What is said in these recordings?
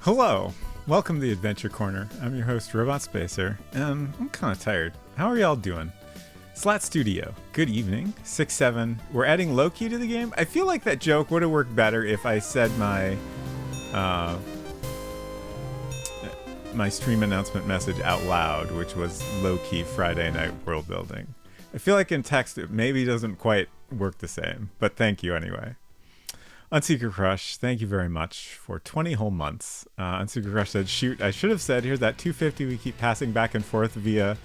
Hello, welcome to the Adventure Corner. I'm your host, Robot Spacer, and I'm kind of tired. How are y'all doing? Slat Studio, good evening. 6-7. We're adding Loki to the game. I feel like that joke would have worked better if I said my stream announcement message out loud, which was low-key Friday night world building. I feel like in text it maybe doesn't quite work the same, but thank you anyway. Unseeker Crush, thank you very much for 20 whole months. Unseeker Crush said, shoot, I should have said, here's that 250 we keep passing back and forth via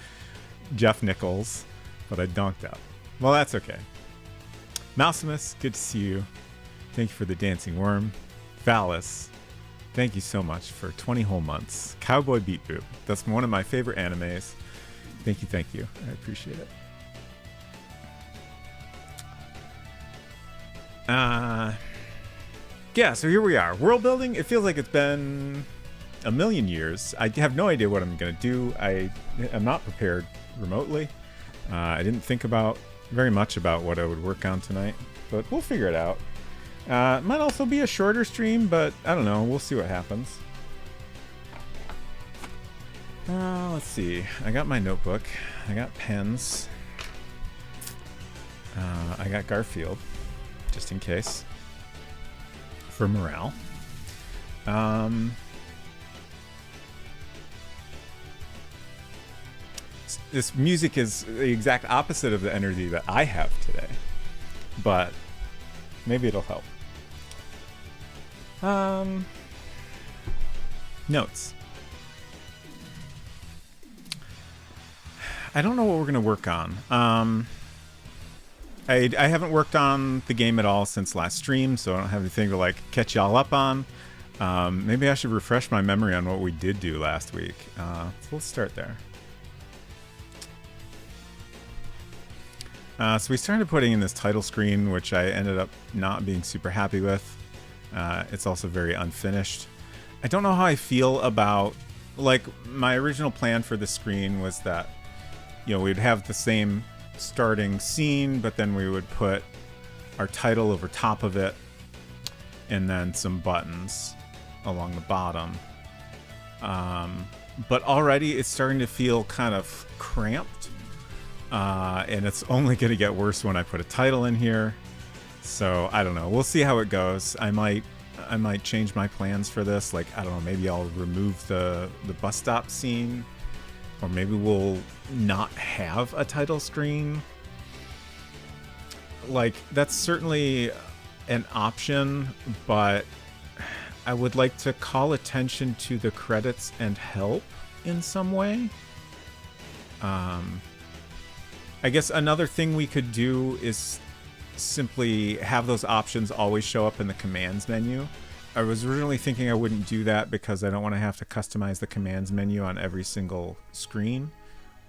Jeff Nichols, but I donked out. Well, that's okay. Mousimus, good to see you. Thank you for the Dancing Worm. Valis, thank you so much for 20 whole months. Cowboy Beat Boop, that's one of my favorite animes. Thank you. I appreciate it. Yeah, so here we are. World building, it feels like it's been a million years. I have no idea what I'm going to do. I am not prepared remotely. I didn't think very much about what I would work on tonight, but we'll figure it out. It might also be a shorter stream, but I don't know. We'll see what happens. Let's see. I got my notebook. I got pens. I got Garfield, just in case. For morale. This music is the exact opposite of the energy that I have today, but maybe it'll help. Notes. I don't know what we're gonna work on. I haven't worked on the game at all since last stream, so I don't have anything to like catch y'all up on. Maybe I should refresh my memory on what we did do last week. So let's start there. So we started putting in this title screen, which I ended up not being super happy with. It's also very unfinished. I don't know how I feel about, like, my original plan for the screen was that, you know, we'd have the same starting scene, but then we would put our title over top of it and then some buttons along the bottom. But already it's starting to feel kind of cramped, and it's only going to get worse when I put a title in here. So I don't know, we'll see how it goes. I might change my plans for this. Like, I don't know, maybe I'll remove the bus stop scene, or maybe we'll not have a title screen. Like, that's certainly an option, but I would like to call attention to the credits and help in some way. I guess another thing we could do is simply have those options always show up in the commands menu. I was originally thinking I wouldn't do that because I don't want to have to customize the commands menu on every single screen,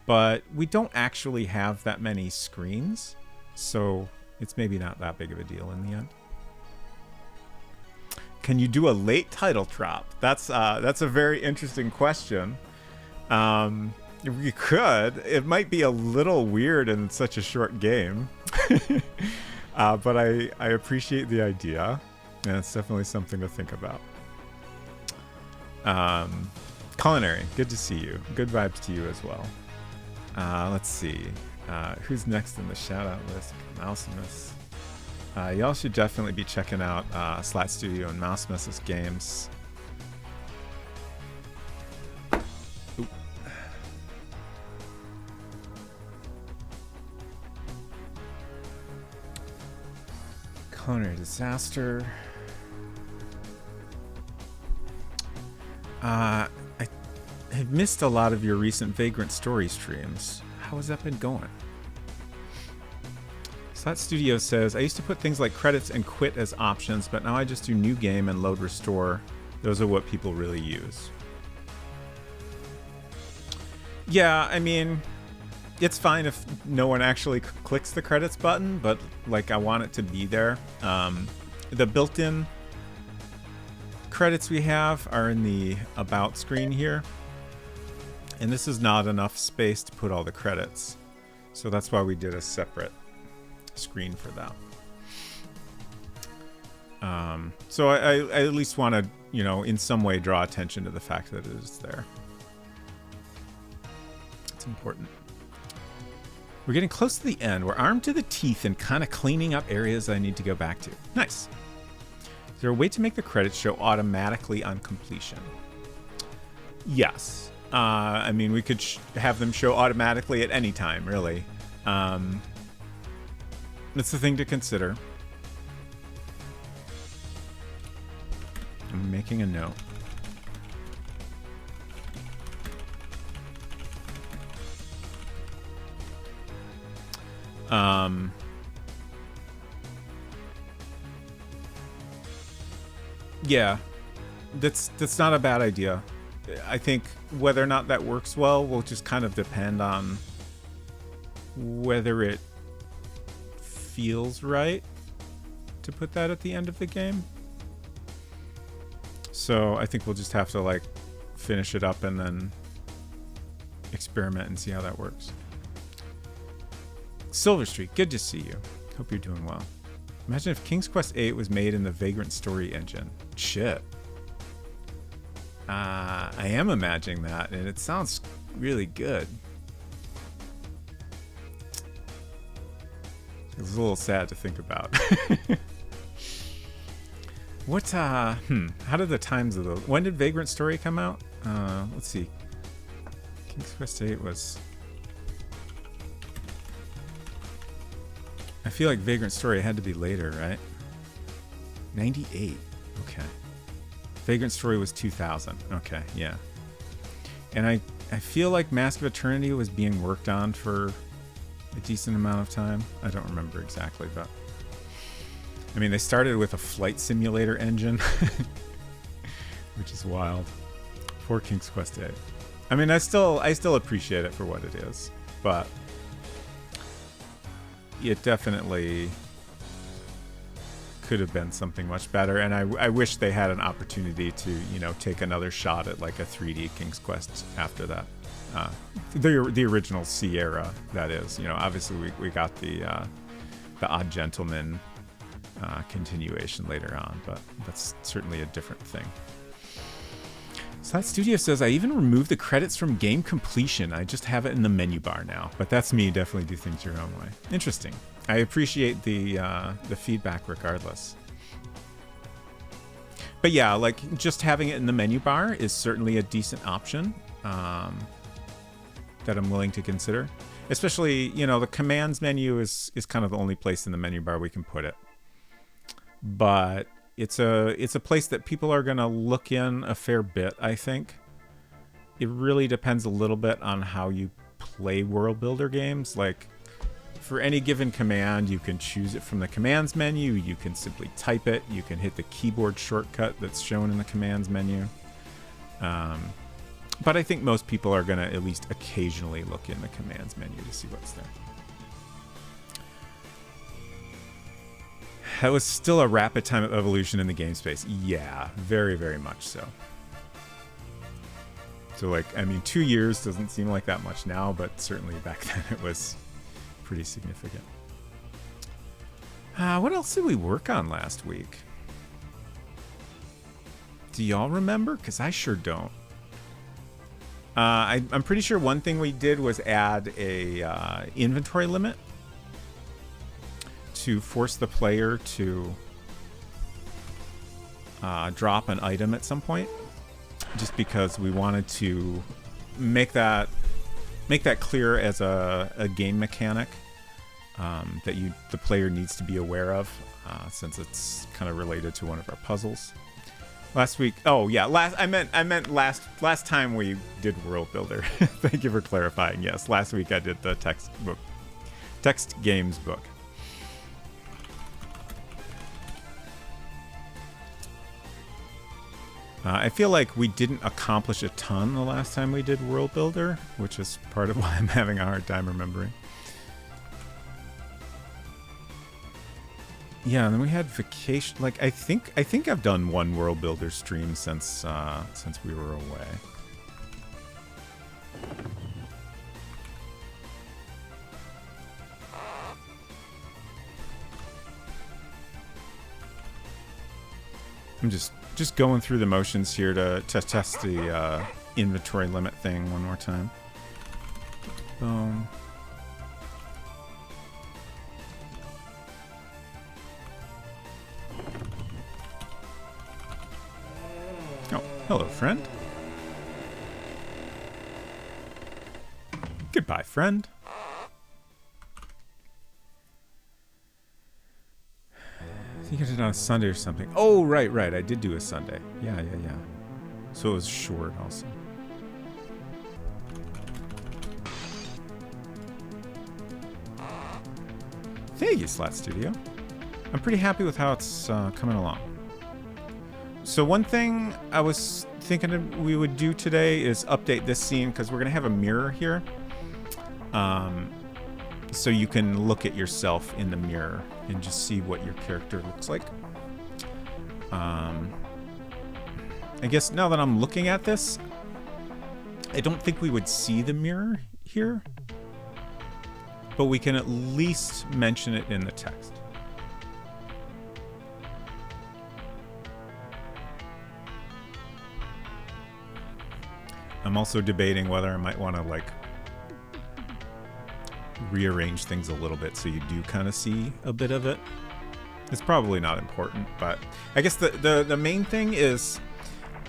but we don't actually have that many screens, so it's maybe not that big of a deal in the end. Can you do a late title drop? That's a very interesting question. We could. It might be a little weird in such a short game, but I appreciate the idea. And it's definitely something to think about. Culinary, good to see you. Good vibes to you as well. Let's see. Who's next in the shout-out list? Mousimus. Y'all should definitely be checking out Slat Studio and Mousimus's games. Oop. Culinary Disaster. I have missed a lot of your recent Vagrant Story streams. How has that been going? Slat Studio says, I used to put things like credits and quit as options, but now I just do new game and load restore. Those are what people really use. Yeah, I mean, it's fine if no one actually clicks the credits button, but like, I want it to be there. The built-in credits we have are in the About screen here, and this is not enough space to put all the credits, so that's why we did a separate screen for that. So I at least want to, you know, in some way draw attention to the fact that it is there. It's important. We're getting close to the end. We're armed to the teeth and kind of cleaning up areas I need to go back to. Nice. Is there a way to make the credits show automatically on completion? Yes. I mean, we could have them show automatically at any time, really. That's the thing to consider. I'm making a note. Yeah, that's not a bad idea. I think whether or not that works well will just kind of depend on whether it feels right to put that at the end of the game. So I think we'll just have to like finish it up and then experiment and see how that works. Silver Street, good to see you. Hope you're doing well. Imagine if King's Quest VIII was made in the Vagrant Story engine. Shit. I am imagining that, and it sounds really good. It's a little sad to think about. What, how did the times of the... When did Vagrant Story come out? Let's see. King's Quest VIII was... I feel like Vagrant Story had to be later, right? 98. Okay. Vagrant Story was 2000. Okay, yeah. And I feel like Mask of Eternity was being worked on for a decent amount of time. I don't remember exactly, but... I mean, they started with a flight simulator engine, which is wild. For King's Quest VIII. I mean, I still appreciate it for what it is, but... It definitely could have been something much better, and I wish they had an opportunity to, you know, take another shot at like a 3D King's Quest after that. The original Sierra, that is. You know, obviously we got the Odd Gentleman continuation later on, but that's certainly a different thing. So that studio says, I even removed the credits from game completion. I just have it in the menu bar now. But that's me. Definitely do things your own way. Interesting. I appreciate the feedback regardless. But yeah, like just having it in the menu bar is certainly a decent option that I'm willing to consider. Especially, you know, the commands menu is kind of the only place in the menu bar we can put it. But it's a place that people are going to look in a fair bit, I think. It really depends a little bit on how you play world builder games. Like, for any given command, you can choose it from the commands menu. You can simply type it. You can hit the keyboard shortcut that's shown in the commands menu. But I think most people are going to at least occasionally look in the commands menu to see what's there. That was still a rapid time of evolution in the game space. Yeah, very, very much so. So, like, I mean, 2 years doesn't seem like that much now, but certainly back then it was pretty significant. What else did we work on last week? Do y'all remember? Because I sure don't. I'm pretty sure one thing we did was add a inventory limit to force the player to drop an item at some point, just because we wanted to make that clear as a game mechanic that the player needs to be aware of, since it's kind of related to one of our puzzles. Last week, oh yeah, I meant last time we did World Builder. Thank you for clarifying. Yes, last week I did the text games book. I feel like we didn't accomplish a ton the last time we did World Builder, which is part of why I'm having a hard time remembering. Yeah, and then we had vacation. Like, I think I've done one World Builder stream since we were away. I'm just going through the motions here to test the inventory limit thing one more time. Boom. Oh, hello, friend. Goodbye, friend. I think I did it on a Sunday or something. Oh, right. I did do a Sunday. Yeah. So it was short also. Thank you, Slat Studio. I'm pretty happy with how it's coming along. So one thing I was thinking we would do today is update this scene because we're going to have a mirror here. So you can look at yourself in the mirror and just see what your character looks like. I guess now that I'm looking at this, I don't think we would see the mirror here, but we can at least mention it in the text. I'm also debating whether I might want to like rearrange things a little bit so you do kind of see a bit of it. It's probably not important, but I guess the main thing is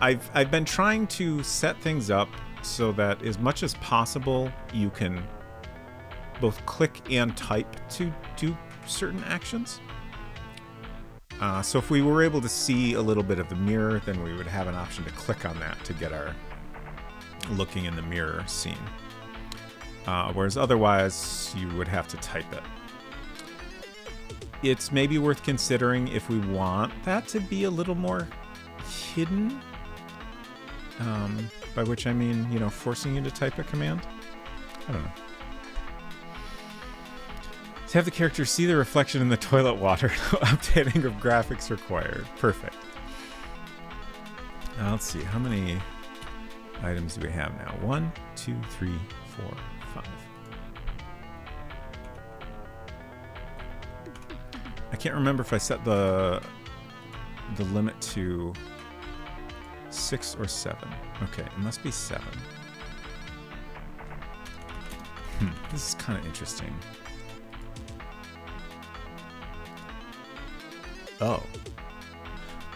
I've been trying to set things up so that as much as possible you can both click and type to do certain actions. So if we were able to see a little bit of the mirror, then we would have an option to click on that to get our looking in the mirror scene. Whereas otherwise, you would have to type it. It's maybe worth considering if we want that to be a little more hidden. By which I mean, you know, forcing you to type a command. I don't know. To have the character see the reflection in the toilet water, no updating of graphics required. Perfect. Now let's see, how many items do we have now? 1, 2, 3, 4, 5. I can't remember if I set the limit to 6 or 7. Okay, it must be 7. This is kind of interesting. Oh.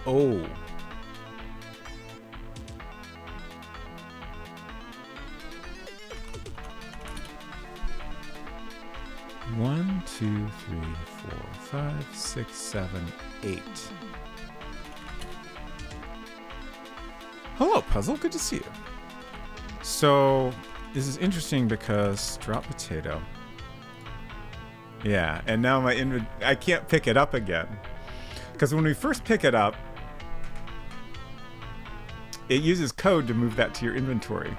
Oh. One, 2, 3, 4, 5, 6, 7, 8. Hello, Puzzle. Good to see you. So, this is interesting because drop potato. Yeah, and now I can't pick it up again. Because when we first pick it up, it uses code to move that to your inventory.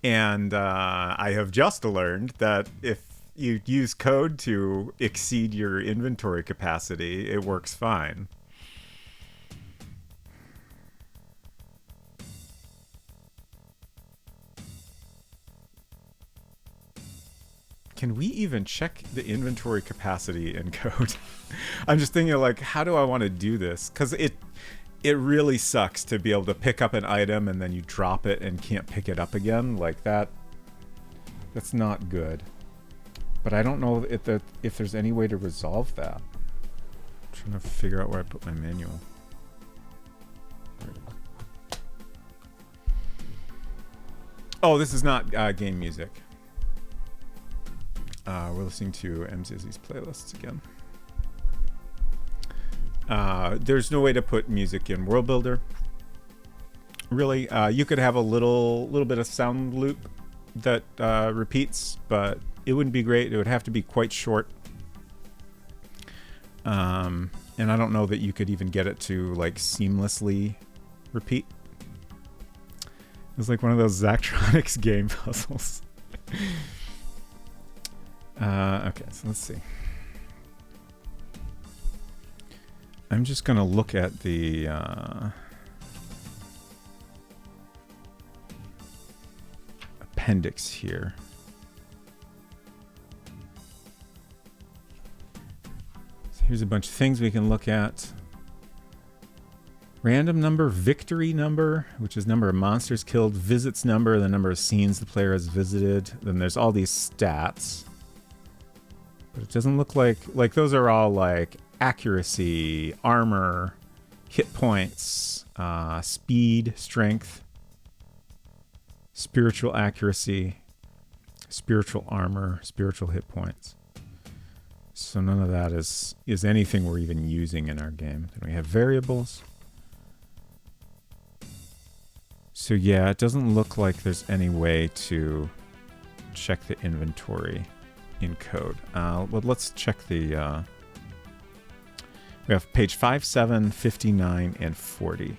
And I have just learned that if you use code to exceed your inventory capacity, it works fine. Can we even check the inventory capacity in code? I'm just thinking, like, how do I want to do this? Because it really sucks to be able to pick up an item and then you drop it and can't pick it up again. Like that. That's not good. But I don't know if there's any way to resolve that. I'm trying to figure out where I put my manual. Oh, this is not game music. We're listening to MZZ's playlists again. There's no way to put music in World Builder. Really, you could have a little bit of sound loop that repeats, but it wouldn't be great. It would have to be quite short. And I don't know that you could even get it to like seamlessly repeat. It's like one of those Zachtronics game puzzles. Okay, so let's see. I'm just going to look at the appendix here. See, Here's a bunch of things we can look at. Random number, victory number, which is number of monsters killed, visits number, the number of scenes the player has visited. Then there's all these stats. But it doesn't look like those are all like accuracy, armor, hit points, speed, strength, spiritual accuracy, spiritual armor, spiritual hit points. So none of that is anything we're even using in our game. Then we have variables. So yeah, it doesn't look like there's any way to check the inventory in code. Well, let's check the... we have page 5, 7, 59, and 40.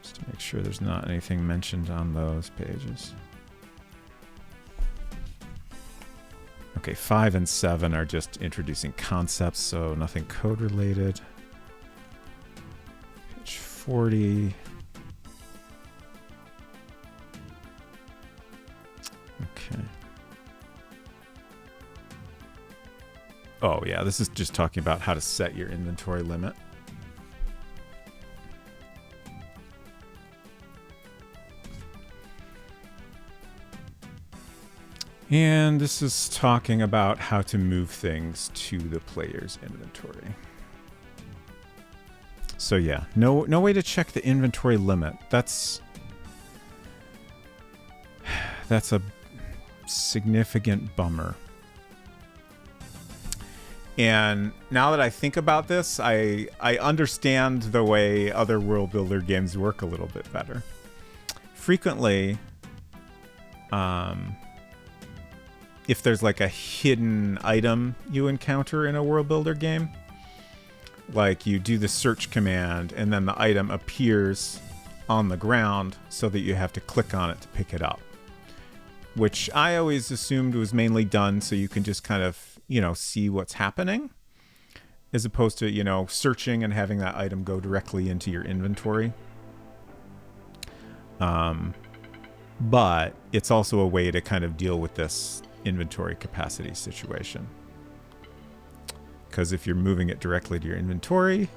Just to make sure there's not anything mentioned on those pages. Okay, 5 and 7 are just introducing concepts, so nothing code related. Page 40. Okay. Oh yeah, this is just talking about how to set your inventory limit. And this is talking about how to move things to the player's inventory. So yeah, no way to check the inventory limit. That's a significant bummer. And now that I think about this, I understand the way other world builder games work a little bit better. Frequently, if there's like a hidden item you encounter in a world builder game, like you do the search command and then the item appears on the ground so that you have to click on it to pick it up, which I always assumed was mainly done so you can just kind of, see what's happening, as opposed to, searching and having that item go directly into your inventory. But it's also a way to kind of deal with this inventory capacity situation. Because if you're moving it directly to your inventory,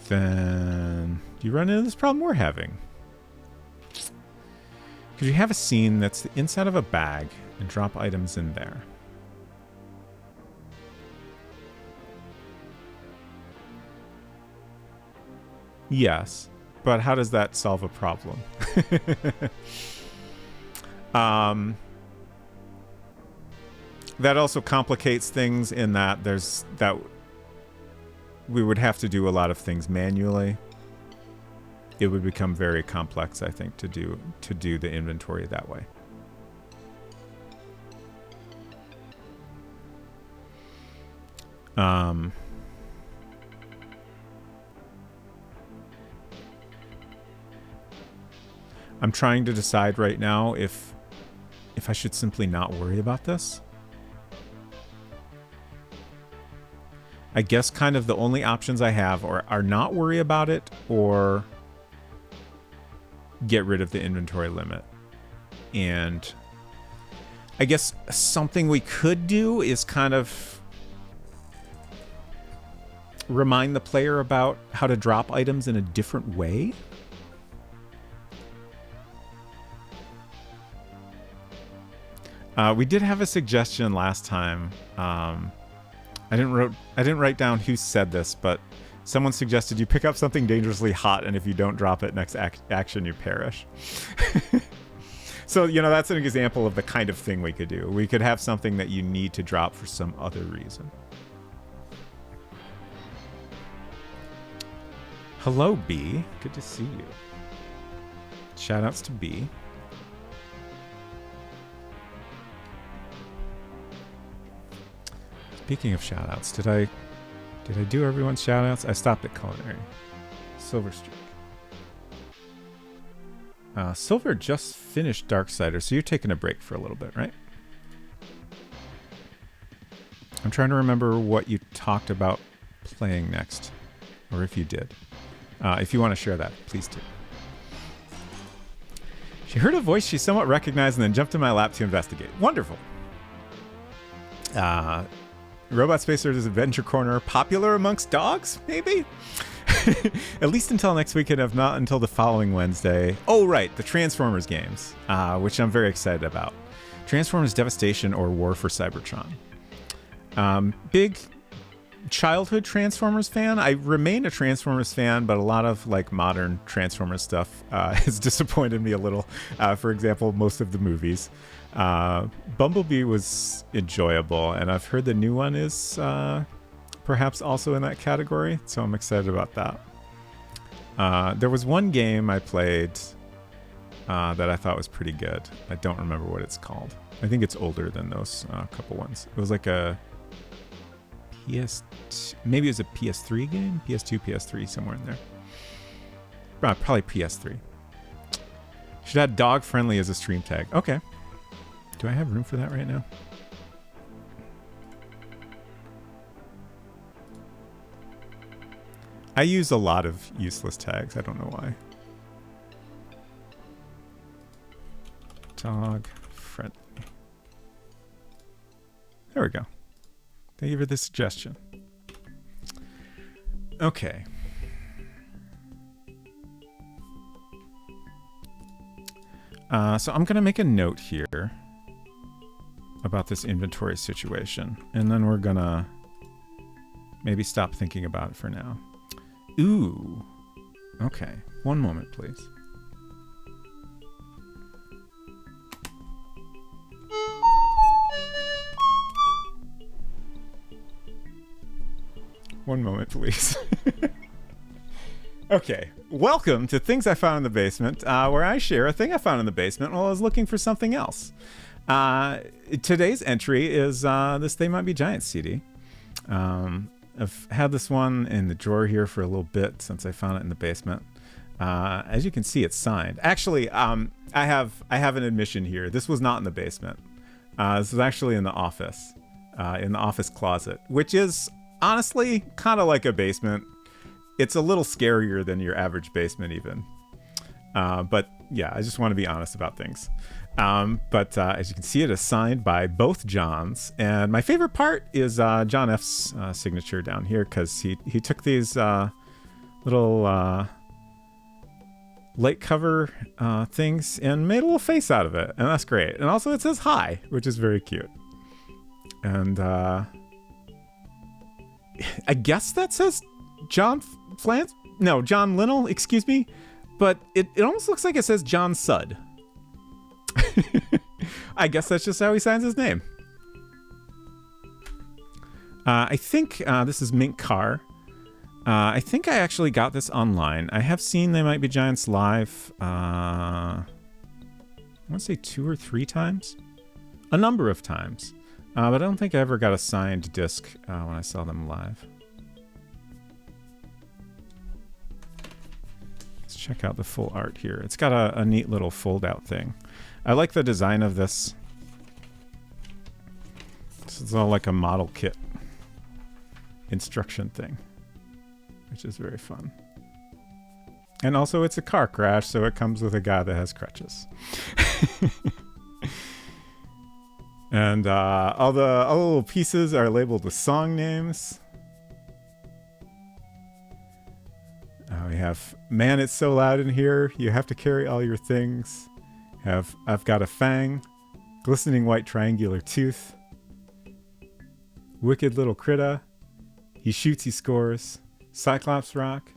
then you run into this problem we're having. Because you have a scene that's the inside of a bag and drop items in there. Yes, but how does that solve a problem? That also complicates things in that we would have to do a lot of things manually. It would become very complex, I think, to do the inventory that way. I'm trying to decide right now if I should simply not worry about this. I guess kind of the only options I have are not worry about it or get rid of the inventory limit. And I guess something we could do is kind of remind the player about how to drop items in a different way. We did have a suggestion last time. I didn't write down who said this, but someone suggested you pick up something dangerously hot, and if you don't drop it next action, you perish. So, that's an example of the kind of thing we could do. We could have something that you need to drop for some other reason. Hello, B. Good to see you. Shoutouts to B. Speaking of shoutouts, did I do everyone's shoutouts? I stopped at culinary. Silver Streak. Silver just finished Darksider, so you're taking a break for a little bit, right? I'm trying to remember what you talked about playing next, or if you did. If you want to share that, please do. She heard a voice she somewhat recognized and then jumped in my lap to investigate. Wonderful. Robot Spacers Adventure Corner popular amongst dogs, maybe? At least until next weekend, if not until the following Wednesday. Oh, right, the Transformers games, which I'm very excited about. Transformers Devastation or War for Cybertron. Big childhood Transformers fan. I remain a Transformers fan, but a lot of like modern Transformers stuff has disappointed me a little. For example, most of the movies. Bumblebee was enjoyable, and I've heard the new one is perhaps also in that category, so I'm excited about that. There was one game I played that I thought was pretty good. I don't remember what it's called. I think it's older than those couple ones. It was like a maybe it was a PS3 game? PS2, PS3, somewhere in there. Probably PS3. Should add dog friendly as a stream tag. Okay. Do I have room for that right now? I use a lot of useless tags. I don't know why. Dog friendly. There we go. Thank you for the suggestion. Okay. So I'm going to make a note here about this inventory situation, and then we're going to maybe stop thinking about it for now. Ooh. Okay. One moment, please. One moment, please. Okay, welcome to Things I Found in the Basement, where I share a thing I found in the basement while I was looking for something else. Today's entry is this They Might Be Giants CD. I've had this one in the drawer here for a little bit since I found it in the basement. As you can see, it's signed. Actually, I have an admission here. This was not in the basement. This was actually in the office closet, which is honestly kind of like a basement. It's a little scarier than your average basement even. But yeah, I just want to be honest about things. But as you can see, it is signed by both Johns. And my favorite part is John F's signature down here, because he took these little light cover things and made a little face out of it. And that's great. And also it says hi, which is very cute. And I guess that says John Linnell, excuse me. But it almost looks like it says John Sudd. I guess that's just how he signs his name. I think this is Mink Carr. I think I actually got this online. I have seen They Might Be Giants live, I want to say 2 or 3 times. A number of times. But I don't think I ever got a signed disc when I saw them live. Let's check out the full art here. It's got a neat little fold-out thing. I like the design of this. This is all like a model kit instruction thing, which is very fun. And also it's a car crash, so it comes with a guy that has crutches. And all the little pieces are labeled with song names. We have, man, it's so loud in here, you have to carry all your things. I've got a fang, glistening white triangular tooth, wicked little critter, he shoots, he scores, Cyclops rock,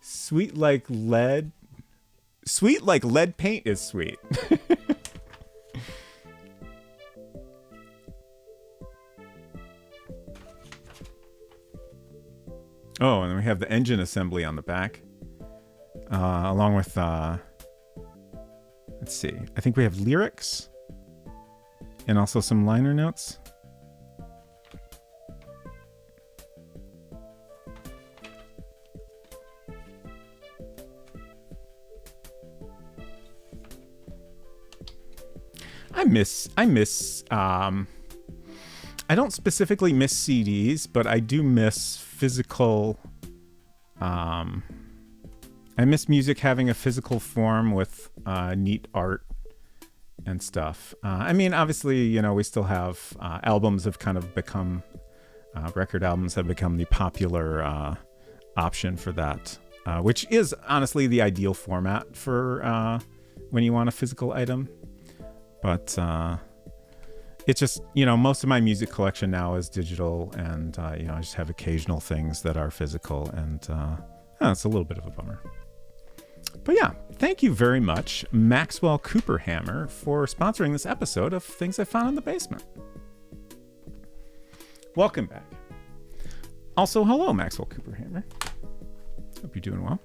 sweet like lead paint is sweet. Oh, and then we have the engine assembly on the back, along with, let's see, I think we have lyrics and also some liner notes. I miss, I don't specifically miss CDs, but I do miss physical, I miss music having a physical form with neat art and stuff. I mean, obviously, you know, we still have, albums have kind of become Record albums have become the popular option for that, which is honestly the ideal format for when you want a physical item. But it's just, most of my music collection now is digital, and I just have occasional things that are physical, and it's a little bit of a bummer. But yeah, thank you very much, Maxwell Cooperhammer, for sponsoring this episode of Things I Found in the Basement. Welcome back. Also, hello, Maxwell Cooperhammer. Hope you're doing well.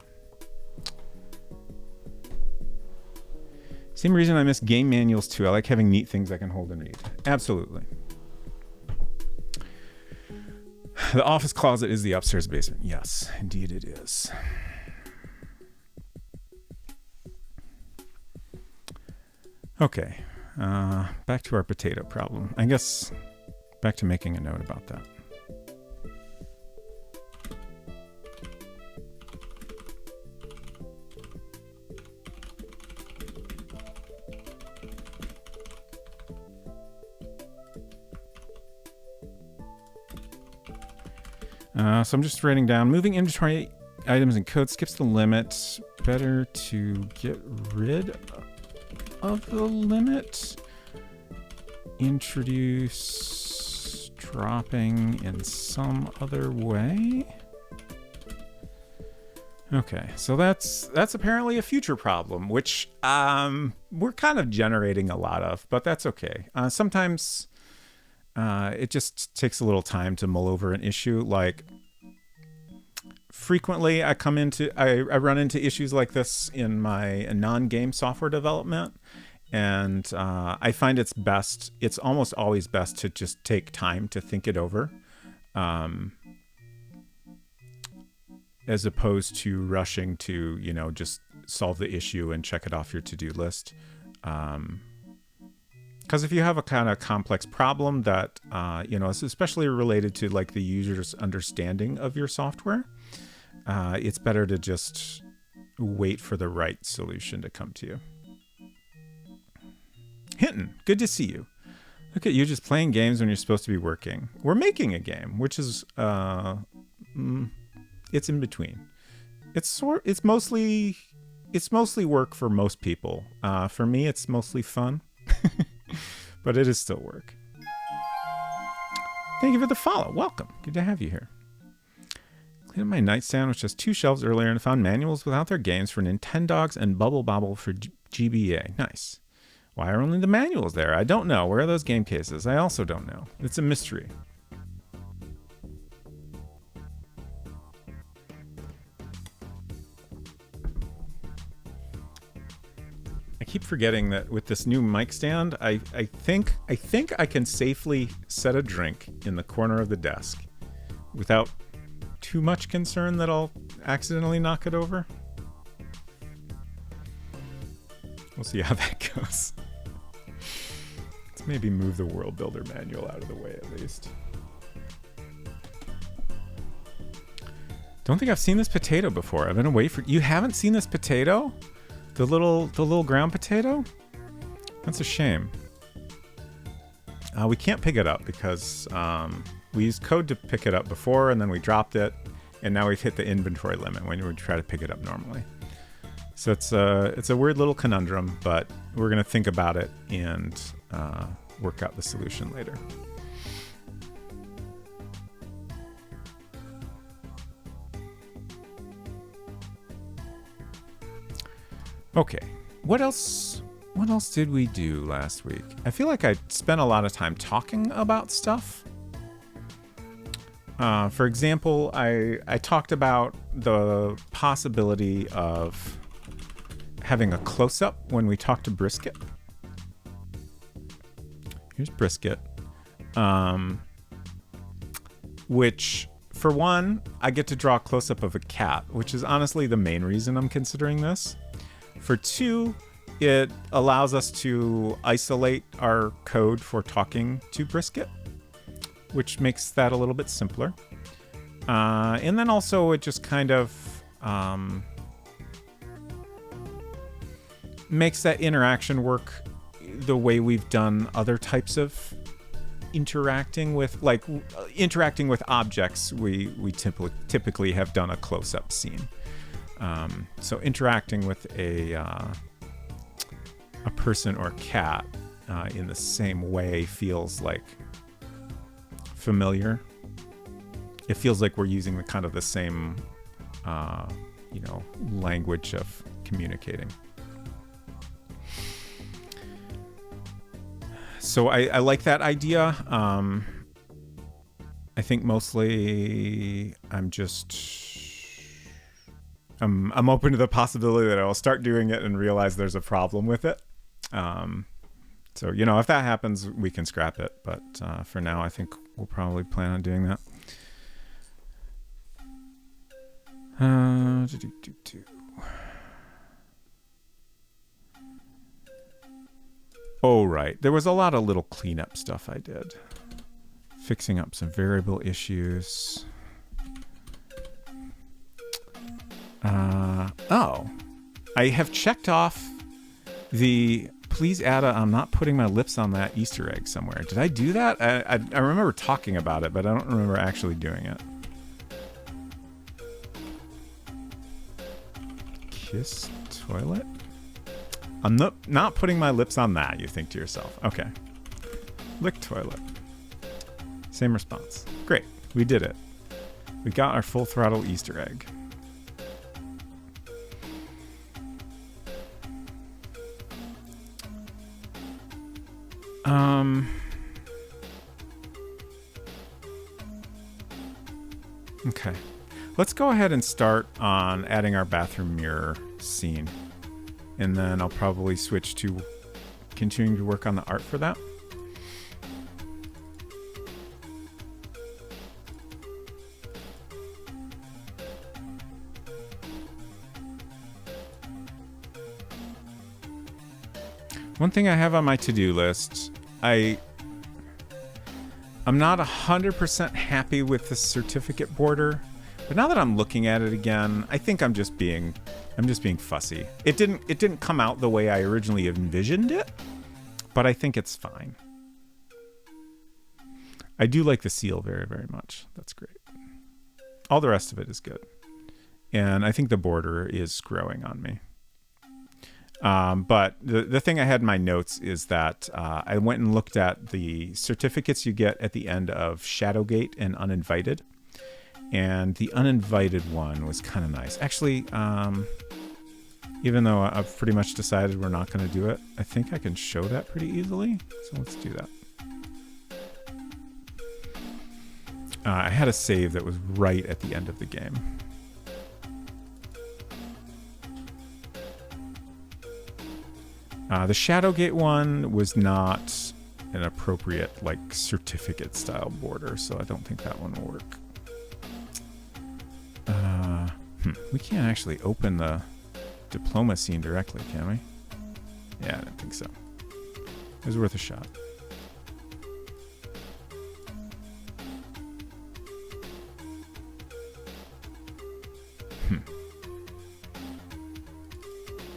Same reason I miss game manuals too. I like having neat things I can hold and read. Absolutely. The office closet is the upstairs basement. Yes, indeed it is. Okay, back to our potato problem. I guess back to making a note about that. So I'm just writing down, moving inventory items and code skips the limit. Better to get rid of the limit. Introduce dropping in some other way. Okay, so that's apparently a future problem, which we're kind of generating a lot of, but that's okay. Sometimes it just takes a little time to mull over an issue. Like, frequently I run into issues like this in my non-game software development, and I find it's almost always best to just take time to think it over, as opposed to rushing to, just solve the issue and check it off your to-do list. Because if you have a kind of complex problem that, is especially related to like the user's understanding of your software, it's better to just wait for the right solution to come to you. Hinton, good to see you. Look at you just playing games when you're supposed to be working. We're making a game, which is, it's in between. It's mostly work for most people. For me, it's mostly fun, but it is still work. Thank you for the follow. Welcome. Good to have you here. Cleaned up my nightstand, which has 2 shelves earlier, and found manuals without their games for Nintendogs and Bubble Bobble for GBA. Nice. Why are only the manuals there? I don't know. Where are those game cases? I also don't know. It's a mystery. I keep forgetting that with this new mic stand, I think I can safely set a drink in the corner of the desk without too much concern that I'll accidentally knock it over. We'll see how that goes. Let's maybe move the World Builder manual out of the way at least. Don't think I've seen this potato before. I've been away for... You haven't seen this potato? The little ground potato? That's a shame. We can't pick it up because we used code to pick it up before, and then we dropped it, and now we've hit the inventory limit when we try to pick it up normally. So it's a weird little conundrum, but we're going to think about it and work out the solution later. Okay, what else did we do last week? I feel like I spent a lot of time talking about stuff. For example, I talked about the possibility of having a close-up when we talk to Brisket. Here's Brisket. Which, for one, I get to draw a close-up of a cat, which is honestly the main reason I'm considering this. For two, it allows us to isolate our code for talking to Brisket, which makes that a little bit simpler. And then also it just kind of makes that interaction work the way we've done other types of interacting with objects, we typically have done a close-up scene. So interacting with a person or cat in the same way feels like familiar. It feels like we're using the kind of the same language of communicating. So I like that idea. I think mostly I'm open to the possibility that I'll start doing it and realize there's a problem with it. So, if that happens, we can scrap it. But for now, I think we'll probably plan on doing that. Oh, right. There was a lot of little cleanup stuff I did. Fixing up some variable issues. I have checked off the please add I'm not putting my lips on that Easter egg somewhere. Did I do that? I remember talking about it, but I don't remember actually doing it. Kiss toilet? I'm not putting my lips on that, you think to yourself. Okay. Lick toilet. Same response. Great. We did it. We got our full throttle Easter egg. Okay. Let's go ahead and start on adding our bathroom mirror scene. And then I'll probably switch to continuing to work on the art for that. One thing I have on my to-do list, I'm not 100% happy with the certificate border, but now that I'm looking at it again, I think I'm just being fussy. It didn't come out the way I originally envisioned it, but I think it's fine. I do like the seal very, very much. That's great. All the rest of it is good. And I think the border is growing on me. But the thing I had in my notes is that I went and looked at the certificates you get at the end of Shadowgate and Uninvited. And the Uninvited one was kind of nice. Actually, even though I've pretty much decided we're not going to do it, I think I can show that pretty easily. So let's do that. I had a save that was right at the end of the game. The Shadowgate one was not an appropriate, certificate style border, so I don't think that one will work. We can't actually open the diploma scene directly, can we? Yeah, I don't think so. It was worth a shot.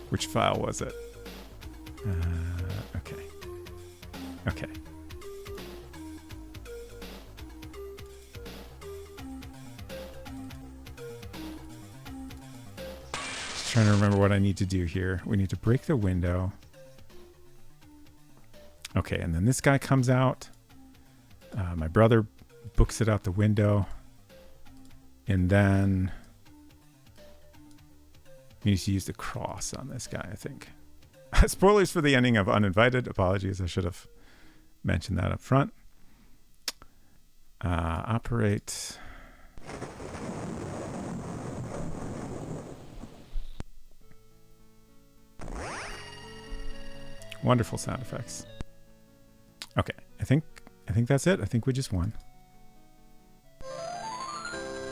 Which file was it? Okay. Okay. Just trying to remember what I need to do here. We need to break the window. Okay, and then this guy comes out. My brother books it out the window. And then we need to use the cross on this guy, I think. Spoilers for the ending of Uninvited. Apologies, I should have mentioned that up front. Operate. Wonderful sound effects. Okay, I think that's it. I think we just won.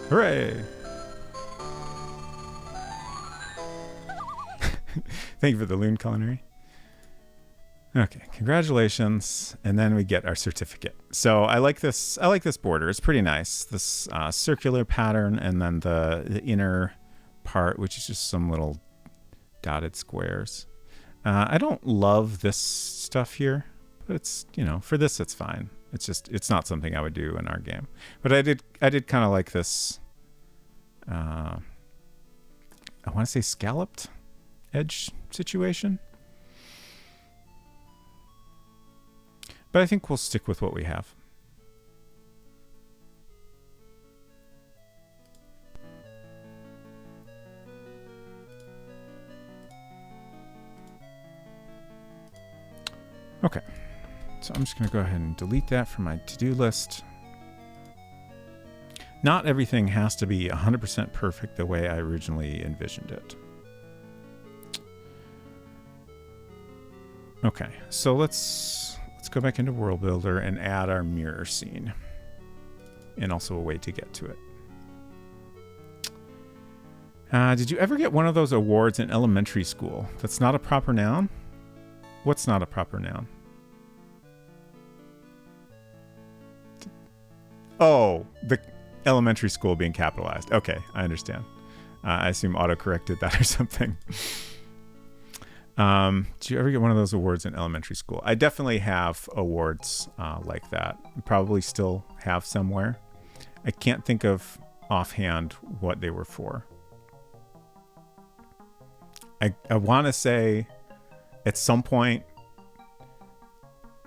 Hooray! Thank you for the Loon Culinary. Okay, congratulations. And then we get our certificate. So I like this border. It's pretty nice. This circular pattern, and then the inner part, which is just some little dotted squares. I don't love this stuff here, but it's, for this it's fine. It's not something I would do in our game. But I did kind of like this. I want to say scalloped edge situation. But I think we'll stick with what we have. Okay, so I'm just going to go ahead and delete that from my to-do list. Not everything has to be 100% perfect the way I originally envisioned it. Okay, so let's go back into World Builder and add our mirror scene. And also a way to get to it. Did you ever get one of those awards in elementary school that's not a proper noun? What's not a proper noun? Oh, the elementary school being capitalized. Okay, I understand. I assume auto-corrected that or something. Did you ever get one of those awards in elementary school? I definitely have awards like that. Probably still have somewhere. I can't think of offhand what they were for. I want to say at some point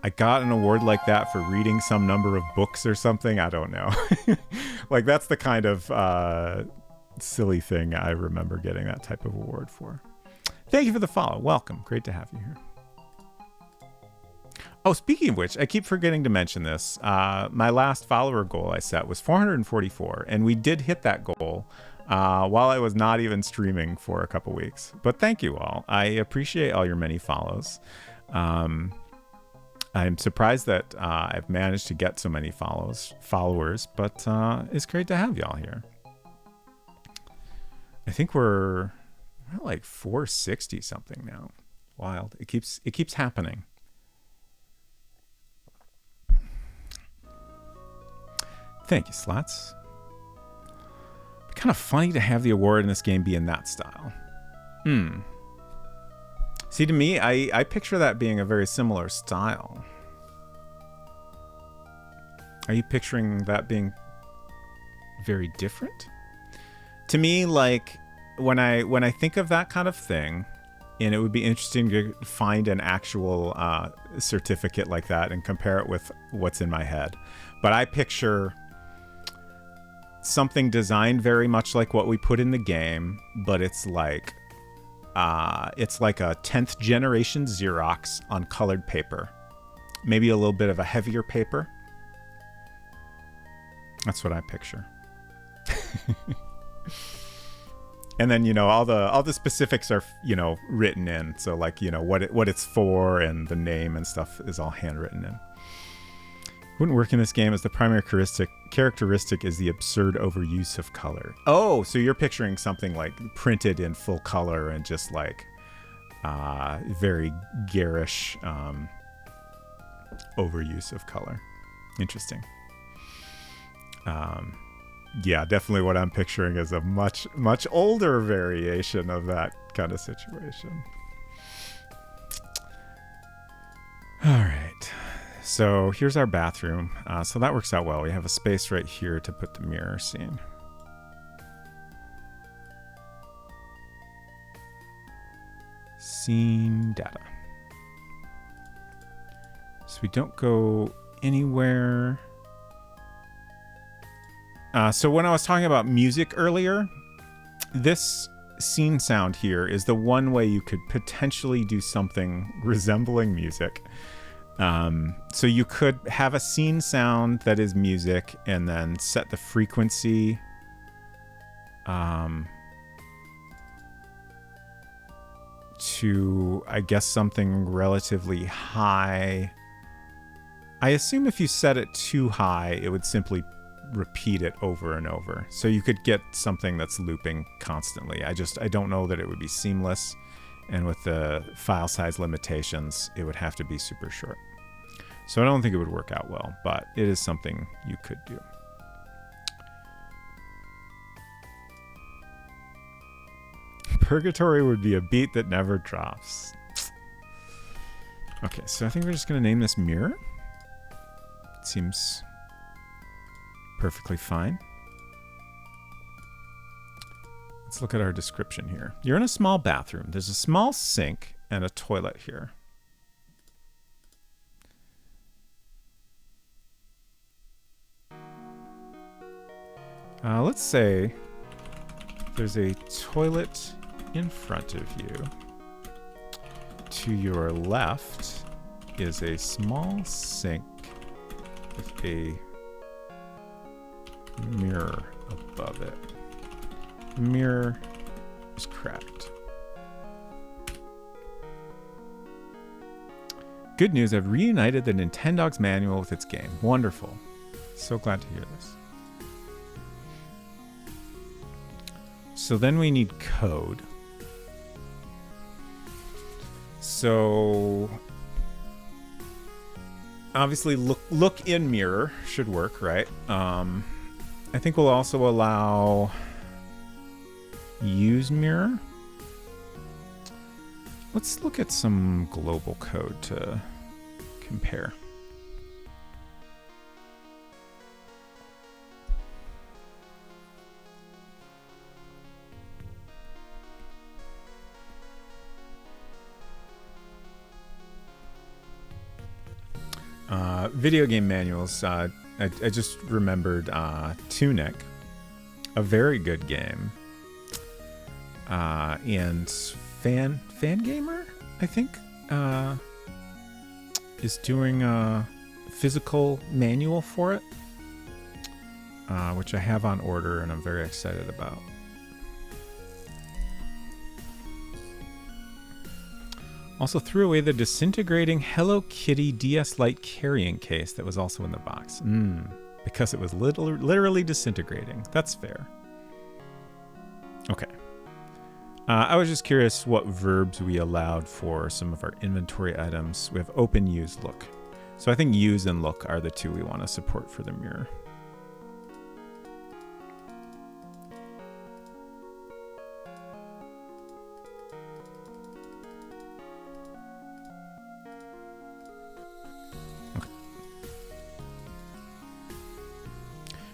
I got an award like that for reading some number of books or something. I don't know. Like that's the kind of silly thing I remember getting that type of award for. Thank you for the follow. Welcome. Great to have you here. Oh, speaking of which, I keep forgetting to mention this. My last follower goal I set was 444, and we did hit that goal while I was not even streaming for a couple weeks. But thank you all. I appreciate all your many follows. I'm surprised that I've managed to get so many followers, but it's great to have y'all here. I think we're at like 460 something now. Wild. It keeps happening. Thank you, Slots. Kind of funny to have the award in this game be in that style. See, to me, I picture that being a very similar style. Are you picturing that being very different? To me, like when I think of that kind of thing, and it would be interesting to find an actual certificate like that and compare it with what's in my head. But I picture something designed very much like what we put in the game, but it's like a 10th generation Xerox on colored paper. Maybe a little bit of a heavier paper. That's what I picture. And then, you know, all the specifics are, you know, written in. So like, you know, what it's for and the name and stuff is all handwritten in. Wouldn't work in this game as the primary characteristic is the absurd overuse of color. Oh, so you're picturing something like printed in full color and just like very garish overuse of color. Interesting. Yeah, definitely what I'm picturing is a much, much older variation of that kind of situation. All right. So here's our bathroom. So that works out well. We have a space right here to put the mirror scene. Scene data. So we don't go anywhere. So when I was talking about music earlier, this scene sound here is the one way you could potentially do something resembling music. So you could have a scene sound that is music and then set the frequency to, I guess, something relatively high. I assume if you set it too high, it would simply repeat it over and over. So you could get something that's looping constantly. I don't know that it would be seamless. And with the file size limitations, it would have to be super short. So I don't think it would work out well, but it is something you could do. Purgatory would be a beat that never drops. Okay, so I think we're just going to name this Mirror. That seems perfectly fine. Let's look at our description here. You're in a small bathroom. There's a small sink and a toilet here. Let's say there's a toilet in front of you. To your left is a small sink with a mirror above it. The mirror is cracked. Good news, I've reunited the Nintendogs manual with its game. Wonderful. So glad to hear this. So then we need code. So obviously look in mirror should work, right? I think we'll also allow use mirror. Let's look at some global code to compare. Video game manuals. I just remembered Tunic, a very good game. And Fangamer, I think, is doing a physical manual for it, which I have on order and I'm very excited about. Also threw away the disintegrating Hello Kitty DS Lite carrying case that was also in the box. Because it was literally disintegrating. That's fair. Okay. I was just curious what verbs we allowed for some of our inventory items. We have open, use, look. So I think use and look are the two we want to support for the mirror.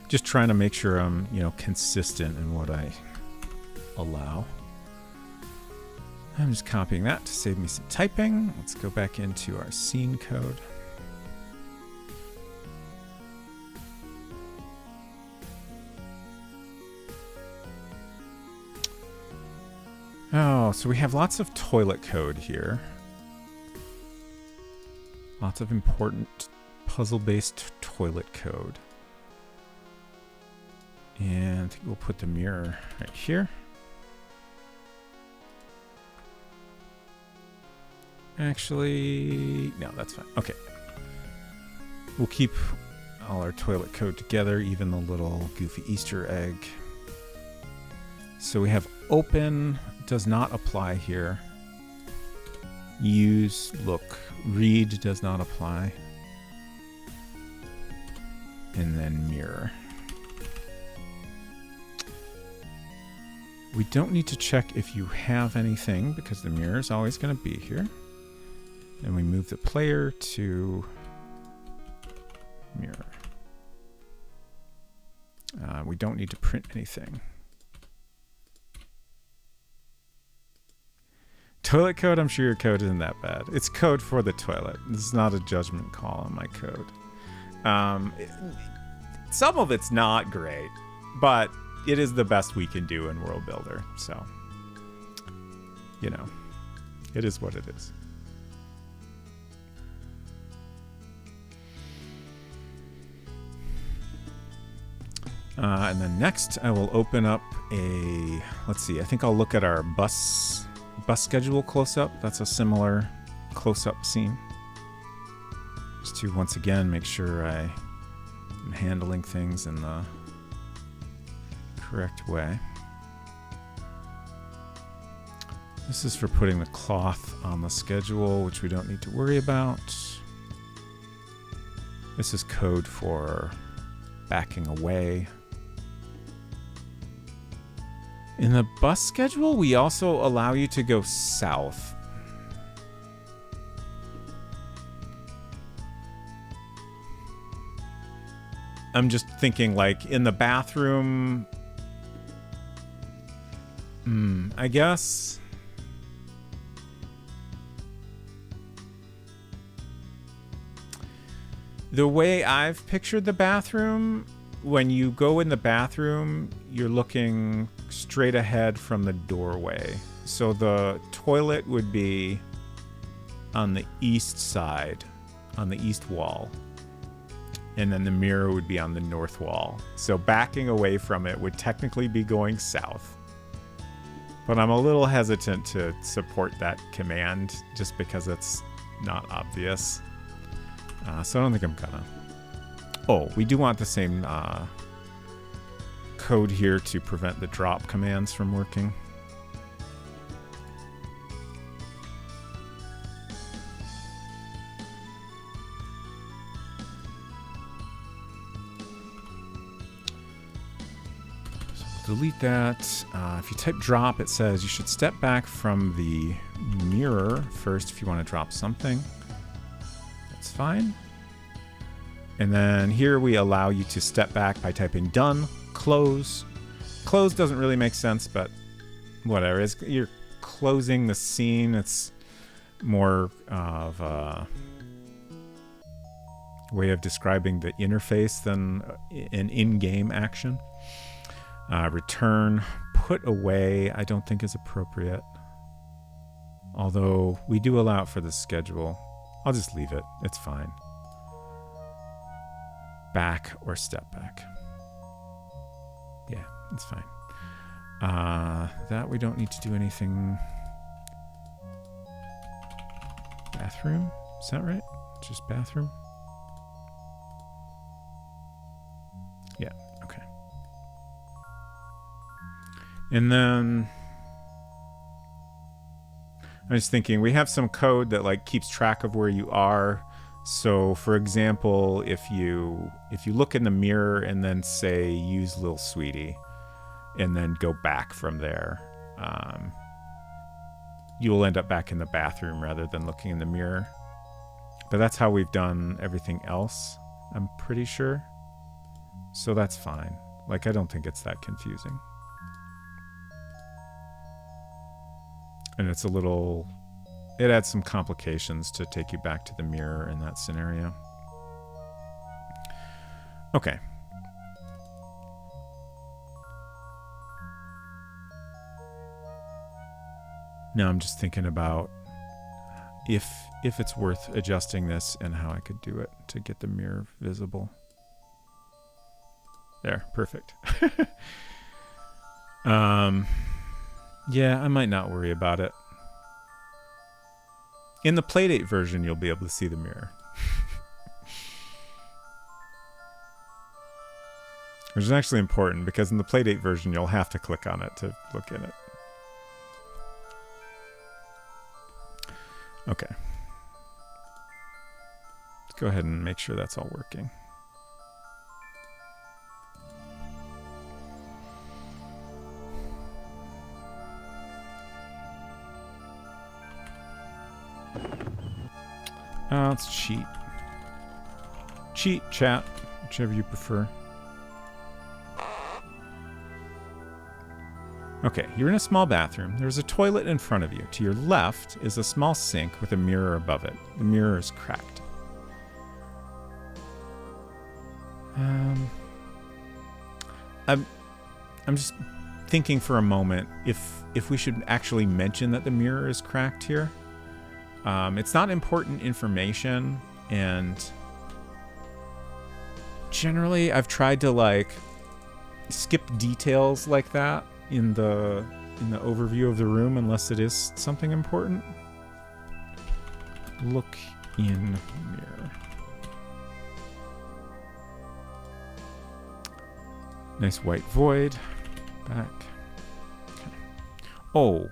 Just trying to make sure I'm, consistent in what I allow. I'm just copying that to save me some typing. Let's go back into our scene code. Oh, so we have lots of toilet code here. Lots of important puzzle-based toilet code. And I think we'll put the mirror right here. Actually, no, that's fine. Okay. We'll keep all our toilet code together, even the little goofy Easter egg. So we have open, does not apply here. Use, look, read does not apply. And then mirror. We don't need to check if you have anything because the mirror is always going to be here. And we move the player to mirror. We don't need to print anything. Toilet code, I'm sure your code isn't that bad. It's code for the toilet. This is not a judgment call on my code. Some of it's not great, but it is the best we can do in World Builder. So, it is what it is. And then next I will open up let's see, I think I'll look at our bus schedule close-up. That's a similar close-up scene. Just to once again make sure I am handling things in the correct way. This is for putting the cloth on the schedule, which we don't need to worry about. This is code for backing away. In the bus schedule, we also allow you to go south. I'm just thinking, like, in the bathroom, I guess. The way I've pictured the bathroom, when you go in the bathroom, you're looking straight ahead from the doorway. So the toilet would be on the east side, on the east wall. And then the mirror would be on the north wall. So backing away from it would technically be going south. But I'm a little hesitant to support that command just because it's not obvious. So I don't think I'm gonna. Oh, we do want the same code here to prevent the drop commands from working. So delete that. If you type drop, it says you should step back from the mirror first if you want to drop something. That's fine. And then here we allow you to step back by typing done, close. Close doesn't really make sense, but whatever. You're closing the scene. It's more of a way of describing the interface than an in-game action. Return, put away, I don't think is appropriate. Although we do allow it for the schedule. I'll just leave it. It's fine. Back or step back. Yeah, it's fine. That we don't need to do anything. Bathroom? Is that right? Just bathroom? Yeah, okay. And then I was thinking we have some code that like keeps track of where you are. So for example, if you look in the mirror and then say use Lil Sweetie and then go back from there, you will end up back in the bathroom rather than looking in the mirror. But that's how we've done everything else, I'm pretty sure. So that's fine. Like, I don't think it's that confusing. And it's a little... It adds some complications to take you back to the mirror in that scenario. Okay. Now I'm just thinking about if it's worth adjusting this and how I could do it to get the mirror visible. There, perfect. Yeah, I might not worry about it. In the Playdate version, you'll be able to see the mirror. Which is actually important, because in the Playdate version, you'll have to click on it to look in it. Okay. Let's go ahead and make sure that's all working. Let's cheat. Cheat, chat, whichever you prefer. Okay, you're in a small bathroom. There's a toilet in front of you. To your left is a small sink with a mirror above it. The mirror is cracked. I'm just thinking for a moment if we should actually mention that the mirror is cracked here. It's not important information, and generally I've tried to like skip details like that in the overview of the room unless it is something important. Look in mirror. Nice white void. Back. Okay. Oh.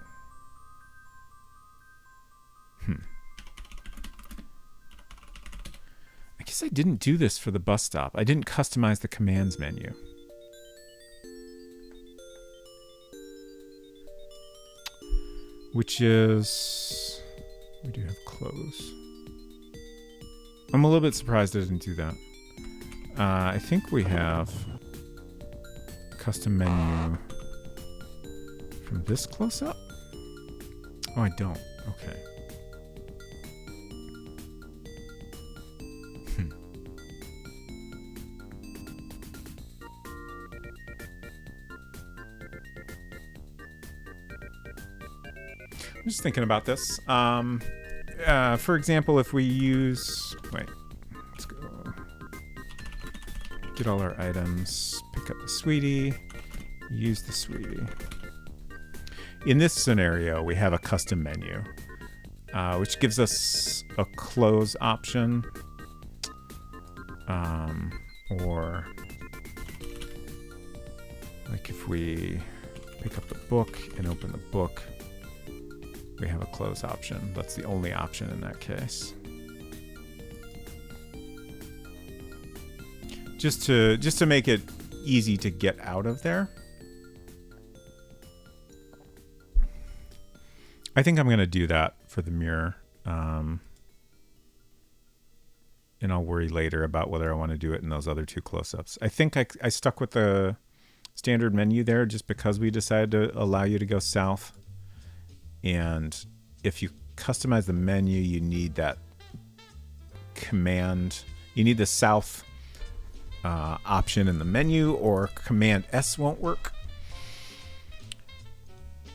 I guess I didn't do this for the bus stop. I didn't customize the commands menu. Which is... we do have close. I'm a little bit surprised I didn't do that. I think we have custom menu from this close up. Oh, I don't. Okay. I'm just thinking about this. For example, if we use... Wait. Let's go. Get all our items. Pick up the sweetie. Use the sweetie. In this scenario, we have a custom menu, which gives us a close option. Or... like if we pick up the book and open the book, we have a close option. That's the only option in that case. Just to make it easy to get out of there. I think I'm going to do that for the mirror. And I'll worry later about whether I want to do it in those other two close-ups. I think I stuck with the standard menu there just because we decided to allow you to go south. And if you customize the menu, you need that command. You need the south option in the menu, or Command S won't work.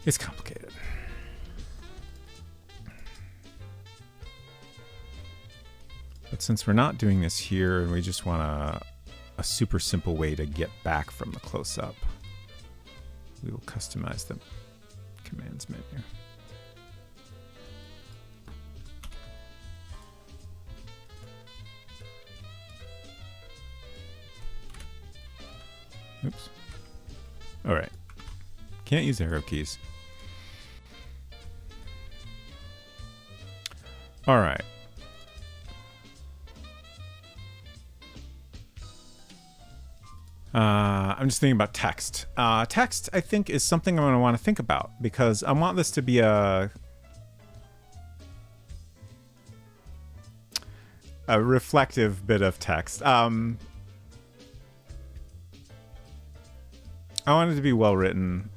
It's complicated. But since we're not doing this here and we just want a super simple way to get back from the close-up, we will customize the commands menu. Oops. All right. Can't use arrow keys. All right. I'm just thinking about text. Text, I think, is something I'm going to want to think about because I want this to be a reflective bit of text. I want it to be well written,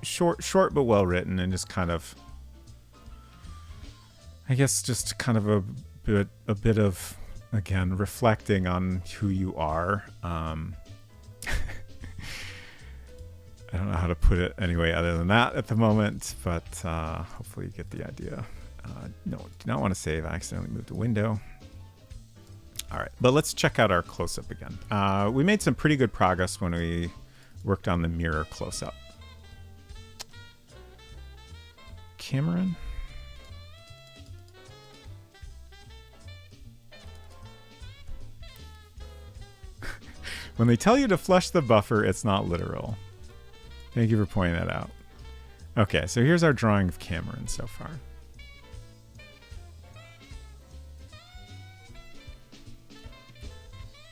short but well written, and just kind of, I guess, just kind of a bit of, again, reflecting on who you are. I don't know how to put it anyway other than that at the moment, but hopefully you get the idea. No, do not want to save. I accidentally moved the window. All right, but let's check out our close-up again. We made some pretty good progress when we worked on the mirror close-up. Cameron? When they tell you to flush the buffer, it's not literal. Thank you for pointing that out. Okay, so here's our drawing of Cameron so far.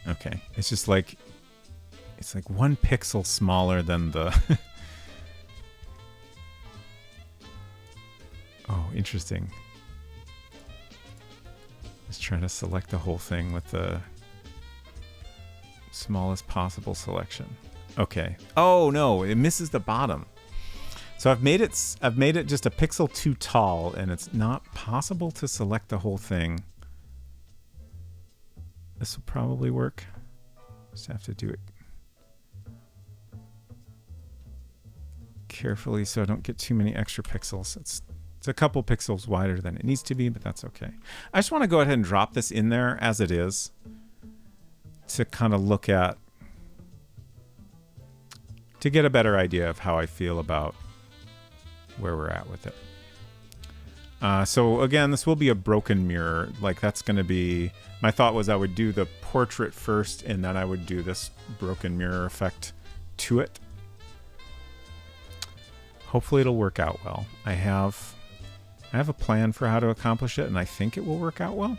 Okay, it's just like, it's like 1 pixel smaller than the... Oh, interesting. Just trying to select the whole thing with the smallest possible selection. Okay. Oh no, it misses the bottom. So I've made it just a pixel too tall, and it's not possible to select the whole thing. This will probably work. Just have to do it carefully so I don't get too many extra pixels. It's a couple pixels wider than it needs to be, but that's okay. I just want to go ahead and drop this in there as it is to kind of look at, to get a better idea of how I feel about where we're at with it. So again, this will be a broken mirror. Like, that's going to be, my thought was I would do the portrait first and then I would do this broken mirror effect to it. Hopefully it'll work out well. I have a plan for how to accomplish it, and I think it will work out well.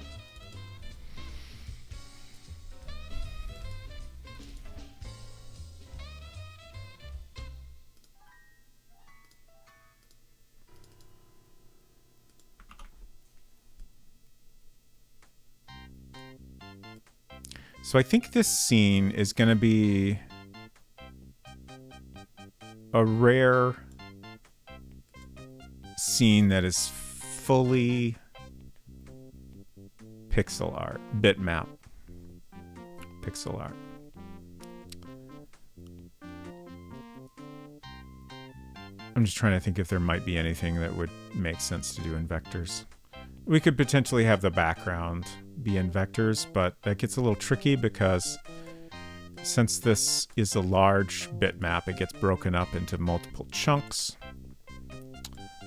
So I think this scene is going to be a rare scene that is fully pixel art, bitmap pixel art. I'm just trying to think if there might be anything that would make sense to do in vectors. We could potentially have the background be in vectors, but that gets a little tricky because since this is a large bitmap, it gets broken up into multiple chunks.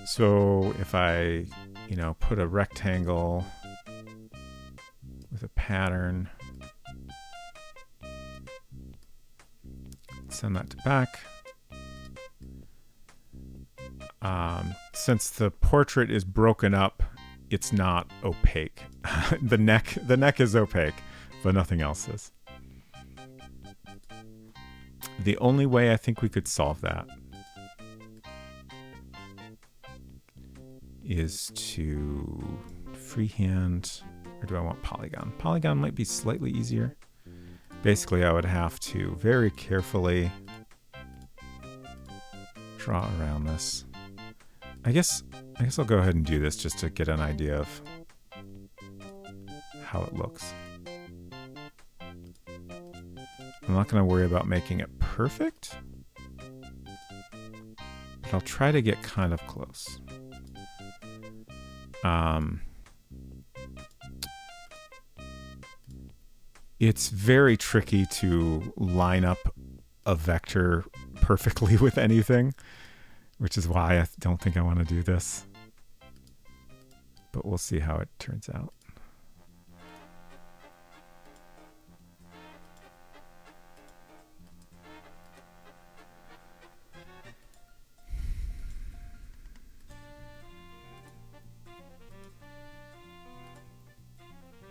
So if I, put a rectangle with a pattern, send that to back. Since the portrait is broken up, it's not opaque. the neck is opaque, but nothing else is. The only way I think we could solve that is to freehand, or do I want polygon? Polygon might be slightly easier. Basically, I would have to very carefully draw around this. I guess I'll go ahead and do this just to get an idea of how it looks. I'm not going to worry about making it perfect, but I'll try to get kind of close. It's very tricky to line up a vector perfectly with anything, which is why I don't think I want to do this. But we'll see how it turns out.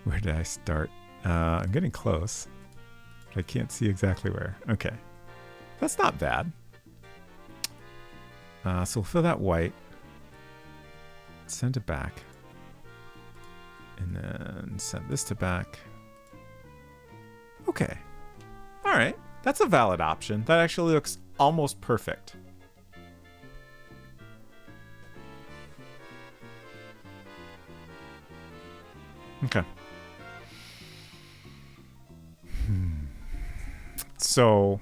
Where did I start? I'm getting close. I can't see exactly where. Okay. That's not bad. So we'll fill that white. Send it back. And then send this to back. Okay. All right. That's a valid option. That actually looks almost perfect. Okay. So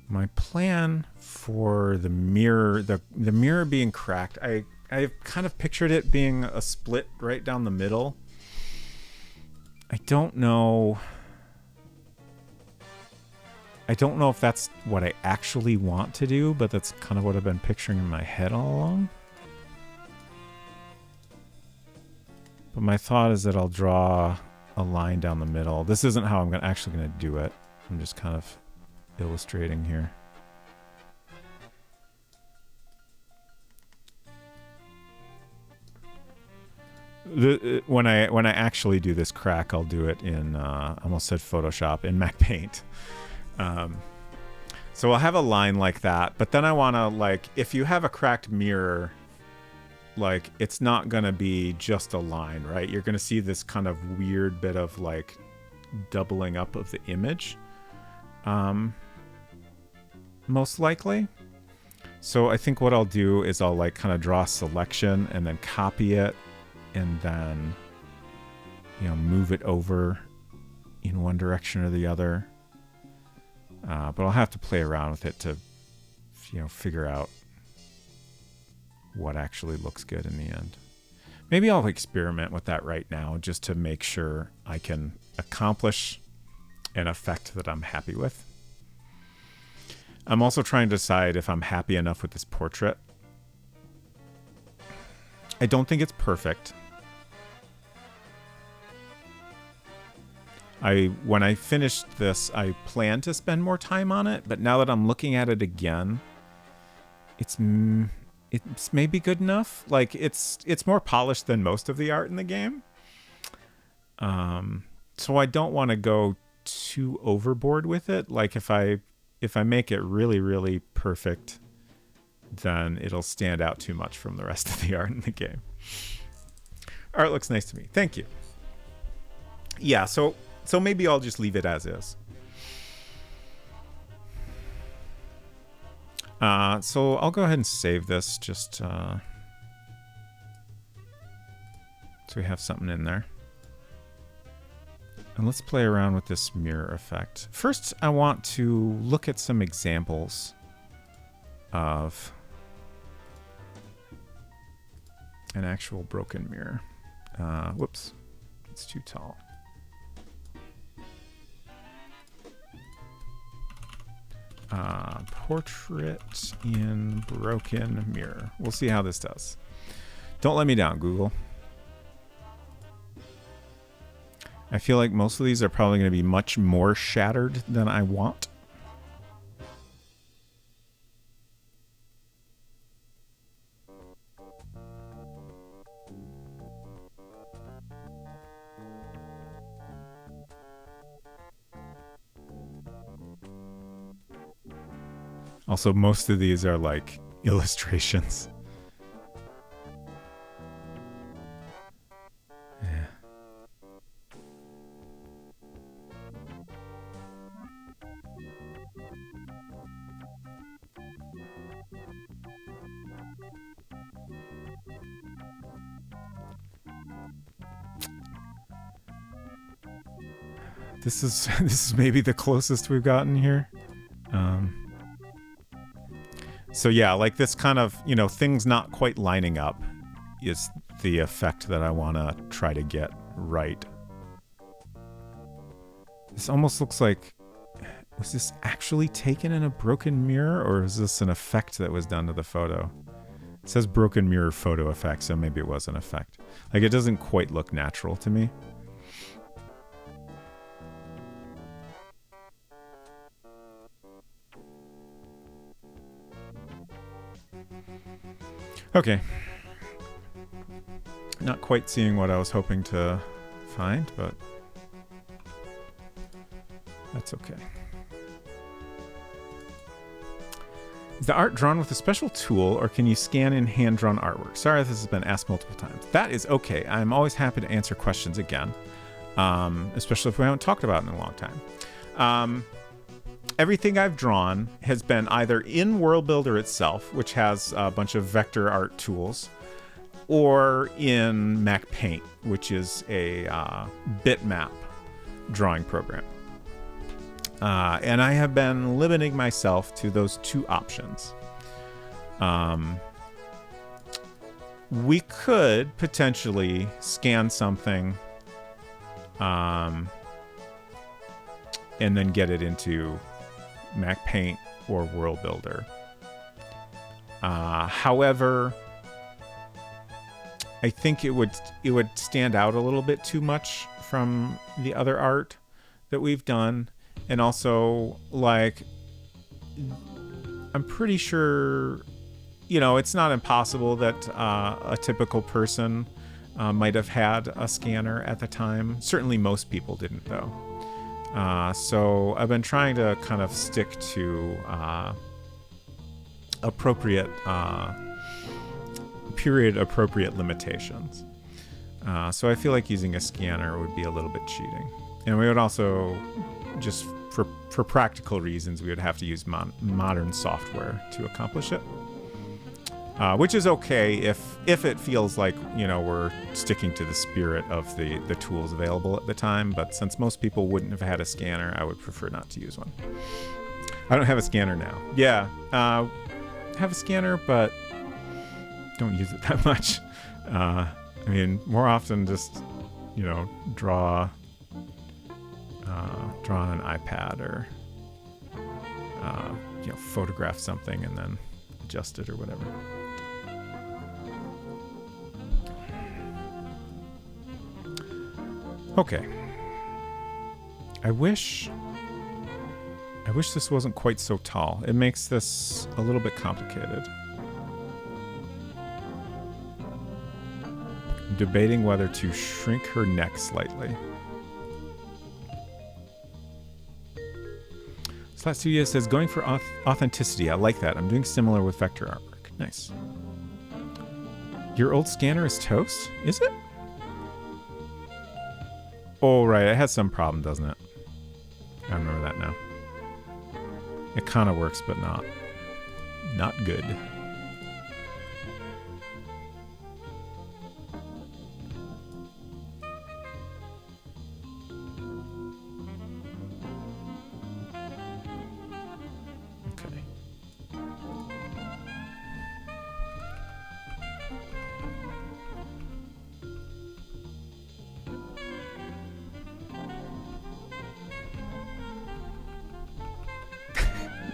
my plan for the mirror, the mirror being cracked, I've kind of pictured it being a split right down the middle. I don't know if that's what I actually want to do, but that's kind of what I've been picturing in my head all along. But my thought is that I'll draw a line down the middle. This isn't how I'm actually going to do it. I'm just kind of illustrating here. When I actually do this crack, I'll do it in I almost said Photoshop, in Mac Paint. So I'll have a line like that, but then I want to, if you have a cracked mirror, it's not going to be just a line, right? You're going to see this kind of weird bit of doubling up of the image, most likely. So I think what I'll do is I'll kind of draw a selection and then copy it and then, move it over in one direction or the other. But I'll have to play around with it to, figure out what actually looks good in the end. Maybe I'll experiment with that right now just to make sure I can accomplish an effect that I'm happy with. I'm also trying to decide if I'm happy enough with this portrait. I don't think it's perfect. When I finished this, I plan to spend more time on it, but now that I'm looking at it again, it's maybe good enough. It's more polished than most of the art in the game. So I don't want to go too overboard with it. If I make it really, really perfect, then it'll stand out too much from the rest of the art in the game. Art looks nice to me. Thank you. Yeah, so maybe I'll just leave it as is. So I'll go ahead and save this just so we have something in there. And let's play around with this mirror effect. First, I want to look at some examples of an actual broken mirror. Whoops, it's too tall. Portrait in broken mirror. We'll see how this does. Don't let me down, Google. I feel like most of these are probably going to be much more shattered than I want. Also, most of these are like illustrations. Yeah. This is maybe the closest we've gotten here. So yeah, like this kind of, you know, things not quite lining up is the effect that I want to try to get right. This almost looks like, was this actually taken in a broken mirror, or is this an effect that was done to the photo? It says broken mirror photo effect, so maybe it was an effect. Like, it doesn't quite look natural to me. Okay. Not quite seeing what I was hoping to find, but that's okay. Is the art drawn with a special tool, or can you scan in hand-drawn artwork? Sorry if this has been asked multiple times. That is okay. I'm always happy to answer questions again, especially if we haven't talked about it in a long time. Everything I've drawn has been either in World Builder itself, which has a bunch of vector art tools, or in Mac Paint, which is a bitmap drawing program. And I have been limiting myself to those two options. We could potentially scan something and then get it into Mac Paint or World Builder. However, I think it would stand out a little bit too much from the other art that we've done. And also, like, I'm pretty sure, you know, it's not impossible that a typical person might have had a scanner at the time. Certainly most people didn't, though. So I've been trying to kind of stick to appropriate period-appropriate limitations. So I feel like using a scanner would be a little bit cheating. And we would also, just for practical reasons, we would have to use modern software to accomplish it. Which is okay if it feels like, you know, we're sticking to the spirit of the tools available at the time. But since most people wouldn't have had a scanner, I would prefer not to use one. I don't have a scanner now. Yeah, have a scanner, but don't use it that much. I mean, more often just, you know, draw on an iPad or you know, photograph something and then adjust it or whatever. Okay. I wish this wasn't quite so tall. It makes this a little bit complicated. I'm debating whether to shrink her neck slightly. Slat Studio says, going for authenticity. I like that. I'm doing similar with vector artwork. Nice. Your old scanner is toast? Is it? Oh, right. It has some problem, doesn't it? I remember that now. It kind of works, but not good. Okay.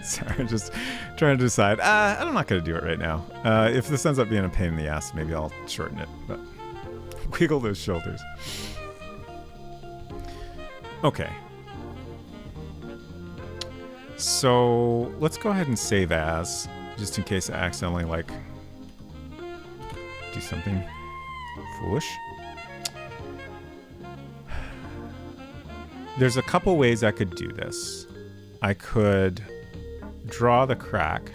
Sorry, I'm just trying to decide. I'm not going to do it right now. If this ends up being a pain in the ass, maybe I'll shorten it. But wiggle those shoulders. Okay. So let's go ahead and save as, just in case I accidentally, like, do something foolish. There's a couple ways I could do this. I could draw the crack.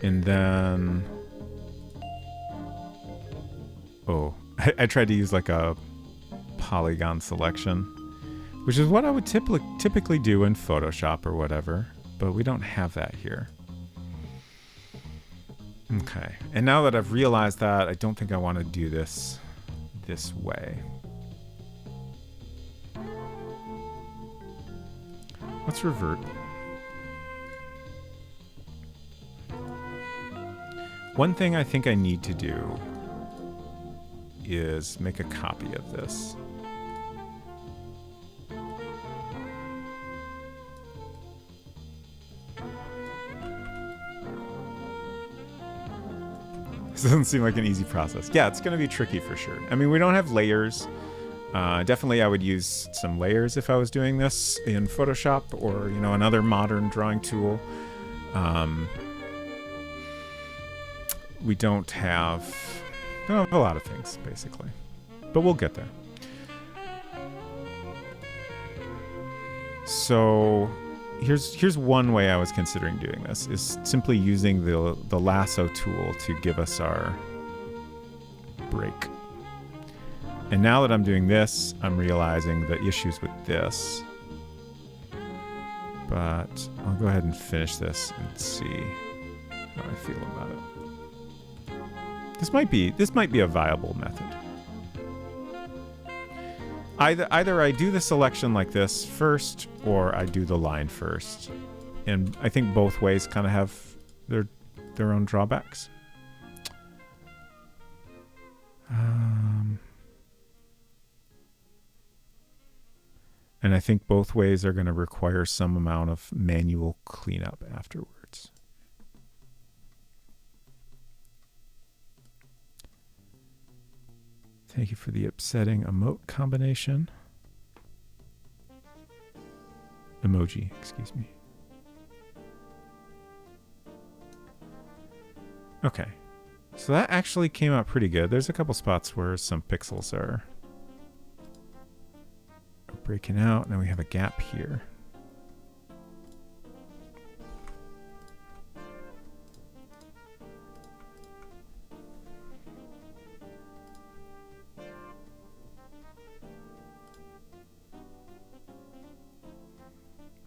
And then... Oh, I tried to use like a polygon selection, which is what I would typically do in Photoshop or whatever, but we don't have that here. Okay, and now that I've realized that, I don't think I want to do this way. Let's revert. One thing I think I need to do is make a copy of this. This doesn't seem like an easy process. Yeah, it's going to be tricky for sure. I mean, we don't have layers. Definitely I would use some layers if I was doing this in Photoshop or, you know, another modern drawing tool. We don't have a lot of things, basically. But we'll get there. So here's one way I was considering doing this, is simply using the lasso tool to give us our break. And now that I'm doing this, I'm realizing the issues with this. But I'll go ahead and finish this and see how I feel about it. This might be a viable method. Either I do the selection like this first, or I do the line first. And I think both ways kind of have their own drawbacks. And I think both ways are going to require some amount of manual cleanup afterwards. Thank you for the upsetting emote combination. Emoji, excuse me. Okay. So that actually came out pretty good. There's a couple spots where some pixels are breaking out, and then we have a gap here.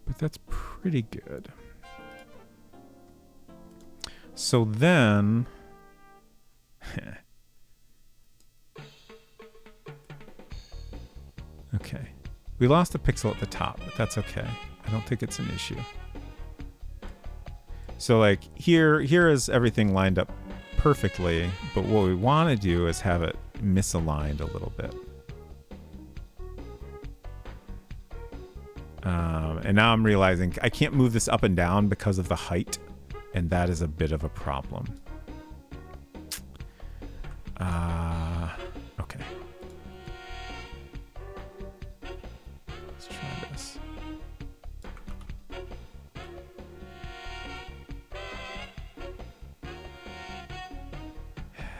But that's pretty good. So then... Okay. We lost a pixel at the top, but that's okay. I don't think it's an issue. So like here is everything lined up perfectly, but what we want to do is have it misaligned a little bit. And now I'm realizing I can't move this up and down because of the height, and that is a bit of a problem. Okay. Let's try this.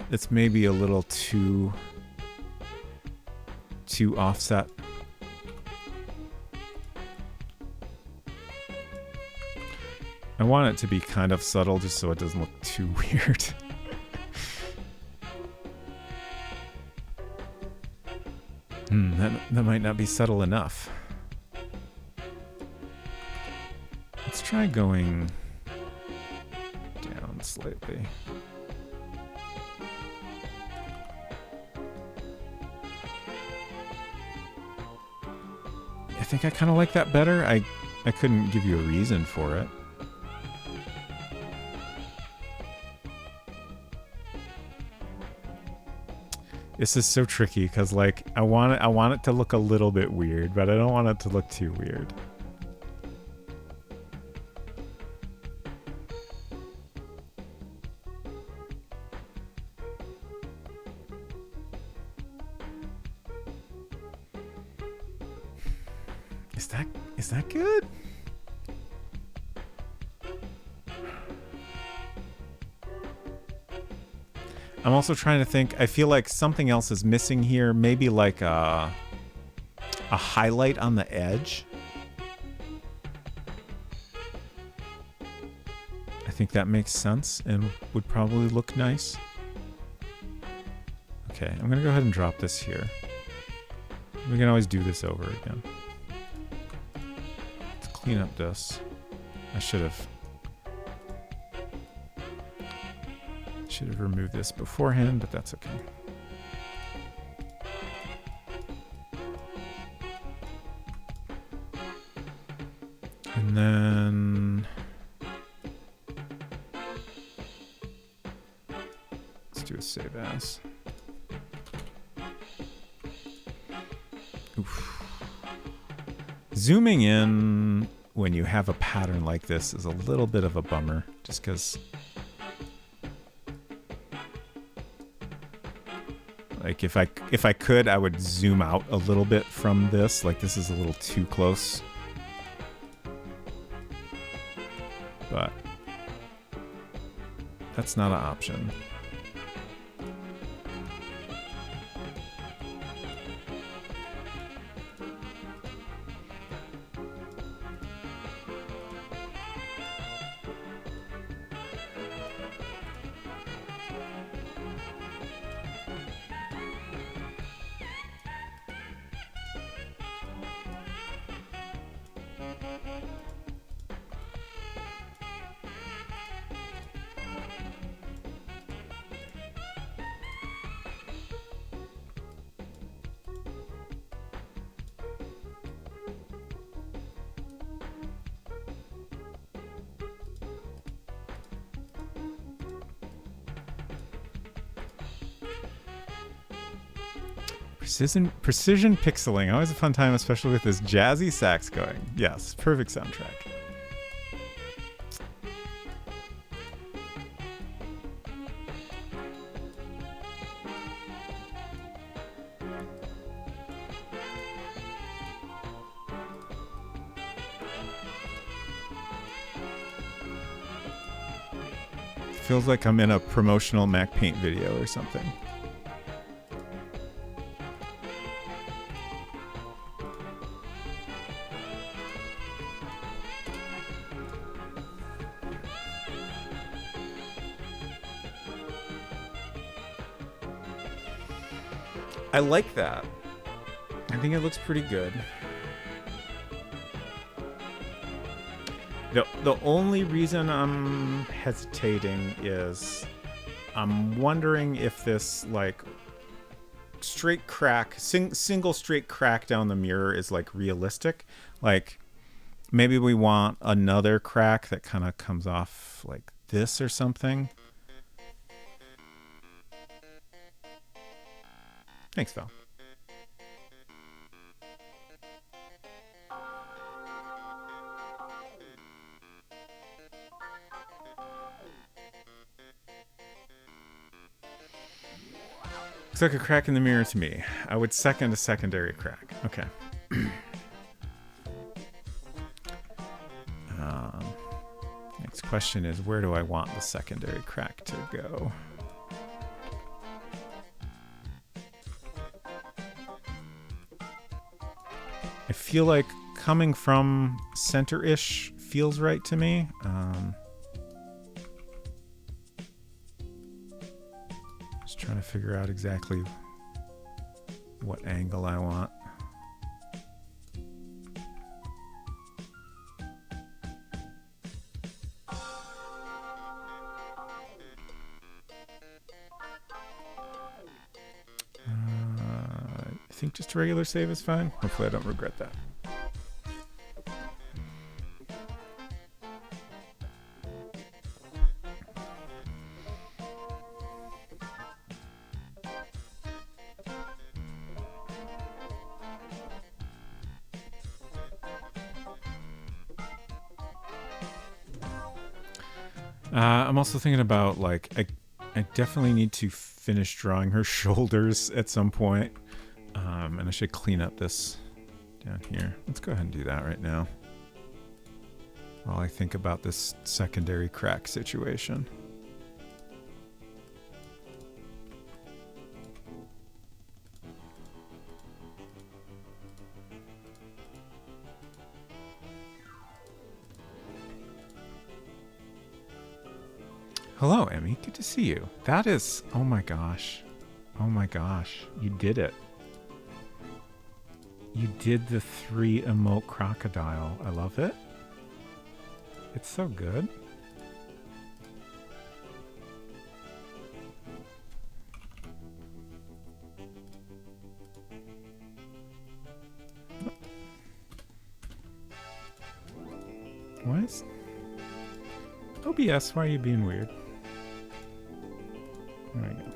It's maybe a little too too offset. I want it to be kind of subtle just so it doesn't look too weird. That might not be subtle enough. Let's try going down slightly. I think I kind of like that better. I couldn't give you a reason for it. This is so tricky because, like, I want it to look a little bit weird, but I don't want it to look too weird. Is that good? I'm also trying to think. I feel like something else is missing here. Maybe like a highlight on the edge. I think that makes sense and would probably look nice. Okay, I'm gonna go ahead and drop this here. We can always do this over again. Let's clean up this. I should have removed this beforehand, but that's okay. And then let's do a save as. Oof. Zooming in when you have a pattern like this is a little bit of a bummer, just because like if I could, I would zoom out a little bit from this. Like this is a little too close. But that's not an option. Precision pixeling. Always a fun time, especially with this jazzy sax going. Yes, perfect soundtrack. Feels like I'm in a promotional Mac Paint video or something. I like that. I think it looks pretty good. The only reason I'm hesitating is I'm wondering if this like straight crack, single straight crack down the mirror is like realistic. Like maybe we want another crack that kind of comes off like this or something. Thanks, Val. Looks like a crack in the mirror to me. I would second a secondary crack. Okay. Next question is, where do I want the secondary crack to go? feel like coming from center-ish feels right to me. Just trying to figure out exactly what angle I want. I think just a regular save is fine. Hopefully I don't regret that. I'm also thinking about, like, I definitely need to finish drawing her shoulders at some point. And I should clean up this down here. Let's go ahead and do that right now, while I think about this secondary crack situation. Hello, Emmy. Good to see you. That is... Oh my gosh. Oh my gosh. You did it. You did the 3 emote crocodile. I love it. It's so good. What is... OBS, why are you being weird? There we go.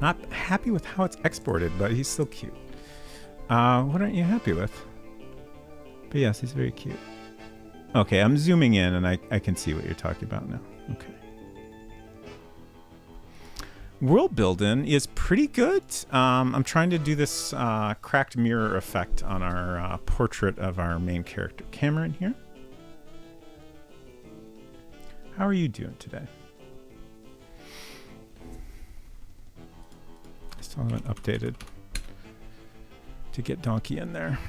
Not happy with how it's exported, but he's still cute. What aren't you happy with? But yes, he's very cute. Okay, I'm zooming in and I can see what you're talking about now. Okay. World building is pretty good. I'm trying to do this cracked mirror effect on our portrait of our main character, Cameron, here. How are you doing today? I still haven't updated to get Donkey in there.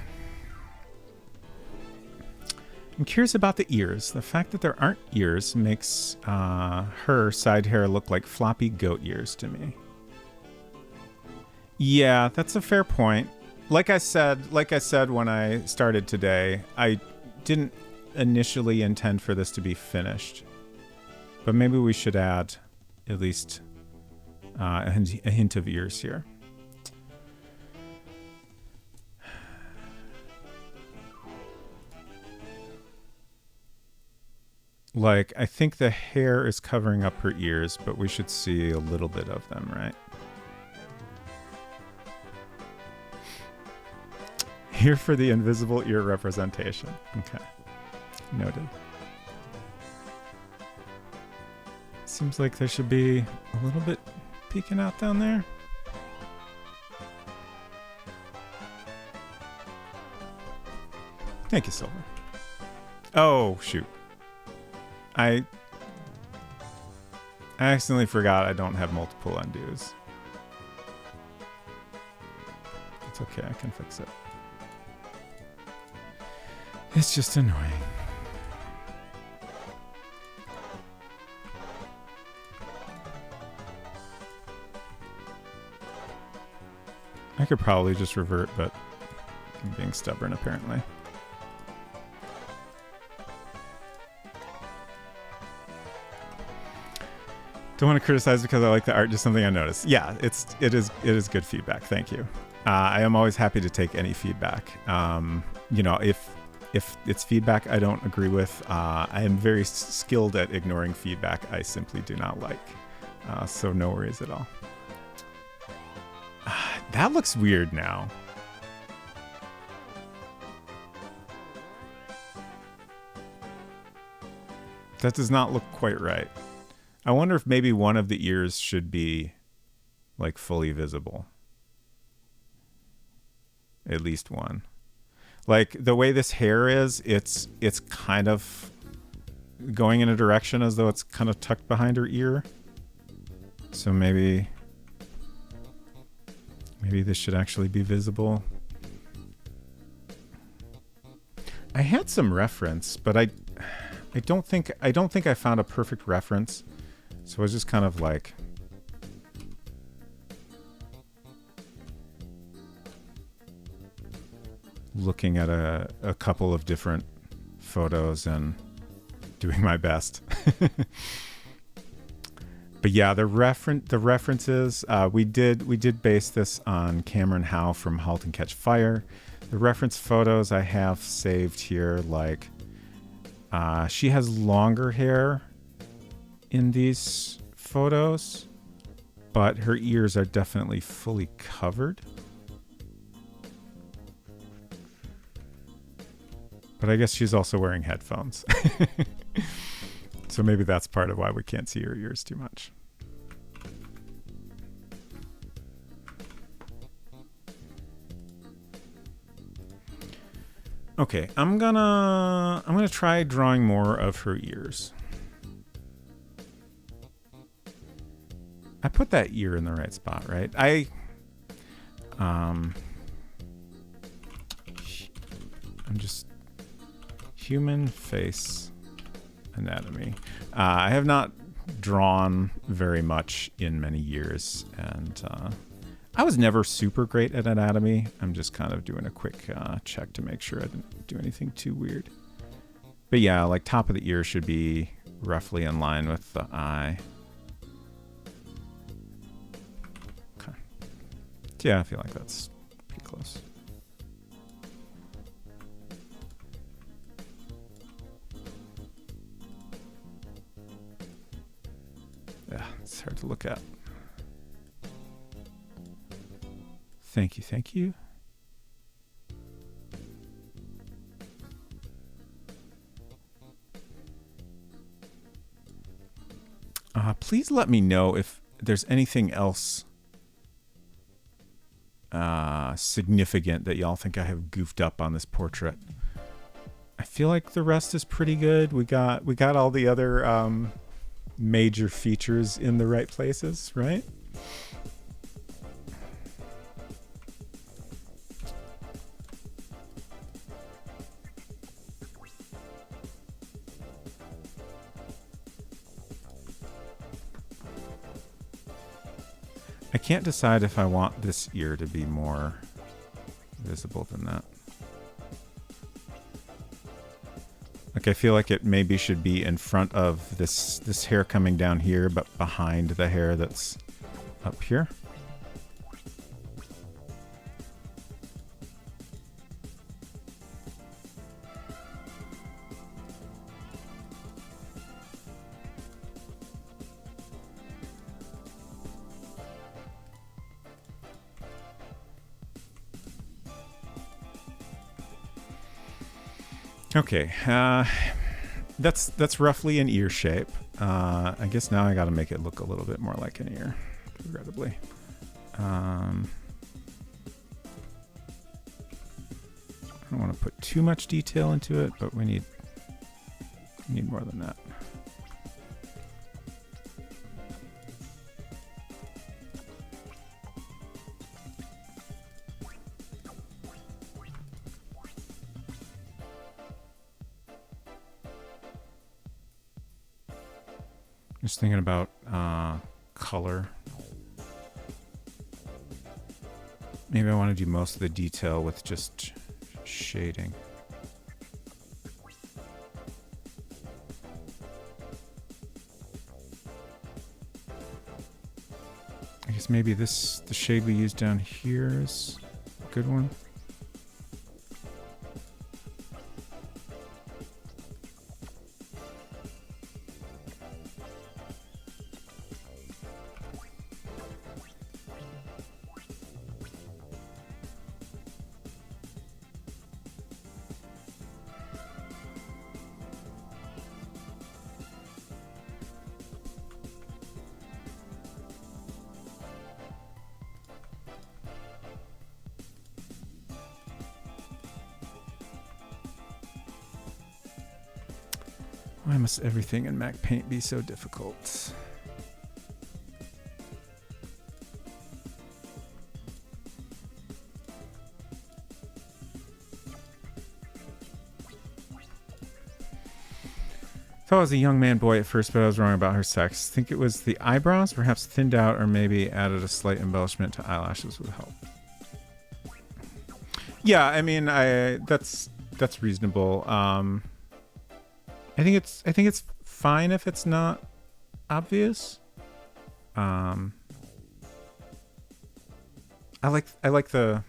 I'm curious about the ears. The fact that there aren't ears makes her side hair look like floppy goat ears to me. Yeah, that's a fair point. Like I said when I started today, I didn't initially intend for this to be finished. But maybe we should add at least a hint of ears here. Like, I think the hair is covering up her ears, but we should see a little bit of them, right? Here for the invisible ear representation. Okay. Noted. Seems like there should be a little bit peeking out down there. Thank you, Silver. Oh, shoot. I accidentally forgot I don't have multiple undos. It's okay, I can fix it. It's just annoying. I could probably just revert, but I'm being stubborn apparently. Don't want to criticize because I like the art, just something I noticed. Yeah, it is good feedback. Thank you. I am always happy to take any feedback. You know, if it's feedback I don't agree with, I am very skilled at ignoring feedback I simply do not like. So no worries at all. That looks weird now. That does not look quite right. I wonder if maybe one of the ears should be like fully visible. At least one. Like the way this hair is, it's kind of going in a direction as though it's kind of tucked behind her ear. So maybe this should actually be visible. I had some reference, but I don't think I found a perfect reference. So I was just kind of like looking at a couple of different photos and doing my best. But yeah, the references, we did base this on Cameron Howe from *Halt and Catch Fire*. The reference photos I have saved here, like she has longer hair in these photos, but her ears are definitely fully covered. But I guess she's also wearing headphones. So maybe that's part of why we can't see her ears too much. Okay, I'm gonna try drawing more of her ears. I put that ear in the right spot, right? I'm just human face anatomy. I have not drawn very much in many years, and I was never super great at anatomy. I'm just kind of doing a quick check to make sure I didn't do anything too weird. But yeah, like top of the ear should be roughly in line with the eye. Okay. Yeah, I feel like that's pretty close. Yeah, it's hard to look at. Thank you, thank you. Please let me know if there's anything else significant that y'all think I have goofed up on this portrait. I feel like the rest is pretty good. We got all the other major features in the right places, right? I can't decide if I want this ear to be more visible than that. Like, I feel like it maybe should be in front of this hair coming down here, but behind the hair that's up here. Okay, that's roughly an ear shape. I guess now I got to make it look a little bit more like an ear, regrettably. I don't want to put too much detail into it, but we need more than that. Just thinking about color. Maybe I want to do most of the detail with just shading. I guess maybe the shade we use down here is a good one. Why must everything in Mac Paint be so difficult? Thought I was a young man boy at first, but I was wrong about her sex. Think it was the eyebrows, perhaps thinned out, or maybe added a slight embellishment to eyelashes would help. Yeah, I mean, that's reasonable. I think it's fine if it's not obvious. I like the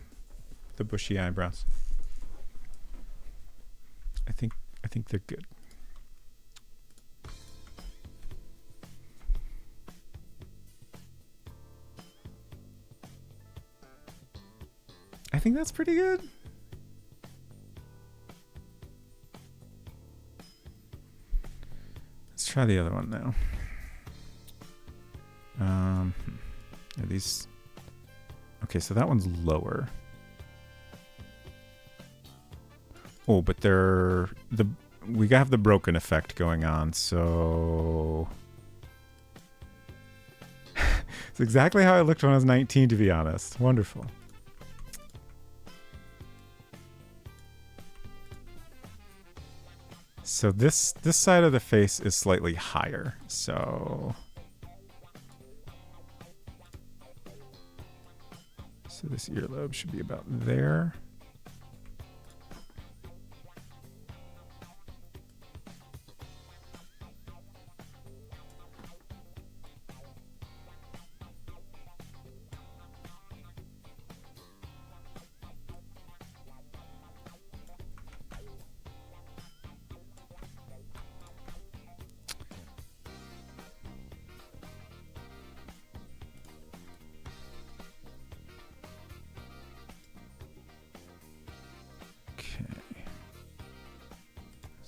bushy eyebrows. I think they're good. I think that's pretty good. Let's try the other one now. Are these... Okay, so that one's lower. Oh, but we have the broken effect going on, so... It's exactly how I looked when I was 19, to be honest. Wonderful. So this side of the face is slightly higher, so this earlobe should be about there.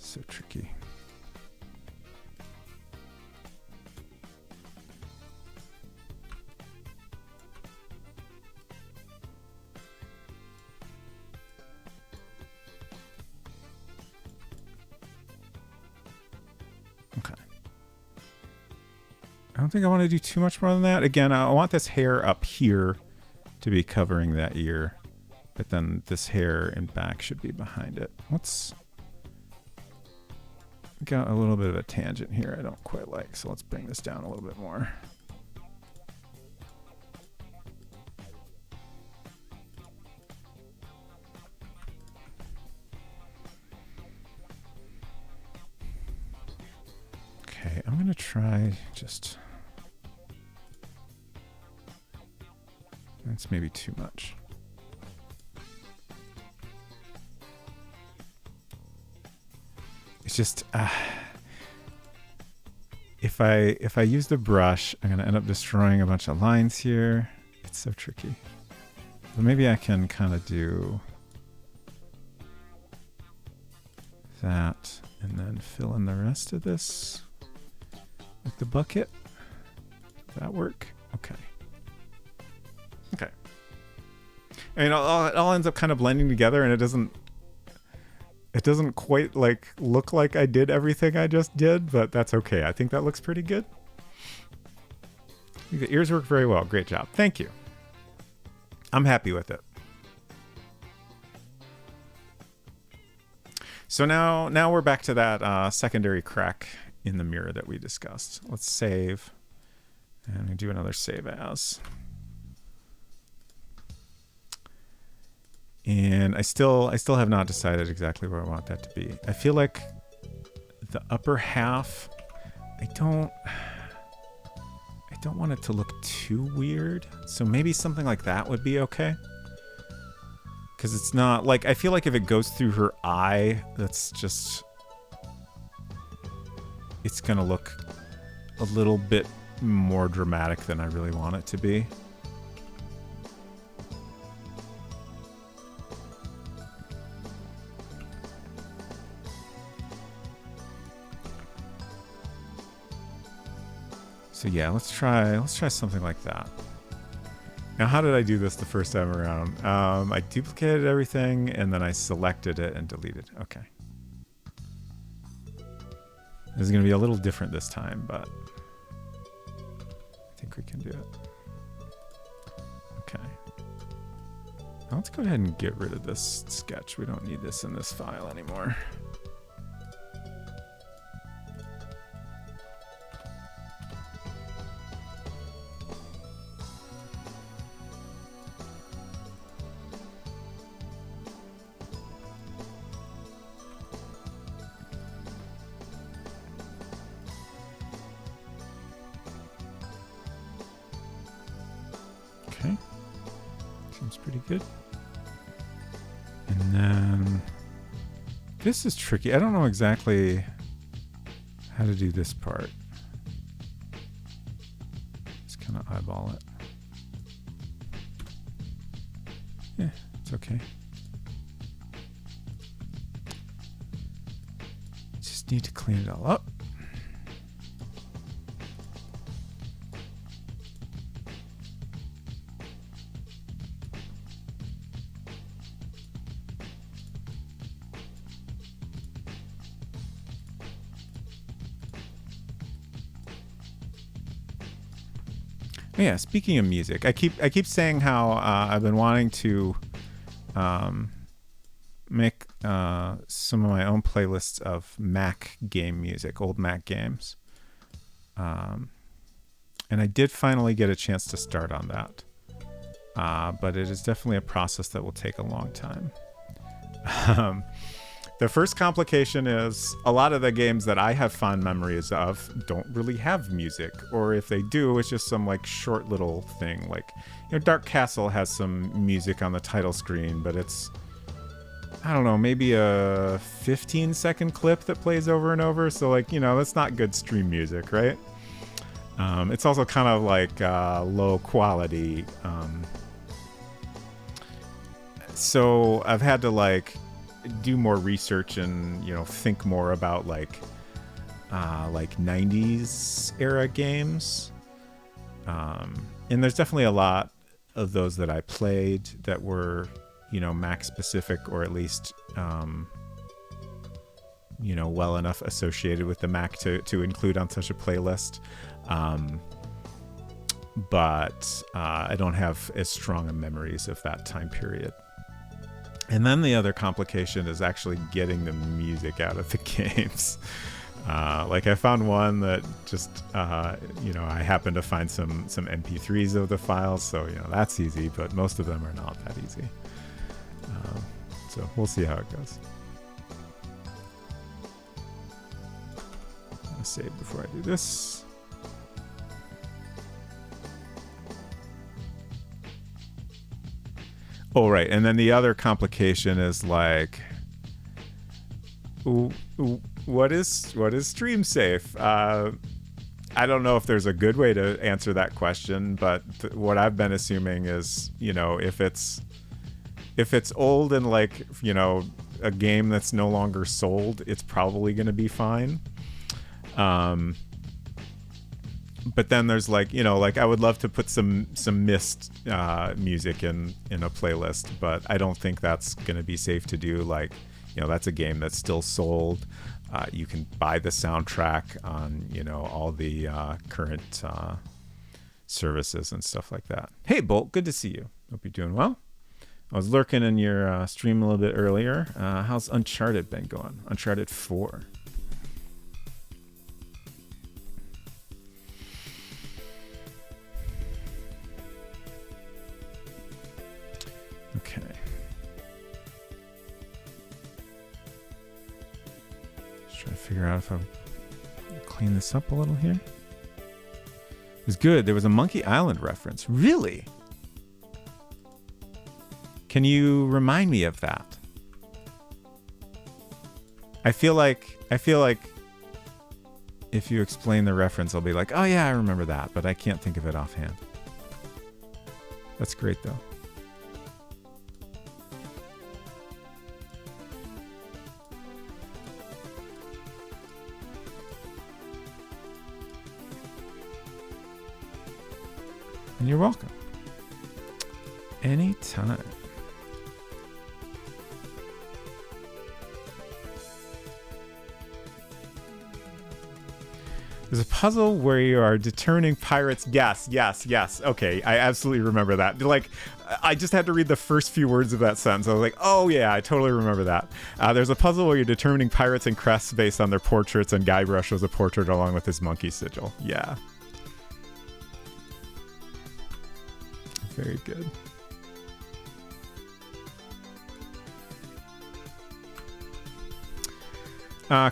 So tricky. Okay. I don't think I want to do too much more than that. Again, I want this hair up here to be covering that ear, but then this hair in back should be behind it. Let's... Got a little bit of a tangent here I don't quite like, so let's bring this down a little bit more. Okay, I'm gonna try just... That's maybe too much. It's just if I use the brush, I'm gonna end up destroying a bunch of lines here. It's so tricky. But maybe I can kind of do that and then fill in the rest of this with the bucket. Does that work? Okay. Okay. I mean, it all ends up kind of blending together, and it doesn't quite like look like I did everything I just did, but that's okay. I think that looks pretty good. The ears work very well. Great job. Thank you. I'm happy with it. So now we're back to that secondary crack in the mirror that we discussed. Let's save and do another save as. And I still have not decided exactly where I want that to be. I feel like the upper half, I don't want it to look too weird. So maybe something like that would be okay. Because it's not like, I feel like if it goes through her eye, that's just, it's gonna look a little bit more dramatic than I really want it to be. So yeah, let's try something like that. Now, how did I do this the first time around? I duplicated everything and then I selected it and deleted. Okay. This is going to be a little different this time, but I think we can do it. Okay. Now let's go ahead and get rid of this sketch. We don't need this in this file anymore. pretty good. And then this is tricky. I don't know exactly how to do this part. Just kind of eyeball it. Yeah, it's okay. Just need to clean it all up. Yeah, speaking of music, I keep saying how I've been wanting to make some of my own playlists of Mac game music, old Mac games. And I did finally get a chance to start on that. But it is definitely a process that will take a long time. The first complication is a lot of the games that I have fond memories of don't really have music, or if they do, it's just some like short little thing. Like, Dark Castle has some music on the title screen, but it's, I don't know, maybe a 15-second clip that plays over and over. So like, that's not good stream music, right? It's also kind of like low quality. So I've had to like do more research and think more about like 90s era games, and there's definitely a lot of those that I played that were Mac specific, or at least well enough associated with the Mac to include on such a playlist, but I don't have as strong a memories of that time period. And then the other complication is actually getting the music out of the games. Like I found one that just, I happened to find some MP3s of the files, so that's easy. But most of them are not that easy. So we'll see how it goes. I'll save before I do this. Oh, right. And then the other complication is like, what is stream safe? I don't know if there's a good way to answer that question, but what I've been assuming is, if it's old and like, a game that's no longer sold, it's probably going to be fine. But then there's like, I would love to put some Myst music in a playlist, but I don't think that's going to be safe to do. Like, that's a game that's still sold. You can buy the soundtrack on, all the current services and stuff like that. Hey, Bolt, good to see you. Hope you're doing well. I was lurking in your stream a little bit earlier. How's Uncharted been going? Uncharted 4. Okay. Just trying to figure out if I clean this up a little here. It was good. There was a Monkey Island reference. Really? Can you remind me of that? I feel like if you explain the reference, I'll be like, oh yeah, I remember that, but I can't think of it offhand. That's great though. And you're welcome. Anytime. There's a puzzle where you are deterring pirates. Yes. Okay, I absolutely remember that. Like, I just had to read the first few words of that sentence. I was like, oh yeah, I totally remember that. There's a puzzle where you're determining pirates and crests based on their portraits, and Guybrush was a portrait along with his monkey sigil. Yeah. Very good.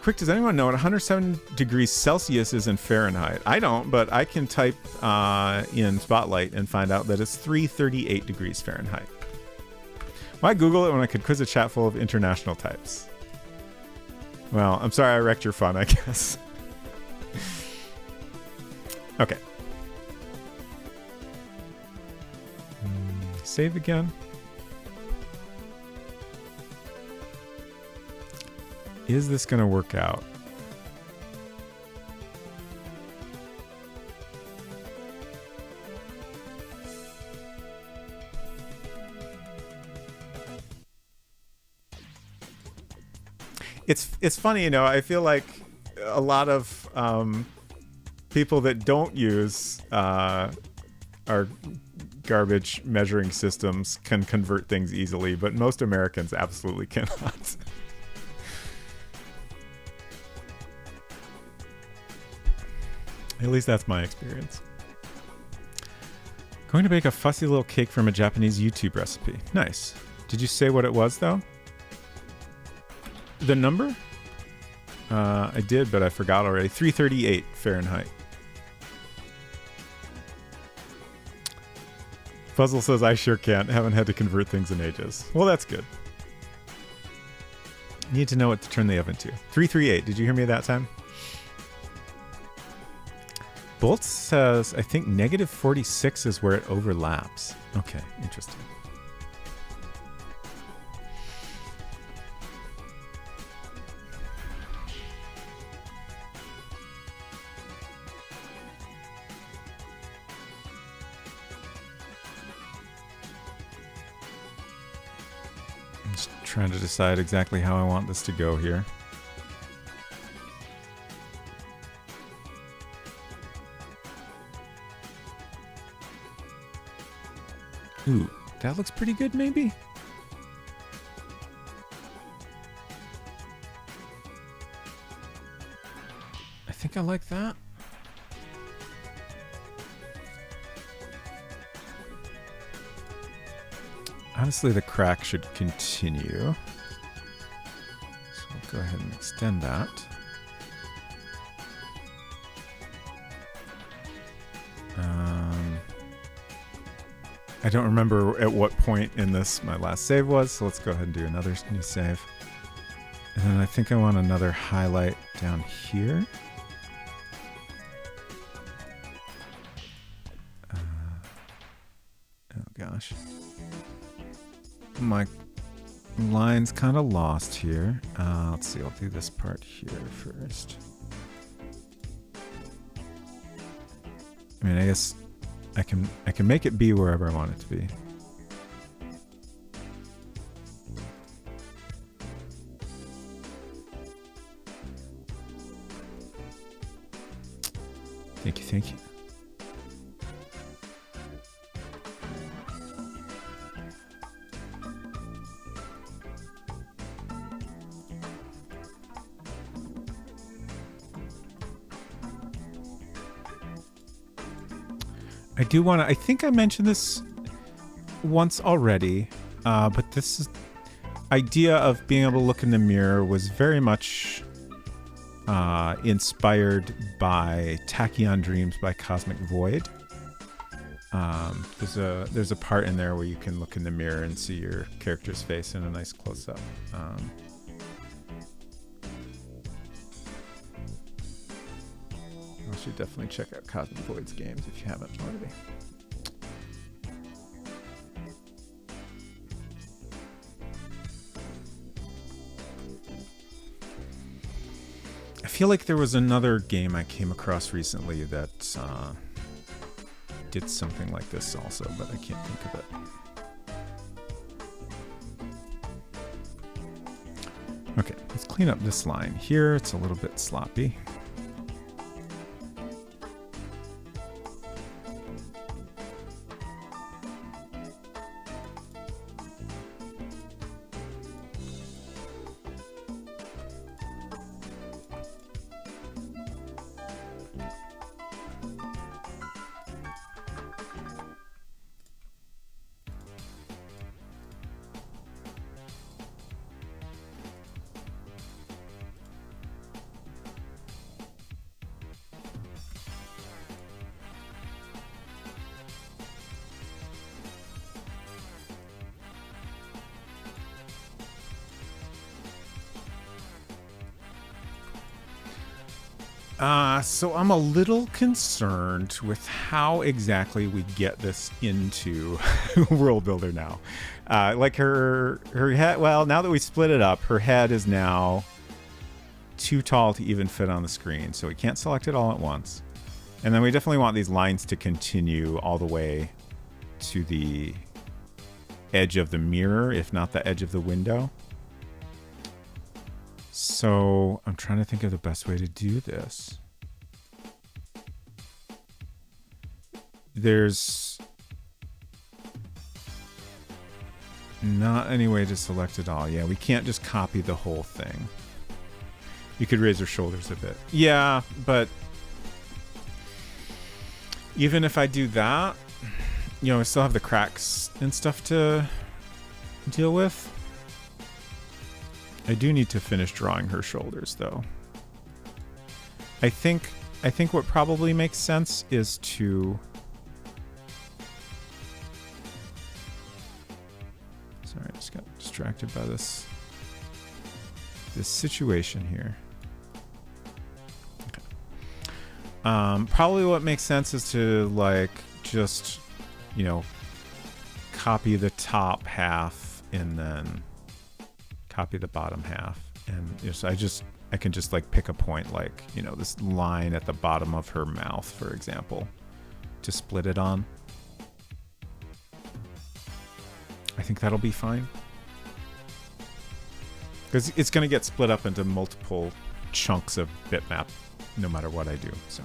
Quick, does anyone know what 107 degrees Celsius is in Fahrenheit? I don't, but I can type in Spotlight and find out that it's 338 degrees Fahrenheit. Why Google it when I could quiz a chat full of international types? Well, I'm sorry I wrecked your fun, I guess. Okay. Save again. Is this going to work out? It's funny, you know, I feel like a lot of people that don't use our garbage measuring systems can convert things easily, but most Americans absolutely cannot. At least that's my experience. Going to bake a fussy little cake from a Japanese YouTube recipe. Nice. Did you say what it was, though? The number? I did, but I forgot already. 338 Fahrenheit. Puzzle says, I sure can't. Haven't had to convert things in ages. Well, that's good. Need to know what to turn the oven to. 338. Did you hear me that time? Bolt says, I think negative 46 is where it overlaps. Okay, interesting. I'm just trying to decide exactly how I want this to go here. Ooh, that looks pretty good, maybe? I think I like that. Honestly, the crack should continue. So we'll go ahead and extend that. I don't remember at what point in this my last save was, so let's go ahead and do another new save. And then I think I want another highlight down here. Oh gosh. My line's kind of lost here. Let's see, I'll do this part here first. I mean, I guess I can make it be wherever I want it to be. Thank you, thank you. I do want to, I think I mentioned this once already, but this idea of being able to look in the mirror was very much inspired by Tachyon Dreams by Cosmic Void. There's a part in there where you can look in the mirror and see your character's face in a nice close-up. You should definitely check out Cosmic Void's games if you haven't already. I feel like there was another game I came across recently that did something like this also, but I can't think of it. Okay, let's clean up this line here. It's a little bit sloppy. So I'm a little concerned with how exactly we get this into World Builder now. Like her head. Well, now that we split it up, her head is now too tall to even fit on the screen, so we can't select it all at once. And then we definitely want these lines to continue all the way to the edge of the mirror, if not the edge of the window. So I'm trying to think of the best way to do this. There's not any way to select it all. Yeah, we can't just copy the whole thing. You could raise her shoulders a bit. Yeah, but even if I do that, you know, I still have the cracks and stuff to deal with. I do need to finish drawing her shoulders, though. I think what probably makes sense is to... Sorry, I just got distracted by this situation here. Okay. Probably what makes sense is to, like, just, you know, copy the top half and then copy the bottom half, and I can just like pick a point, like, you know, this line at the bottom of her mouth, for example, to split it on. I think that'll be fine, because it's going to get split up into multiple chunks of bitmap no matter what I do. So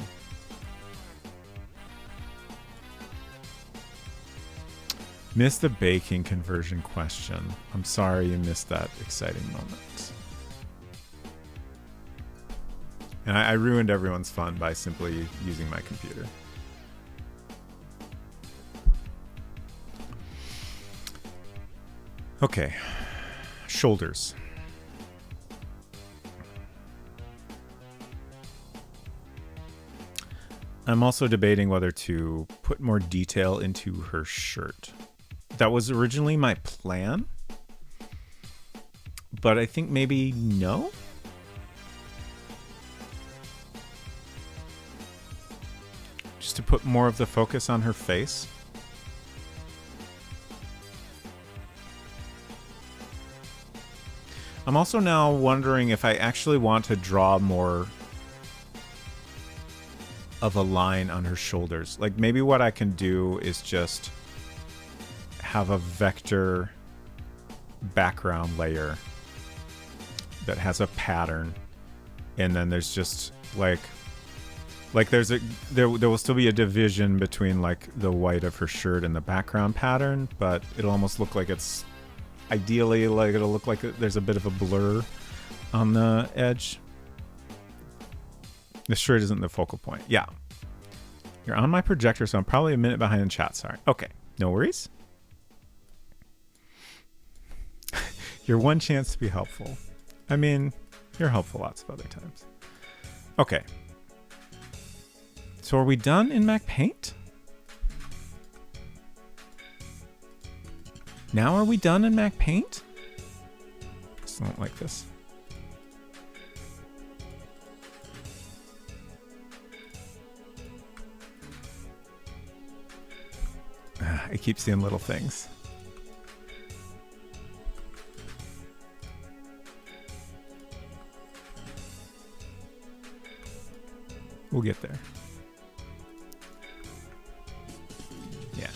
missed the baking conversion question. I'm sorry you missed that exciting moment. And I ruined everyone's fun by simply using my computer. Okay. Shoulders. I'm also debating whether to put more detail into her shirt. That was originally my plan, but I think maybe no. Just to put more of the focus on her face. I'm also now wondering if I actually want to draw more of a line on her shoulders. Like, maybe what I can do is just have a vector background layer that has a pattern, and then there's just like there will still be a division between like the white of her shirt and the background pattern, but it'll almost look like it's ideally, like, it'll look like there's a bit of a blur on the edge. The shirt isn't the focal point. Yeah, you're on my projector, so I'm probably a minute behind in chat. Sorry. Okay, no worries. Your one chance to be helpful. I mean, you're helpful lots of other times. Okay. So are we done in Mac Paint? Now are we done in Mac Paint? I still don't like this. I keep seeing little things. We'll get there. Yeah.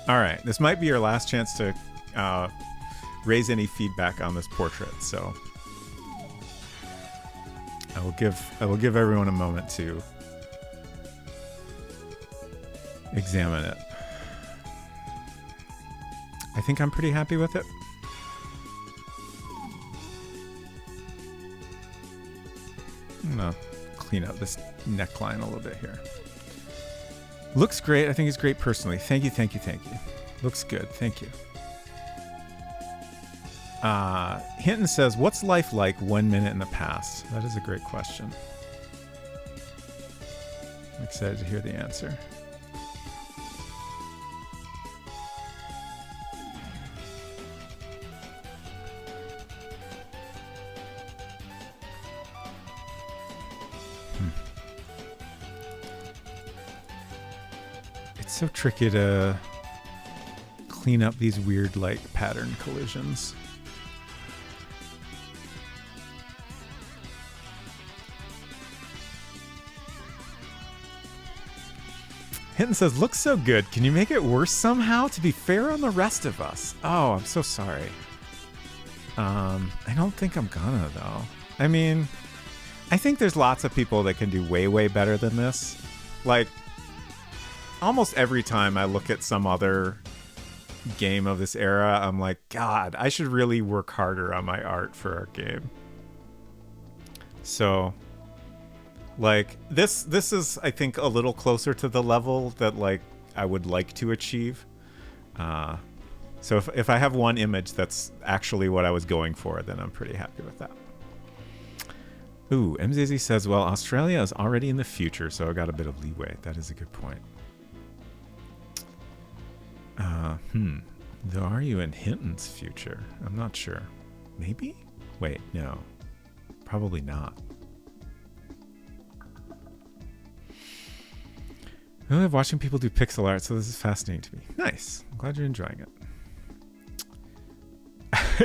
All right. This might be your last chance to raise any feedback on this portrait. So I will give everyone a moment to examine it. I think I'm pretty happy with it. I'm gonna clean up this neckline a little bit here. Looks great. I think it's great personally. Thank you, thank you, thank you. Looks good. Thank you. Hinton says, what's life like 1 minute in the past? That is a great question. I'm excited to hear the answer. It's so tricky to clean up these weird like pattern collisions. Hinton says, looks so good. Can you make it worse somehow to be fair on the rest of us? Oh, I'm so sorry. I don't think I'm gonna, though. I mean, I think there's lots of people that can do way, way better than this. Like, almost every time I look at some other game of this era, I'm like, God, I should really work harder on my art for our game. So... like this is I think a little closer to the level that like I would like to achieve. So if I have one image that's actually what I was going for, then I'm pretty happy with that. Ooh, MZZ says, well, Australia is already in the future, so I got a bit of leeway. That is a good point. Though are you in Hinton's future? I'm not sure. Maybe? Wait, no. Probably not. I love watching people do pixel art, so this is fascinating to me. Nice. I'm glad you're enjoying it.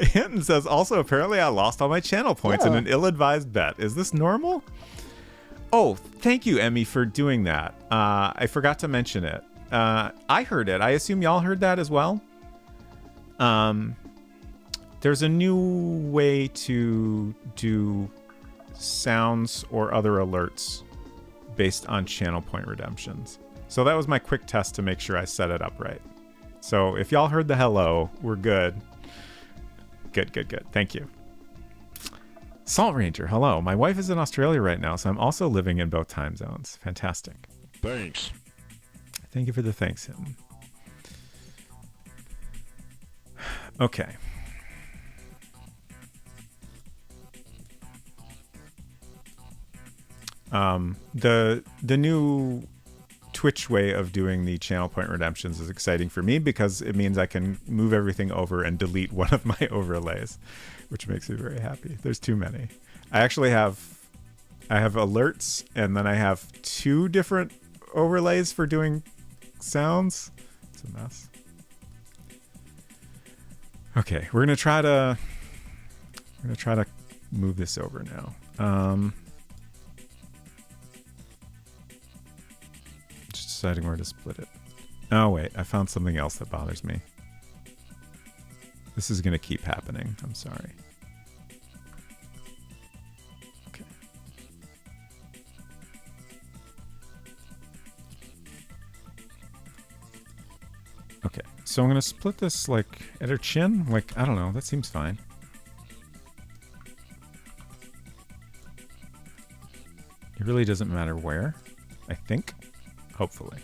Hinton says, also, apparently I lost all my channel points in an ill-advised bet. Is this normal? Oh, thank you, Emmy, for doing that. I forgot to mention it. I heard it. I assume y'all heard that as well? There's a new way to do sounds or other alerts based on channel point redemptions. So that was my quick test to make sure I set it up right. So if y'all heard the hello, we're good. Good. Thank you. Salt Ranger, hello. My wife is in Australia right now, so I'm also living in both time zones. Fantastic. Thanks. Thank you for the thanks, Hinton. Okay. The new Twitch way of doing the channel point redemptions is exciting for me because it means I can move everything over and delete one of my overlays, which makes me very happy. There's too many. I have alerts, and then I have 2 different overlays for doing sounds. It's a mess. Okay, we're gonna try to move this over now. Just deciding where to split it. Oh wait, I found something else that bothers me. This is gonna keep happening. I'm sorry. Okay. Okay, so I'm gonna split this like at her chin. Like, I don't know, that seems fine. It really doesn't matter where, I think. Hopefully.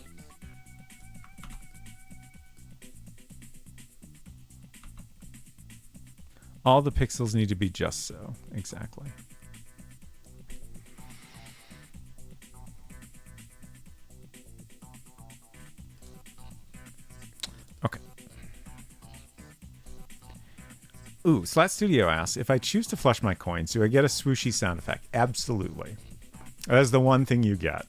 All the pixels need to be just so. Exactly. Okay. Ooh, Slat Studio asks, if I choose to flush my coins, do I get a swooshy sound effect? Absolutely. That is the one thing you get.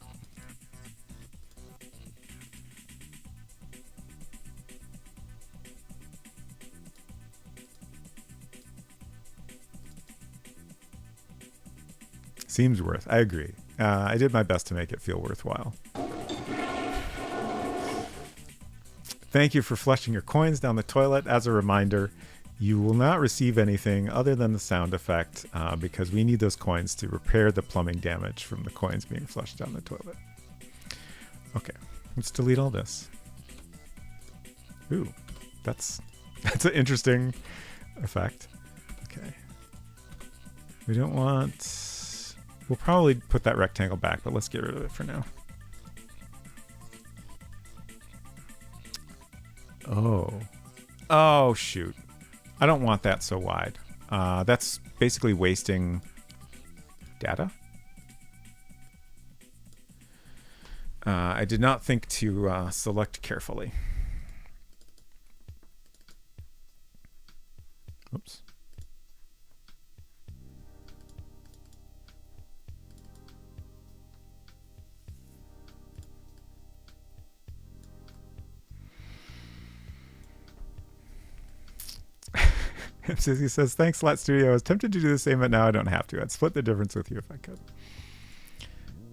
Seems worth. I agree. I did my best to make it feel worthwhile. Thank you for flushing your coins down the toilet. As a reminder, you will not receive anything other than the sound effect because we need those coins to repair the plumbing damage from the coins being flushed down the toilet. Okay, let's delete all this. Ooh, that's an interesting effect. Okay. We don't want... We'll probably put that rectangle back, but let's get rid of it for now. Oh, shoot. I don't want that so wide. That's basically wasting data. I did not think to select carefully. Oops. Sissy says, thanks, Slat Studio. I was tempted to do the same, but now I don't have to. I'd split the difference with you if I could.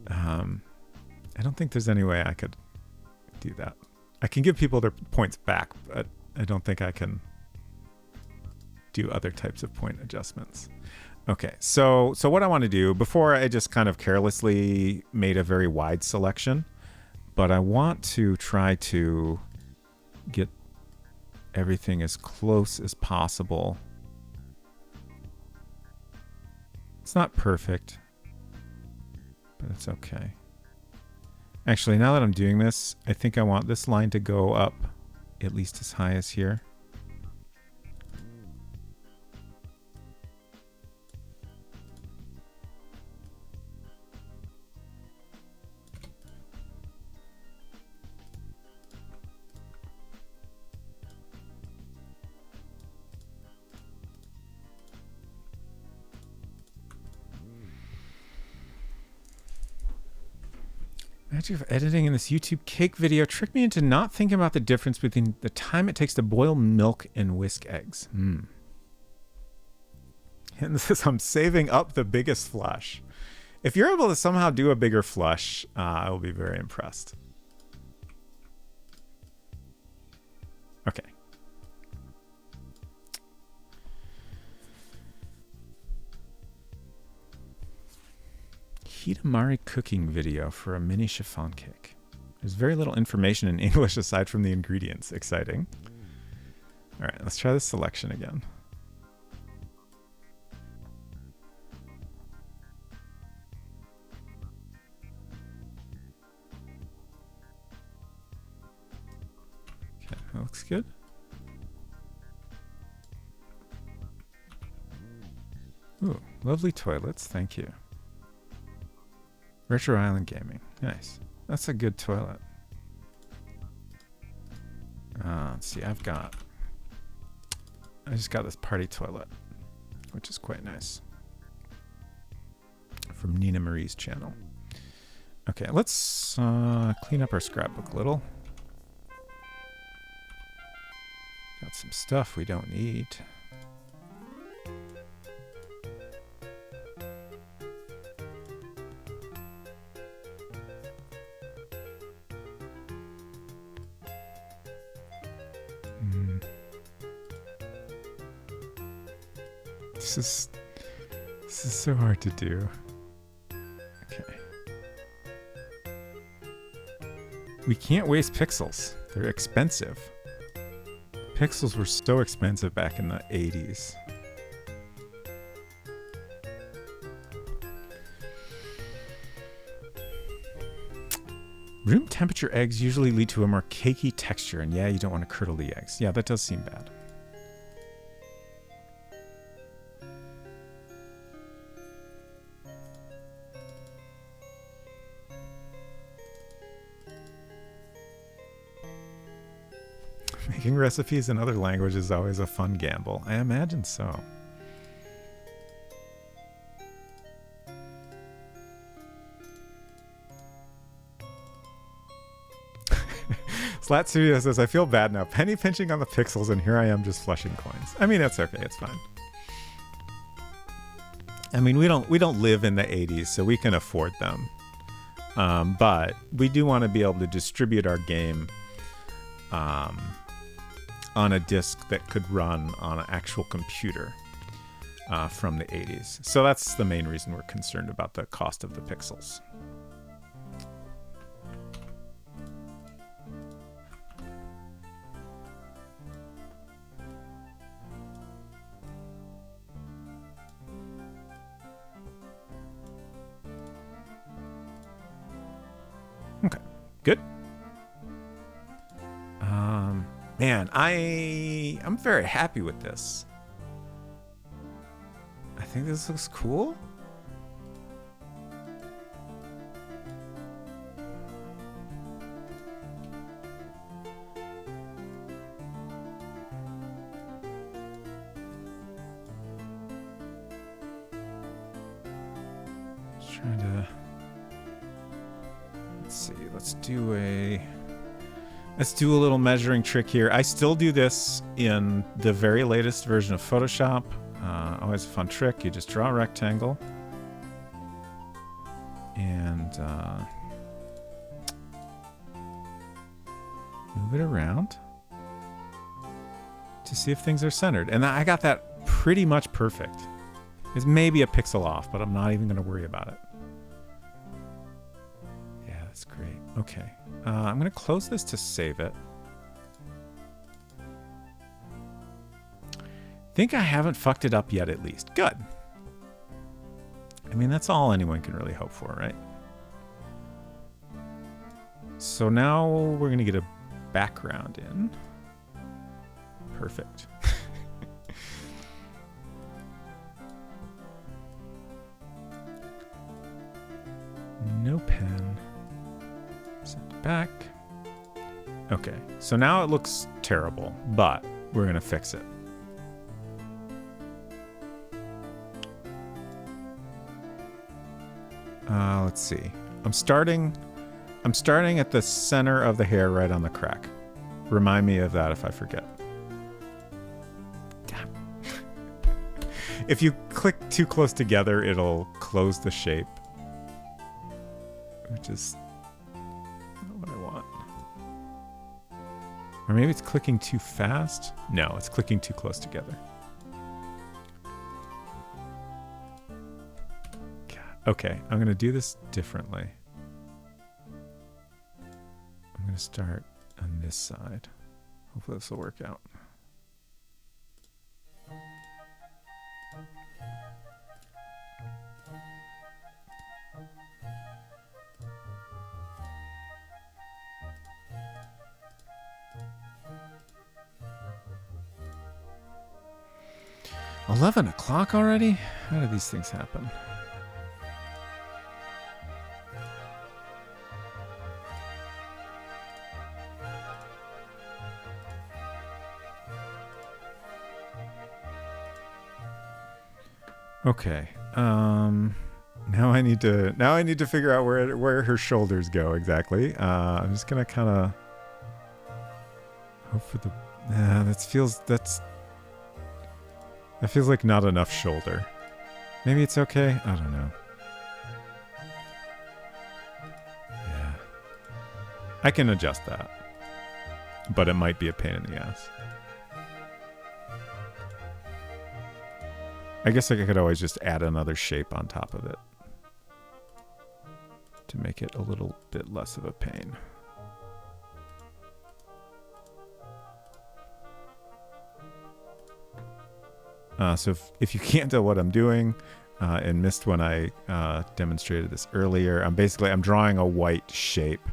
I don't think there's any way I could do that. I can give people their points back, but I don't think I can do other types of point adjustments. Okay, so what I want to do, before I just kind of carelessly made a very wide selection, but I want to try to get everything as close as possible. It's not perfect, but it's okay. Actually, now that I'm doing this, I think I want this line to go up at least as high as here. Magic of editing in this YouTube cake video tricked me into not thinking about the difference between the time it takes to boil milk and whisk eggs. And this is, I'm saving up the biggest flush. If you're able to somehow do a bigger flush, I will be very impressed. Okay. Hidamari cooking video for a mini chiffon cake. There's very little information in English aside from the ingredients. Exciting. All right, let's try this selection again. Okay, that looks good. Ooh, lovely toilets. Thank you. Retro Island Gaming. Nice. That's a good toilet. Let's see. I just got this party toilet, which is quite nice. From Nina Marie's channel. Okay, let's clean up our scrapbook a little. Got some stuff we don't need. This is so hard to do. Okay. We can't waste pixels. They're expensive. Pixels were so expensive back in the 80s. Room temperature eggs usually lead to a more cakey texture, and yeah, you don't want to curdle the eggs. Yeah, that does seem bad. Making recipes in other languages is always a fun gamble. I imagine so. Slat Studio says, I feel bad now. Penny pinching on the pixels, and here I am just flushing coins. I mean, that's okay. It's fine. I mean, we don't live in the 80s, so we can afford them. But we do want to be able to distribute our game on a disk that could run on an actual computer from the 80s. So that's the main reason we're concerned about the cost of the pixels. Okay, good. Man, I'm very happy with this. I think this looks cool. Just trying to, let's see, let's do a Let's do a little measuring trick here. I still do this in the very latest version of Photoshop. Always a fun trick. You just draw a rectangle. And move it around to see if things are centered. And I got that pretty much perfect. It's maybe a pixel off, but I'm not even going to worry about it. Yeah, that's great. Okay. I'm going to close this to save it. Think I haven't fucked it up yet, at least. Good. I mean, that's all anyone can really hope for, right? So now we're going to get a background in. Perfect. No pen. Set it back. Okay, so now it looks terrible, but we're going to fix it. Let's see. I'm starting at the center of the hair right on the crack. Remind me of that if I forget. Damn. If you click too close together, it'll close the shape. Which is not what I want. Or maybe it's clicking too fast? No, it's clicking too close together. Okay, I'm going to do this differently. I'm going to start on this side. Hopefully this will work out. $11 already? How do these things happen? Okay. Now I need to figure out where her shoulders go exactly. I'm just gonna kind of hope for the. That feels like not enough shoulder. Maybe it's okay. I don't know. Yeah. I can adjust that, but it might be a pain in the ass. I guess I could always just add another shape on top of it to make it a little bit less of a pain. So if you can't tell what I'm doing and missed when I demonstrated this earlier, I'm drawing a white shape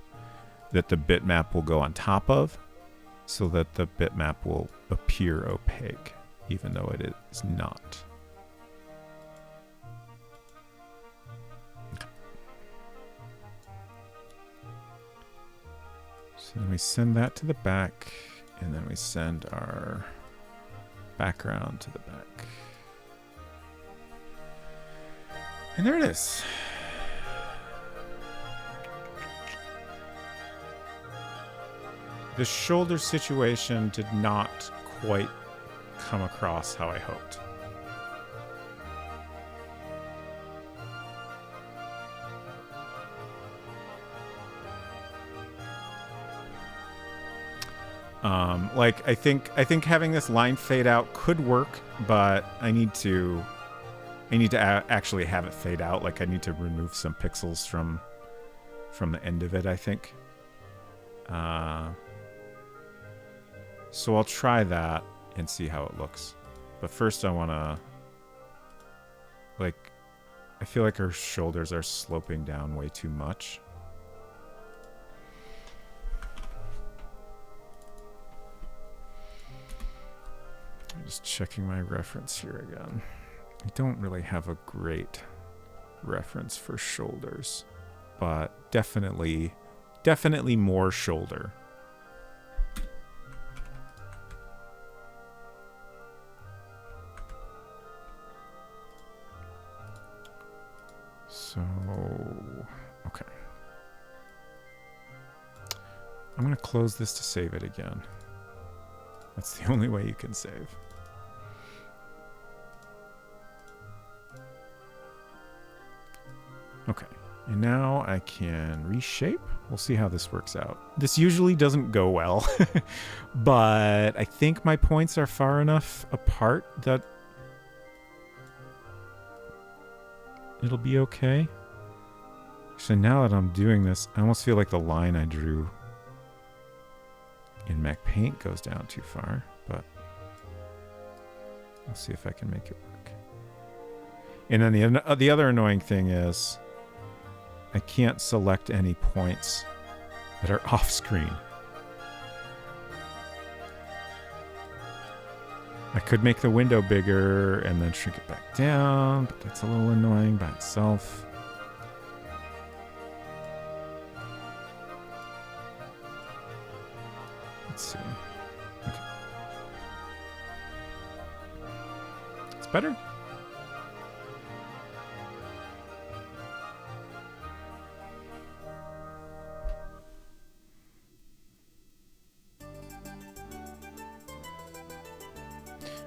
that the bitmap will go on top of so that the bitmap will appear opaque, even though it is not. So then we send that to the back, and then we send our background to the back. And there it is. The shoulder situation did not quite come across how I hoped. I think having this line fade out could work, but I need to actually have it fade out. Like I need to remove some pixels from the end of it, I think. So I'll try that and see how it looks. But first I want to, I feel like her shoulders are sloping down way too much. I'm just checking my reference here again. I don't really have a great reference for shoulders, but definitely more shoulder. So, okay. I'm going to close this to save it again. That's the only way you can save. Okay. And now I can reshape. We'll see how this works out. This usually doesn't go well, but I think my points are far enough apart that it'll be okay. So now that I'm doing this, I almost feel like the line I drew in Mac Paint goes down too far, but I'll see if I can make it work. And then the other annoying thing is I can't select any points that are off screen. I could make the window bigger and then shrink it back down, but that's a little annoying by itself. Let's see. Okay. It's better.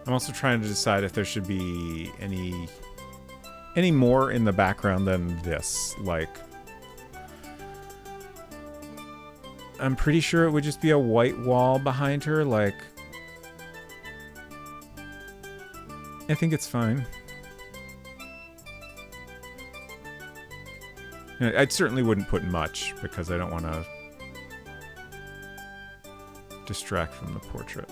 I'm also trying to decide if there should be any more in the background than this. Like, I'm pretty sure it would just be a white wall behind her. Like, I think it's fine. I certainly wouldn't put much because I don't want to distract from the portrait.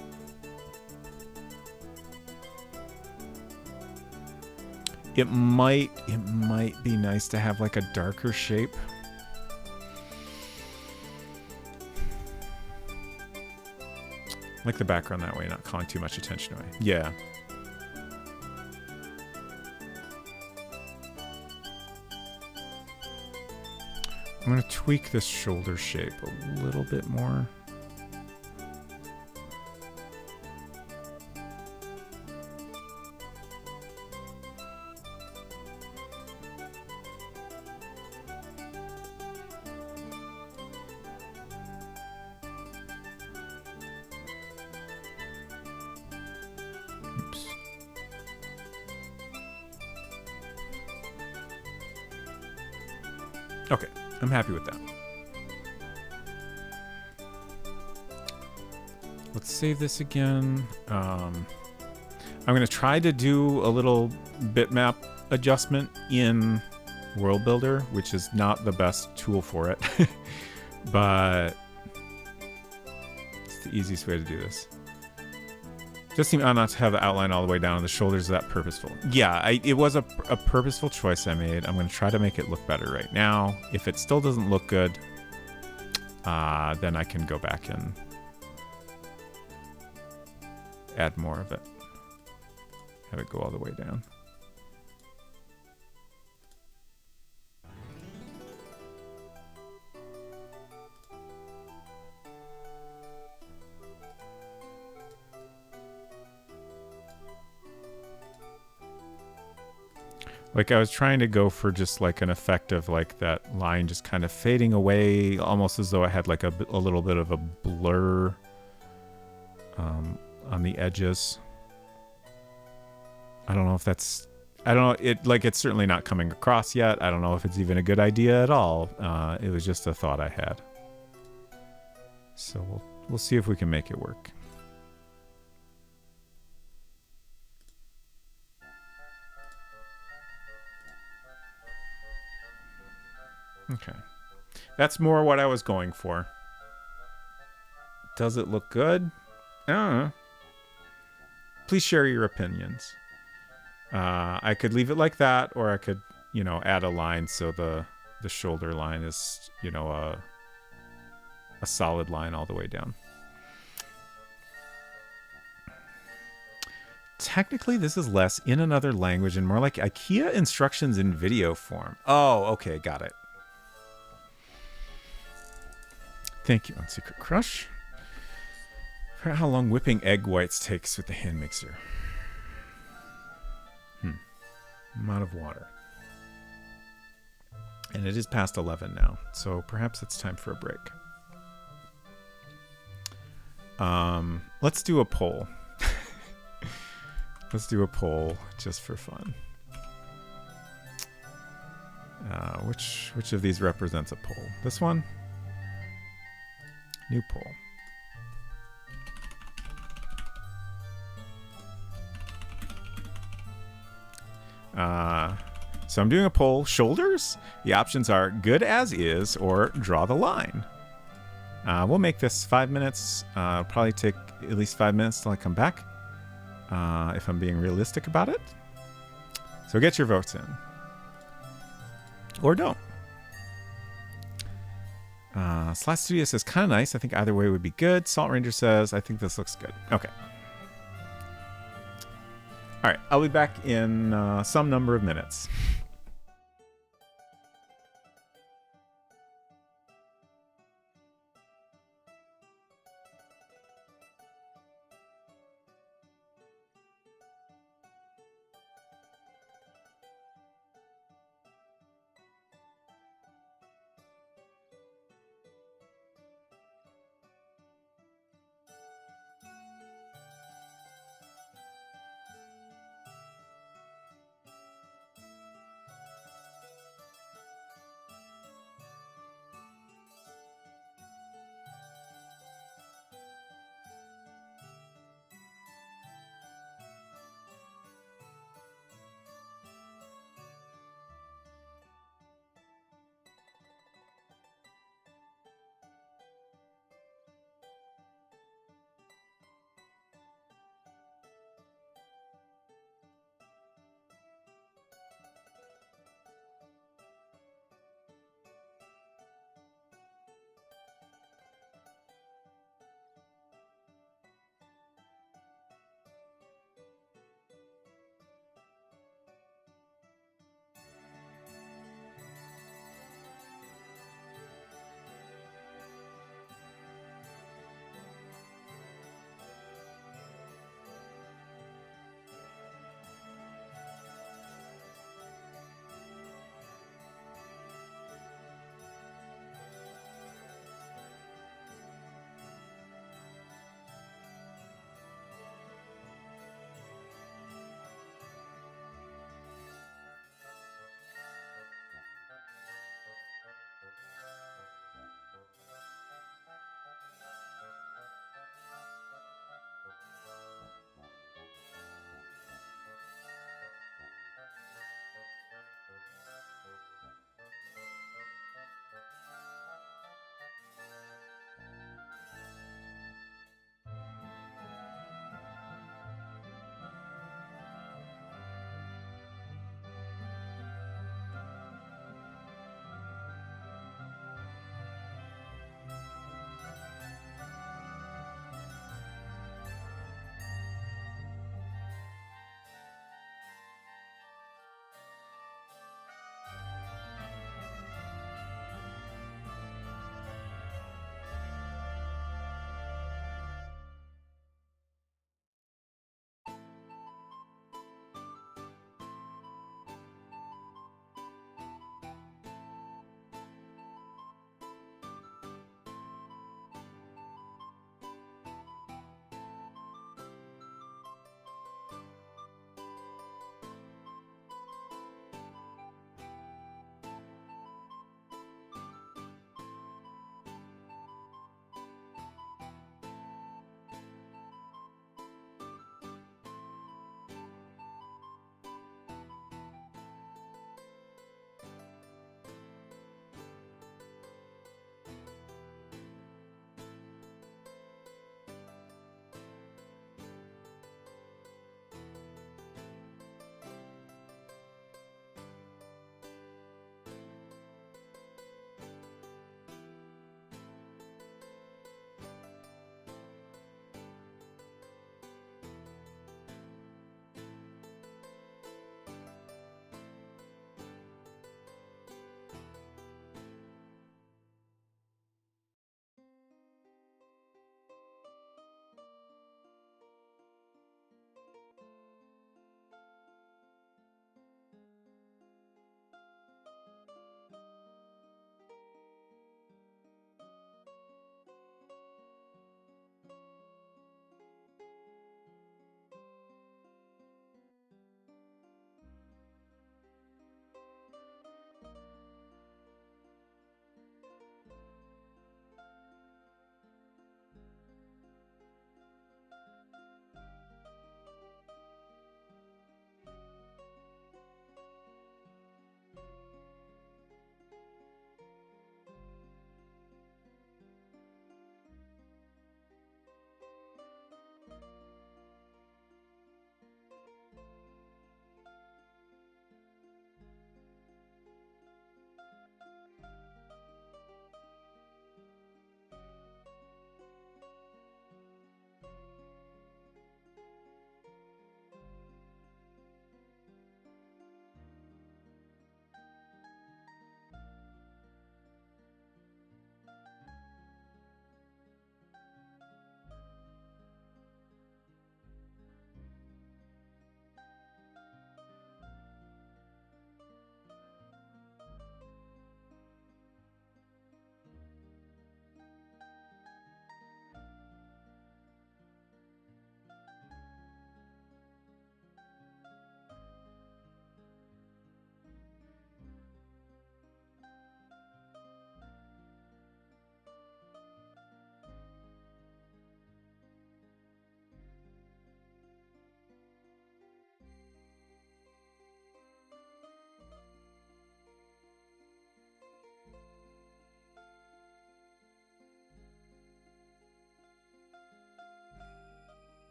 It might be nice to have like a darker shape. Like the background that way, not calling too much attention away. Yeah. I'm going to tweak this shoulder shape a little bit more. Okay, I'm happy with that. Let's save this again. I'm going to try to do a little bitmap adjustment in World Builder, which is not the best tool for it, but it's the easiest way to do this. Just seem not to have the outline all the way down, and the shoulders are that purposeful. Yeah, it was a purposeful choice I made. I'm going to try to make it look better right now. If it still doesn't look good, then I can go back and add more of it. Have it go all the way down. Like, I was trying to go for just like an effect of like that line just kind of fading away, almost as though I had like a little bit of a blur on the edges. I don't know if that's, I don't know, it's certainly not coming across yet. I don't know if it's even a good idea at all. It was just a thought I had. So we'll see if we can make it work. Okay. That's more what I was going for. Does it look good? I don't know. Please share your opinions. I could leave it like that, or I could, add a line so the shoulder line is, a solid line all the way down. Technically, this is less in another language and more like IKEA instructions in video form. Oh, okay, got it. Thank you, Unsecret Crush. I forgot how long whipping egg whites takes with the hand mixer. I'm out of water. And it is past 11 now, so perhaps it's time for a break. Let's do a poll. Let's do a poll just for fun. Which of these represents a poll? This one? New poll. So I'm doing a poll. Shoulders? The options are good as is or draw the line. We'll make this 5 minutes. Probably take at least 5 minutes till I come back. If I'm being realistic about it. So get your votes in. Or don't. Slash Studio says kind of nice. I think either way would be good. Salt Ranger says I think this looks good. Okay. All right. I'll be back in some number of minutes.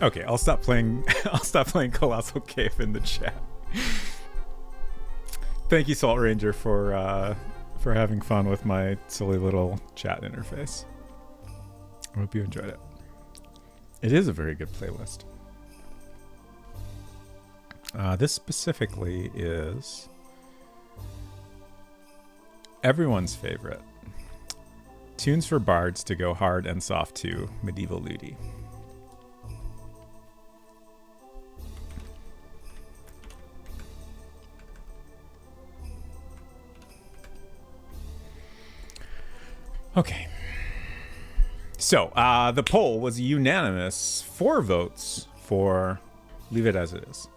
Okay, I'll stop playing. I'll stop playing Colossal Cave in the chat. Thank you, Salt Ranger, for having fun with my silly little chat interface. I hope you enjoyed it. It is a very good playlist. This specifically is everyone's favorite. Tunes for bards to go hard and soft to Medieval Ludi. Okay. So, the poll was unanimous 4 votes for leave it as it is.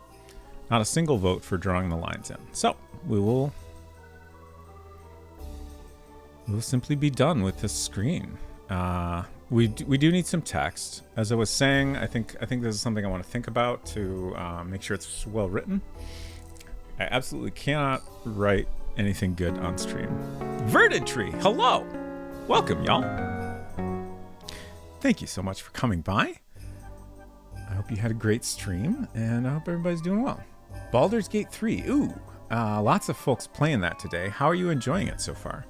Not a single vote for drawing the lines in. So, we'll simply be done with this screen. We do need some text. As I was saying, I think this is something I want to think about to make sure it's well written. I absolutely cannot write anything good on stream. Verdant Tree, hello! Welcome, y'all. Thank you so much for coming by. I hope you had a great stream, and I hope everybody's doing well. Baldur's Gate 3, ooh, lots of folks playing that today. How are you enjoying it so far?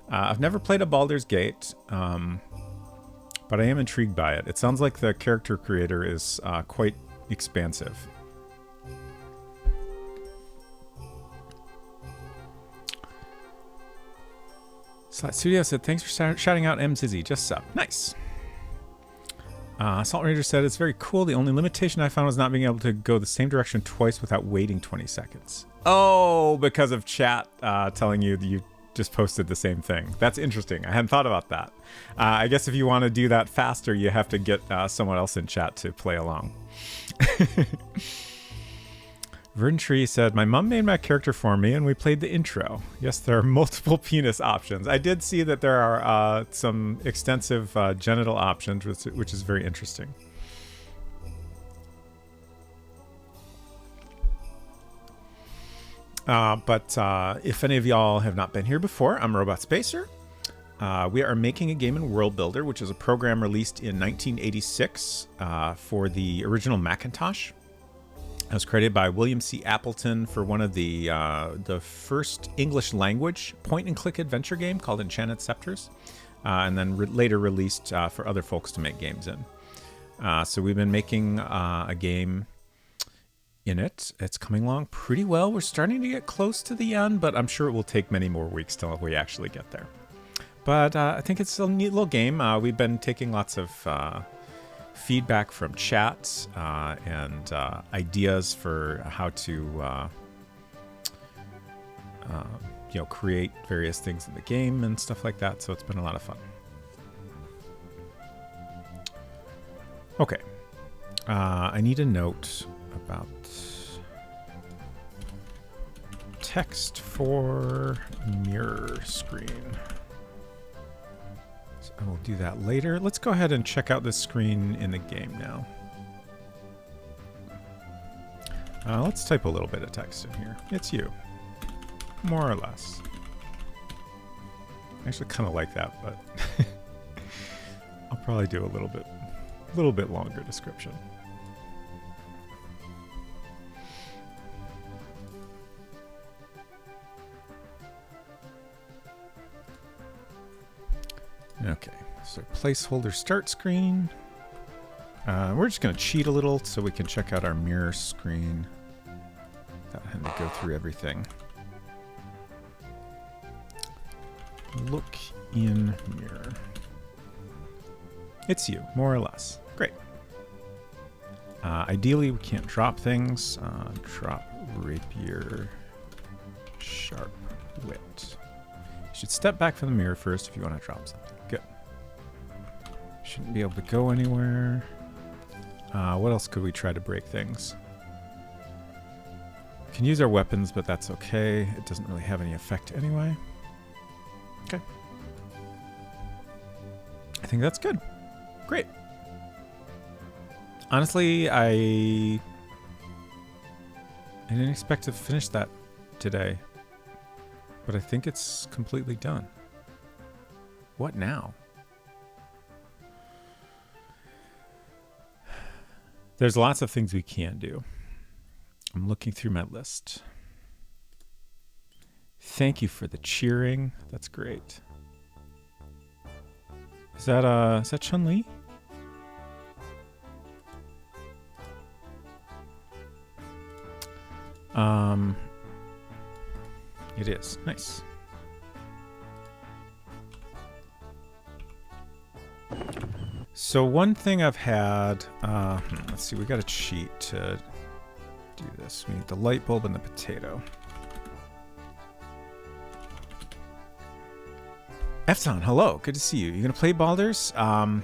I've never played a Baldur's Gate, but I am intrigued by it. It sounds like the character creator is quite expansive. Slat Studio said, thanks for shouting out MZizzy. Just sub. Nice. Salt Ranger said, it's very cool. The only limitation I found was not being able to go the same direction twice without waiting 20 seconds. Oh, because of chat telling you that you just posted the same thing. That's interesting. I hadn't thought about that. I guess if you want to do that faster, you have to get someone else in chat to play along. Verdant Tree said, my mom made my character for me and we played the intro. Yes, there are multiple penis options. I did see that there are some extensive genital options, which is very interesting. But if any of y'all have not been here before, I'm Robot Spacer. We are making a game in World Builder, which is a program released in 1986 for the original Macintosh. It was created by William C. Appleton for one of the first English language point-and-click adventure game called Enchanted Scepters, and then later released for other folks to make games in. So we've been making a game in it. It's coming along pretty well. We're starting to get close to the end, but I'm sure it will take many more weeks till we actually get there. But I think it's a neat little game. We've been taking lots of feedback from chat and ideas for how to create various things in the game and stuff like that. So it's been a lot of fun. Okay. I need a note about text for mirror screen. I will do that later. Let's go ahead and check out this screen in the game now. Let's type a little bit of text in here. It's you. More or less. I actually kind of like that, but I'll probably do a little bit longer description. Okay, so placeholder start screen. We're just going to cheat a little so we can check out our mirror screen without having to go through everything. Look in mirror. It's you, more or less. Great. Ideally, we can't drop things. Drop rapier, sharp wit. You should step back from the mirror first if you want to drop something. Good. Shouldn't be able to go anywhere. What else could we try to break things? Can use our weapons, but that's okay. It doesn't really have any effect anyway. Okay. I think that's good. Great. Honestly, I didn't expect to finish that today, but I think it's completely done. What now? There's lots of things we can do. I'm looking through my list. Thank you for the cheering. That's great. Is that Chun-Li? It is. Nice. So one thing I've had, let's see, we got a cheat to do this. We need the light bulb and the potato. Efton, hello. Good to see you. You gonna play Baldur's? I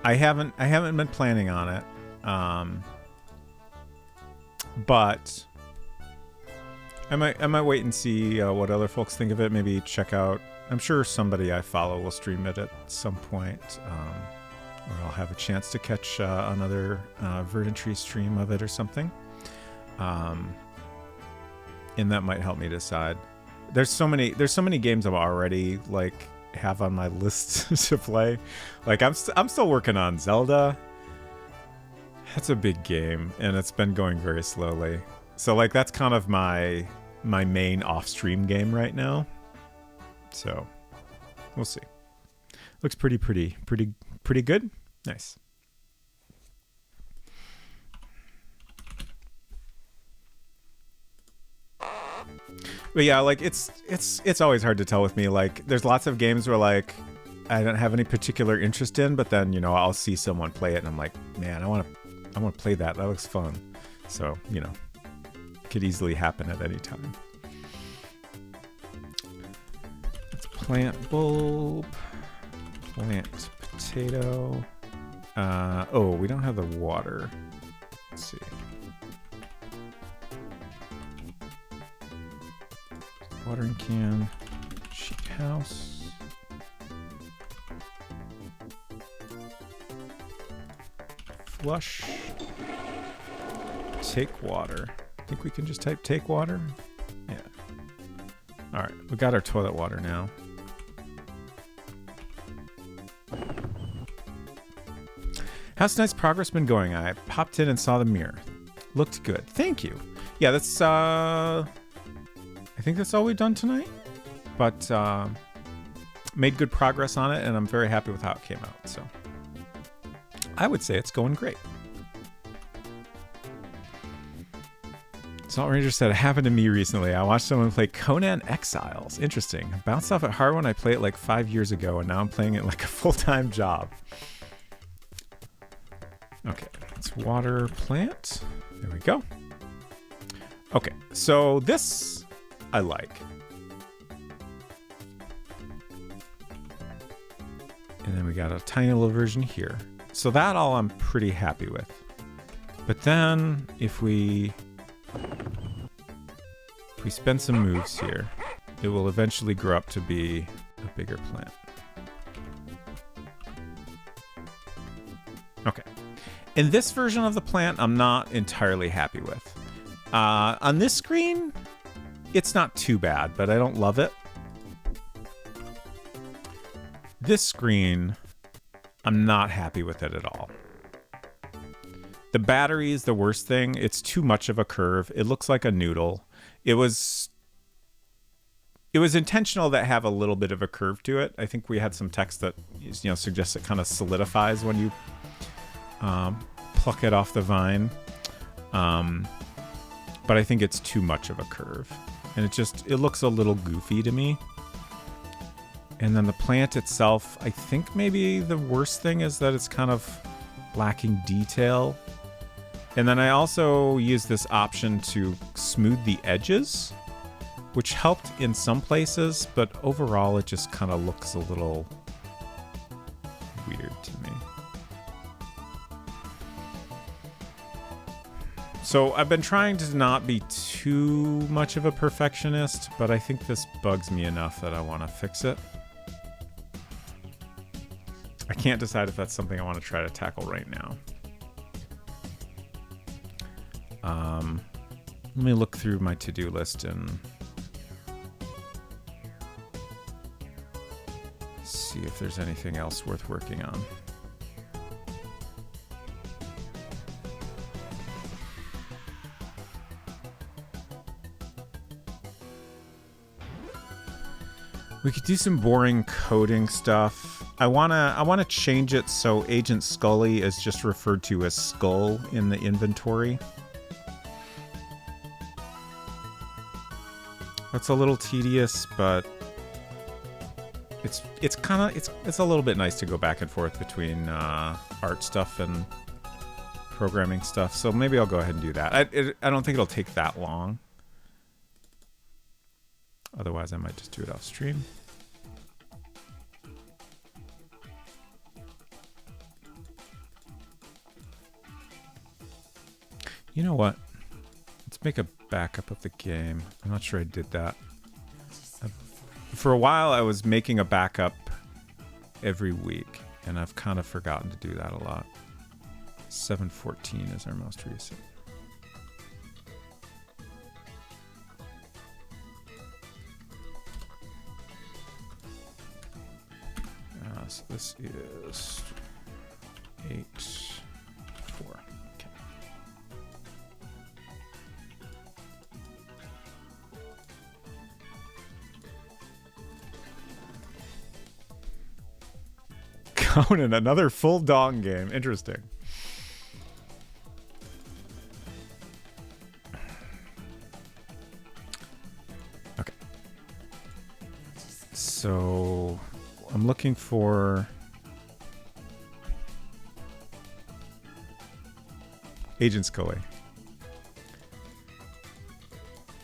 haven't been planning on it. But I might wait and see what other folks think of it. Maybe check out. I'm sure somebody I follow will stream it at some point, or I'll have a chance to catch another Verdant Tree stream of it or something. And that might help me decide. There's so many games I'm already like have on my list to play. Like I'm still working on Zelda. That's a big game, and it's been going very slowly. So like that's kind of my main off-stream game right now. So we'll see. Looks pretty good. Nice. But yeah, like it's always hard to tell with me. Like there's lots of games where like I don't have any particular interest in, but then, you know, I'll see someone play it and I'm like, man, I want to play that. That looks fun. So, you know, it could easily happen at any time. It's plant bulb, plant potato. Oh, we don't have the water. Let's see. Watering can, sheep house. Flush. Take water. I think we can just type take water. Yeah. All right, we got our toilet water now. How's tonight's progress been going? I popped in and saw the mirror. Looked good. Thank you. Yeah, that's I think that's all we've done tonight. But made good progress on it, and I'm very happy with how it came out. So I would say it's going great. Salt Ranger said, it happened to me recently. I watched someone play Conan Exiles. Interesting. I bounced off at hard when I played it like 5 years ago, and now I'm playing it like a full-time job. Okay, let's water plant. There we go. Okay, so this I like. And then we got a tiny little version here. So that all I'm pretty happy with. But then if we spend some moves here, it will eventually grow up to be a bigger plant. Okay. In this version of the plant, I'm not entirely happy with. On this screen, it's not too bad, but I don't love it. This screen, I'm not happy with it at all. The battery is the worst thing. It's too much of a curve. It looks like a noodle. It was intentional that have a little bit of a curve to it. I think we had some text that, you know, suggests it kind of solidifies when you pluck it off the vine. But I think it's too much of a curve. And it looks a little goofy to me. And then the plant itself, I think maybe the worst thing is that it's kind of lacking detail. And then I also use this option to smooth the edges, which helped in some places, but overall it just kind of looks a little weird to me. So I've been trying to not be too much of a perfectionist, but I think this bugs me enough that I want to fix it. I can't decide if that's something I want to try to tackle right now. Let me look through my to-do list and see if there's anything else worth working on. We could do some boring coding stuff. I wanna change it so Agent Scully is just referred to as Skull in the inventory. That's a little tedious, but it's a little bit nice to go back and forth between art stuff and programming stuff. So maybe I'll go ahead and do that. I don't think it'll take that long. Otherwise, I might just do it off stream. You know what? Let's make a backup of the game. I'm not sure I did that. For a while, I was making a backup every week, and I've kind of forgotten to do that a lot. 714 is our most recent. So this is 8, 4. Okay. Conan, another full dong game. Interesting. Okay. So I'm looking for Agent Scully.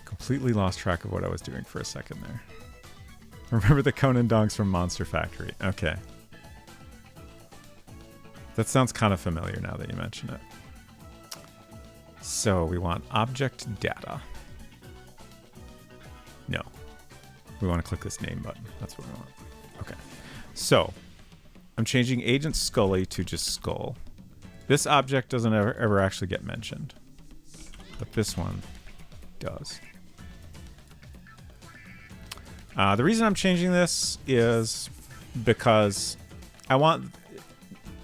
Completely lost track of what I was doing for a second there. Remember the Conan dongs from Monster Factory. Okay. That sounds kind of familiar now that you mention it. So we want object data. No. We want to click this name button. That's what we want. Okay. So I'm changing Agent Scully to just Skull. This object doesn't ever actually get mentioned, but this one does. The reason I'm changing this is because I want...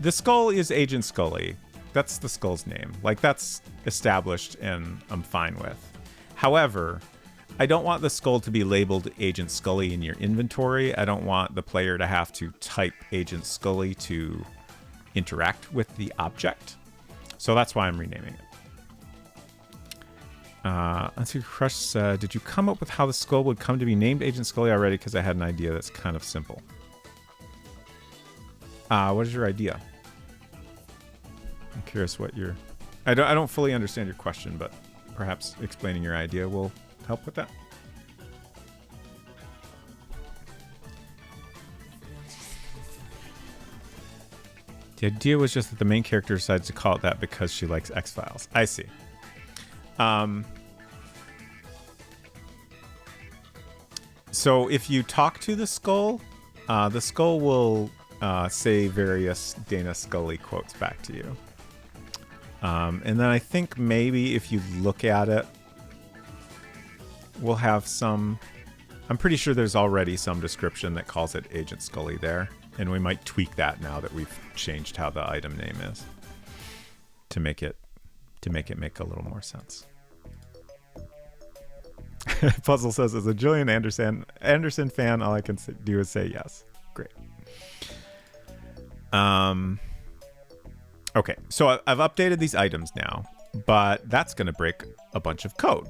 The skull is Agent Scully. That's the skull's name. Like, that's established and I'm fine with. However, I don't want the skull to be labeled Agent Scully in your inventory. I don't want the player to have to type Agent Scully to interact with the object. So that's why I'm renaming it. Let's see, Crush said, did you come up with how the skull would come to be named Agent Scully already? Because I had an idea that's kind of simple. What is your idea? I'm curious what your... I don't fully understand your question, but perhaps explaining your idea will help with that. The idea was just that the main character decides to call it that because she likes X-Files. I see. So if you talk to the skull will say various Dana Scully quotes back to you. And then I think maybe if you look at it, we'll have some... I'm pretty sure there's already some description that calls it Agent Scully there. And we might tweak that now that we've changed how the item name is to make it make a little more sense. Puzzle says, as a Gillian Anderson fan, all I can do is say yes. Great. Okay, so I've updated these items now, but that's going to break a bunch of code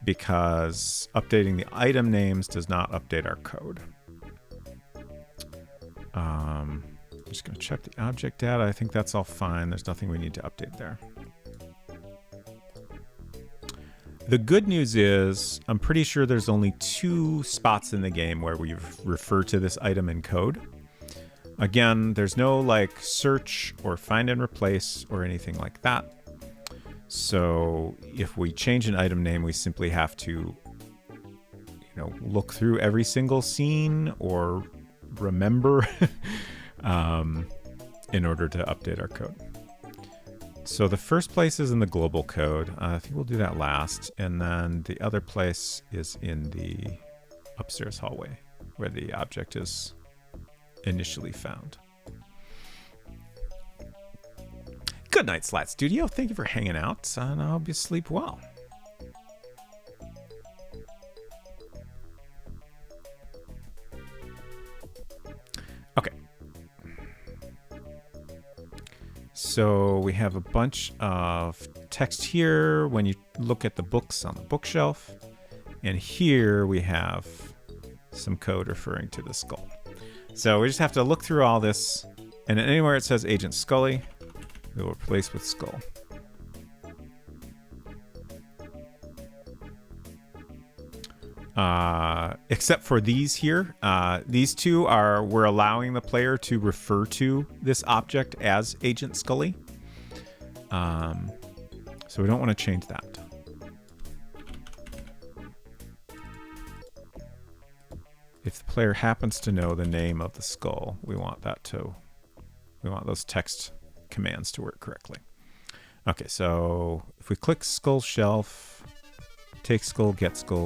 because updating the item names does not update our code. I'm just going to check the object data. I think that's all fine. There's nothing we need to update there. The good news is I'm pretty sure there's only 2 spots in the game where we refer to this item in code. Again, there's no like search or find and replace or anything like that. So if we change an item name, we simply have to, look through every single scene or remember in order to update our code. So the first place is in the global code. I think we'll do that last. And then the other place is in the upstairs hallway where the object is initially found. Good night, Slat Studio. Thank you for hanging out, and I hope you sleep well. Okay. So we have a bunch of text here when you look at the books on the bookshelf. And here we have some code referring to the skull. So we just have to look through all this. And anywhere it says Agent Scully, we will replace with skull. Except for these here. These two are, we're allowing the player to refer to this object as Agent Scully. So we don't want to change that. If the player happens to know the name of the skull, we want those text commands to work correctly. Okay, so if we click skull shelf, take skull,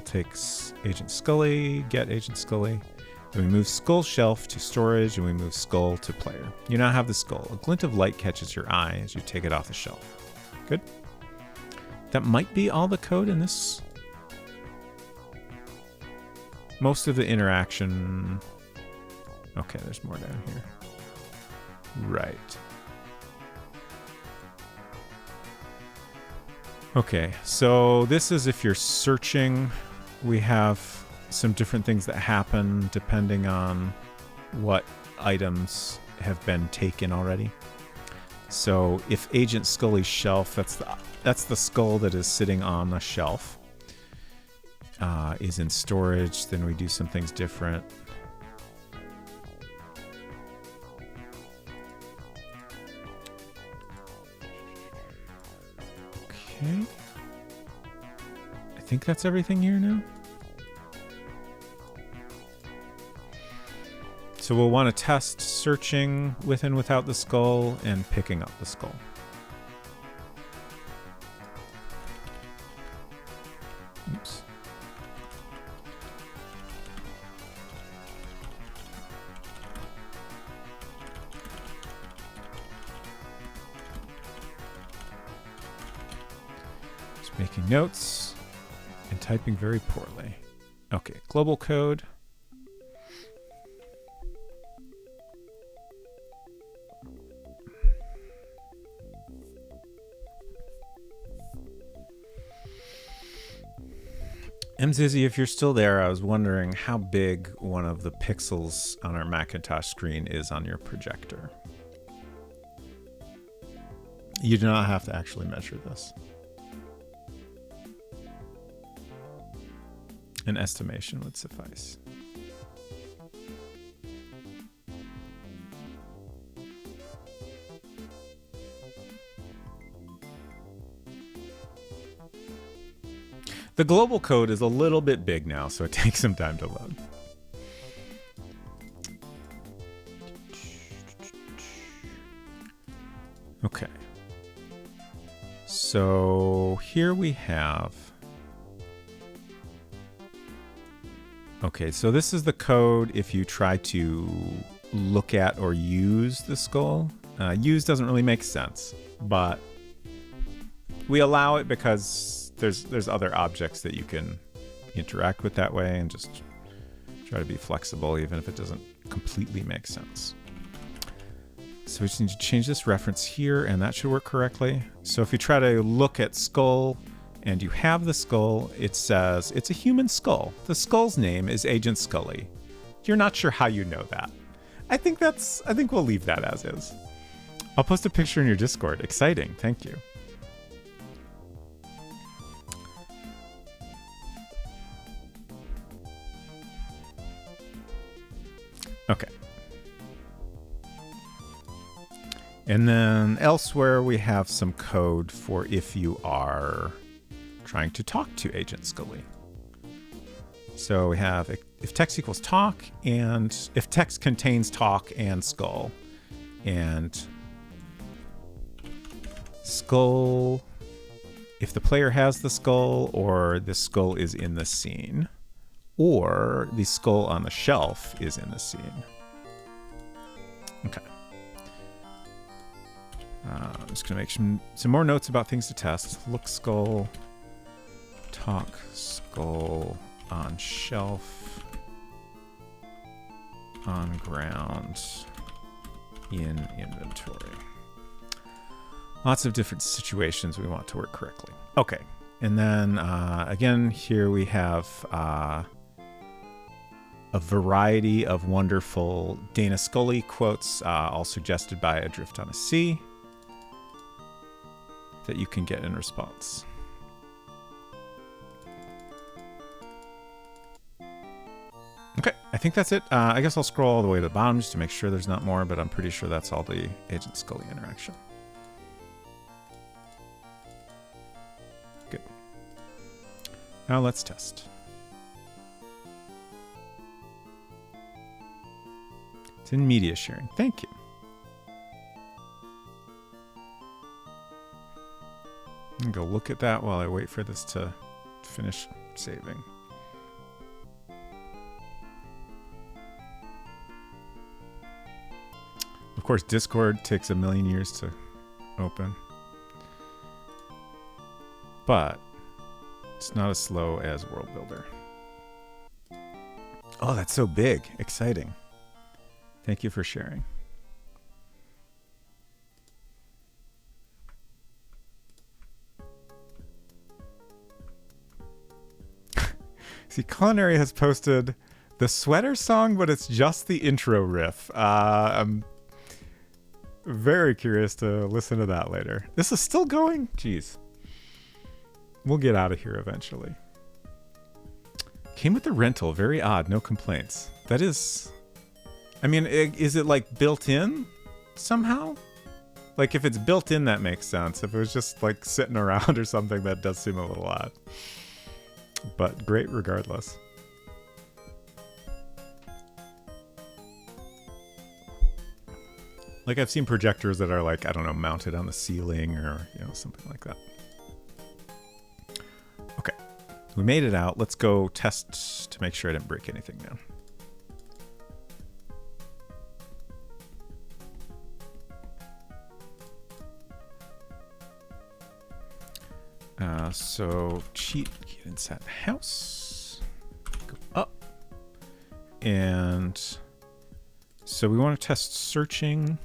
takes Agent Scully, get Agent Scully. Then we move skull shelf to storage, and we move skull to player. You now have the skull. A glint of light catches your eye as you take it off the shelf. Good. That might be all the code in this. Most of the interaction. Okay, there's more down here. Right. Okay, so this is if you're searching. We have some different things that happen depending on what items have been taken already. So if Agent Scully's shelf, that's the skull that is sitting on the shelf, is in storage, then we do some things different. Okay. I think that's everything here now. So we'll want to test searching with and without the skull and picking up the skull. Oops. Just making notes and typing very poorly. Okay, global code. Mzizzy, if you're still there, I was wondering how big one of the pixels on our Macintosh screen is on your projector. You do not have to actually measure this. An estimation would suffice. The global code is a little bit big now, so it takes some time to load. Okay. So here we have... Okay, so this is the code if you try to look at or use the skull. Use doesn't really make sense, but we allow it because there's other objects that you can interact with that way, and just try to be flexible even if it doesn't completely make sense. So we just need to change this reference here, and that should work correctly. So if you try to look at skull and you have the skull, it says it's a human skull. The skull's name is Agent Scully. You're not sure how you know that. I think we'll leave that as is. I'll post a picture in your Discord. Exciting. Thank you. Okay. And then elsewhere we have some code for if you are trying to talk to Agent Scully. So we have if text equals talk, and if text contains talk and skull, and skull if the player has the skull, or the skull is in the scene, or the skull on the shelf is in the scene. Okay. I'm just going to make some more notes about things to test. Look skull, talk skull on shelf, on ground in inventory. Lots of different situations we want to work correctly. Okay. And then again, here we have a variety of wonderful Dana Scully quotes, all suggested by Adrift on a Sea, that you can get in response. Okay, I think that's it. I guess I'll scroll all the way to the bottom just to make sure there's not more, but I'm pretty sure that's all the Agent Scully interaction. Good. Now let's test. It's in media sharing. Thank you. I'm gonna go look at that while I wait for this to finish saving. Of course, Discord takes a million years to open, but it's not as slow as World Builder. Oh, that's so big. Exciting. Thank you for sharing. See, Culinary has posted the sweater song, but it's just the intro riff. I'm very curious to listen to that later. This is still going? Jeez. We'll get out of here eventually. Came with the rental. Very odd. No complaints. That is... I mean, is it like built in somehow? Like if it's built in, that makes sense. If it was just like sitting around or something, that does seem a little odd. But great regardless. Like I've seen projectors that are like, I don't know, mounted on the ceiling or, you know, something like that. Okay, we made it out. Let's go test to make sure I didn't break anything down. So cheat, get inside the house, go up. And so we want to test searching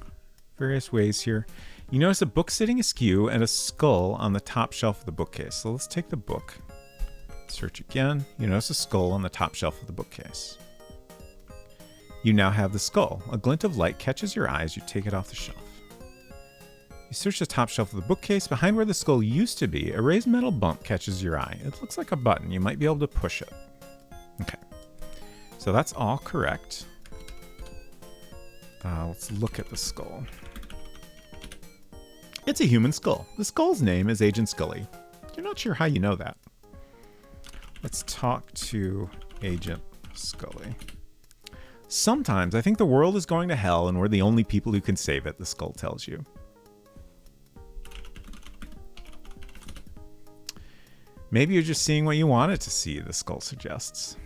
various ways here. You notice a book sitting askew and a skull on the top shelf of the bookcase. So let's take the book, search again. You notice a skull on the top shelf of the bookcase. You now have the skull. A glint of light catches your eye as you take it off the shelf. You search the top shelf of the bookcase. Behind where the skull used to be, a raised metal bump catches your eye. It looks like a button. You might be able to push it. Okay. So that's all correct. Let's look at the skull. It's a human skull. The skull's name is Agent Scully. You're not sure how you know that. Let's talk to Agent Scully. Sometimes I think the world is going to hell and we're the only people who can save it, the skull tells you. Maybe you're just seeing what you wanted to see, the skull suggests.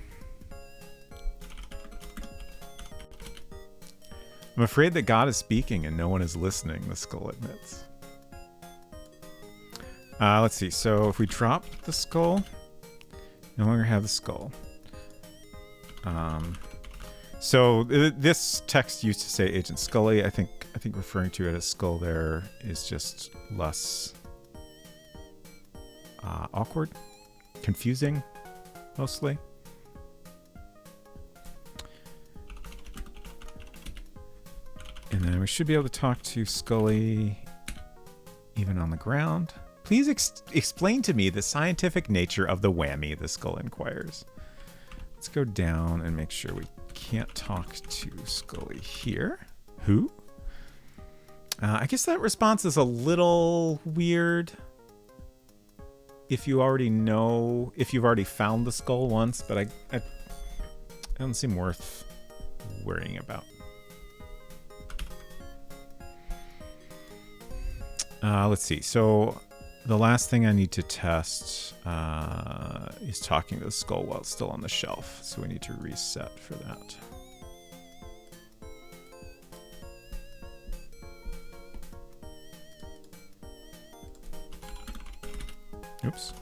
I'm afraid that God is speaking and no one is listening, the skull admits. Let's see. So if we drop the skull, no longer have the skull. So this text used to say Agent Scully. I think referring to it as skull there is just less awkward, confusing, mostly. And then we should be able to talk to Scully even on the ground. Please explain to me the scientific nature of the whammy, the skull inquires. Let's go down and make sure we can't talk to Scully here. Who? I guess that response is a little weird. If you already know, if you've already found the skull once, but it doesn't seem worth worrying about. Let's see. So the last thing I need to test is talking to the skull while it's still on the shelf. So we need to reset for that. Oops.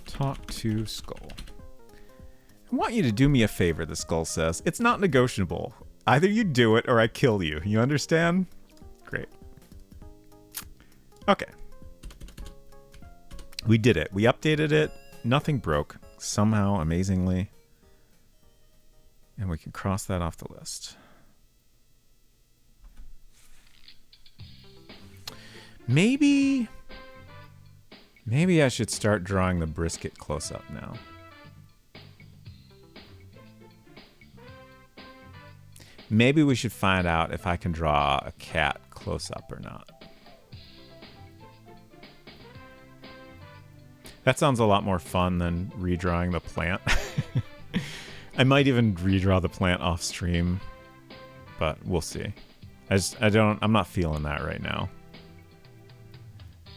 Talk to skull. I want you to do me a favor, the skull says. It's not negotiable. Either you do it or I kill you. You understand? Great. Okay. We did it. We updated it. Nothing broke. Somehow, amazingly. And we can cross that off the list. Maybe I should start drawing the brisket close up now. Maybe we should find out if I can draw a cat close up or not. That sounds a lot more fun than redrawing the plant. I might even redraw the plant off stream, but we'll see. I'm not feeling that right now.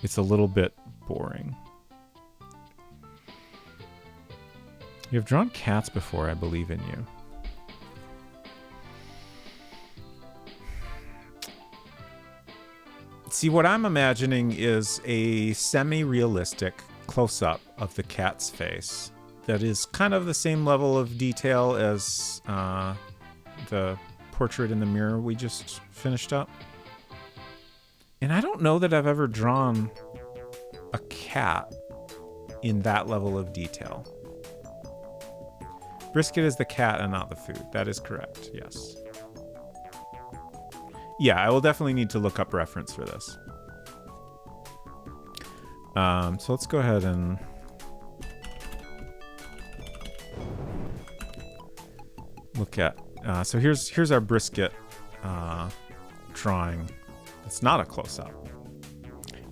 It's a little bit boring. You've drawn cats before, I believe in you. See, what I'm imagining is a semi-realistic close-up of the cat's face that is kind of the same level of detail as the portrait in the mirror we just finished up. And I don't know that I've ever drawn a cat in that level of detail. Brisket is the cat and not the food. That is correct, yes. Yeah, I will definitely need to look up reference for this. So let's go ahead and look at. So here's our brisket drawing. It's not a close-up.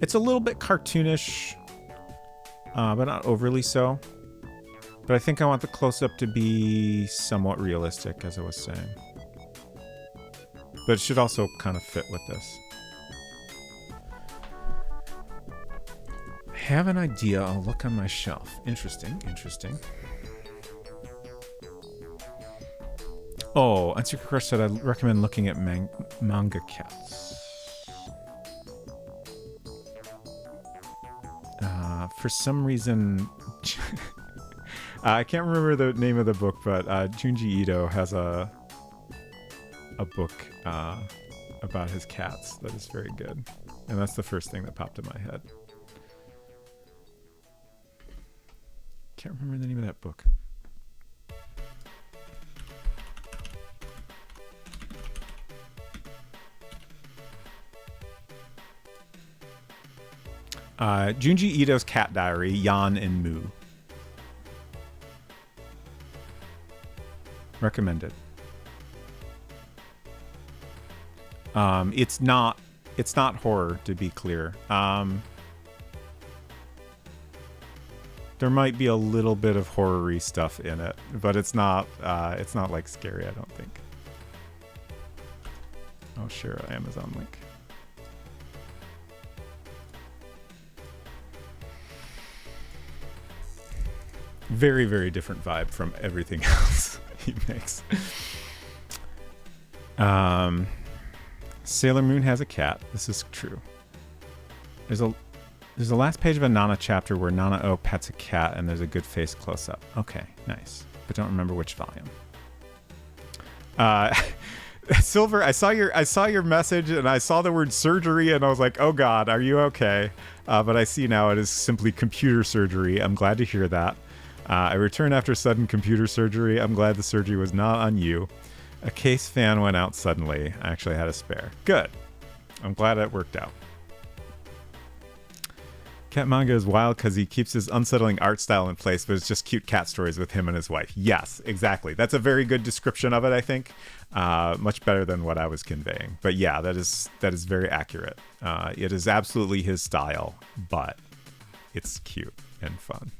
It's a little bit cartoonish, but not overly so. But I think I want the close-up to be somewhat realistic, as I was saying. But it should also kind of fit with this. I have an idea. I'll look on my shelf. Interesting, interesting. Oh, Unsecret Crush said I'd recommend looking at manga cats. For some reason... I can't remember the name of the book, but Junji Ito has a book about his cats that is very good. And that's the first thing that popped in my head. Can't remember the name of that book. Junji Ito's Cat Diary, Yan and Mu. Recommended. It's not horror, to be clear. There might be a little bit of horror-y stuff in it, but it's not like scary, I don't think. Oh, sure, Amazon link. Very, very different vibe from everything else he makes. Sailor Moon has a cat. This is true. There's a last page of a Nana chapter where Nana-O pets a cat and there's a good face close-up. Okay, nice. But don't remember which volume. Silver, I saw your message and I saw the word surgery and I was like, oh God, are you okay? But I see now it is simply computer surgery. I'm glad to hear that. I returned after sudden computer surgery. I'm glad the surgery was not on you. A case fan went out suddenly. I actually had a spare. Good. I'm glad it worked out. Cat manga is wild because he keeps his unsettling art style in place, but it's just cute cat stories with him and his wife. Yes, exactly. That's a very good description of it, I think. Much better than what I was conveying. But yeah, that is very accurate. It is absolutely his style, but it's cute and fun.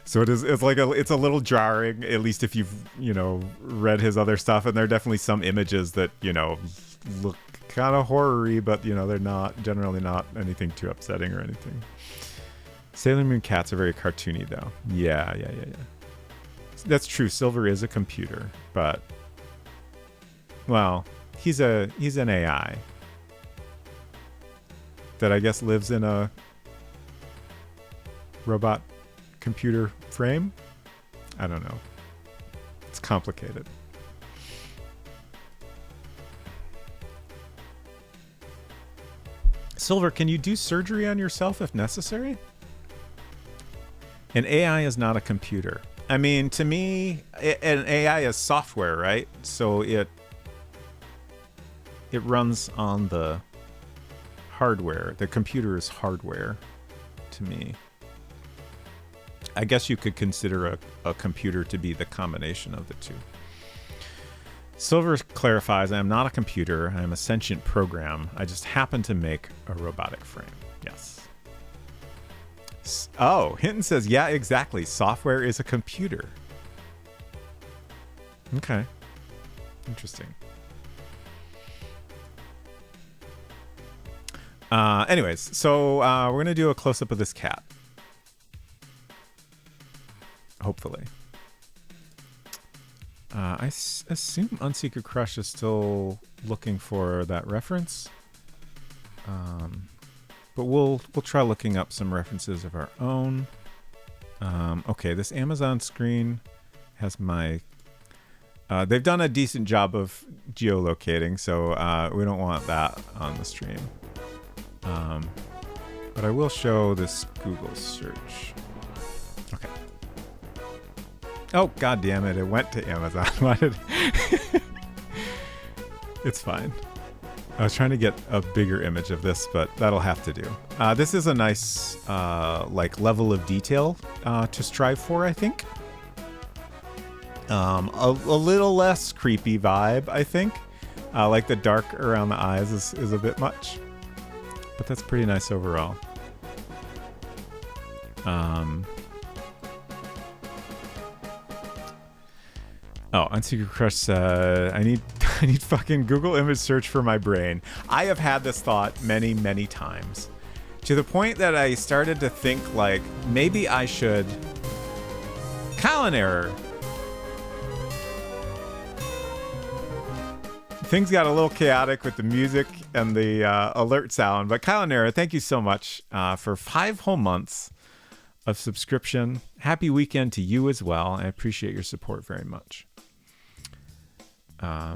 So it's a little jarring, at least if you've, read his other stuff, and there are definitely some images that, look kind of horror-y, but they're generally not anything too upsetting or anything. Sailor Moon cats are very cartoony though. Yeah. That's true. Silver is a computer, but well, he's an AI that I guess lives in a robot computer frame. I don't know. It's complicated. Silver, can you do surgery on yourself if necessary? An AI is not a computer. I mean, to me, an AI is software, right? So it runs on the hardware. The computer is hardware to me. I guess you could consider a computer to be the combination of the two. Silver clarifies, I am not a computer. I am a sentient program. I just happen to make a robotic frame. Yes. Oh, Hinton says, yeah, exactly. Software is a computer. Okay. Interesting. Anyways, so we're going to do a close-up of this cat. Hopefully. I assume Unseeker Crush is still looking for that reference. But we'll try looking up some references of our own. Okay, this Amazon screen has my... they've done a decent job of geolocating, so we don't want that on the stream. But I will show this Google search. Okay. Oh, god damn it, it went to Amazon. Why did... It's fine. I was trying to get a bigger image of this, but that'll have to do. This is a nice like level of detail to strive for, I think. A little less creepy vibe, I think. Like the dark around the eyes is a bit much. But that's pretty nice overall. Oh, Unseeker Crush said, I need fucking Google image search for my brain. I have had this thought many, many times. To the point that I started to think, like, maybe I should... Colin error! Things got a little chaotic with the music and the alert sound, but Colin error, thank you so much for 5 whole months of subscription. Happy weekend to you as well. I appreciate your support very much. I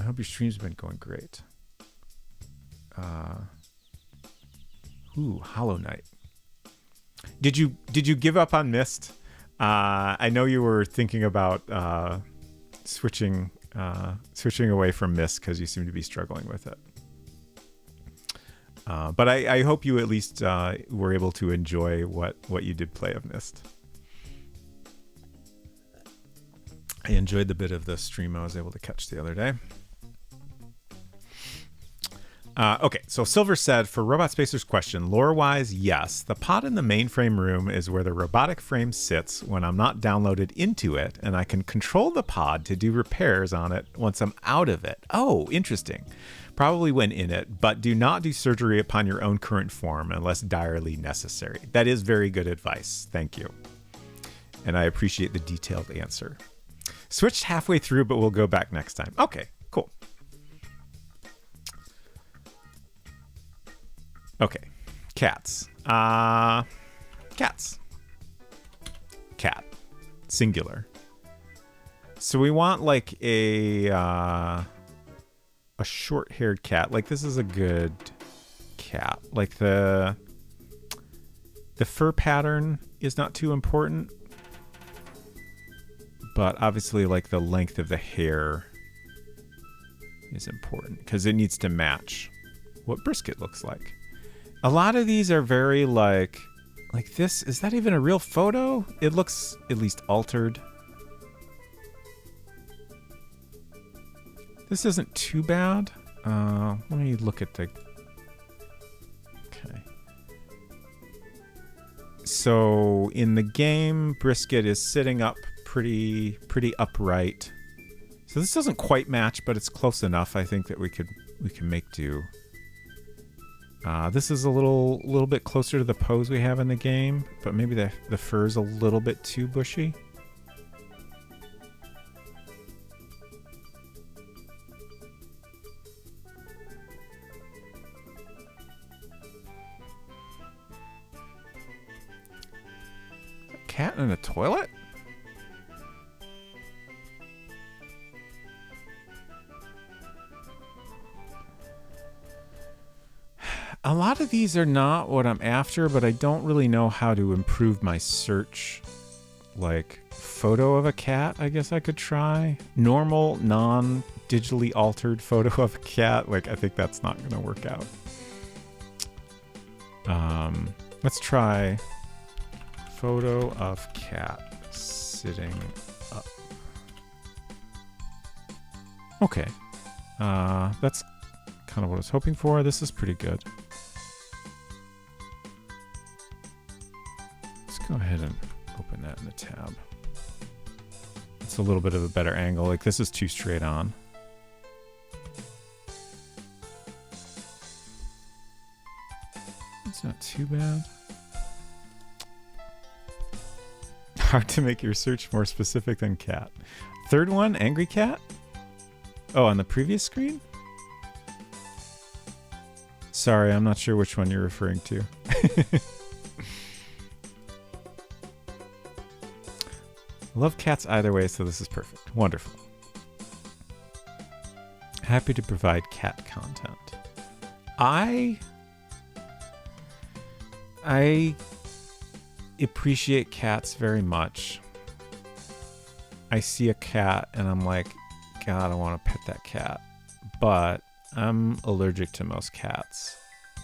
hope your stream's been going great. Hollow Knight. Did you give up on Myst? I know you were thinking about switching away from Myst because you seem to be struggling with it. But I hope you at least were able to enjoy what you did play of Myst. I enjoyed the bit of the stream I was able to catch the other day. Okay, so Silver said, for Robot Spacer's question, lore-wise, yes. The pod in the mainframe room is where the robotic frame sits when I'm not downloaded into it, and I can control the pod to do repairs on it once I'm out of it. Oh, interesting. Probably when in it, but do not do surgery upon your own current form unless direly necessary. That is very good advice. Thank you. And I appreciate the detailed answer. Switched halfway through, but we'll go back next time. Okay, cool. Okay, cats. Cats. Cat. Singular. So we want like a short-haired cat. Like this is a good cat. Like the fur pattern is not too important. But obviously like the length of the hair is important because it needs to match what Brisket looks like. A lot of these are very like this. Is that even a real photo? It looks at least altered. This isn't too bad. Let me look at the... Okay. So in the game, Brisket is sitting up pretty upright. So this doesn't quite match, but it's close enough. I think that we can make do. This is a little bit closer to the pose we have in the game, but maybe the fur's a little bit too bushy. A cat in a toilet? A lot of these are not what I'm after, but I don't really know how to improve my search. Like, photo of a cat, I guess I could try. Normal, non-digitally altered photo of a cat. Like, I think that's not going to work out. Let's try photo of cat sitting up. Okay. That's kind of what I was hoping for. This is pretty good. Let's go ahead and open that in the tab. It's a little bit of a better angle. Like, this is too straight on. It's not too bad. Hard to make your search more specific than cat. Third one, angry cat? Oh, on the previous screen? Sorry, I'm not sure which one you're referring to. Love cats either way, so this is perfect. Wonderful. Happy to provide cat content. I appreciate cats very much. I see a cat and I'm like, God, I want to pet that cat. But I'm allergic to most cats.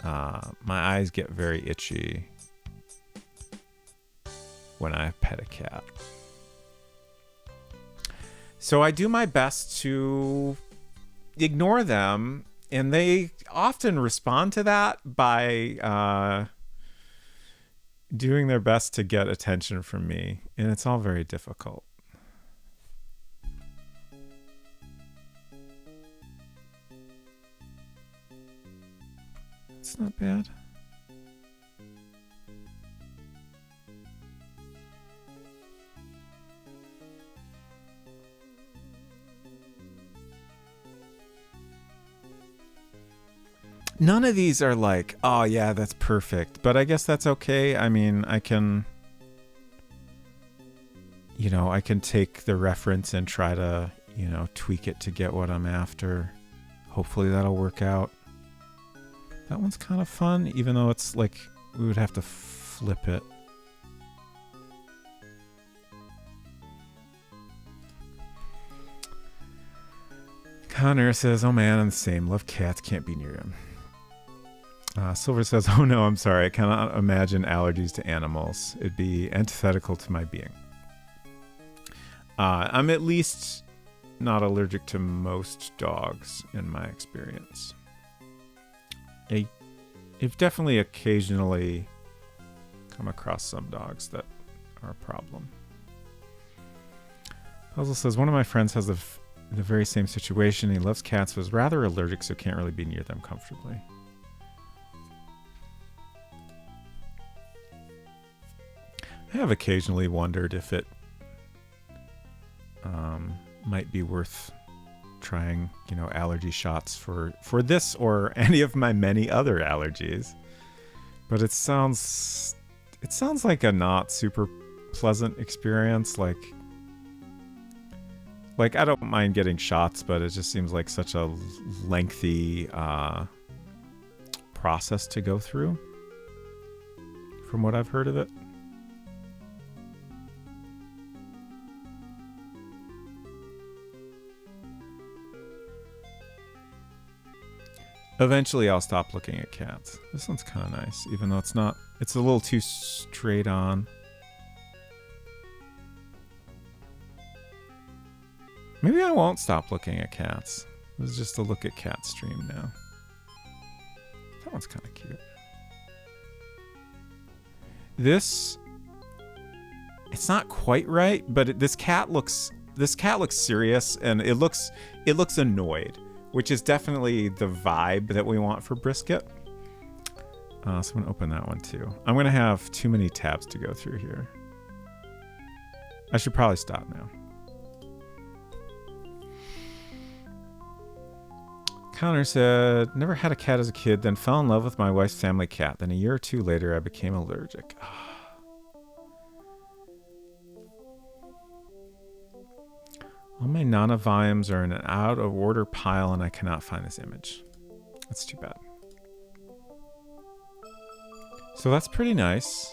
My eyes get very itchy when I pet a cat. So I do my best to ignore them, and they often respond to that by doing their best to get attention from me, and it's all very difficult. It's not bad. None of these are like, oh yeah, that's perfect. But I guess that's okay. I mean, I can take the reference and try to, tweak it to get what I'm after. Hopefully that'll work out. That one's kind of fun, even though it's like we would have to flip it. Connor says, oh man, I'm the same. Love cats, can't be near them. Silver says, oh no, I'm sorry. I cannot imagine allergies to animals. It'd be antithetical to my being. I'm at least not allergic to most dogs in my experience. I've definitely occasionally come across some dogs that are a problem. Puzzle says, one of my friends has the very same situation. He loves cats, but is rather allergic, so can't really be near them comfortably. I have occasionally wondered if it might be worth trying, allergy shots for this or any of my many other allergies. But it sounds like a not super pleasant experience. Like I don't mind getting shots, but it just seems like such a lengthy process to go through, from what I've heard of it. Eventually I'll stop looking at cats. This one's kind of nice, even though it's a little too straight on. Maybe I won't stop looking at cats. This is just a look at cat stream now. That one's kind of cute. This, it's not quite right, but this cat looks serious, and it looks annoyed, which is definitely the vibe that we want for Brisket. So I'm going to open that one too. I'm going to have too many tabs to go through here. I should probably stop now. Connor said, never had a cat as a kid, then fell in love with my wife's family cat. Then a year or two later, I became allergic. All my Nana volumes are in an out of order pile and I cannot find this image. That's too bad. So that's pretty nice.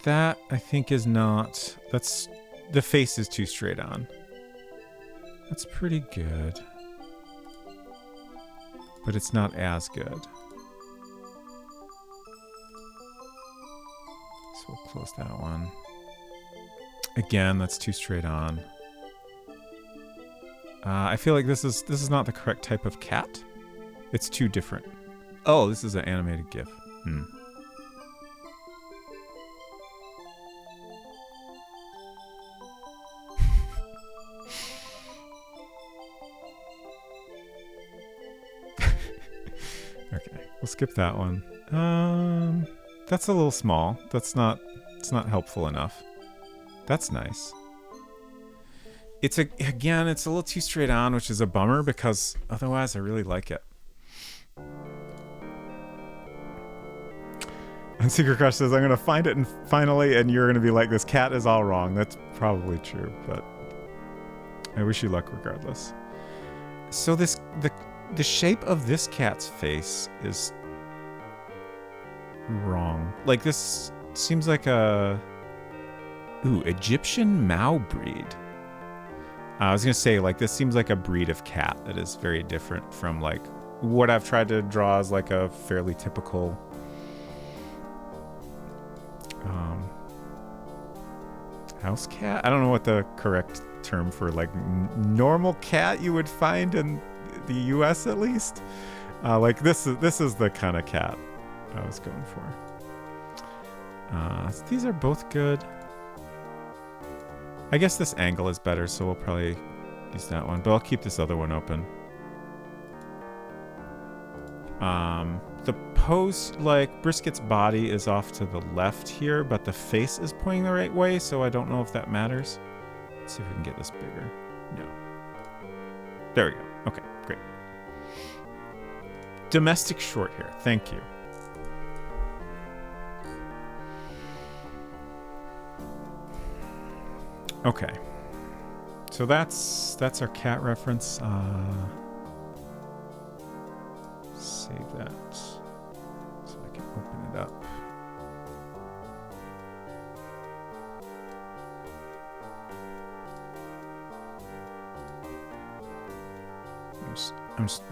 That, I think, is not... That's... The face is too straight on. That's pretty good. But it's not as good. So we'll close that one. Again, that's too straight on. I feel like this is not the correct type of cat. It's too different. Oh, this is an animated GIF. Okay, we'll skip that one. That's a little small. It's not helpful enough. That's nice. Again, it's a little too straight on, which is a bummer because otherwise I really like it. And Secret Crush says, I'm going to find it and finally, and you're going to be like, this cat is all wrong. That's probably true, but I wish you luck regardless. So the shape of this cat's face is wrong. Like, this seems like a... Ooh, Egyptian Mao breed. I was going to say, like, this seems like a breed of cat that is very different from, like, what I've tried to draw as, like, a fairly typical... house cat? I don't know what the correct term for, like, normal cat you would find in the US, at least. Like, this is the kind of cat I was going for. So these are both good. I guess this angle is better, so we'll probably use that one. But I'll keep this other one open. The pose, like, Brisket's body is off to the left here, but the face is pointing the right way, so I don't know if that matters. Let's see if we can get this bigger. No. There we go. Okay, great. Domestic short hair. Thank you. Okay. So that's our cat reference. Save that so I can open it up.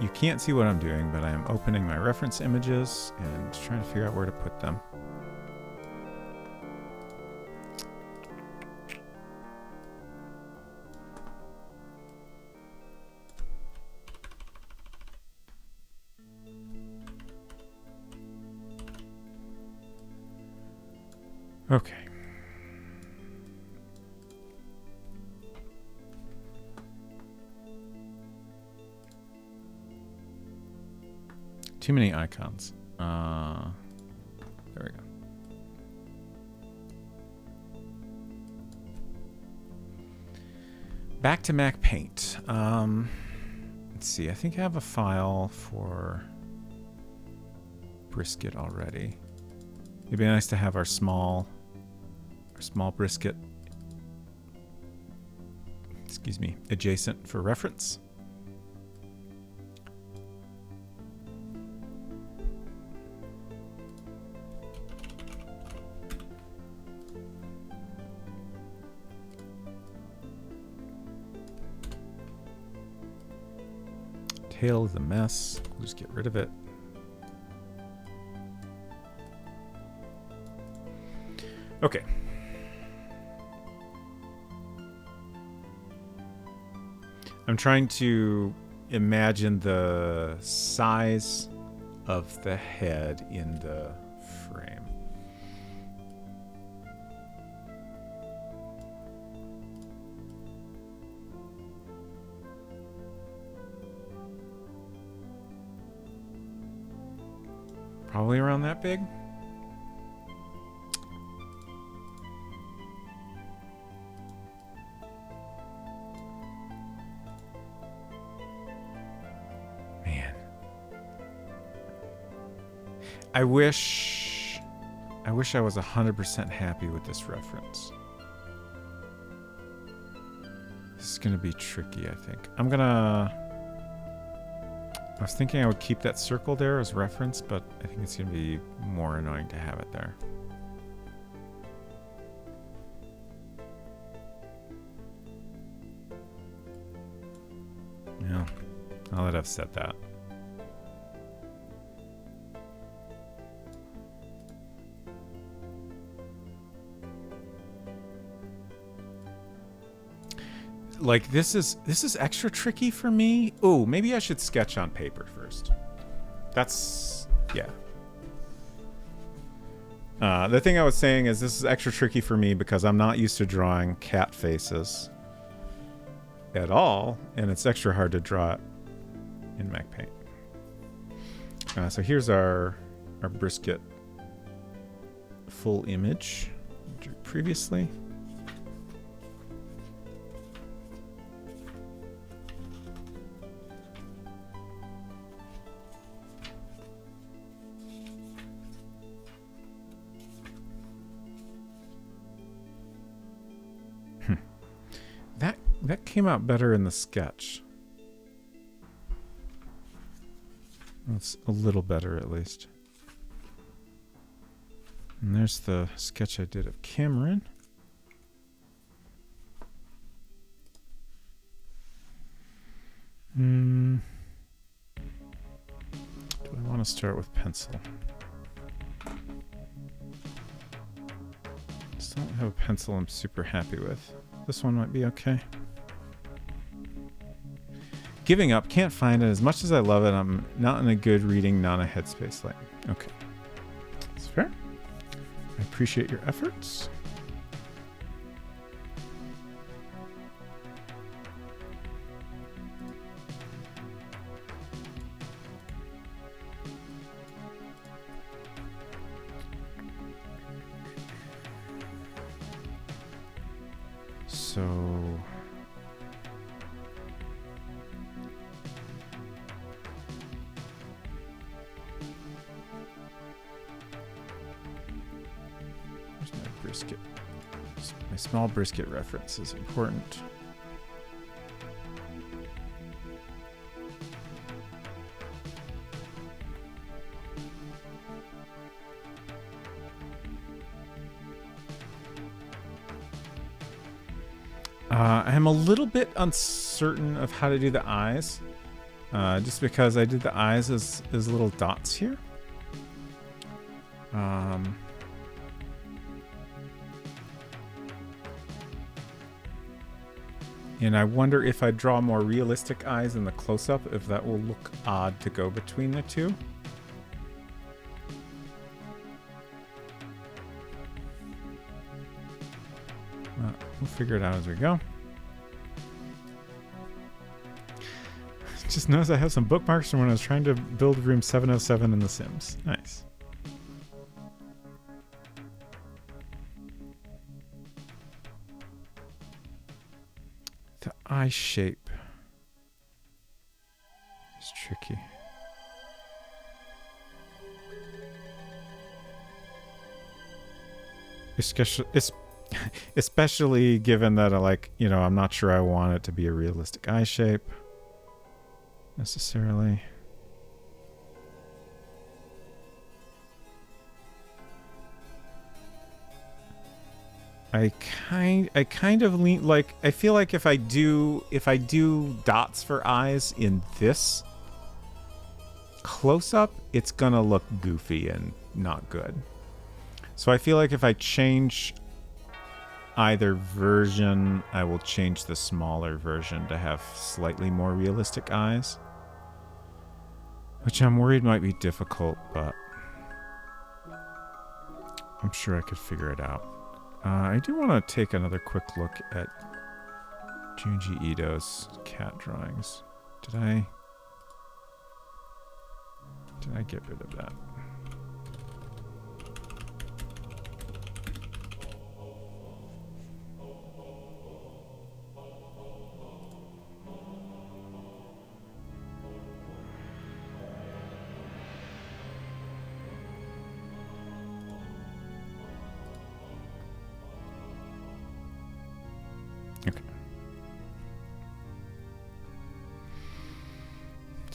You can't see what I'm doing, but I am opening my reference images and trying to figure out where to put them. Okay. Too many icons. There we go. Back to Mac Paint. Let's see. I think I have a file for Brisket already. It'd be nice to have our small brisket, excuse me, adjacent for reference. Tail is a mess. We'll just get rid of it. Okay. I'm trying to imagine the size of the head in the frame. Probably around that big. I wish I was 100% happy with this reference. This is gonna be tricky, I think. I'm gonna I was thinking I would keep that circle there as reference, but I think it's going to be more annoying to have it there. Yeah, now that I've said that. Like this is extra tricky for me. Oh, maybe I should sketch on paper first. That's yeah. The thing I was saying is this is extra tricky for me because I'm not used to drawing cat faces at all, and it's extra hard to draw it in MacPaint. So here's our brisket full image previously. That came out better in the sketch. It's a little better, at least. And there's the sketch I did of Cameron. Do I want to start with pencil? Just don't have a pencil I'm super happy with. This one might be okay. Giving up, can't find it. As much as I love it, I'm not in a good reading, not a headspace light. Okay. That's fair. I appreciate your efforts. So... brisket. My small brisket reference is important. I'm a little bit uncertain of how to do the eyes, just because I did the eyes as little dots here. And I wonder if I draw more realistic eyes in the close-up, if that will look odd to go between the two. We'll figure it out as we go. Just notice I have some bookmarks from when I was trying to build room 707 in The Sims. Nice. The eye shape is tricky. Especially given that I'm not sure I want it to be a realistic eye shape necessarily. I kind of lean I feel like if I do dots for eyes in this close up, it's gonna look goofy and not good. So I feel like if I change either version, I will change the smaller version to have slightly more realistic eyes, which I'm worried might be difficult, but I'm sure I could figure it out. I do want to take another quick look at Junji Ito's cat drawings. Did I get rid of that?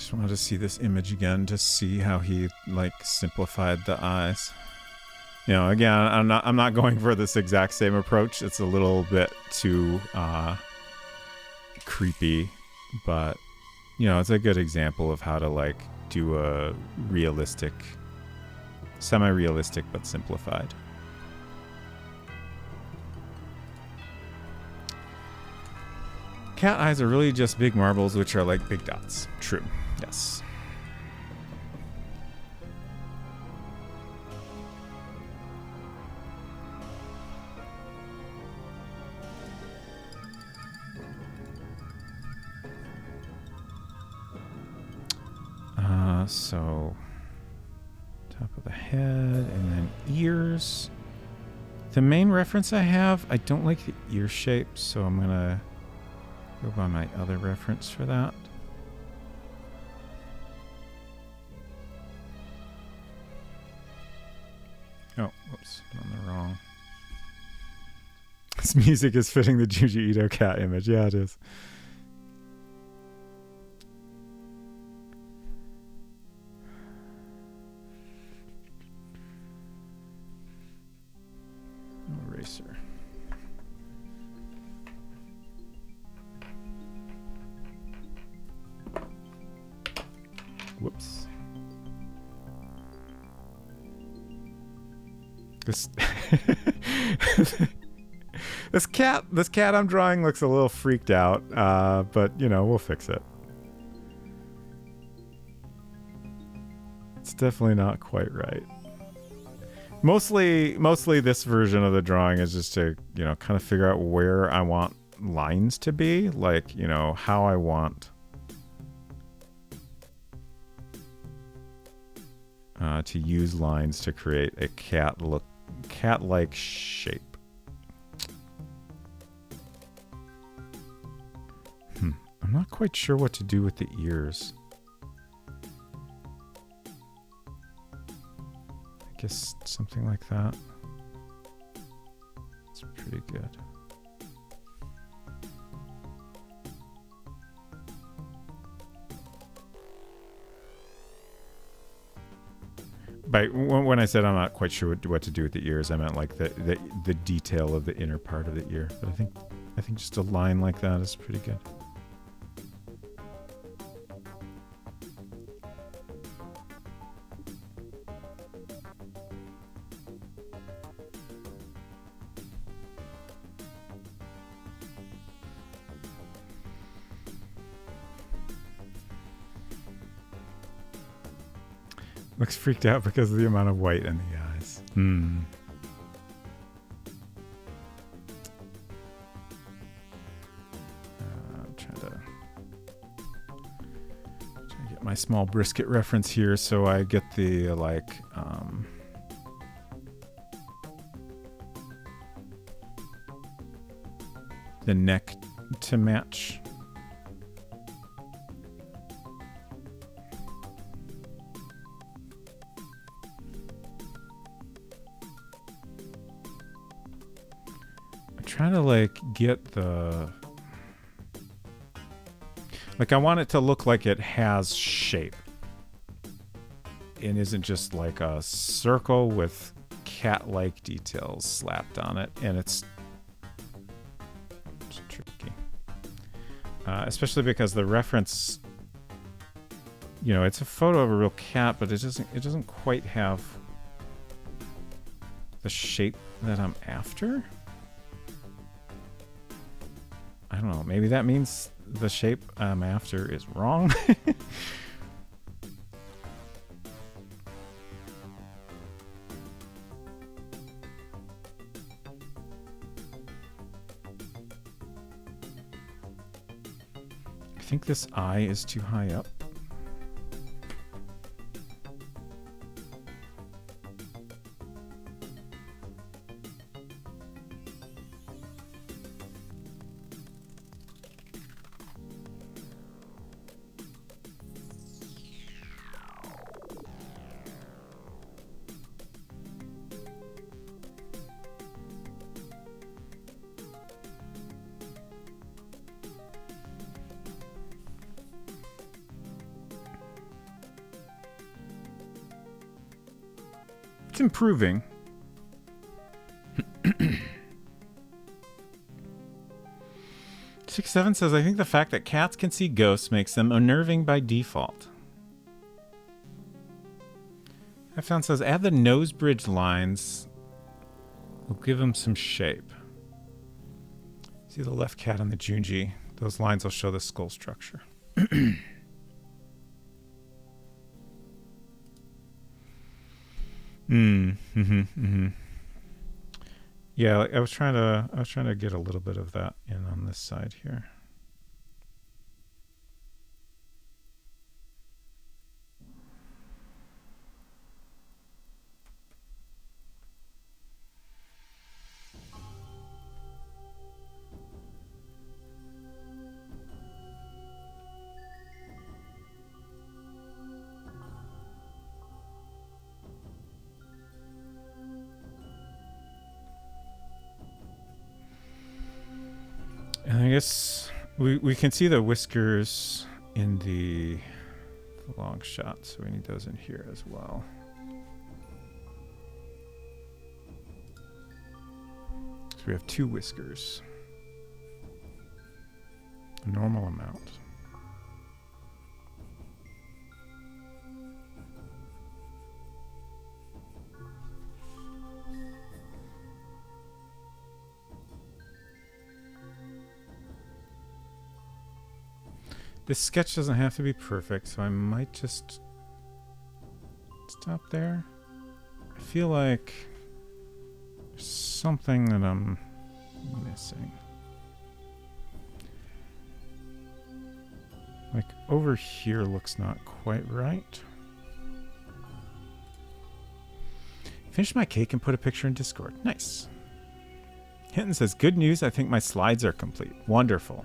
just wanted to see this image again to see how he like simplified the eyes. You know, again, I'm not going for this exact same approach. It's a little bit too creepy, but you know, it's a good example of how to like do a realistic, semi-realistic but simplified. Cat eyes are really just big marbles, which are like big dots. True. Yes. So top of the head and then ears. The main reference I have, I don't like the ear shape, so I'm gonna go by my other reference for that. Oh, whoops, I'm on the wrong. This music is fitting the Junji Ito cat image. Yeah, it is. Eraser. Whoops. This this cat I'm drawing looks a little freaked out, but you know, we'll fix it. It's definitely not quite right. Mostly this version of the drawing is just to, you know, kind of figure out where I want lines to be, like, you know, how I want to use lines to create a cat-like shape. I'm not quite sure what to do with the ears. I guess something like that. It's pretty good. When I said I'm not quite sure what to do with the ears, I meant like the detail of the inner part of the ear. But I think just a line like that is pretty good. Looks freaked out because of the amount of white in the eyes. I'm trying to get my small brisket reference here so I get the the neck to match. Trying to like get the I want it to look like it has shape and isn't just like a circle with cat-like details slapped on it, and it's tricky, especially because the reference, you know, it's a photo of a real cat, but it doesn't quite have the shape that I'm after. I don't know. Maybe that means the shape I'm after is wrong. I think this eye is too high up. It's improving. 6-7 says, I think the fact that cats can see ghosts makes them unnerving by default. F-Town says, add the nose bridge lines. We'll give them some shape. See the left cat on the Junji. Those lines will show the skull structure. Yeah, I was trying to get a little bit of that in on this side here. And I guess we can see the whiskers in the long shot, so we need those in here as well. So we have 2 whiskers. A normal amount. This sketch doesn't have to be perfect, so I might just stop there. I feel like there's something that I'm missing. Like over here looks not quite right. Finish my cake and put a picture in Discord. Nice. Hinton says, good news, I think my slides are complete. Wonderful.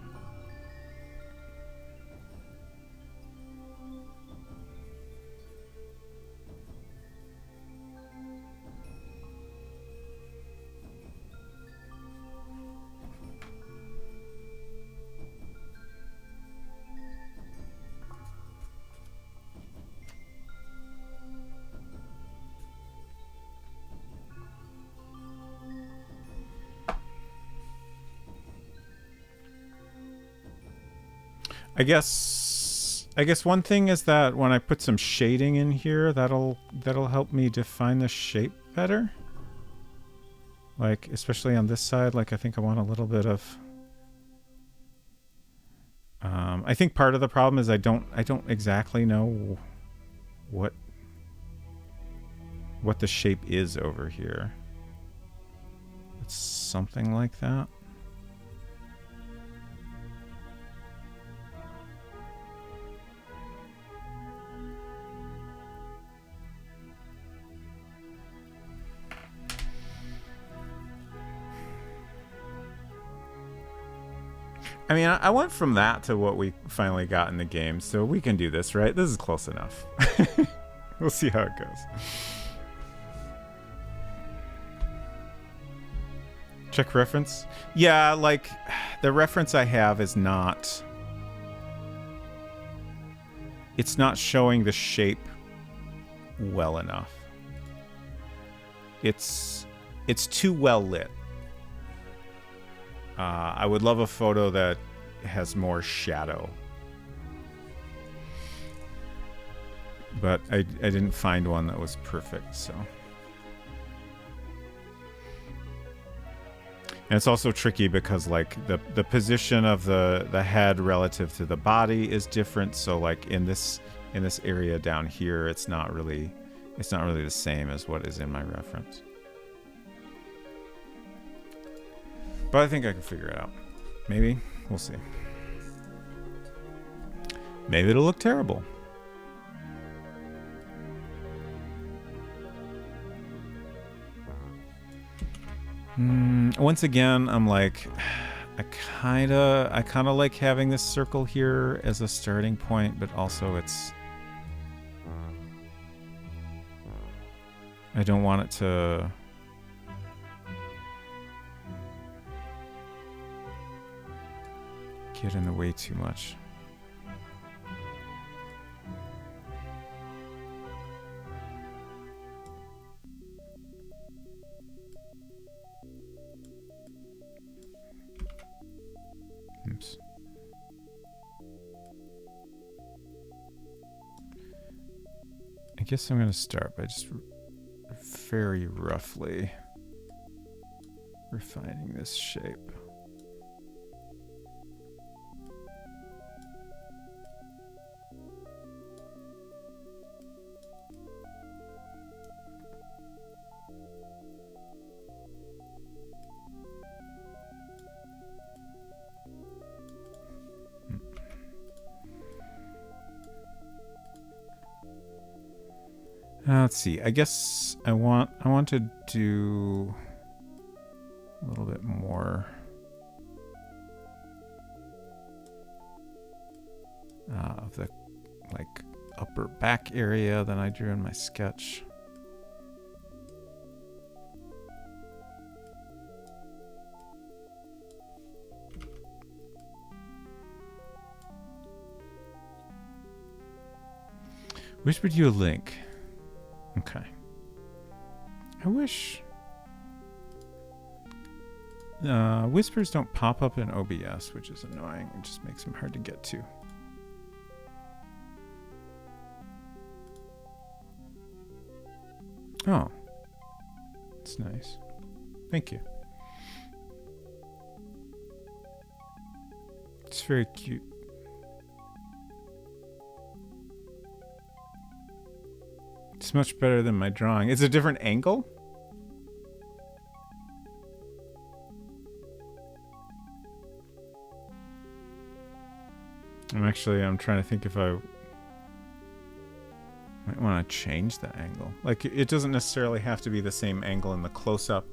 I guess one thing is that when I put some shading in here, that'll help me define the shape better. Like especially on this side, like I think I want a little bit of I think part of the problem is I don't exactly know what the shape is over here. It's something like that. I mean, I went from that to what we finally got in the game, so we can do this, right? This is close enough. We'll see how it goes. Check reference? Yeah, like, the reference I have is not... It's not showing the shape well enough. It's too well lit. I would love a photo that has more shadow. But I didn't find one that was perfect, so. And it's also tricky because like the position of the head relative to the body is different, so like in this area down here it's not really the same as what is in my reference. But I think I can figure it out. Maybe. We'll see. Maybe it'll look terrible. Once again, I'm like, I kind of like having this circle here as a starting point, but also I don't want it to... get in the way too much. guess I'm going to start by just very roughly refining this shape. Let's see. I guess I want to do a little bit more of the like upper back area than I drew in my sketch. Whispered you a link. Okay. I wish whispers don't pop up in OBS, which is annoying. It just makes them hard to get to. Oh. That's nice. Thank you. It's very cute. It's much better than my drawing. It's a different angle? I'm trying to think if I might want to change the angle. Like, it doesn't necessarily have to be the same angle in the close-up.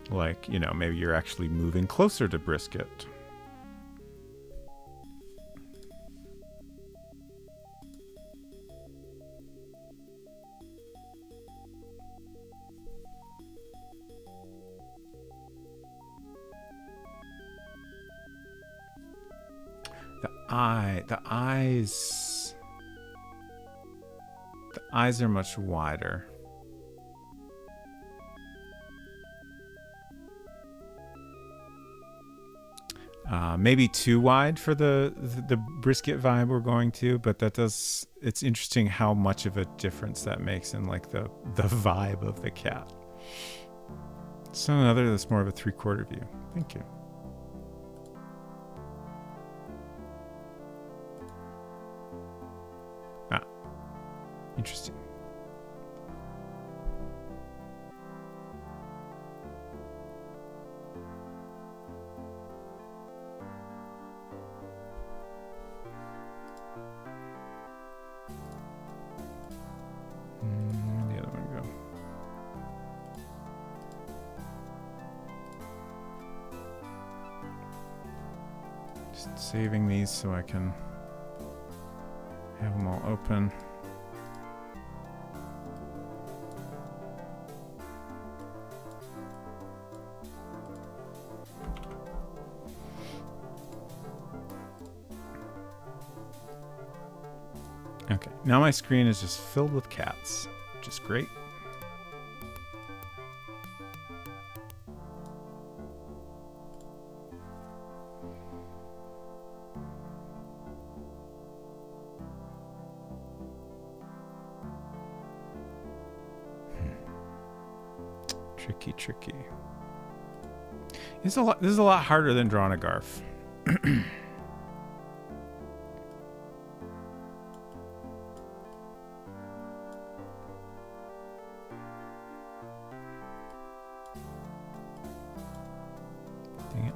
Like, you know, maybe you're actually moving closer to Brisket. The eyes are much wider. Maybe too wide for the Brisket vibe we're going to, but it's interesting how much of a difference that makes in like the vibe of the cat. So another that's more of a 3/4 view. Thank you. Interesting. Where'd the other one go? Just saving these so I can have them all open. Okay, now my screen is just filled with cats, which is great. Tricky. This is a lot harder than drawing a Garf. Dang it.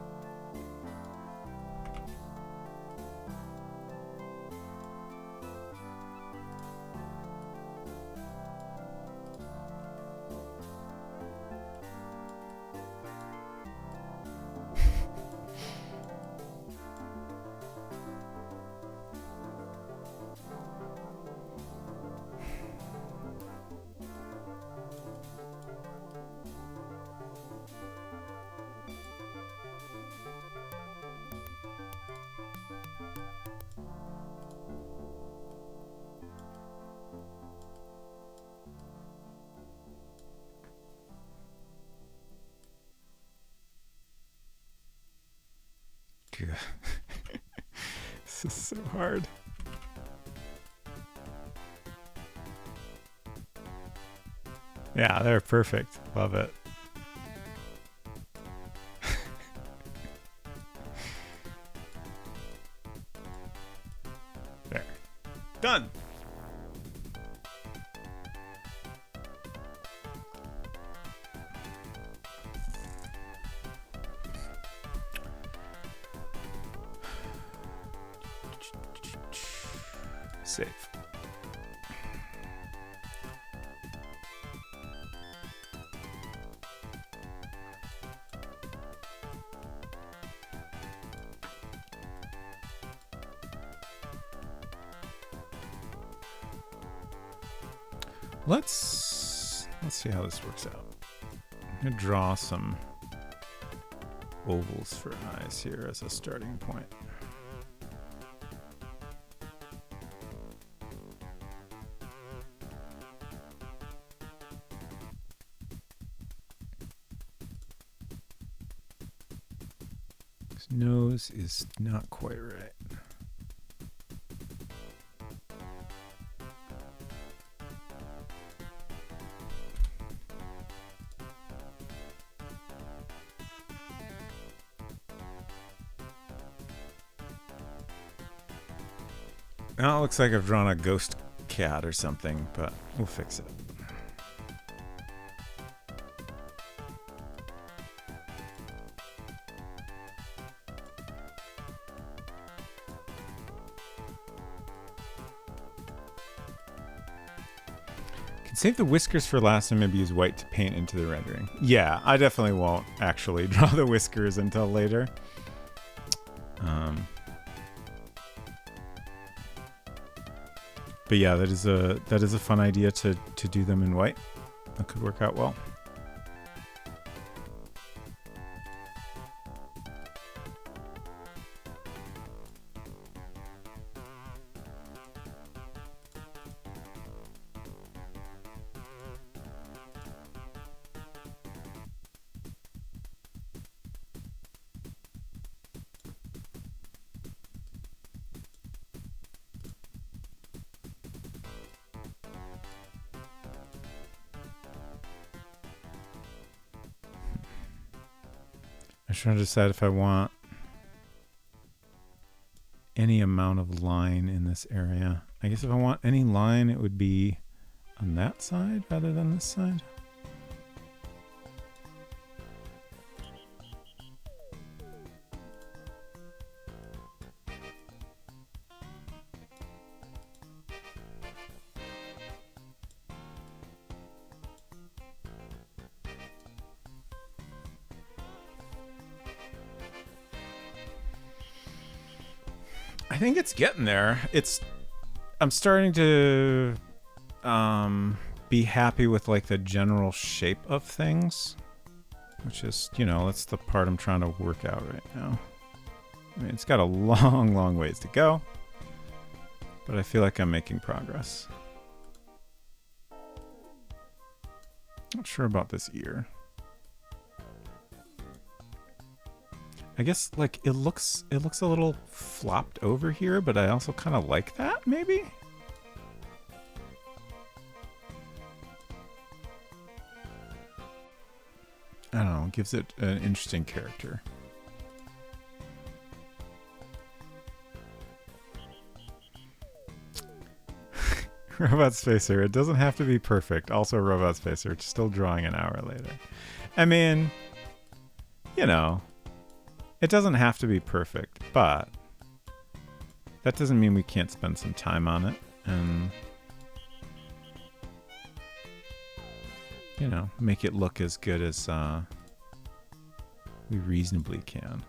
This is so hard. Yeah, they're perfect. Love it. There. Done. Save. Let's see how this works out. I'm gonna draw some ovals for eyes here as a starting point. His nose is not quite right. Now it looks like I've drawn a ghost cat or something, but we'll fix it. Can save the whiskers for last and maybe use white to paint into the rendering. Yeah, I definitely won't actually draw the whiskers until later. But yeah, that is a fun idea to do them in white. That could work out well. I'm trying to decide if I want any amount of line in this area. I guess if I want any line, it would be on that side rather than this side. I think it's getting there. I'm starting to be happy with like the general shape of things, which is, you know, that's the part I'm trying to work out right now. I mean, it's got a long, long ways to go, but I feel like I'm making progress. Not sure about this ear. I guess like it looks a little flopped over here, but I also kind of like that, maybe? I don't know, it gives it an interesting character. Robot Spacer, it doesn't have to be perfect. Also Robot Spacer, still drawing an hour later. I mean, you know, it doesn't have to be perfect, but that doesn't mean we can't spend some time on it and, you know, make it look as good as we reasonably can.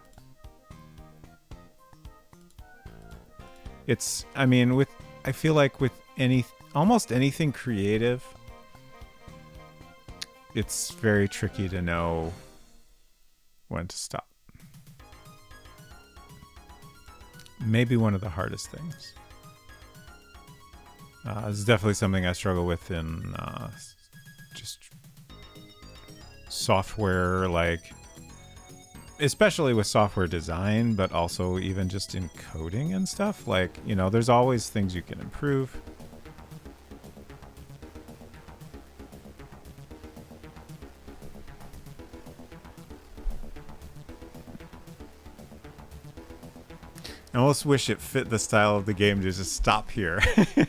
It's, I mean, I feel like with almost anything creative, it's very tricky to know when to stop. Maybe one of the hardest things. This is definitely something I struggle with in just software, like especially with software design, but also even just in coding and stuff. Like, you know, there's always things you can improve. I almost wish it fit the style of the game to just stop here. I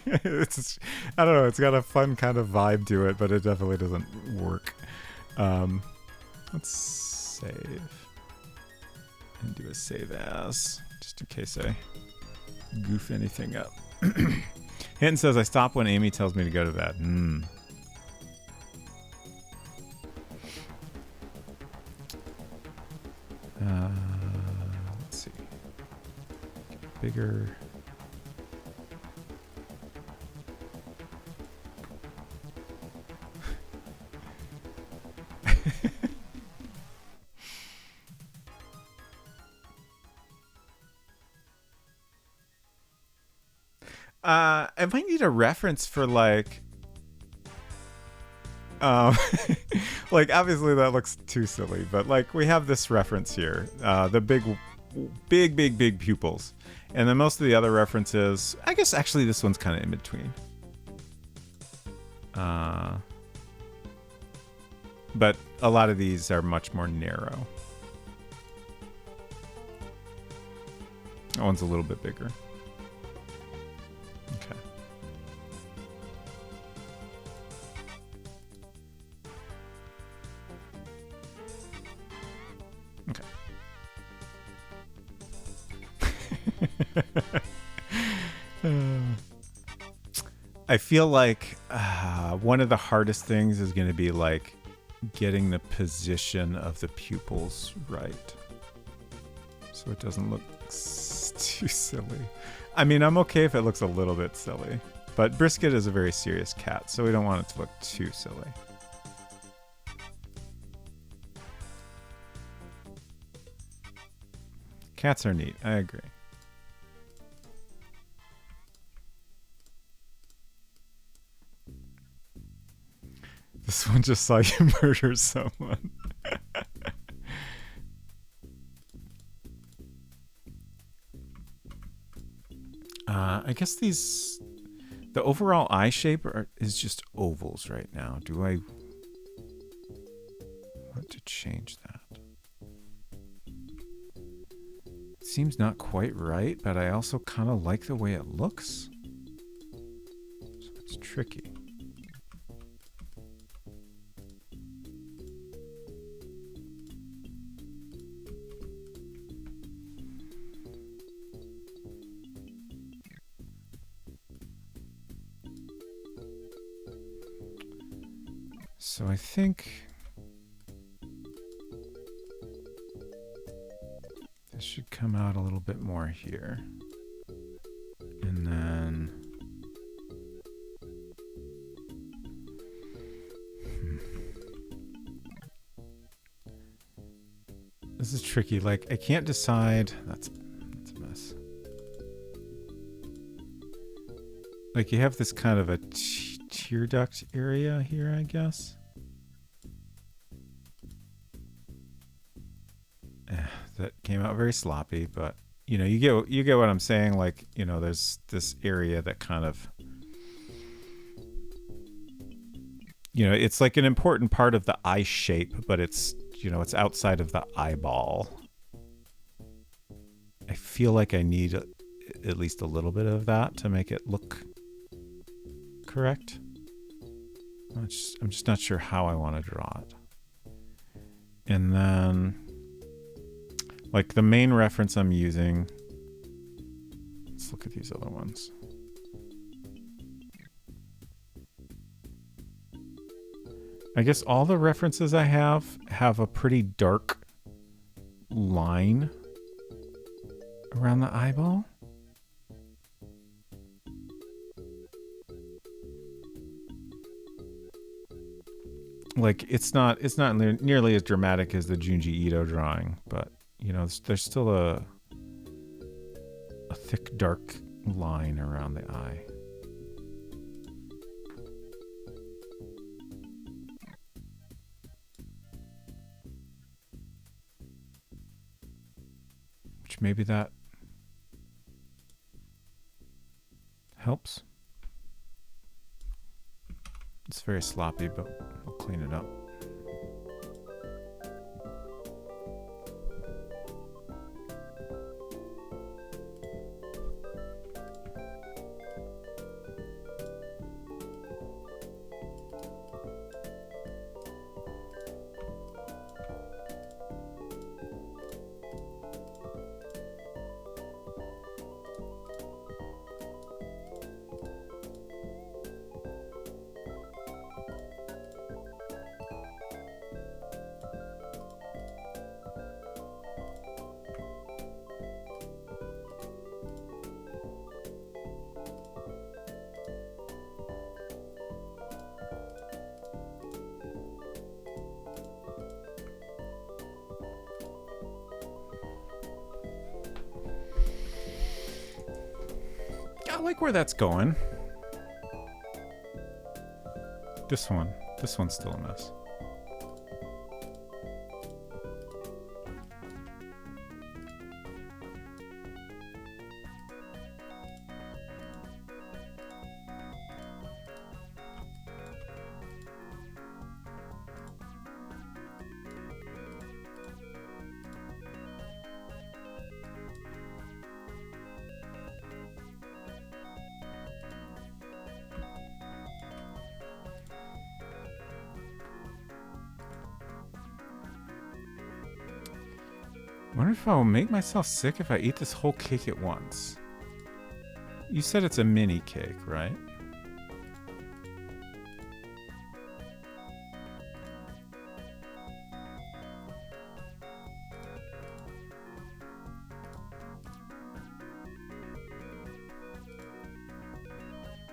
don't know, it's got a fun kind of vibe to it, but it definitely doesn't work. Let's save. And do a save as, just in case I goof anything up. Hinton says, I stop when Amy tells me to go to bed. Let's see. Bigger. I might need a reference for like like obviously that looks too silly, but like we have this reference here, the big pupils, and then most of the other references, I guess actually this one's kind of in between. But a lot of these are much more narrow. That one's a little bit bigger. Okay. I feel like one of the hardest things is going to be like getting the position of the pupils right, so it doesn't look too silly. I mean, I'm okay if it looks a little bit silly, but Brisket is a very serious cat, so we don't want it to look too silly. Cats are neat, I agree. This one just saw you murder someone. I guess the overall eye shape is just ovals right now. Do I want to change that? It seems not quite right, but I also kind of like the way it looks. So it's tricky. So I think this should come out a little bit more here. And then this is tricky. Like I can't decide. That's a mess. Like you have this kind of a tear duct area here, I guess. That came out very sloppy, but you know, you get what I'm saying. Like, you know, there's this area that kind of, you know, it's like an important part of the eye shape, but it's, you know, it's outside of the eyeball. I feel like I need at least a little bit of that to make it look correct. I'm just not sure how I want to draw it. And then like the main reference I'm using, let's look at these other ones. I guess all the references I have a pretty dark line around the eyeball. Like it's not nearly as dramatic as the Junji Ito drawing, but you know, there's still a thick dark line around the eye. Maybe that helps. It's very sloppy, but we'll clean it up. I like where that's going. This one's still a mess. I wonder if I will make myself sick if I eat this whole cake at once. You said it's a mini cake, right?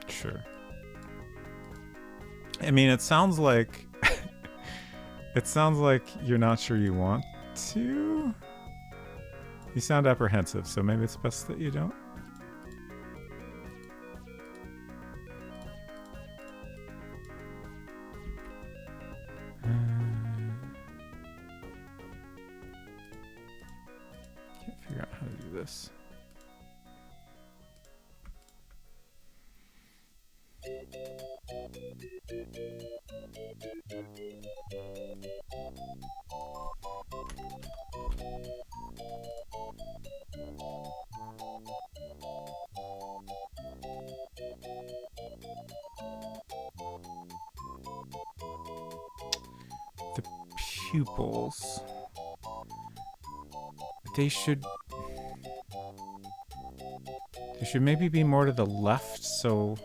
Sure. I mean, it sounds like it sounds like you're not sure you want to. You sound apprehensive, so maybe it's best that you don't. Can't figure out how to do this. The pupils. They should maybe be more to the left, so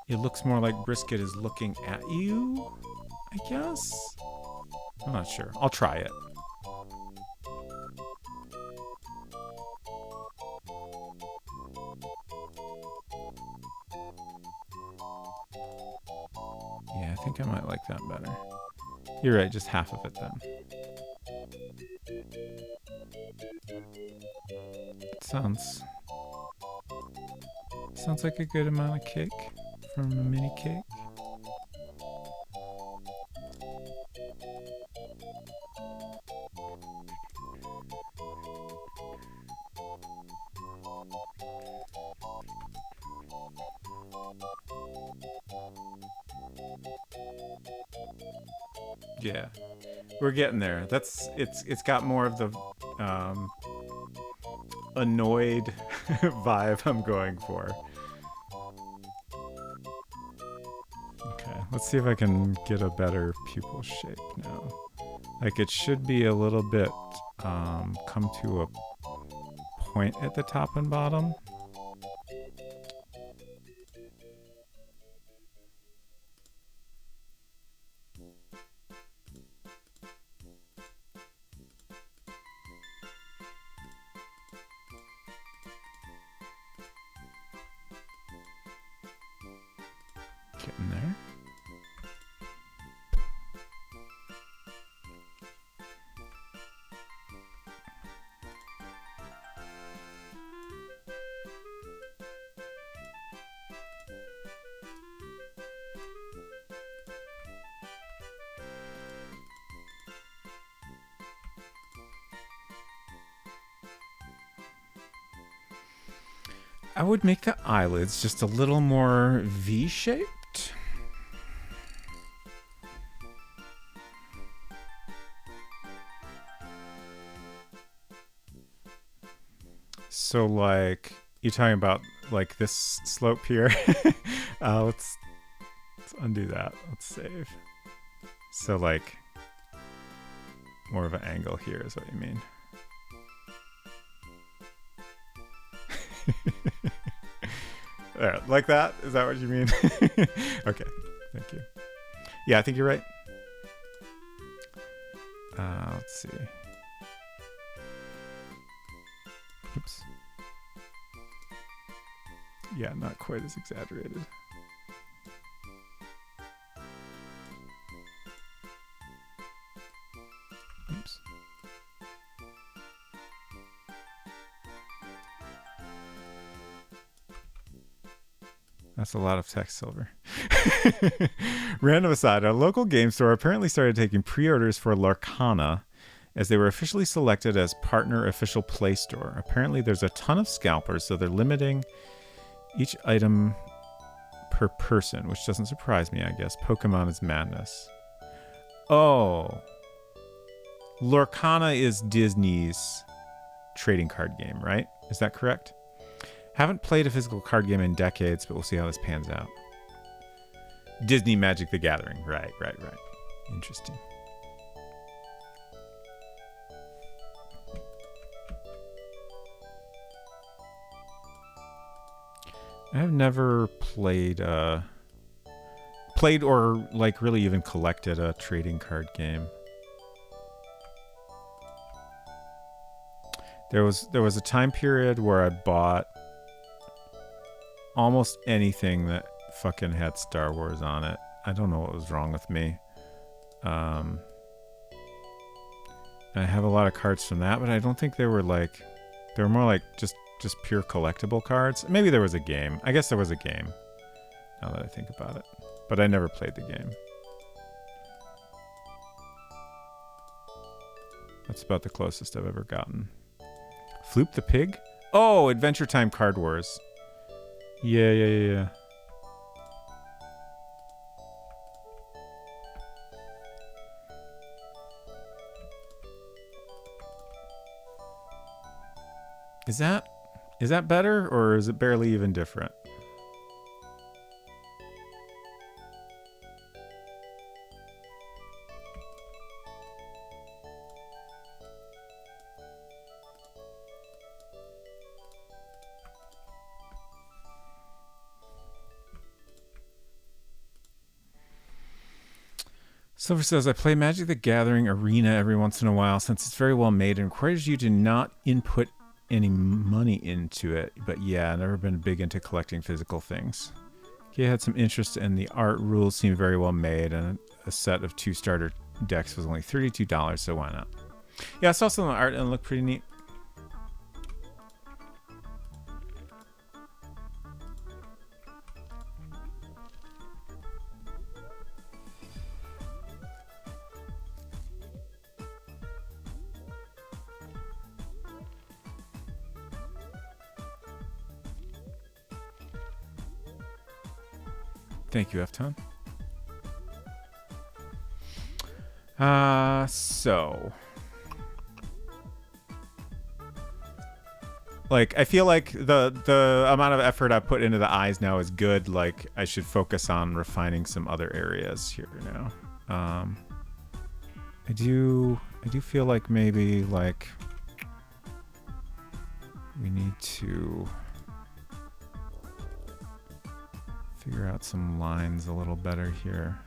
it looks more like Brisket is looking at you, I guess? I'm not sure. I'll try it. Yeah, I think I might like that better. You're right, just half of it then. Sounds like a good amount of cake from a mini cake. Yeah, we're getting there. It's got more of the annoyed vibe I'm going for. Okay, let's see if I can get a better pupil shape now. Like it should be a little bit come to a point at the top and bottom. Getting there. I would make the eyelids just a little more V-shaped. So like, you're talking about like this slope here. Let's undo that. Let's save. So like, more of an angle here is what you mean. There, like that? Is that what you mean? Okay, thank you. Yeah, I think you're right. Let's see. Oops. Yeah, not quite as exaggerated. Oops. That's a lot of text, Silver. Random aside, a local game store apparently started taking pre-orders for Lorcana as they were officially selected as partner official Play Store. Apparently there's a ton of scalpers, so they're limiting each item per person, which doesn't surprise me, I guess. Pokemon is madness. Oh. Lorcana is Disney's trading card game, right? Is that correct? Haven't played a physical card game in decades, but we'll see how this pans out. Disney Magic the Gathering. Right. Interesting. I've never played or like really even collected a trading card game. There was a time period where I bought almost anything that fucking had Star Wars on it. I don't know what was wrong with me. I have a lot of cards from that, but I don't think they were more like just pure collectible cards. Maybe there was a game. I guess there was a game, now that I think about it. But I never played the game. That's about the closest I've ever gotten. Floop the Pig? Oh, Adventure Time Card Wars. Yeah. Is that better, or is it barely even different? Silver says, I play Magic the Gathering Arena every once in a while since it's very well made and encourages you to not input any money into it. But yeah, I've never been big into collecting physical things. He had some interest in the art. Rules seem very well made, and a set of 2 starter decks was only $32, so why not? Yeah, I saw some of the art and it looked pretty neat. Thank you, F-Ton. So like, I feel like the amount of effort I put into the eyes now is good. Like, I should focus on refining some other areas here now. I do feel like maybe like we need to figure out some lines a little better here.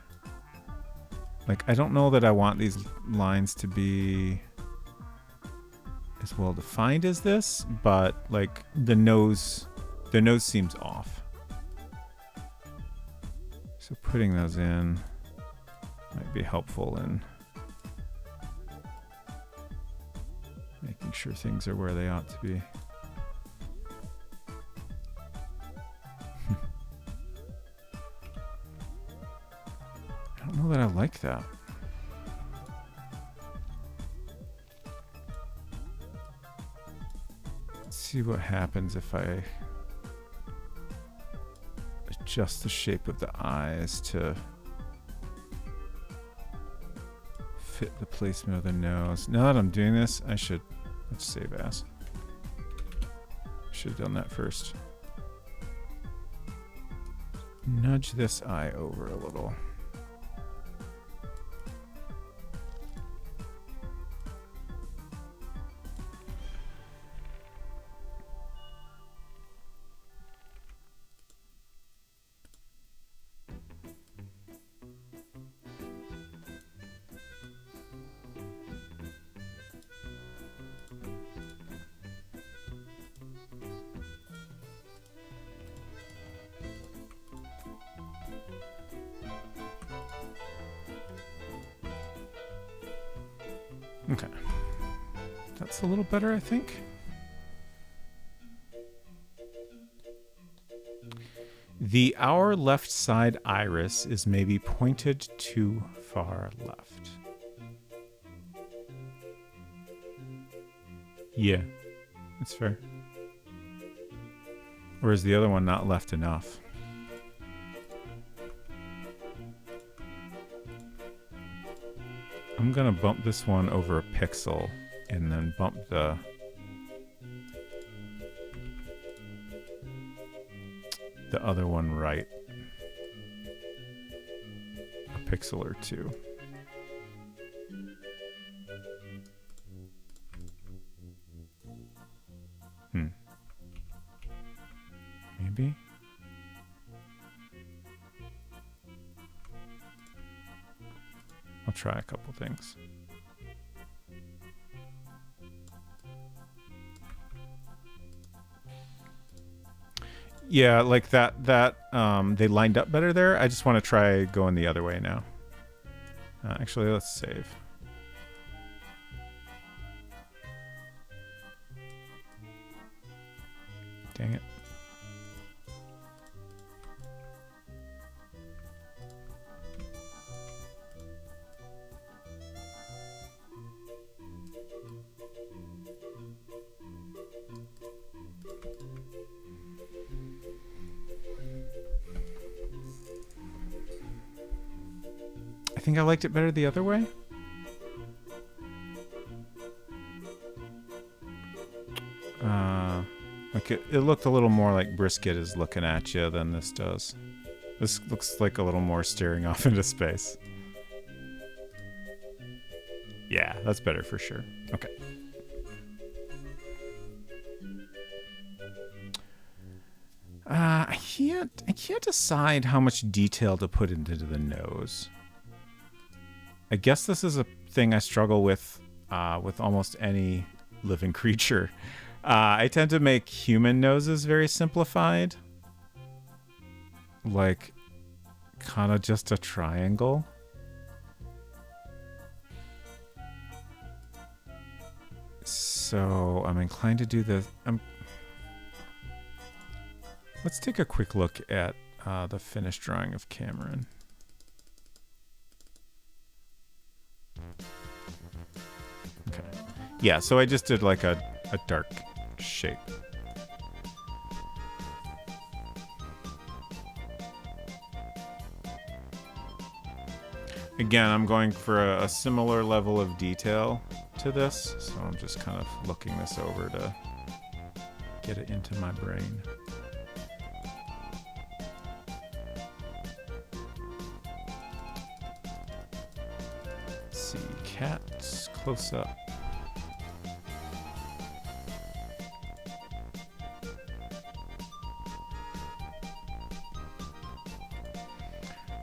Like, I don't know that I want these lines to be as well defined as this, but like the nose seems off. So putting those in might be helpful in making sure things are where they ought to be. I don't know that I like that. Let's see what happens if I adjust the shape of the eyes to fit the placement of the nose. Now that I'm doing this, let's save as. Should have done that first. Nudge this eye over a little. Okay. That's a little better, I think. Our left side iris is maybe pointed too far left. Yeah, that's fair. Or is the other one not left enough? I'm gonna bump this one over a pixel and then bump the other one right a pixel or two. Maybe? I'll try a couple things. Yeah, like that they lined up better there. I just want to try going the other way now. Actually, let's save. Dang it. I think I liked it better the other way. Like it looked a little more like Brisket is looking at you than this does. This looks like a little more staring off into space. Yeah, that's better for sure. Okay. I can't decide how much detail to put into the nose. I guess this is a thing I struggle with almost any living creature. I tend to make human noses very simplified. Like, kind of just a triangle. So, I'm inclined to do this. Let's take a quick look at the finished drawing of Cameron. Okay. Yeah, so I just did like a dark shape. Again, I'm going for a similar level of detail to this, so I'm just kind of looking this over to get it into my brain. Let's see, cats close up.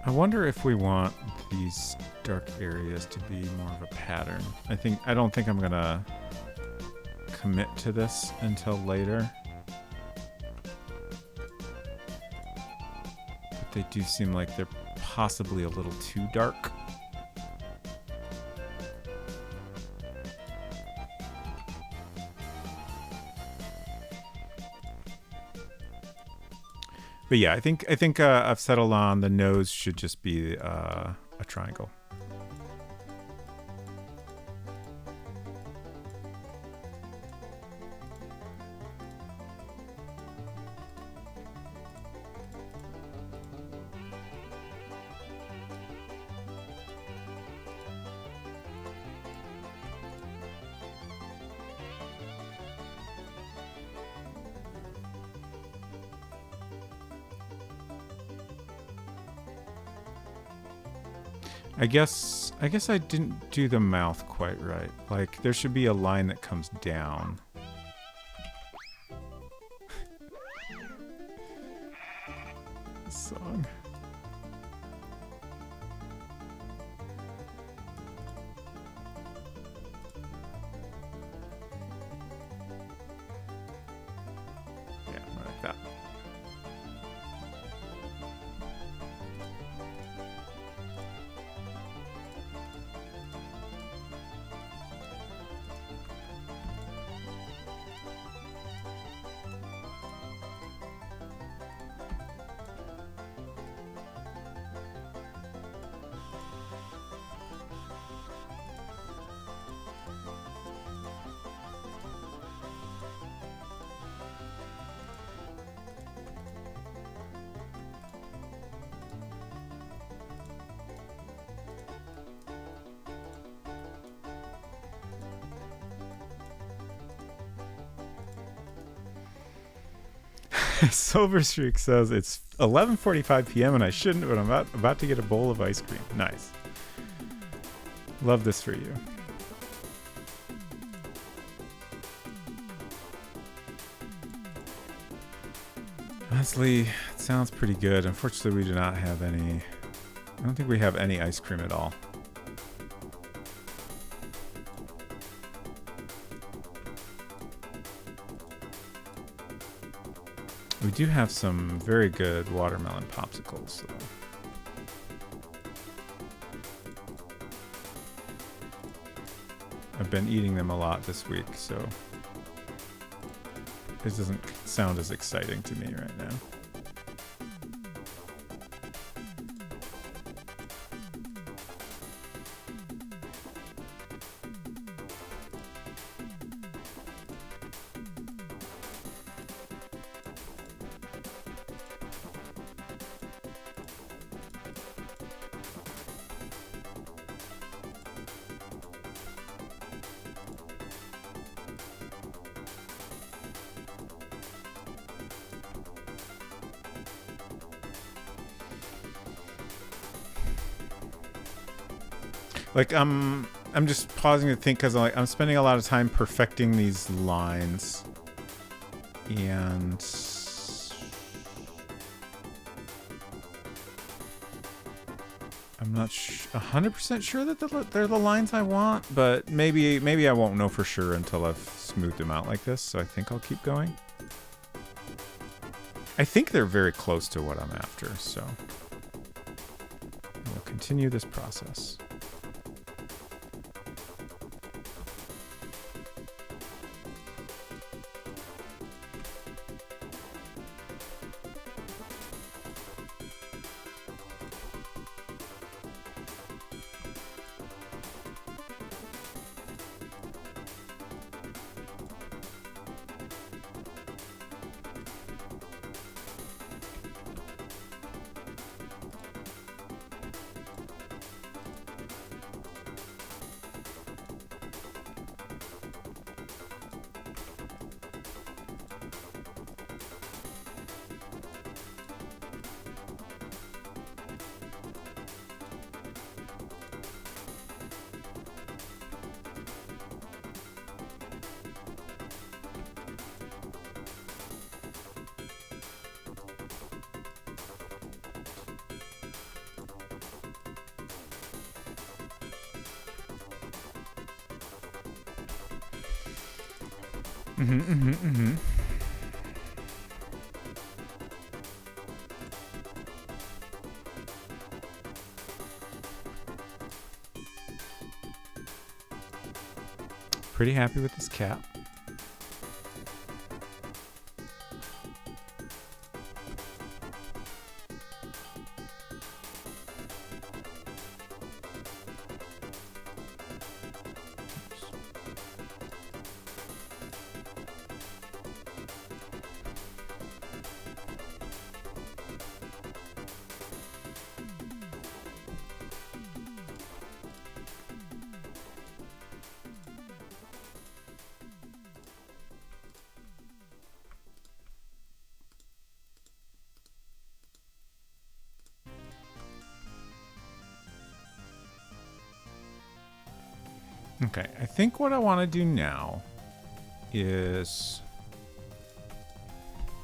I wonder if we want these dark areas to be more of a pattern. I don't think I'm gonna commit to this until later. But they do seem like they're possibly a little too dark. But yeah, I think I've settled on the nose should just be a triangle. I guess I didn't do the mouth quite right. Like, there should be a line that comes down. This song. Yeah, like that. Silver Streak says it's 11:45 p.m. and I shouldn't, but I'm about to get a bowl of ice cream. Nice. Love this for you. Honestly, it sounds pretty good. Unfortunately, we do not have any. I don't think we have any ice cream at all. We do have some very good watermelon popsicles, though. I've been eating them a lot this week, so it doesn't sound as exciting to me right now. Like, I'm just pausing to think because I'm spending a lot of time perfecting these lines, and I'm not 100% sure that they're the lines I want, but maybe I won't know for sure until I've smoothed them out like this. So I think I'll keep going. I think they're very close to what I'm after, so we'll continue this process. Pretty happy with this cap. Okay, I think what I want to do now is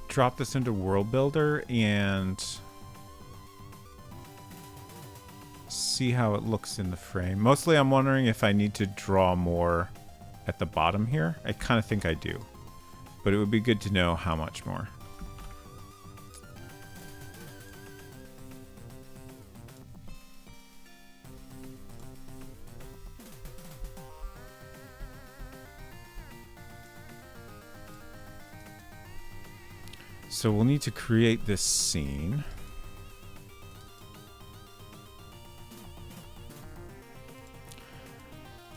drop this into World Builder and see how it looks in the frame. Mostly I'm wondering if I need to draw more at the bottom here. I kind of think I do, but it would be good to know how much more. So we'll need to create this scene.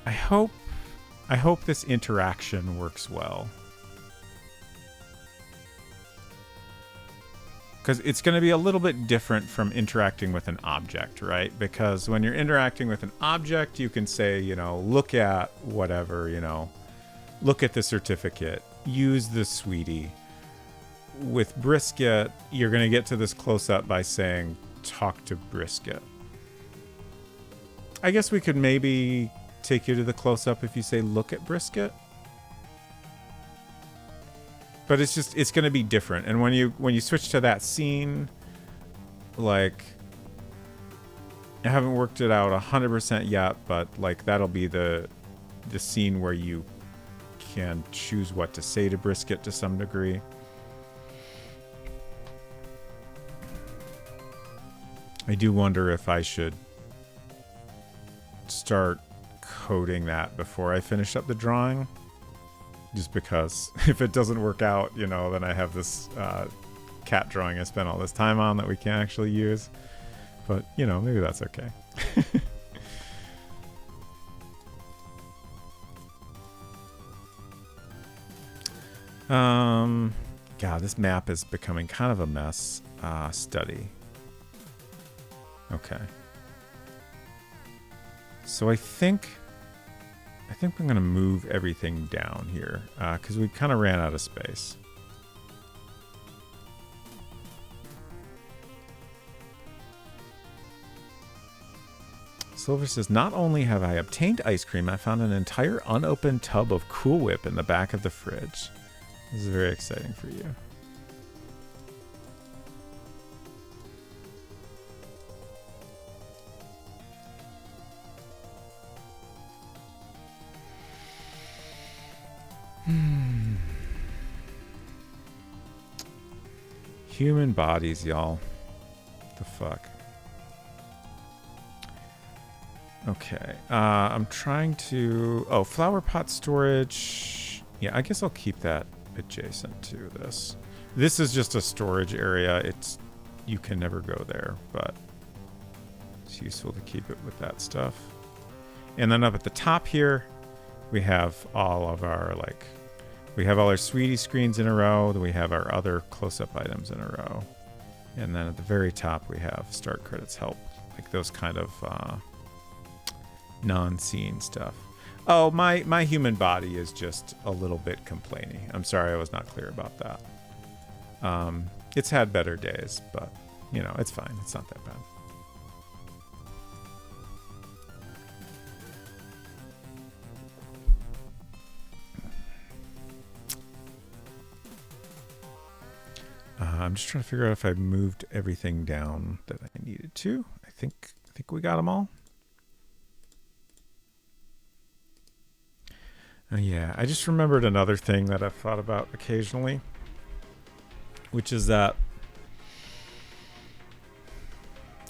I hope this interaction works well. Because it's going to be a little bit different from interacting with an object, right? Because when you're interacting with an object, you can say, you know, look at whatever, you know, look at the certificate, use the sweetie. With Brisket, you're going to get to this close-up by saying, talk to Brisket. I guess we could maybe take you to the close-up if you say, look at Brisket. But it's just, it's going to be different. And when you switch to that scene, like, I haven't worked it out 100% yet, but like that'll be the scene where you can choose what to say to Brisket to some degree. I do wonder if I should start coding that before I finish up the drawing. Just because if it doesn't work out, you know, then I have this cat drawing I spent all this time on that we can't actually use. But, you know, maybe that's okay. God, this map is becoming kind of a mess. Study. Okay. So I think I'm going to move everything down here because we kind of ran out of space. Silver says, not only have I obtained ice cream, I found an entire unopened tub of Cool Whip in the back of the fridge. This is very exciting for you. Human bodies, y'all. The fuck. Okay. I'm trying to... Oh, flower pot storage. Yeah, I guess I'll keep that adjacent to this. This is just a storage area. It's... You can never go there, but it's useful to keep it with that stuff. And then up at the top here, we have all of our, like... We have all our Sweetie screens in a row. Then we have our other close-up items in a row. And then at the very top, we have start credits help. Like those kind of non-scene stuff. Oh, my human body is just a little bit complainy. I'm sorry I was not clear about that. It's had better days, but, you know, it's fine. It's not that bad. I'm just trying to figure out if I moved everything down that I needed to. I think we got them all. Yeah, I just remembered another thing that I've thought about occasionally, which is that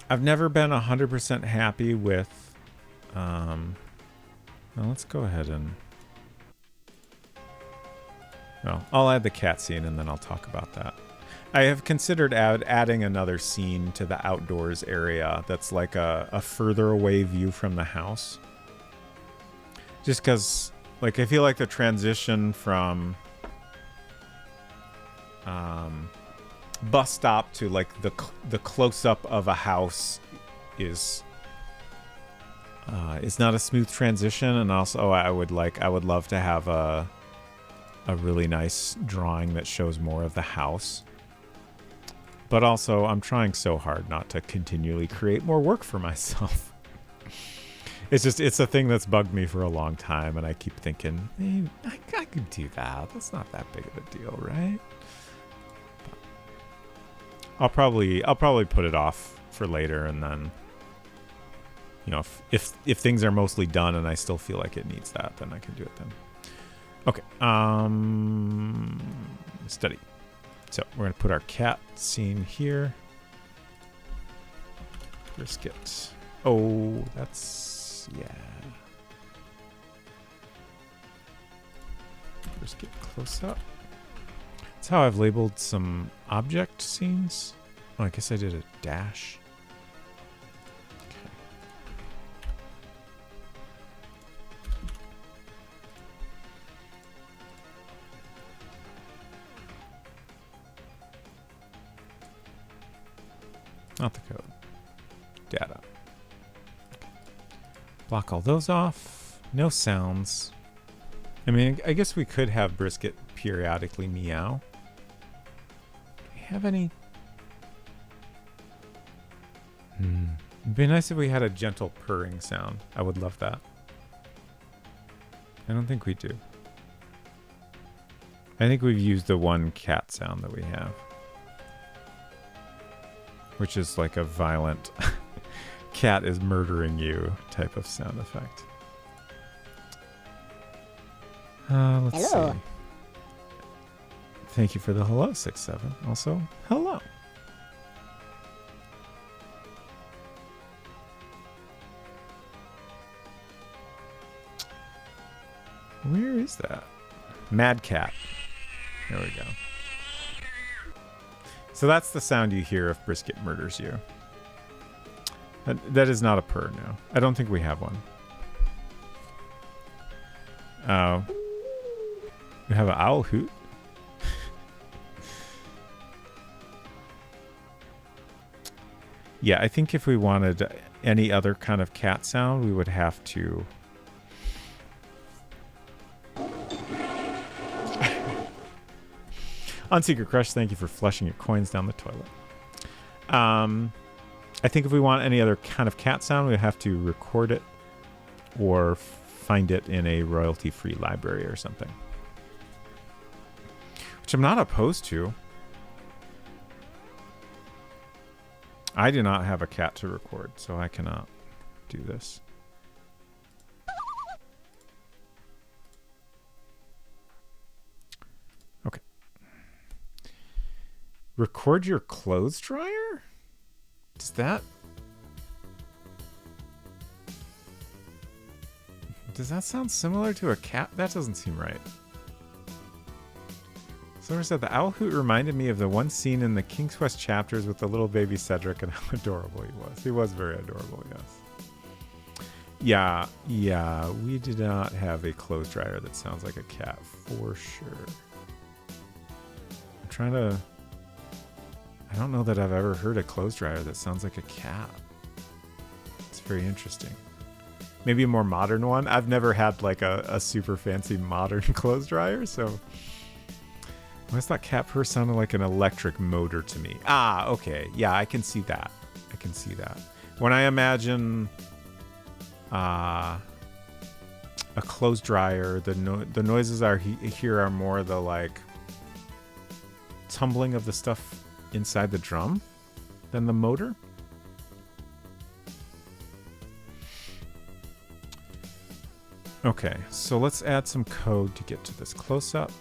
I've never been 100% happy with. Well, let's go ahead and. Well, I'll add the cat scene and then I'll talk about that. I have considered adding another scene to the outdoors area that's like a further away view from the house. Just because, like, I feel like the transition from bus stop to, like, the close-up of a house is not a smooth transition. And also, I would love to have a really nice drawing that shows more of the house. But also, I'm trying so hard not to continually create more work for myself. it's a thing that's bugged me for a long time, and I keep thinking, hey, I could do that. That's not that big of a deal, right? I'll probably put it off for later, and then, you know, if things are mostly done and I still feel like it needs that, then I can do it then. Okay. Study. So we're gonna put our cat scene here. Brisket. Oh, that's, yeah. Brisket close up. That's how I've labeled some object scenes. Oh, I guess I did a dash. Okay. Not the code. Data. Block all those off. No sounds. I mean, I guess we could have Brisket periodically meow. Do we have any? It'd be nice if we had a gentle purring sound. I would love that. I don't think we do. I think we've used the one cat sound that we have, which is like a violent cat is murdering you type of sound effect. Let's Hello. see. Thank you for the hello, 6-7. Also, hello. Where is that? Mad Cat. There we go. So that's the sound you hear if Brisket murders you. That is not a purr, no. I don't think we have one. Oh. We have an owl hoot? Yeah, I think if we wanted any other kind of cat sound, we would have to... On Secret Crush, thank you for flushing your coins down the toilet. I think if we want any other kind of cat sound, we have to record it or find it in a royalty-free library or something. Which I'm not opposed to. I do not have a cat to record, so I cannot do this. Okay. Record your clothes dryer? Does that sound similar to a cat? That doesn't seem right. Someone said the owl hoot reminded me of the one scene in the King's Quest chapters with the little baby Cedric and how adorable he was. He was very adorable, yes. Yeah, we did not have a clothes dryer that sounds like a cat for sure. I'm trying to... I don't know that I've ever heard a clothes dryer that sounds like a cat. It's very interesting. Maybe a more modern one. I've never had like a super fancy modern clothes dryer, so... I always thought cat purr sounded like an electric motor to me. Ah, okay. Yeah, I can see that. I can see that. When I imagine a clothes dryer, the noises I hear are more the like tumbling of the stuff inside the drum than the motor. Okay, so let's add some code to get to this close-up.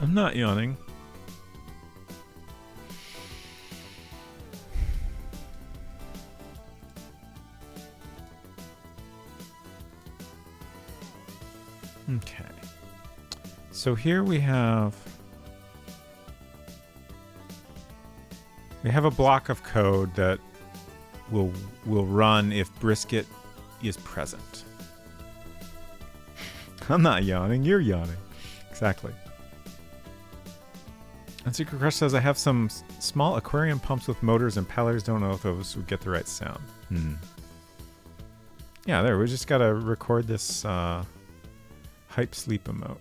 I'm not yawning. Okay. So here we have a block of code that will run if Brisket is present. I'm not yawning, you're yawning. Exactly. And Secret Crush says, I have some small aquarium pumps with motors and impellers. Don't know if those would get the right sound. Yeah, there. We just got to record this hype sleep emote.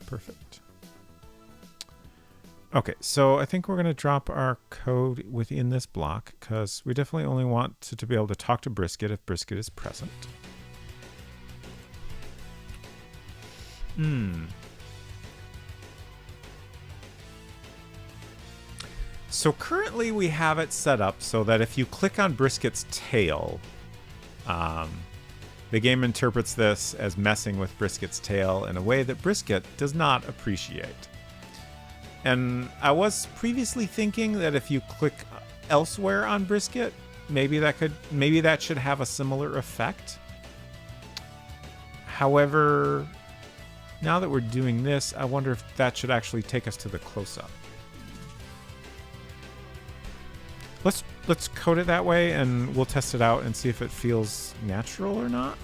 Perfect. Okay, so I think we're going to drop our code within this block because we definitely only want to be able to talk to Brisket if Brisket is present. So currently we have it set up so that if you click on Brisket's tail, the game interprets this as messing with Brisket's tail in a way that Brisket does not appreciate. And I was previously thinking that if you click elsewhere on Brisket, maybe that should have a similar effect. However, now that we're doing this, I wonder if that should actually take us to the close-up. Let's code it that way, and we'll test it out and see if it feels natural or not.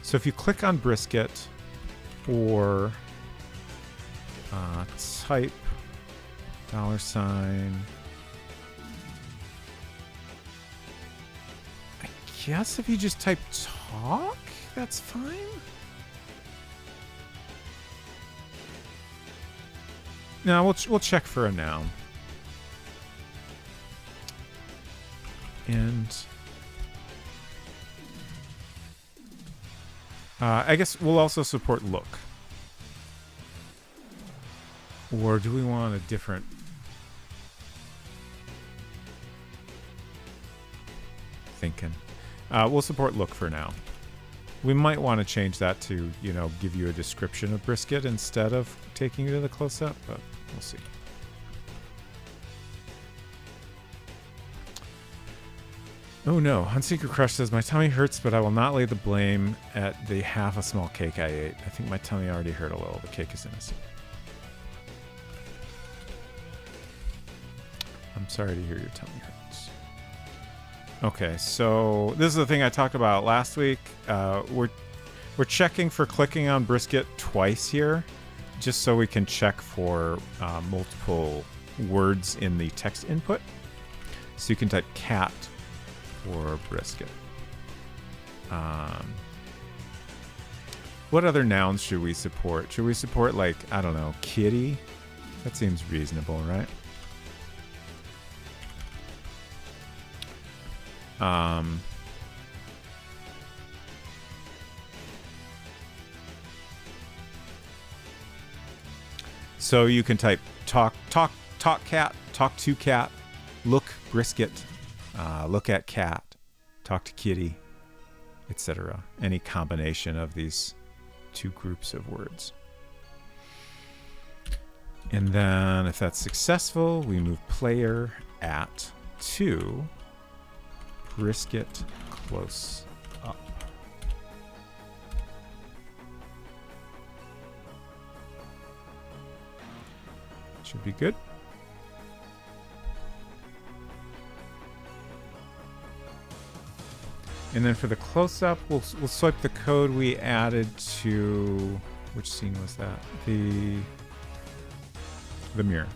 So if you click on Brisket or type $, I guess if you just type talk, that's fine. No, we'll check for a noun. And I guess we'll also support look. Or do we want a different... Thinking. We'll support look for now. We might want to change that to, give you a description of Brisket instead of taking you to the close-up, but we'll see. Oh no, Hunseeker Crush says, my tummy hurts, but I will not lay the blame at the half a small cake I ate. I think my tummy already hurt a little. The cake is innocent. I'm sorry to hear your tummy hurts. Okay, so this is the thing I talked about last week. We're checking for clicking on Brisket twice here, just so we can check for multiple words in the text input. So you can type cat or Brisket. What other nouns should we support? Should we support, like, I don't know, kitty? That seems reasonable, right? So you can type talk cat, talk to cat, look Brisket, look at cat, talk to kitty, etc. Any combination of these two groups of words. And then if that's successful, we move player at to Brisket close up. Should be good. And then for the close-up, we'll swipe the code we added to... Which scene was that? The mirror.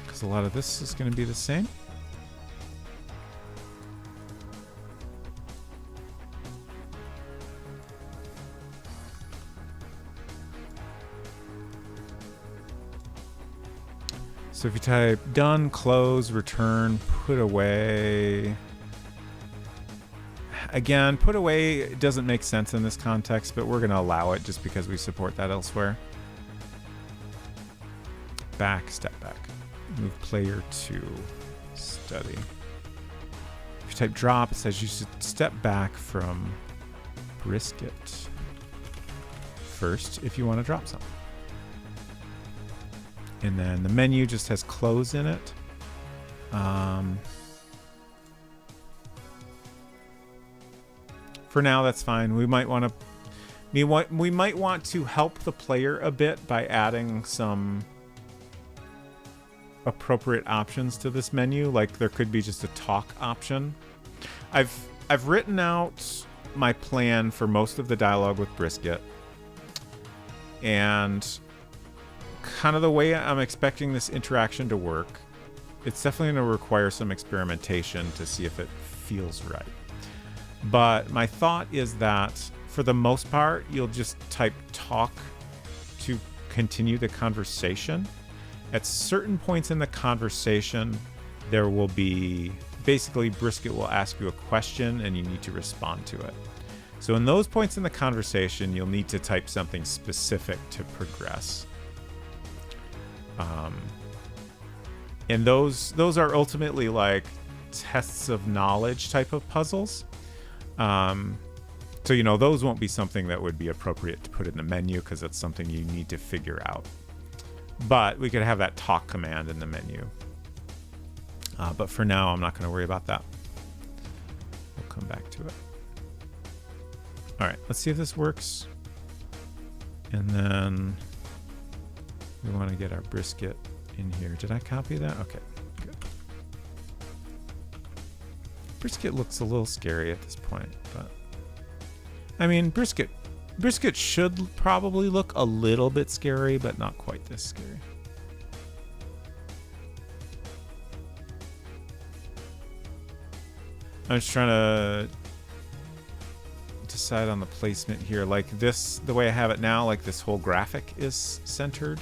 Because a lot of this is going to be the same. So if you type done, close, return, put away. Again, put away doesn't make sense in this context, but we're going to allow it just because we support that elsewhere. Back, step back. Move player to study. If you type drop, it says you should step back from Brisket first if you want to drop something. And then the menu just has close in it. For now, that's fine. We might want to help the player a bit by adding some appropriate options to this menu. Like there could be just a talk option. I've written out my plan for most of the dialogue with Brisket, and kind of the way I'm expecting this interaction to work. It's definitely going to require some experimentation to see if it feels right. But my thought is that for the most part, you'll just type talk to continue the conversation. At certain points in the conversation, there will be basically Brisket will ask you a question and you need to respond to it. So in those points in the conversation, you'll need to type something specific to progress. And those are ultimately like tests of knowledge type of puzzles. So, you know, those won't be something that would be appropriate to put in the menu because it's something you need to figure out. But we could have that talk command in the menu. But for now, I'm not going to worry about that. We'll come back to it. All right, let's see if this works. And then we want to get our Brisket in here. Did I copy that? Okay, good. Brisket looks a little scary at this point, but I mean, Brisket should probably look a little bit scary, but not quite this scary. I'm just trying to decide on the placement here. Like this, the way I have it now, like this whole graphic is centered,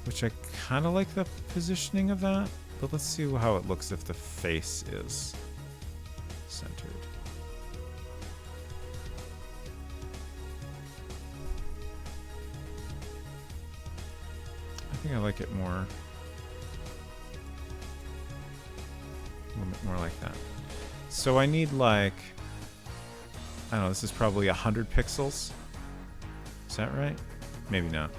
which I kind of like the positioning of that, but let's see how it looks if the face is centered. I think I like it more, a little bit more like that. So I need like, I don't know, this is probably 100 pixels. Is that right? Maybe not.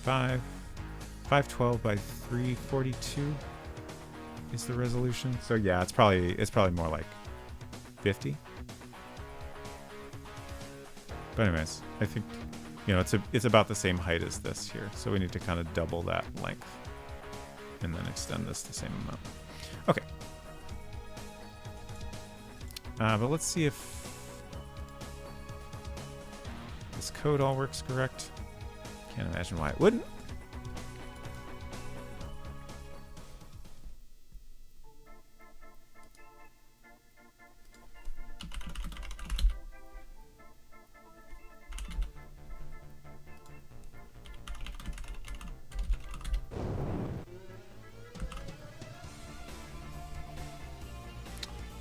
512 by 342 is the resolution. So yeah, it's probably more like 50. But anyways, I think, you know, it's about the same height as this here. So we need to kind of double that length and then extend this the same amount. Okay. But let's see if this code all works correct. Can't imagine why it wouldn't.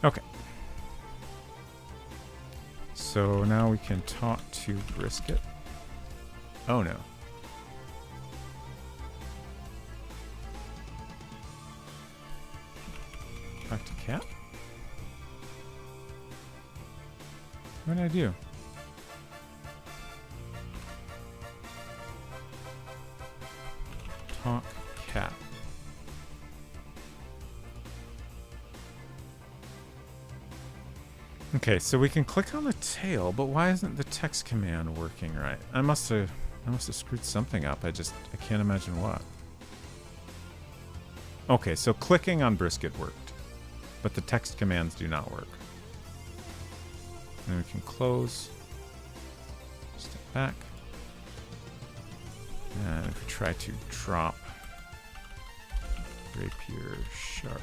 Okay. So now we can talk to Brisket. Oh no. Talk to Cat? What did I do? Talk Cat. Okay, so we can click on the tail, but why isn't the text command working right? I must have screwed something up. I can't imagine what. Okay, so clicking on Brisket worked, but the text commands do not work. And we can close, step back, and if we try to drop Rapier Sharp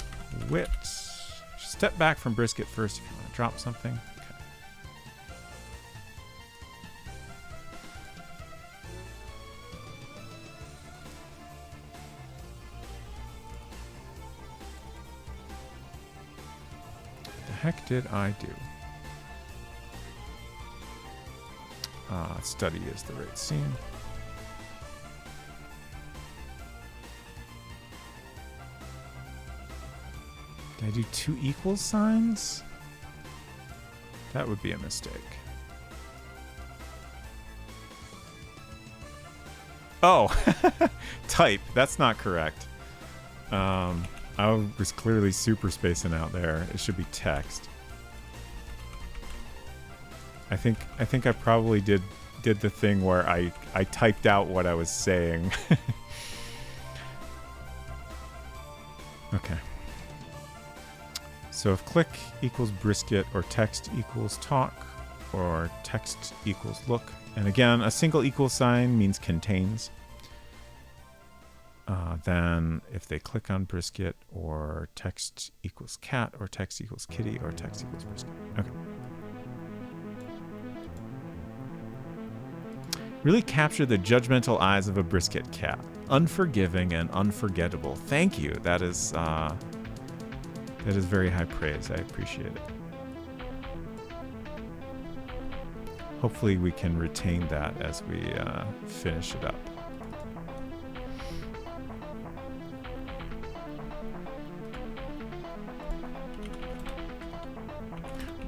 Wit, step back from Brisket first if you want to drop something. Okay. What the heck did I do? Study is the right scene. Did I do 2 equal signs? That would be a mistake. Oh, type. That's not correct. I was clearly super spacing out there. It should be text. I think I probably did the thing where I typed out what I was saying. Okay. So if click equals Brisket or text equals talk or text equals look, and again, a single equal sign means contains. then if they click on brisket or text equals cat or text equals kitty or text equals brisket. Okay. Really capture the judgmental eyes of a brisket cat. Unforgiving and unforgettable. Thank you. That is very high praise. I appreciate it. Hopefully we can retain that as we finish it up.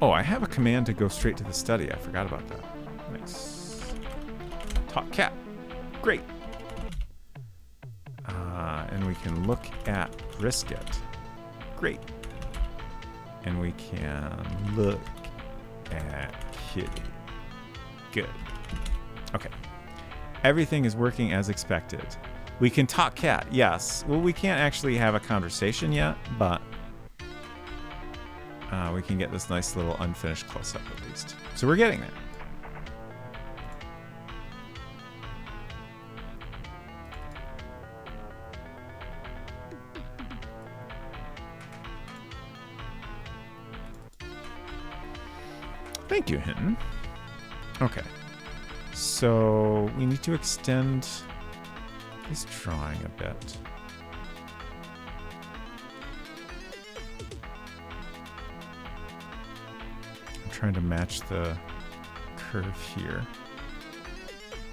Oh, I have a command to go straight to the study. I forgot about that. Nice. Talk cat. Great. And we can look at brisket. Great. And we can look at kitty. Good. Okay. Everything is working as expected. We can talk cat. Yes. Well, we can't actually have a conversation yet, but we can get this nice little unfinished close-up at least. So we're getting there. Thank you, Hinton. Okay. So we need to extend this drawing a bit. I'm trying to match the curve here.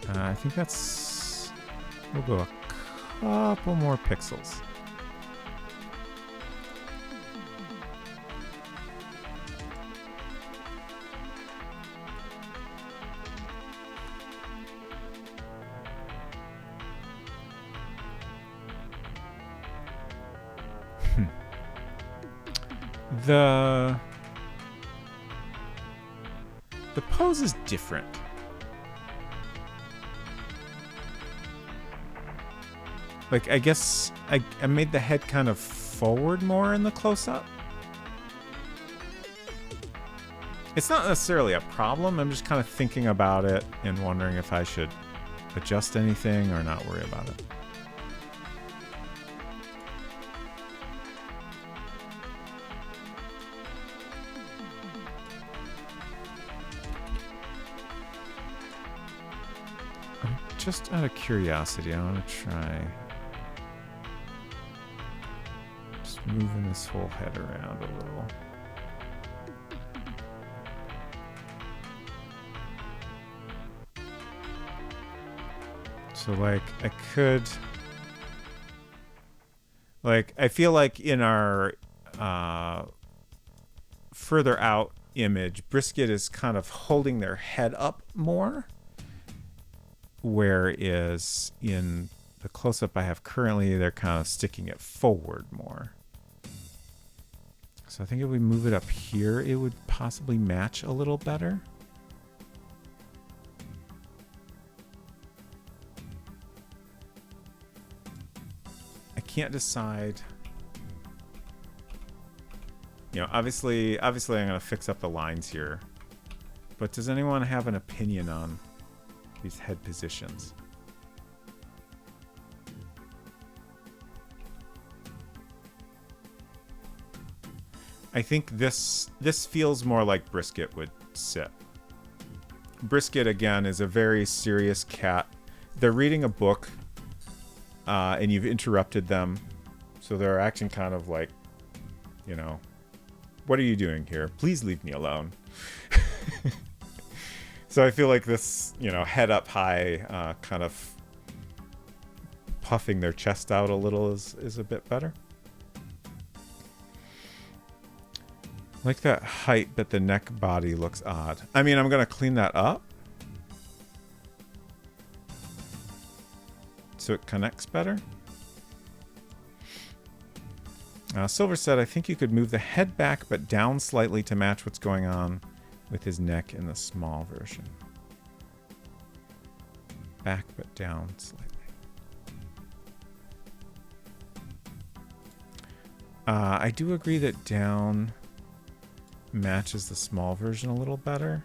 I think that's... We'll go a couple more pixels. The pose is different. Like, I guess I made the head kind of forward more in the close-up. It's not necessarily a problem. I'm just kind of thinking about it and wondering if I should adjust anything or not worry about it. Just out of curiosity, I want to try just moving this whole head around a little. So like I could, like I feel like in our further out image, brisket is kind of holding their head up more. Whereas in the close-up I have currently, they're kind of sticking it forward more. So I think if we move it up here, it would possibly match a little better. I can't decide. You know, obviously I'm going to fix up the lines here. But does anyone have an opinion on these head positions? I think this feels more like brisket would sit. Brisket, again, is a very serious cat. They're reading a book, and you've interrupted them. So they're acting kind of like, you know, what are you doing here? Please leave me alone. So I feel like this, you know, head up high, kind of puffing their chest out a little is a bit better. I like that height, but the neck body looks odd. I mean, I'm going to clean that up so it connects better. Silver said, I think you could move the head back but down slightly to match what's going on with his neck in the small version. Back but down slightly. I do agree that down matches the small version a little better.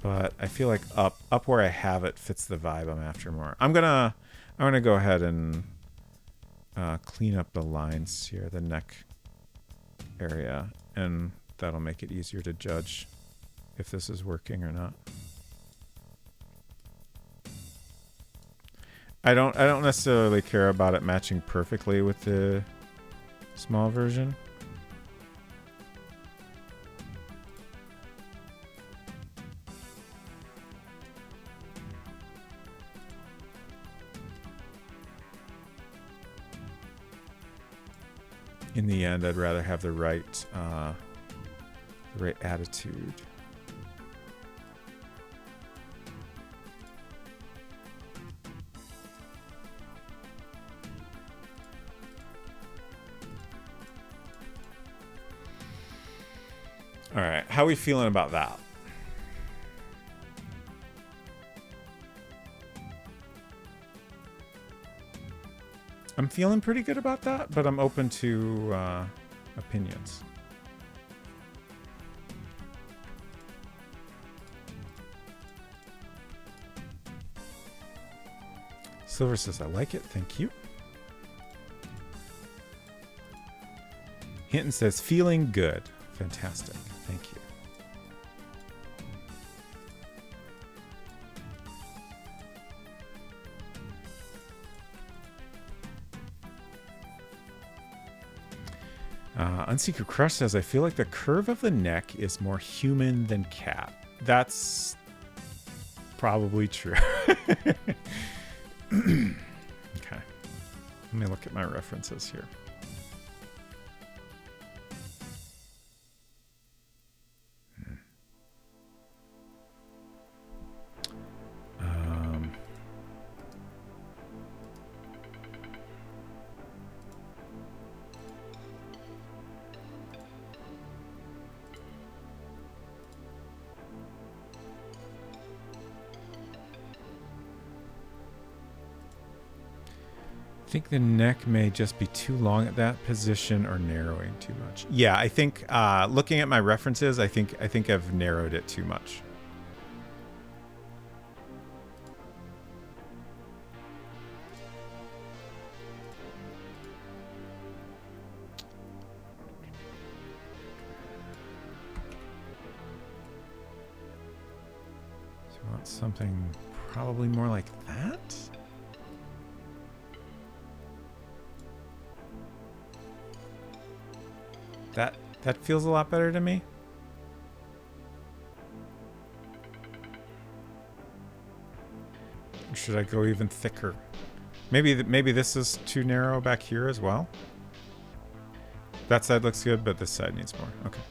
but I feel like up where I have it fits the vibe I'm after more. I'm gonna go ahead and clean up the lines here, the neck area, and that'll make it easier to judge if this is working or not. I don't necessarily care about it matching perfectly with the small version. In the end, I'd rather have the right attitude. All right, how are we feeling about that? I'm feeling pretty good about that, but I'm open to opinions. Silver says, I like it. Thank you. Hinton says, feeling good. Fantastic. Thank you. Unsecret Crush says, I feel like the curve of the neck is more human than cat. That's probably true. Okay. Let me look at my references here. I think the neck may just be too long at that position or narrowing too much. Yeah, I think looking at my references, I think I've narrowed it too much. So I want something probably more like that. That feels a lot better to me. Or should I go even thicker? Maybe this is too narrow back here as well. That side looks good, but this side needs more. Okay.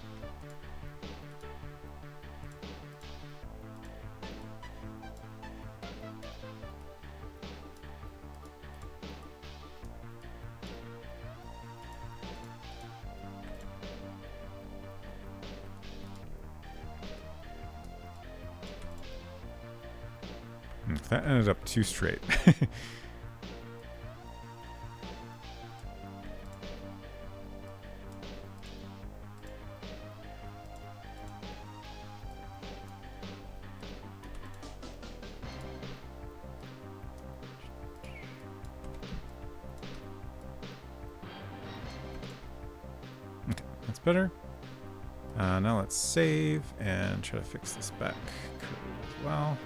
That ended up too straight. Okay, that's better. Now let's save and try to fix this back curve as well.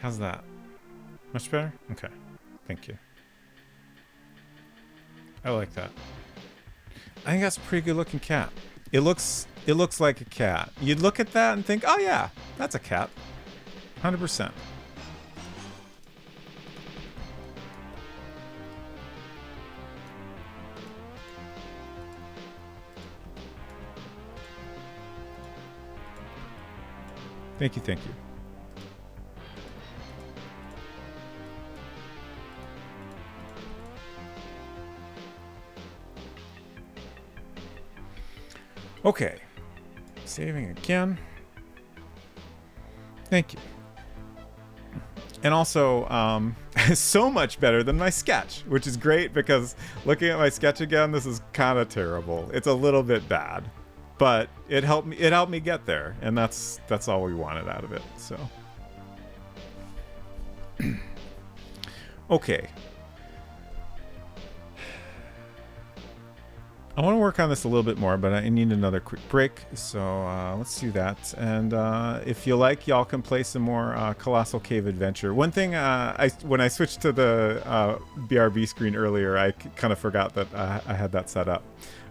How's that? Much better? Okay. Thank you. I like that. I think that's a pretty good looking cat. It looks like a cat. You'd look at that and think, oh yeah, that's a cat. 100%. Thank you, thank you. Okay, Saving again. Thank you. And also, so much better than my sketch, which is great because looking at my sketch again, this is kind of terrible. It's a little bit bad, but it helped me. It helped me get there, and that's all we wanted out of it. So, okay. I want to work on this a little bit more, but I need another quick break, so let's do that. And if you like, y'all can play some more Colossal Cave Adventure. One thing, when I switched to the BRB screen earlier, I kind of forgot that I had that set up.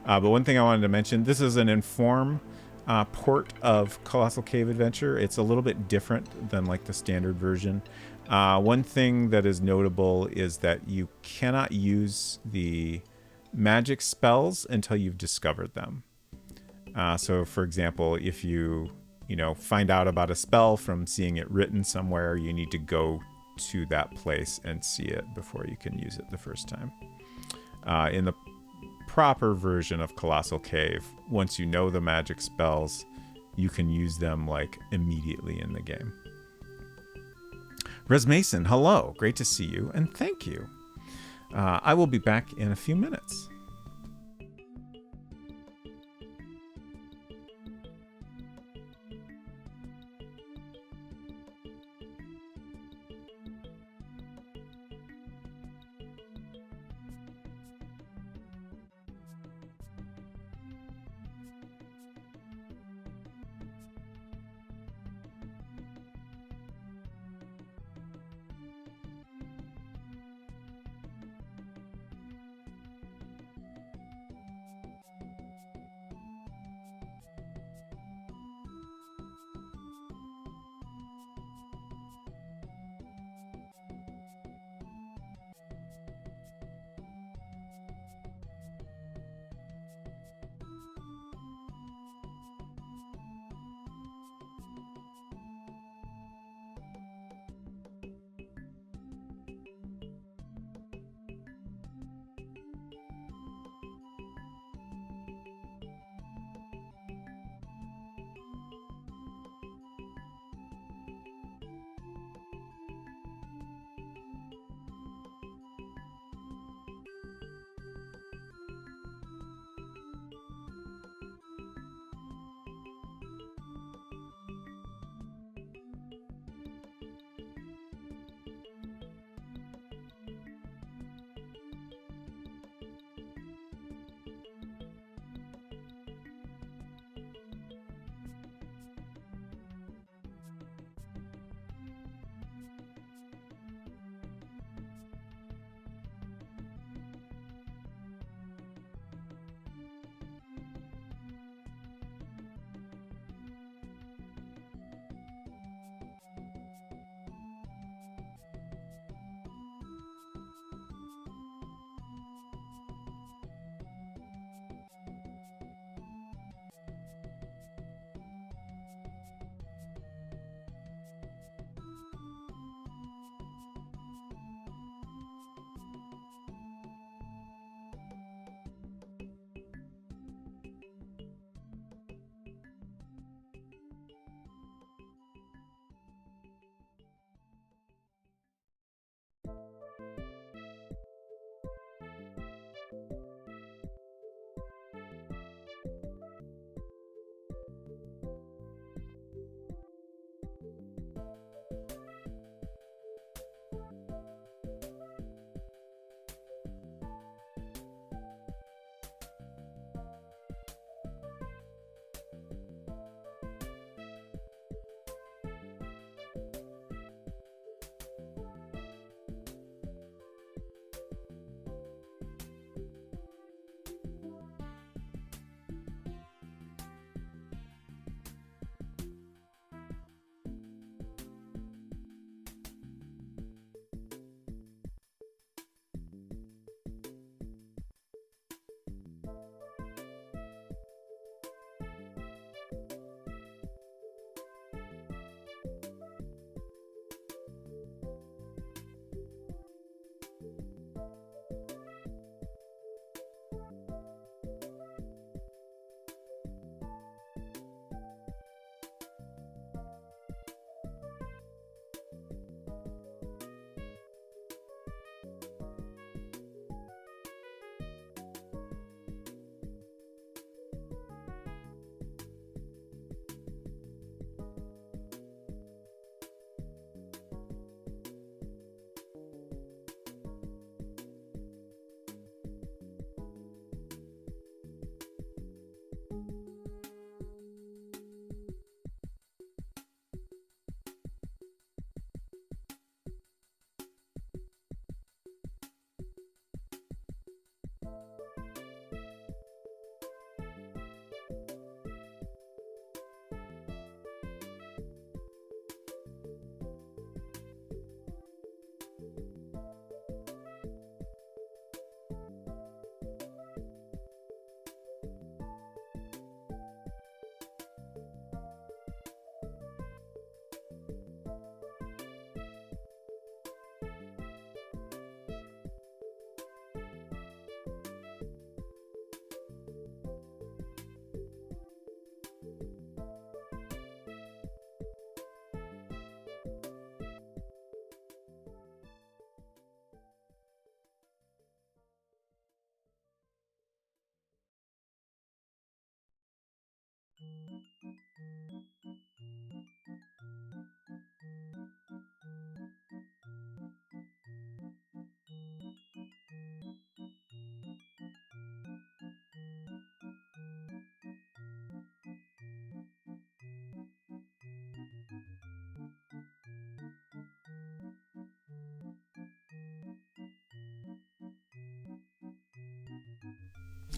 But one thing I wanted to mention, this is an Inform port of Colossal Cave Adventure. It's a little bit different than like the standard version. One thing that is notable is that you cannot use the magic spells until you've discovered them. So for example, if you find out about a spell from seeing it written somewhere, you need to go to that place and see it before you can use it the first time. In the proper version of Colossal Cave, once you know the magic spells, you can use them like immediately in the game. Res Mason, hello, great to see you, and thank you. I will be back in a few minutes.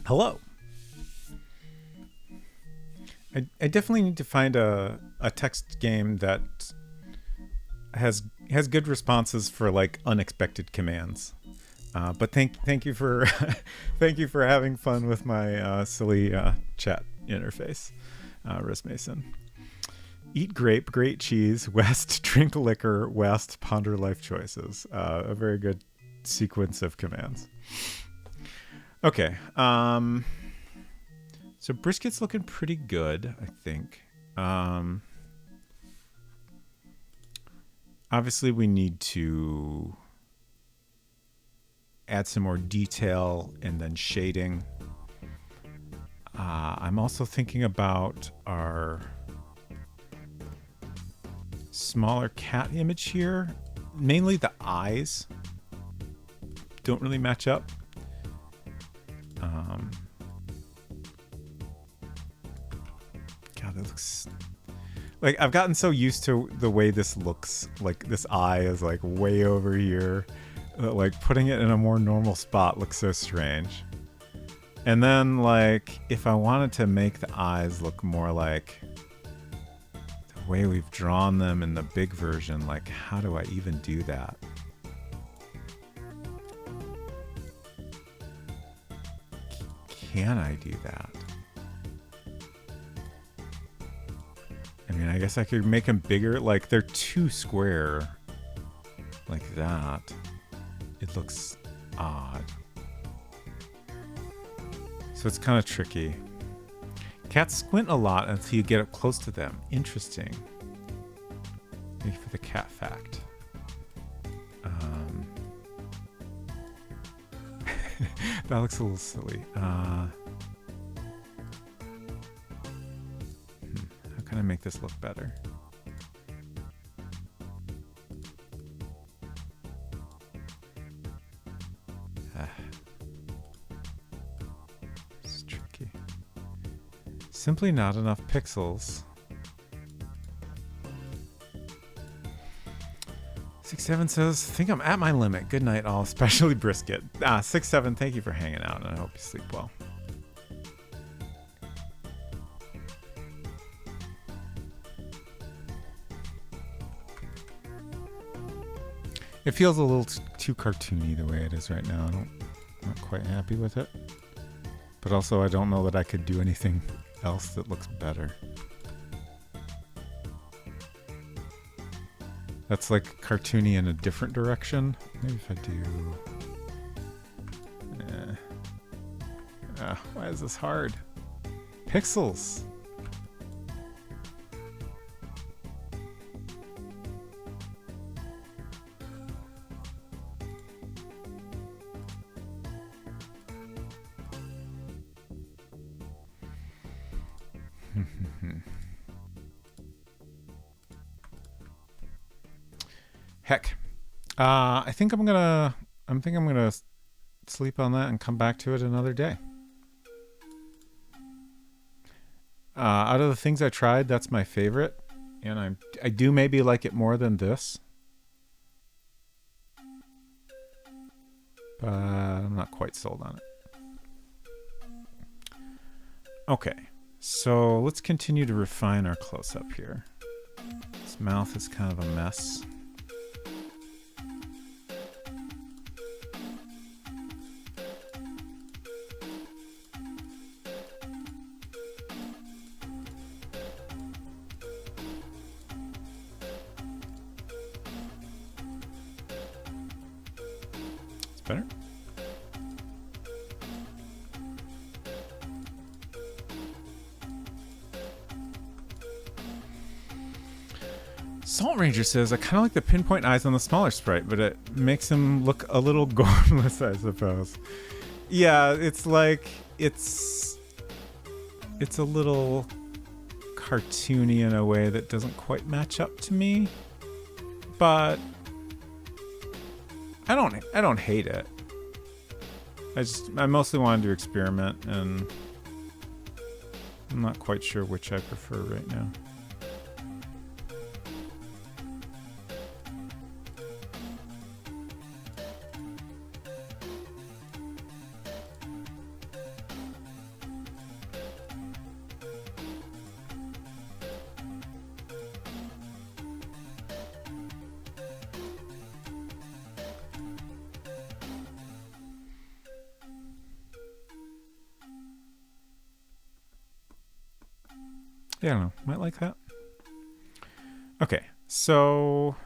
Hello. I definitely need to find a text game that has good responses for like unexpected commands. But thank you for thank you for having fun with my silly chat interface, Riz Mason. Eat grape, grate cheese, west, drink liquor, west, ponder life choices. A very good sequence of commands. Okay. So brisket's looking pretty good, I think. Obviously, we need to add some more detail and then shading. I'm also thinking about our smaller cat image here. Mainly the eyes don't really match up. God, that looks like I've gotten so used to the way this looks. Like this eye is like way over here. Like putting it in a more normal spot looks so strange. And then like if I wanted to make the eyes look more like the way we've drawn them in the big version, like how do I even do that? Can I do that? I mean, I guess I could make them bigger. Like, they're too square. Like that. It looks odd. So it's kind of tricky. Cats squint a lot until you get up close to them. Interesting. Thank you for the cat fact. That looks a little silly. How can I make this look better? It's tricky. Simply not enough pixels. 6-7 says, I think I'm at my limit. Good night, all, especially brisket. 6-7, thank you for hanging out, and I hope you sleep well. It feels a little too cartoony the way it is right now. I'm not quite happy with it. But also, I don't know that I could do anything else that looks better. That's like cartoony in a different direction. Maybe if I do... why is this hard? Pixels! Heck, I think I'm gonna sleep on that and come back to it another day. Out of the things I tried, that's my favorite, and I do maybe like it more than this, but I'm not quite sold on it. Okay, so let's continue to refine our close-up here. His mouth is kind of a mess. Better. Salt Ranger says, I kind of like the pinpoint eyes on the smaller sprite, but it makes him look a little gormless, I suppose. Yeah, it's like, it's a little cartoony in a way that doesn't quite match up to me, but I don't hate it. I mostly wanted to experiment, and I'm not quite sure which I prefer right now. Yeah, I don't know. Might like that. Okay, so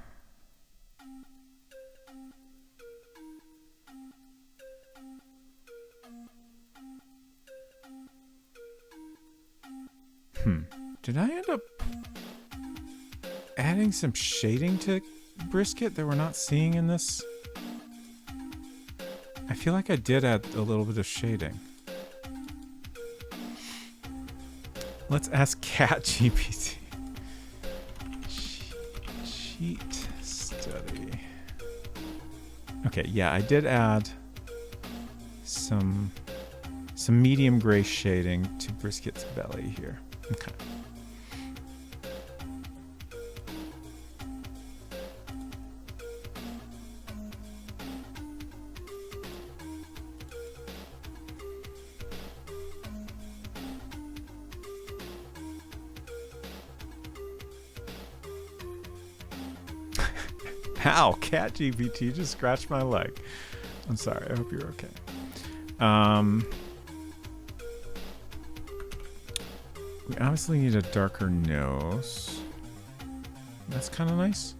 did I end up adding some shading to brisket that we're not seeing in this? I feel like I did add a little bit of shading. Let's ask ChatGPT. Cheat study. Okay, yeah, I did add some medium gray shading to brisket's belly here. Okay. Ow, ChatGPT just scratched my leg. I'm sorry, I hope you're okay. We obviously need a darker nose. That's kind of nice.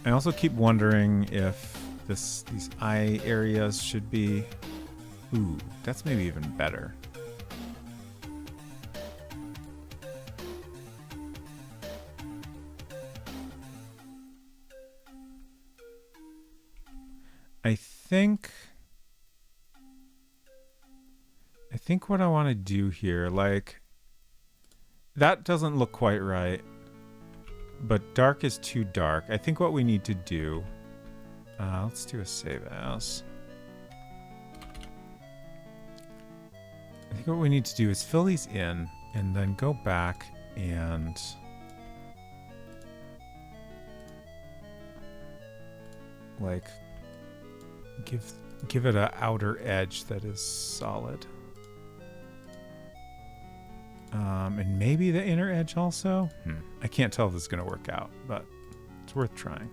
I also keep wondering if these eye areas should be... Ooh, that's maybe even better. I think what I want to do here, like, that doesn't look quite right, but dark is too dark. I think what we need to do, let's do a save as. I think what we need to do is fill these in and then go back and like give it an outer edge that is solid. And maybe the inner edge also? I can't tell if this is going to work out, but it's worth trying.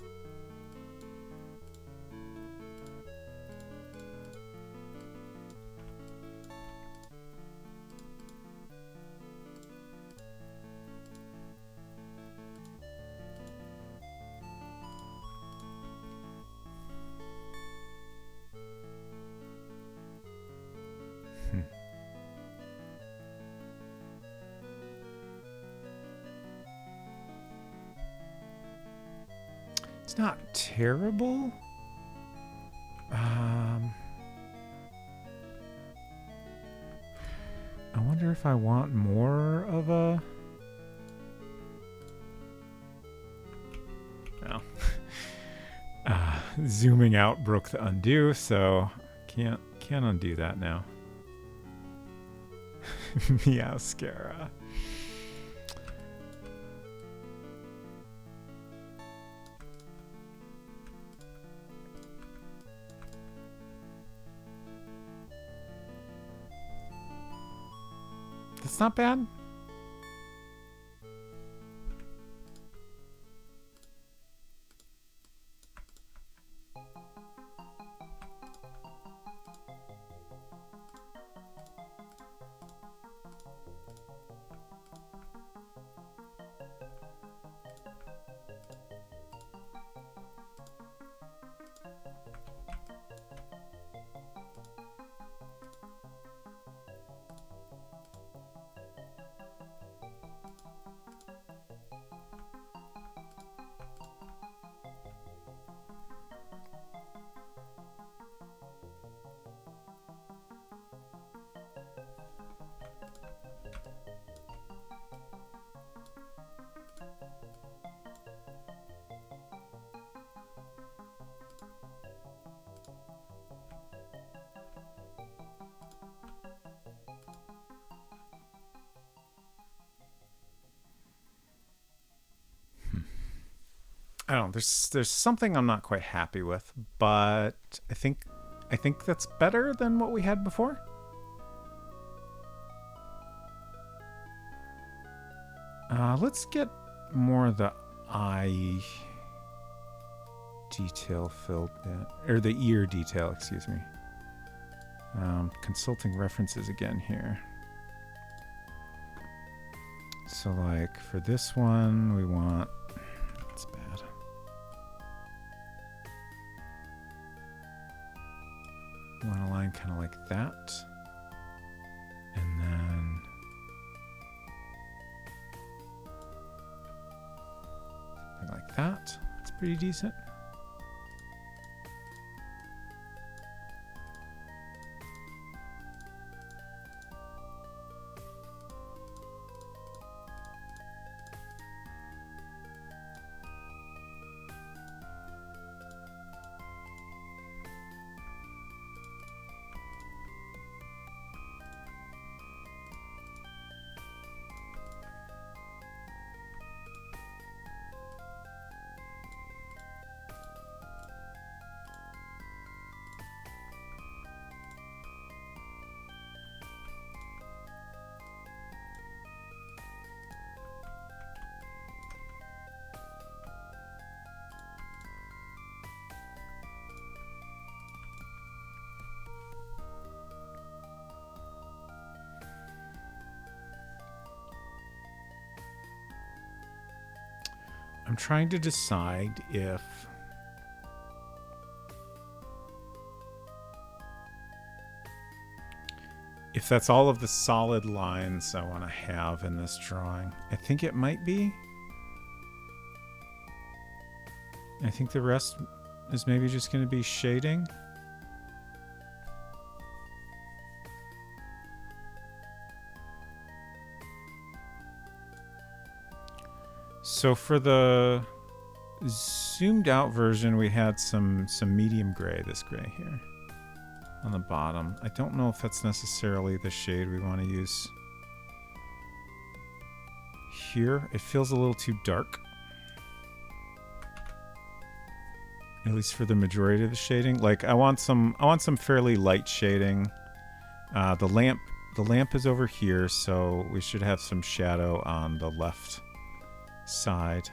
It's not terrible. I wonder if I want more of a... No. Zooming out broke the undo, so can't undo that now. Meowscara. That's not bad. I don't know. There's something I'm not quite happy with, but I think that's better than what we had before. Let's get more of the eye detail filled in, or the ear detail, excuse me. Consulting references again here. So like for this one, we want, that's bad. We want a line kind of like that. And then something like that. It's pretty decent. I'm trying to decide if that's all of the solid lines I want to have in this drawing. I think it might be. I think the rest is maybe just going to be shading. So for the zoomed out version, we had some medium gray, this gray here on the bottom. I don't know if that's necessarily the shade we want to use here. It feels a little too dark, at least for the majority of the shading. Like I want some fairly light shading. The lamp is over here, so we should have some shadow on the left side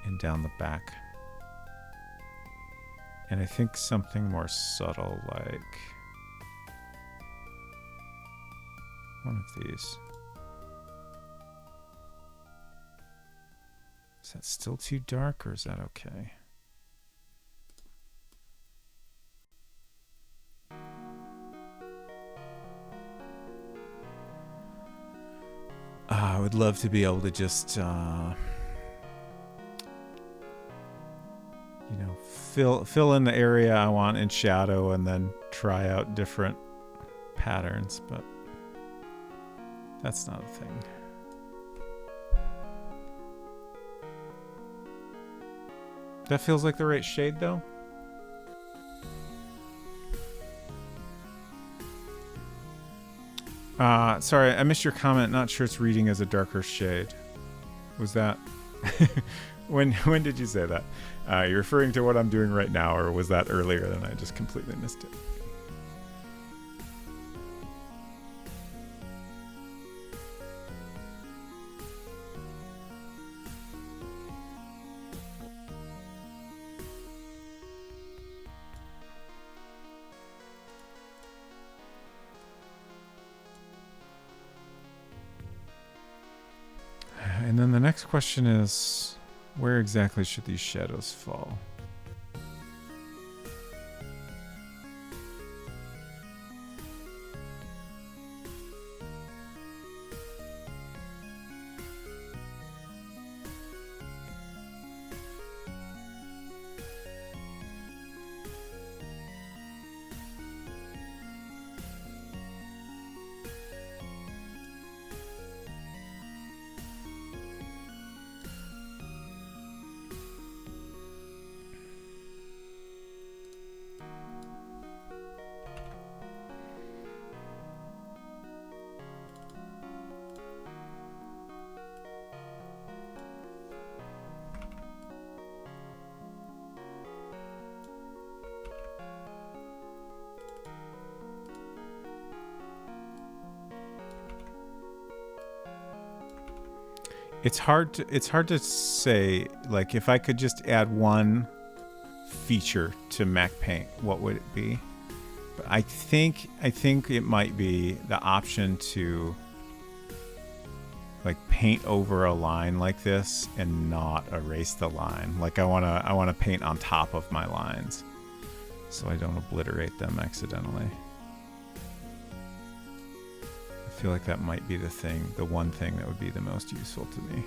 and down the back. And I think something more subtle, like one of these. Is that still too dark, or is that okay? I would love to be able to just, fill in the area I want in shadow and then try out different patterns, but that's not a thing. That feels like the right shade, though. Sorry, I missed your comment. Not sure it's reading as a darker shade. Was that... when did you say that? You're referring to what I'm doing right now, or was that earlier and I just completely missed it? And then the next question is, where exactly should these shadows fall? It's hard to say, like, if I could just add one feature to Mac Paint, what would it be? But I think it might be the option to like paint over a line like this and not erase the line. Like I wanna paint on top of my lines so I don't obliterate them accidentally. I feel like that might be the one thing that would be the most useful to me.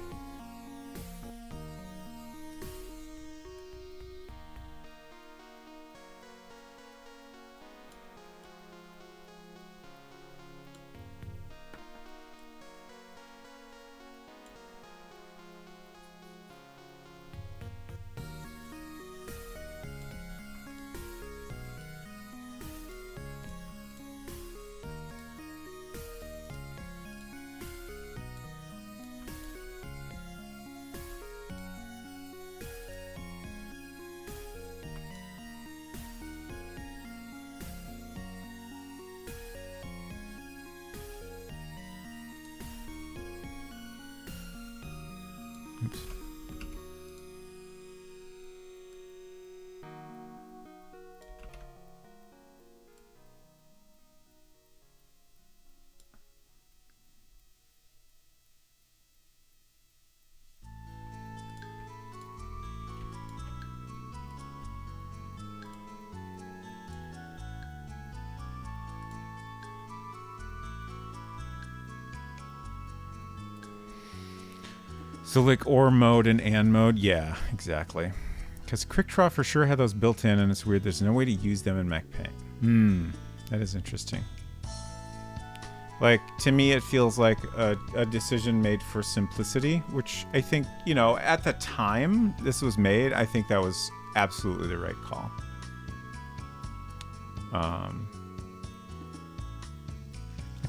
Oops. So like or mode and mode, yeah, exactly. Because QuickDraw for sure had those built in, and it's weird. There's no way to use them in Mac Paint. That is interesting. Like to me, it feels like a decision made for simplicity, which I think at the time this was made, I think that was absolutely the right call. I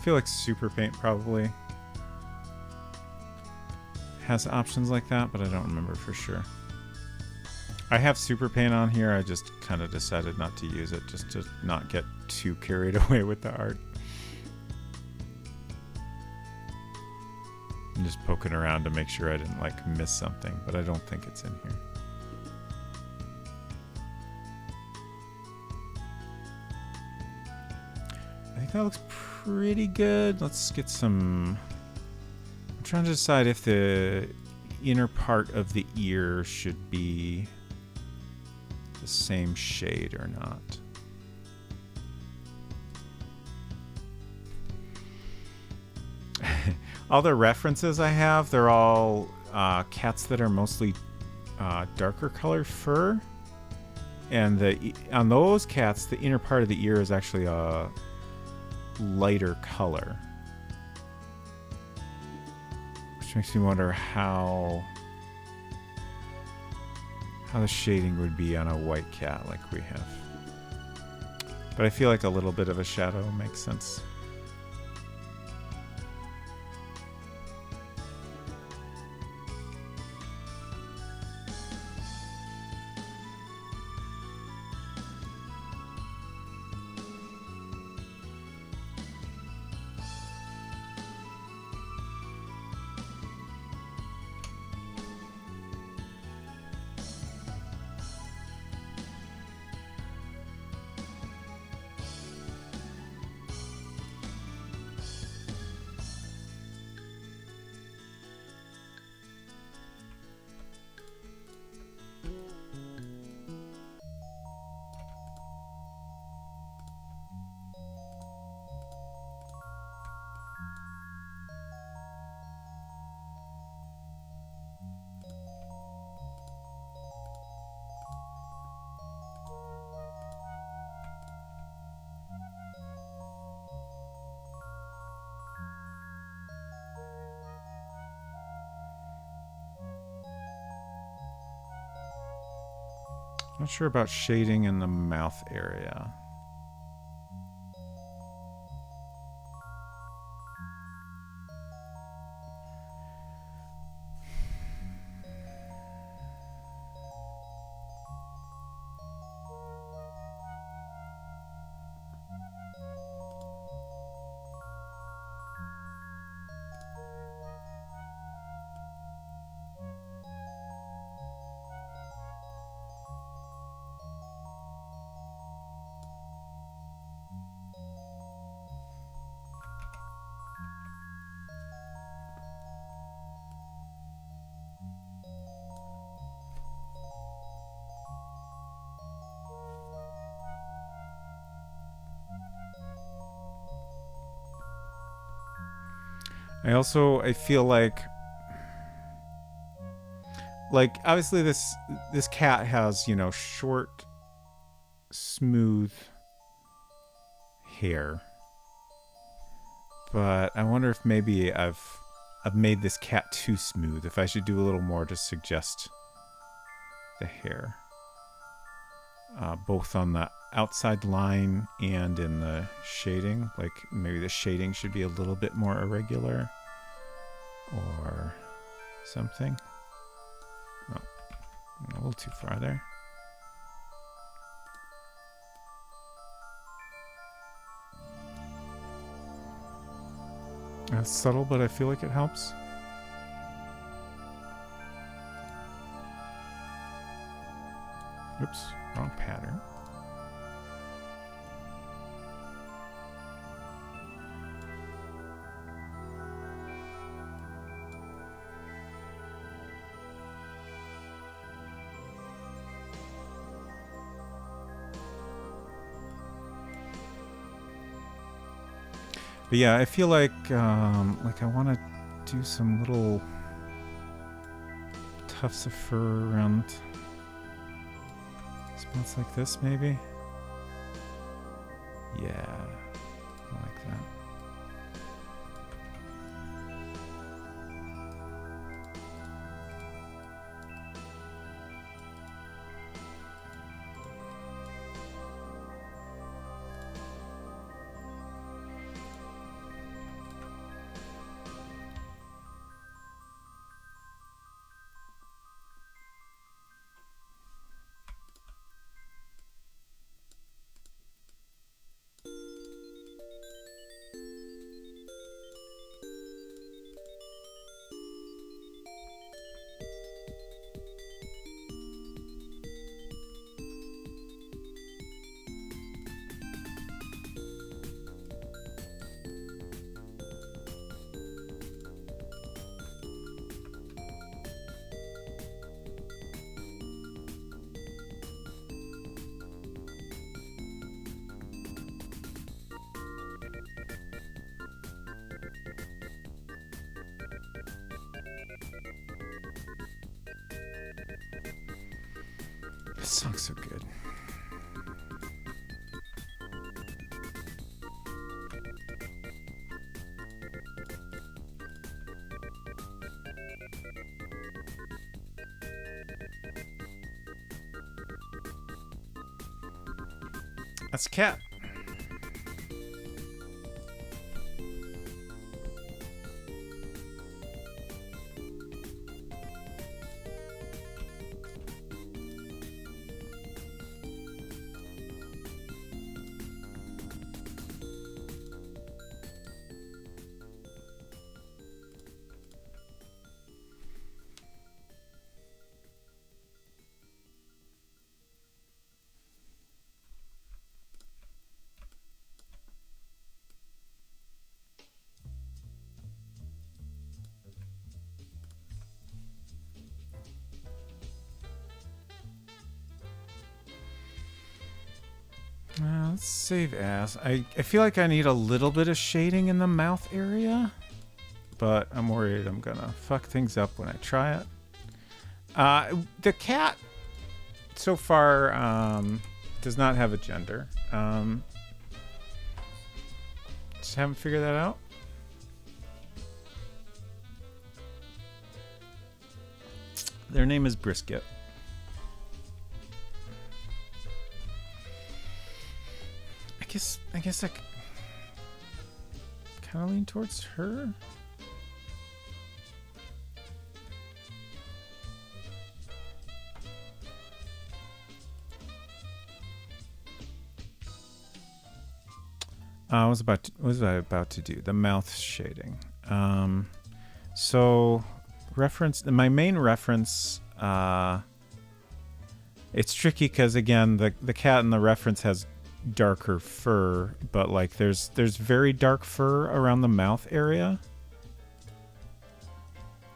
feel like Super Paint probably has options like that, but I don't remember for sure. I have Super Paint on here. I just kind of decided not to use it just to not get too carried away with the art. I'm just poking around to make sure I didn't like miss something, but I don't think it's in here. I think that looks pretty good. Let's get some... I'm trying to decide if the inner part of the ear should be the same shade or not. All the references I have, they're all cats that are mostly darker colored fur. And on those cats, the inner part of the ear is actually a lighter color. Which makes me wonder how the shading would be on a white cat like we have. But I feel like a little bit of a shadow makes sense. Not sure about shading in the mouth area. I feel like obviously this cat has, you know, short, smooth hair. But I wonder if maybe I've made this cat too smooth. If I should do a little more to suggest the hair. Both on the outside line and in the shading. Like maybe the shading should be a little bit more irregular. Or something. Oh, a little too far there. It's subtle, but I feel like it helps. Oops, wrong pattern. But yeah, I feel like I want to do some little tufts of fur around spots like this, maybe. Yeah, I like that. This song's so good. That's a cat. Let's save as. I feel like I need a little bit of shading in the mouth area, but I'm worried I'm gonna fuck things up when I try it. The cat so far does not have a gender. Just haven't figured that out. Their name is Brisket. I guess I kind of lean towards her. What was I about to do? The mouth shading. So reference, my main reference, it's tricky because again the cat in the reference has darker fur, but like there's very dark fur around the mouth area.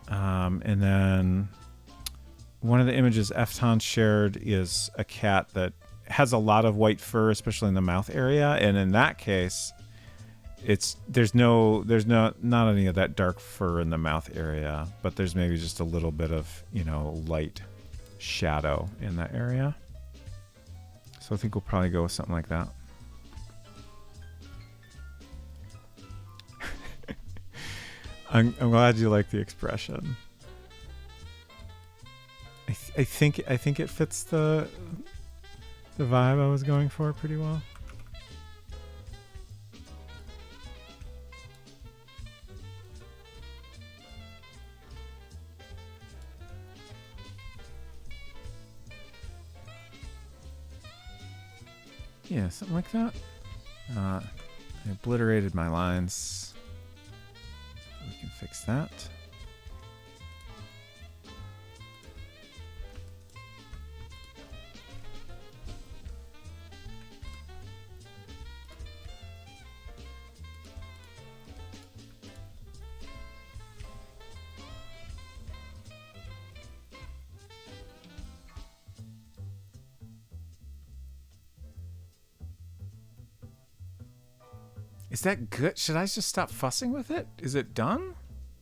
And then one of the images Efton shared is a cat that has a lot of white fur, especially in the mouth area, and in that case there's not any of that dark fur in the mouth area, but there's maybe just a little bit of, you know, light shadow in that area. So I think we'll probably go with something like that. I'm glad you like the expression. I think it fits the vibe I was going for pretty well. Yeah, something like that. I obliterated my lines. We can fix that. Is that good? Should I just stop fussing with it? Is it done?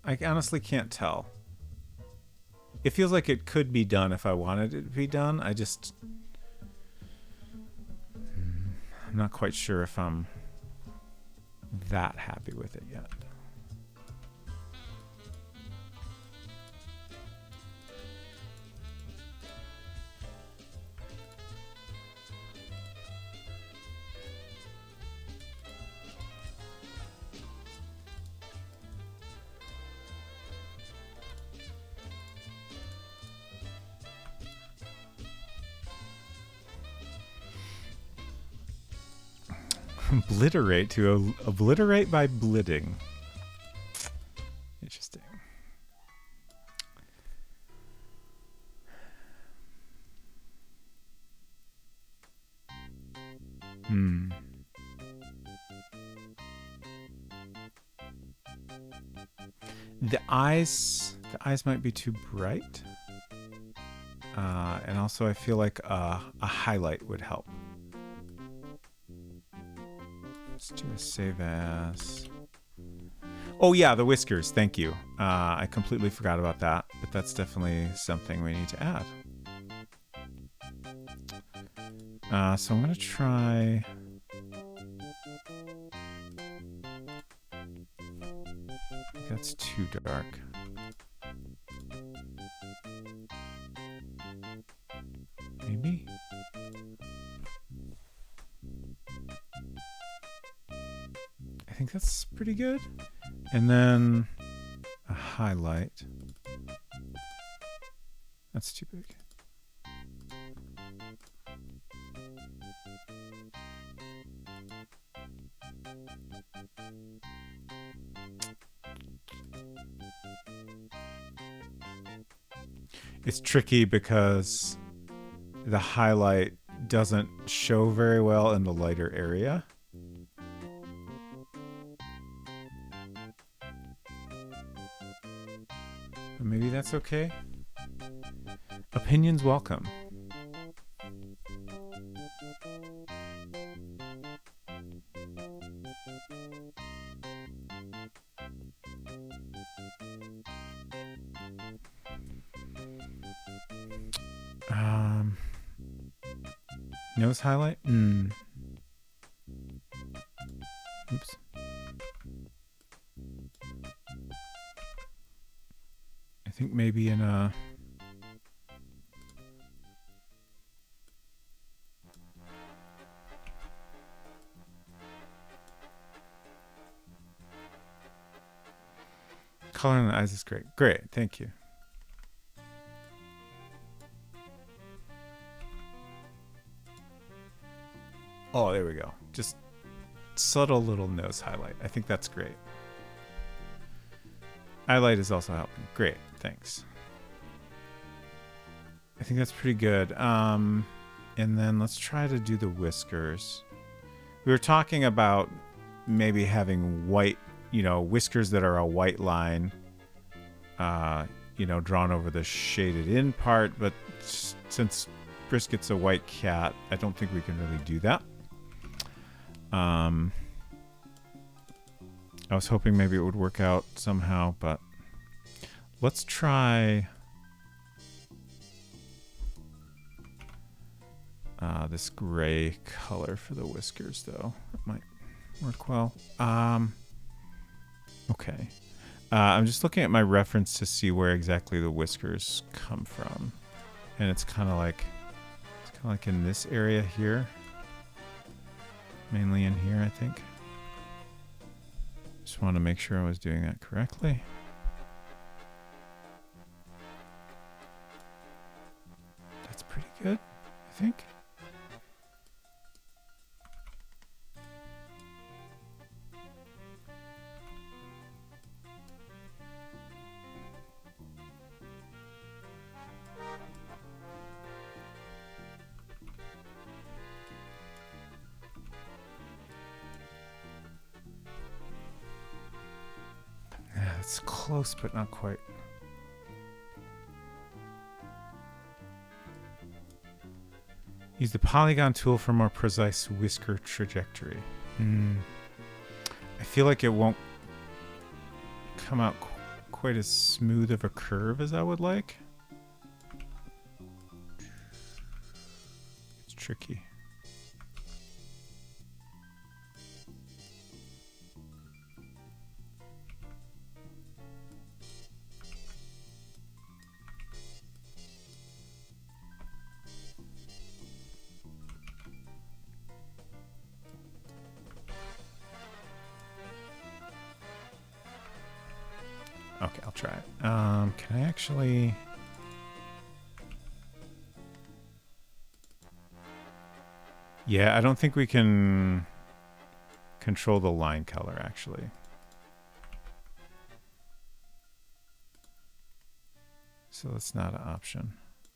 I honestly can't tell. It feels like it could be done if I wanted it to be done. I'm not quite sure if I'm that happy with it yet. Obliterate to obliterate by blitting. Interesting. The eyes might be too bright. And also I feel like a highlight would help. Let's do a save as. Oh yeah, the whiskers. Thank you. I completely forgot about that, but that's definitely something we need to add. So I'm gonna try. That's too dark. Maybe. I think that's pretty good. And then a highlight. That's too big. It's tricky because the highlight doesn't show very well in the lighter area. Maybe that's okay. Opinions welcome. Nose highlight? Oops. I think maybe in a... Color in the eyes is great. Great, thank you. Oh, there we go. Just subtle little nose highlight. I think that's great. Highlight is also helping. Great, thanks. I think that's pretty good. And then let's try to do the whiskers. We were talking about maybe having white, you know, whiskers that are a white line, you know, drawn over the shaded in part. But since Brisket's a white cat, I don't think we can really do that. I was hoping maybe it would work out somehow, but let's try this gray color for the whiskers, though. That might work well. Okay. I'm just looking at my reference to see where exactly the whiskers come from. And it's kind of like in this area here. Mainly in here, I think. Just want to make sure I was doing that correctly. That's pretty good, I think. It's close, but not quite. Use the polygon tool for more precise whisker trajectory. I feel like it won't come out quite as smooth of a curve as I would like. It's tricky. Okay, I'll try it. Can I actually... Yeah, I don't think we can control the line color, actually. So that's not an option.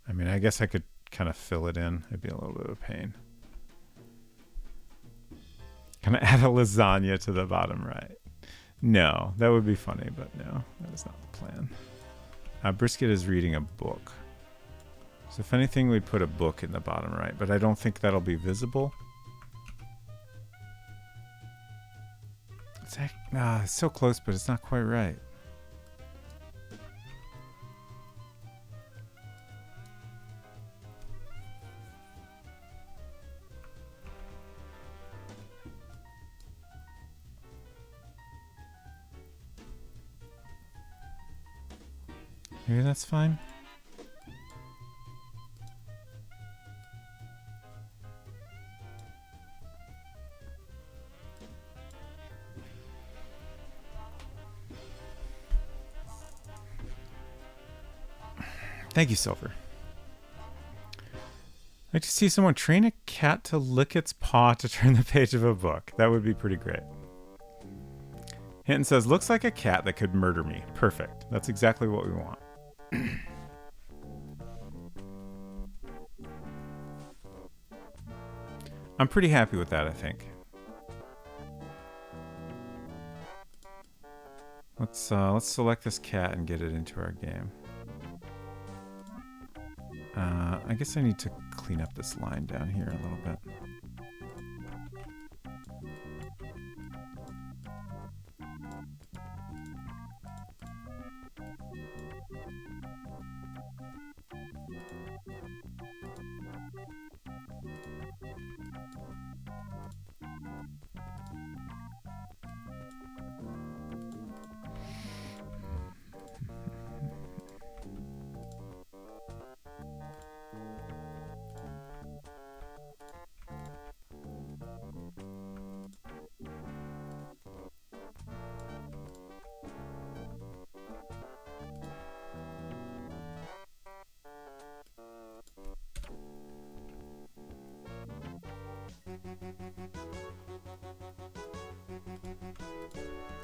I mean, I guess I could kind of fill it in. It'd be a little bit of a pain. Can I add a lasagna to the bottom right? No, that would be funny, but no, that is not the plan. Brisket is reading a book. So if anything, we'd put a book in the bottom right, but I don't think that'll be visible. It's so close, but it's not quite right. Maybe that's fine. Thank you, Silver. I'd like to see someone train a cat to lick its paw to turn the page of a book. That would be pretty great. Hinton says, looks like a cat that could murder me. Perfect. That's exactly what we want. I'm pretty happy with that, I think. Let's select this cat and get it into our game. I guess I need to clean up this line down here a little bit.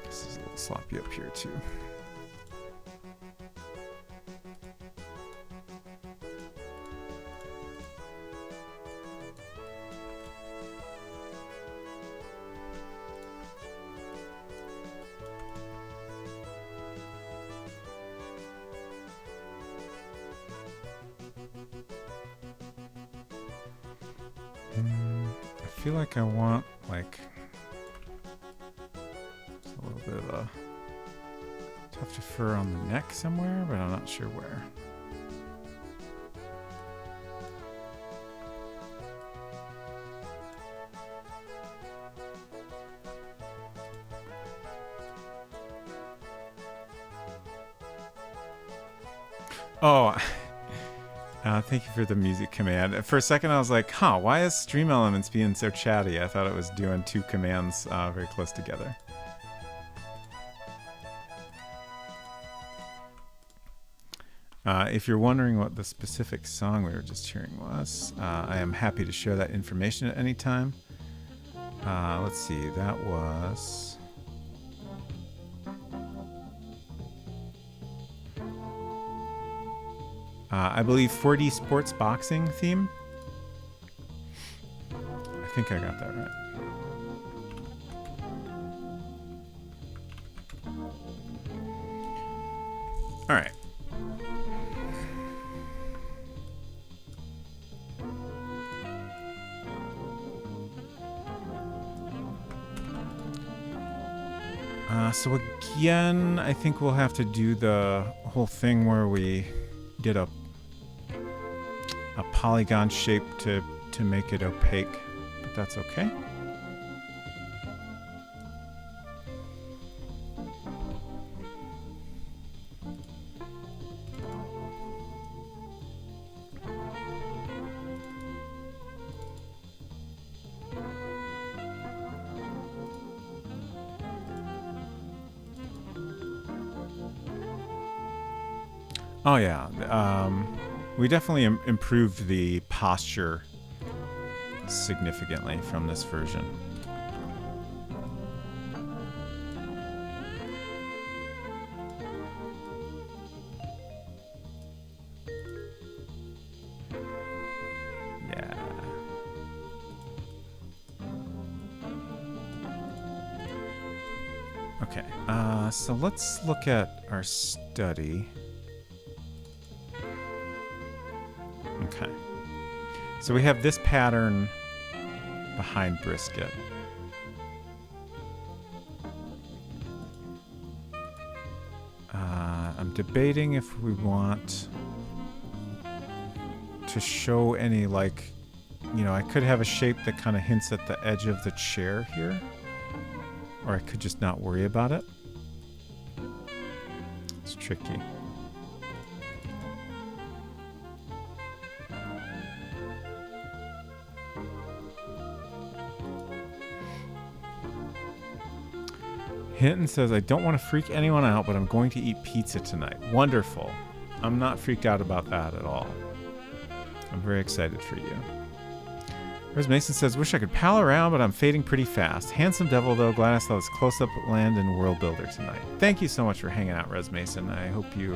This is a little sloppy up here too. I feel like I want like a little bit of to fur on the neck somewhere, but I'm not sure where. Oh, thank you for the music command. For a second, I was like, huh, why is Stream Elements being so chatty? I thought it was doing two commands very close together. If you're wondering what the specific song we were just hearing was, I am happy to share that information at any time. Let's see, that was... I believe 4D Sports Boxing theme. I think I got that right. All right. So again, I think we'll have to do the whole thing where we did a polygon shape to make it opaque, but that's okay. Oh yeah, we definitely improved the posture significantly from this version. Yeah. Okay, so let's look at our study. Okay. So we have this pattern behind Brisket. I'm debating if we want to show any, like, you know, I could have a shape that kind of hints at the edge of the chair here. Or I could just not worry about it. It's tricky. Hinton says, I don't want to freak anyone out, but I'm going to eat pizza tonight. Wonderful. I'm not freaked out about that at all. I'm very excited for you. Rose Mason says, wish I could pal around, but I'm fading pretty fast. Handsome devil, though. Glad I saw this close-up land in World Builder tonight. Thank you so much for hanging out, Rose Mason. I hope you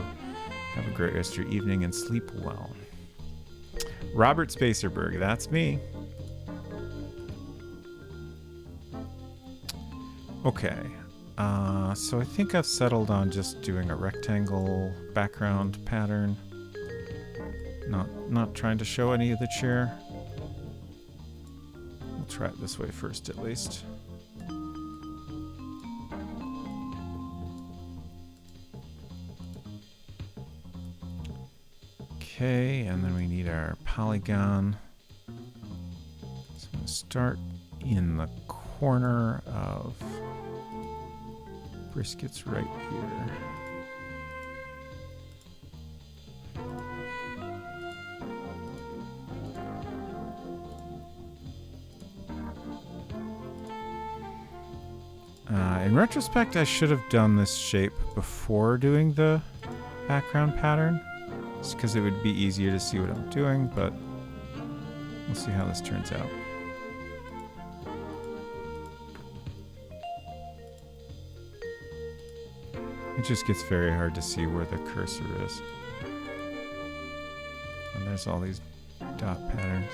have a great rest of your evening and sleep well. Robert Spacerberg, that's me. Okay. So I think I've settled on just doing a rectangle background pattern. Not trying to show any of the chair. We'll try it this way first, at least. Okay, and then we need our polygon. So I'm going to start in the corner of Brisket's right here. In retrospect, I should have done this shape before doing the background pattern, just because it would be easier to see what I'm doing, but we'll see how this turns out. It just gets very hard to see where the cursor is. And there's all these dot patterns.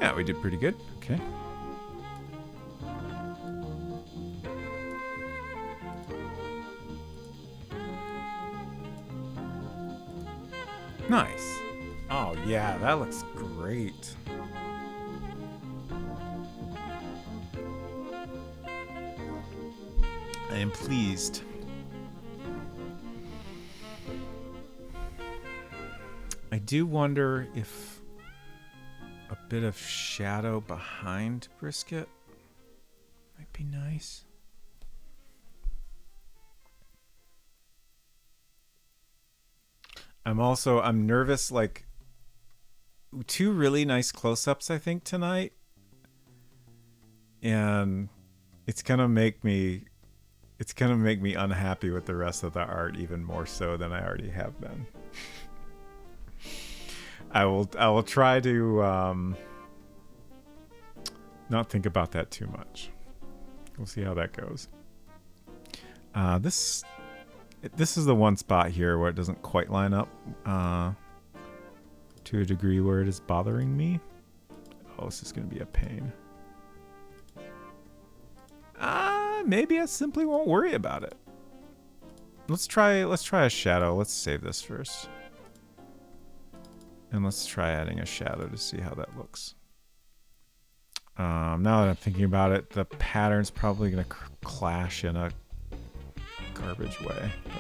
Yeah, we did pretty good. Okay. Nice. Oh yeah, that looks great. I am pleased. I do wonder if a bit of shadow behind brisket might be nice. I'm nervous, like two really nice close-ups I think tonight. And it's going to make me unhappy with the rest of the art even more so than I already have been. I will try to not think about that too much. We'll see how that goes. This is the one spot here where it doesn't quite line up to a degree where it is bothering me. Oh, this is going to be a pain. Maybe I simply won't worry about it. Let's try a shadow. Let's save this first. And let's try adding a shadow to see how that looks. Now that I'm thinking about it, the pattern's probably going to clash in a garbage way. But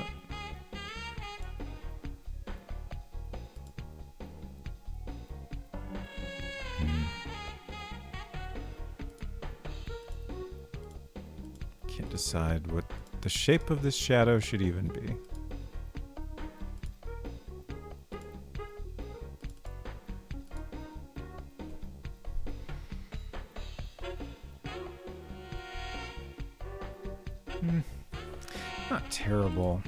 can't decide what the shape of this shadow should even be. Not terrible.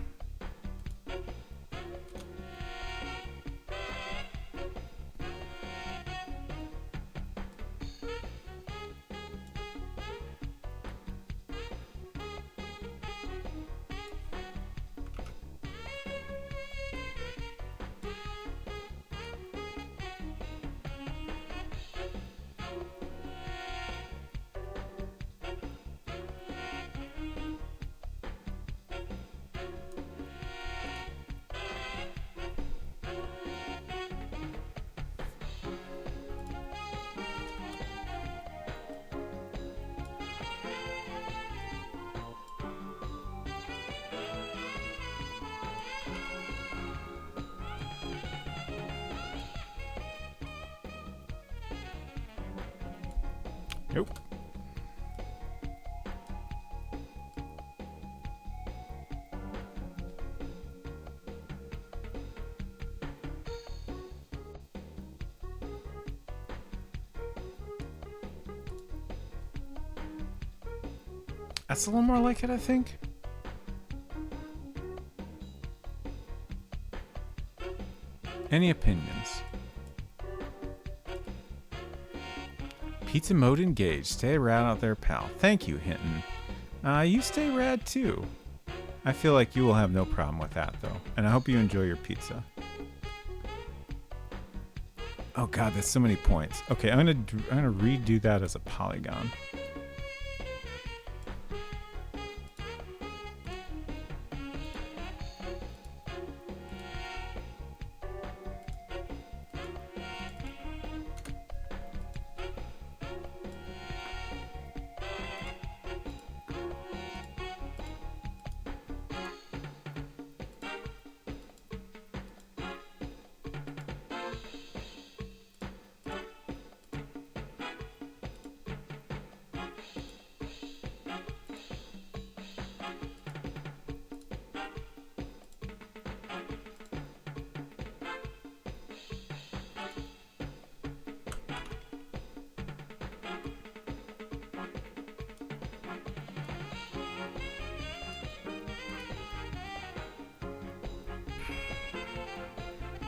Nope. That's a little more like it, I think. Any opinions? Pizza mode engaged. Stay rad out there, pal. Thank you, Hinton. You stay rad too. I feel like you will have no problem with that, though. And I hope you enjoy your pizza. Oh god, that's so many points. Okay, I'm gonna redo that as a polygon.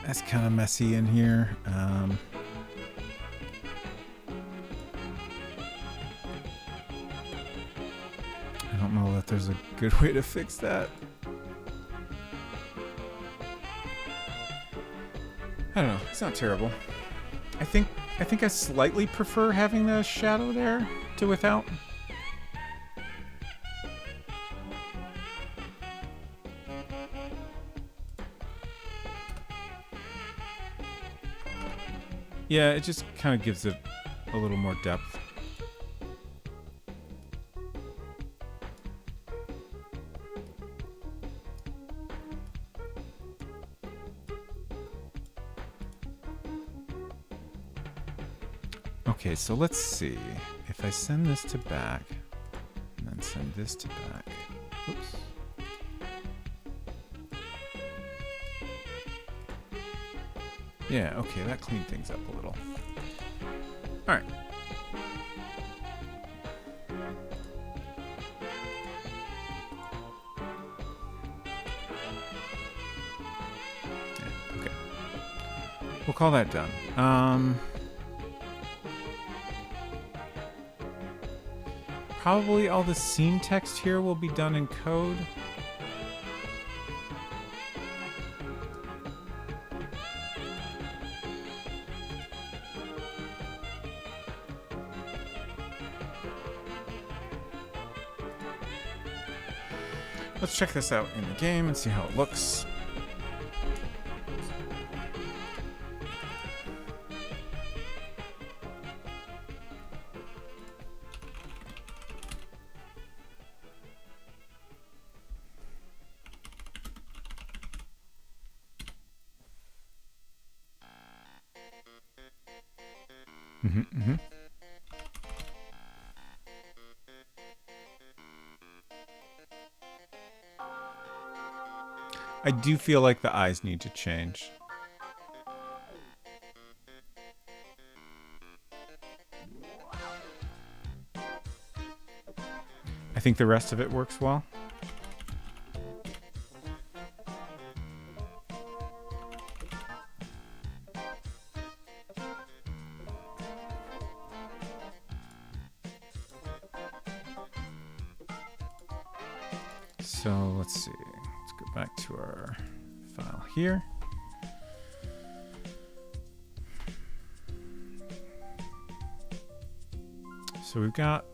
That's kind of messy in here. I don't know that there's a good way to fix that. I don't know. It's not terrible. I think I slightly prefer having the shadow there to without. Yeah, it just kind of gives it a little more depth. Okay, so let's see. If I send this to back, and then send this to back. Oops. Yeah, okay, that cleaned things up a little. Alright. Yeah, okay. We'll call that done. Probably all the scene text here will be done in code. Let's check this out in the game and see how it looks. I do feel like the eyes need to change. I think the rest of it works well. So let's see. Let's go back to our file here. So we've got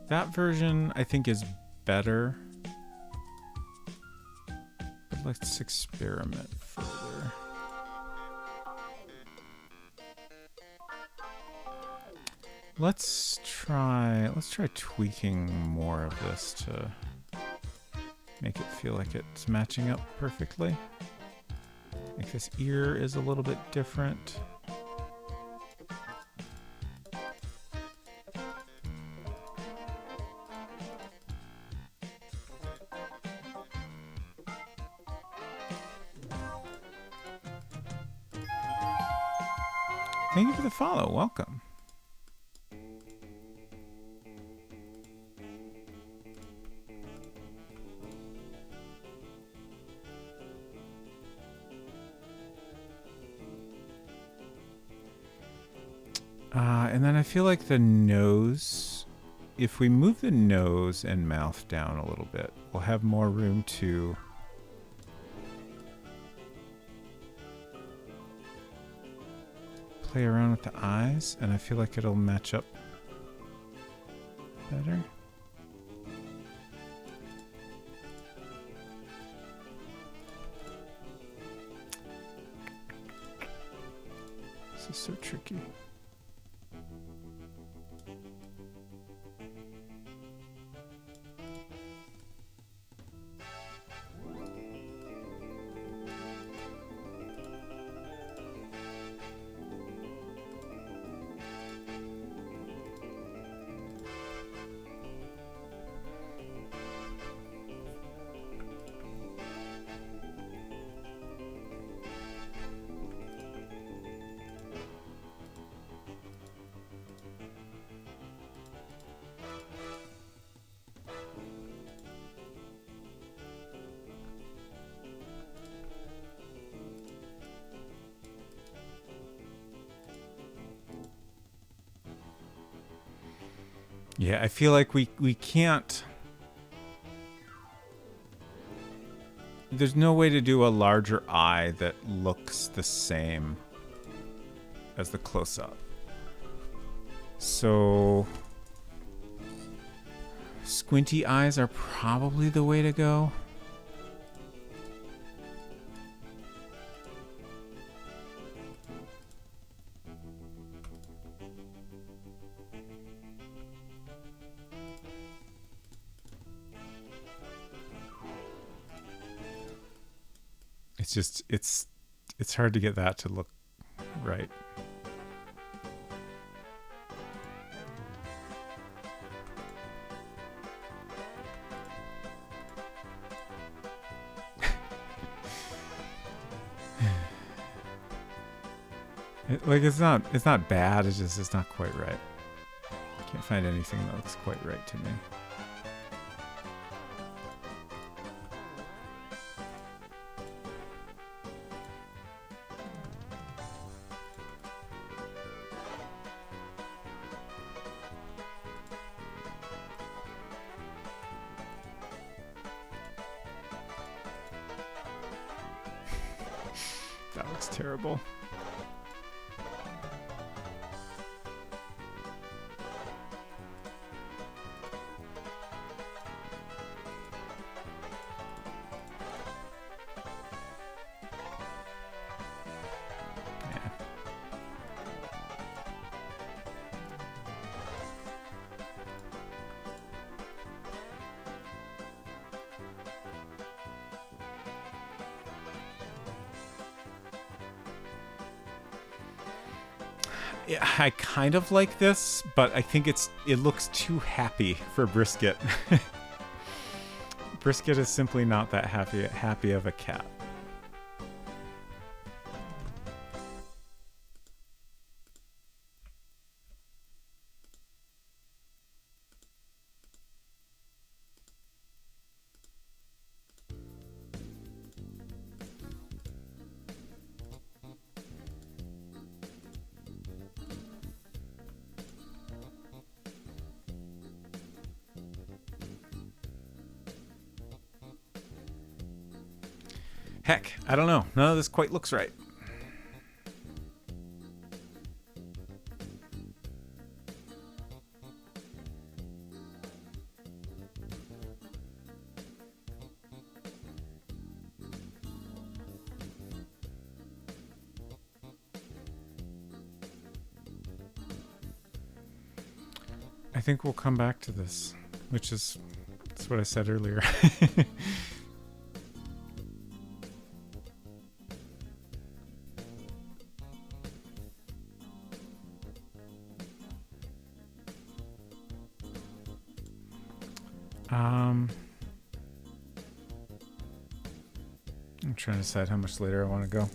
that version, I think, is better. But let's experiment further. Let's try tweaking more of this to make it feel like it's matching up perfectly. Like this ear is a little bit different. Thank you for the follow. Welcome. And then I feel like the nose, if we move the nose and mouth down a little bit, we'll have more room to play around with the eyes, and I feel like it'll match up better. This is so tricky. Yeah, I feel like we can't... There's no way to do a larger eye that looks the same as the close-up. So... squinty eyes are probably the way to go. It's just it's hard to get that to look right. Like it's not bad. It's just it's not quite right. Can't find anything that looks quite right to me. That looks terrible. Yeah, I kind of like this, but I think it looks too happy for brisket. Brisket is simply not that happy of a cat. Heck, I don't know. None of this quite looks right. I think we'll come back to this, which is that's what I said earlier. I'm trying to decide how much later I want to go.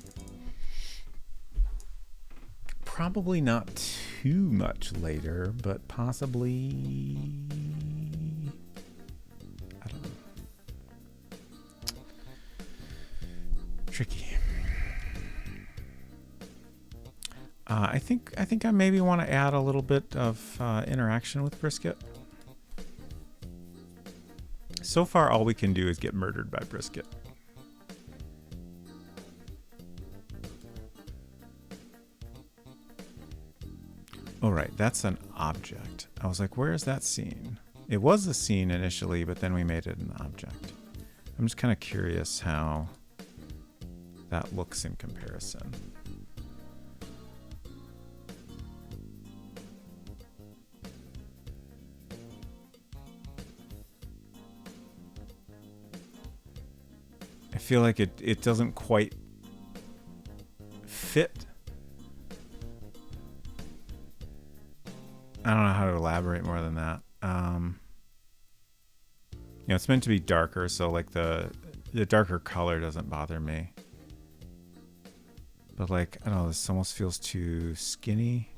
Probably not too much later, but possibly... I don't know. Tricky. I think I maybe want to add a little bit of interaction with brisket. So far, all we can do is get murdered by brisket. All right, that's an object. I was like, where is that scene? It was a scene initially, but then we made it an object. I'm just kind of curious how that looks in comparison. I feel like it doesn't quite fit. I don't know how to elaborate more than that. You know, it's meant to be darker, so like the darker color doesn't bother me. But like, I don't know, this almost feels too skinny,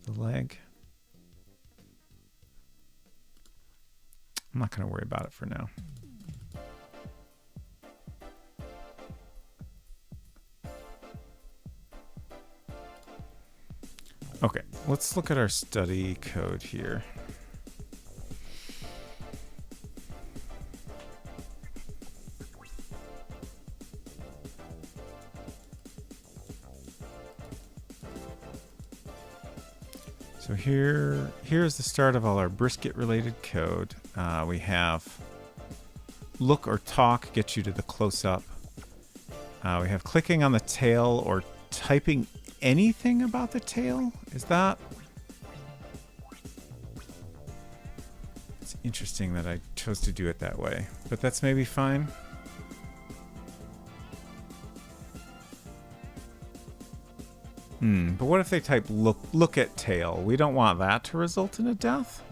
the leg. I'm not going to worry about it for now. Okay, let's look at our study code here. So here's the start of all our brisket related code. We have look or talk gets you to the close-up. We have clicking on the tail or typing anything about the tail. Is that... It's interesting that I chose to do it that way, but that's maybe fine. But what if they type look at tail? We don't want that to result in a death.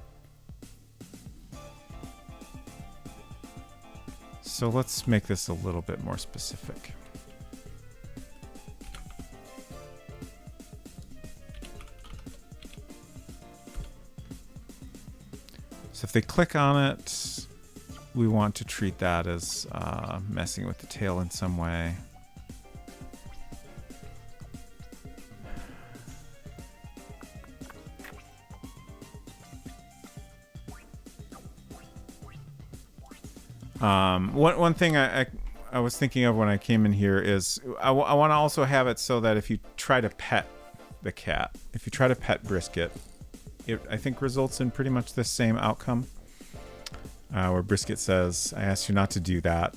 So let's make this a little bit more specific. So if they click on it, we want to treat that as messing with the tail in some way. One thing I was thinking of when I came in here is I want to also have it so that if you try to pet the cat, if you try to pet Brisket, it I think results in pretty much the same outcome. Where Brisket says, I asked you not to do that.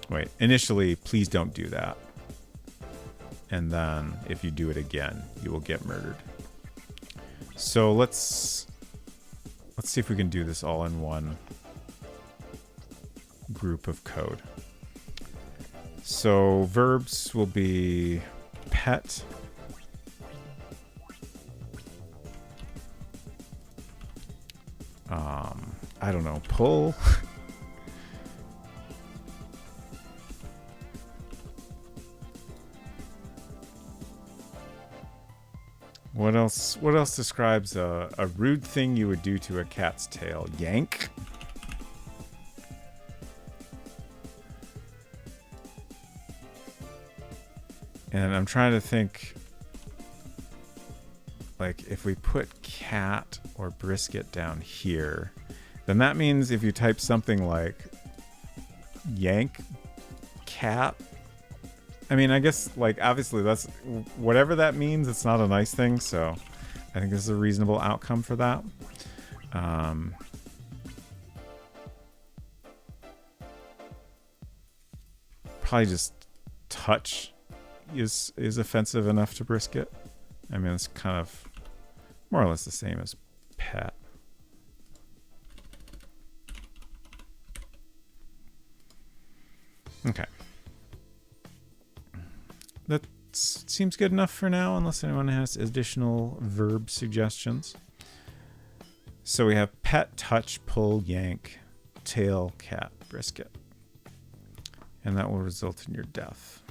Wait, initially, please don't do that. And then if you do it again, you will get murdered. So let's see if we can do this all in one group of code. So verbs will be pet, I don't know, pull, What else describes a rude thing you would do to a cat's tail? Yank? And I'm trying to think, like, if we put cat or Brisket down here, then that means if you type something like yank cat, I mean, I guess, like, obviously that's whatever that means. It's not a nice thing, so I think this is a reasonable outcome for that. Probably just touch is offensive enough to Brisket. I mean, it's kind of more or less the same as pet. Okay. That seems good enough for now, unless anyone has additional verb suggestions. So we have pet, touch, pull, yank, tail, cat, Brisket. And that will result in your death.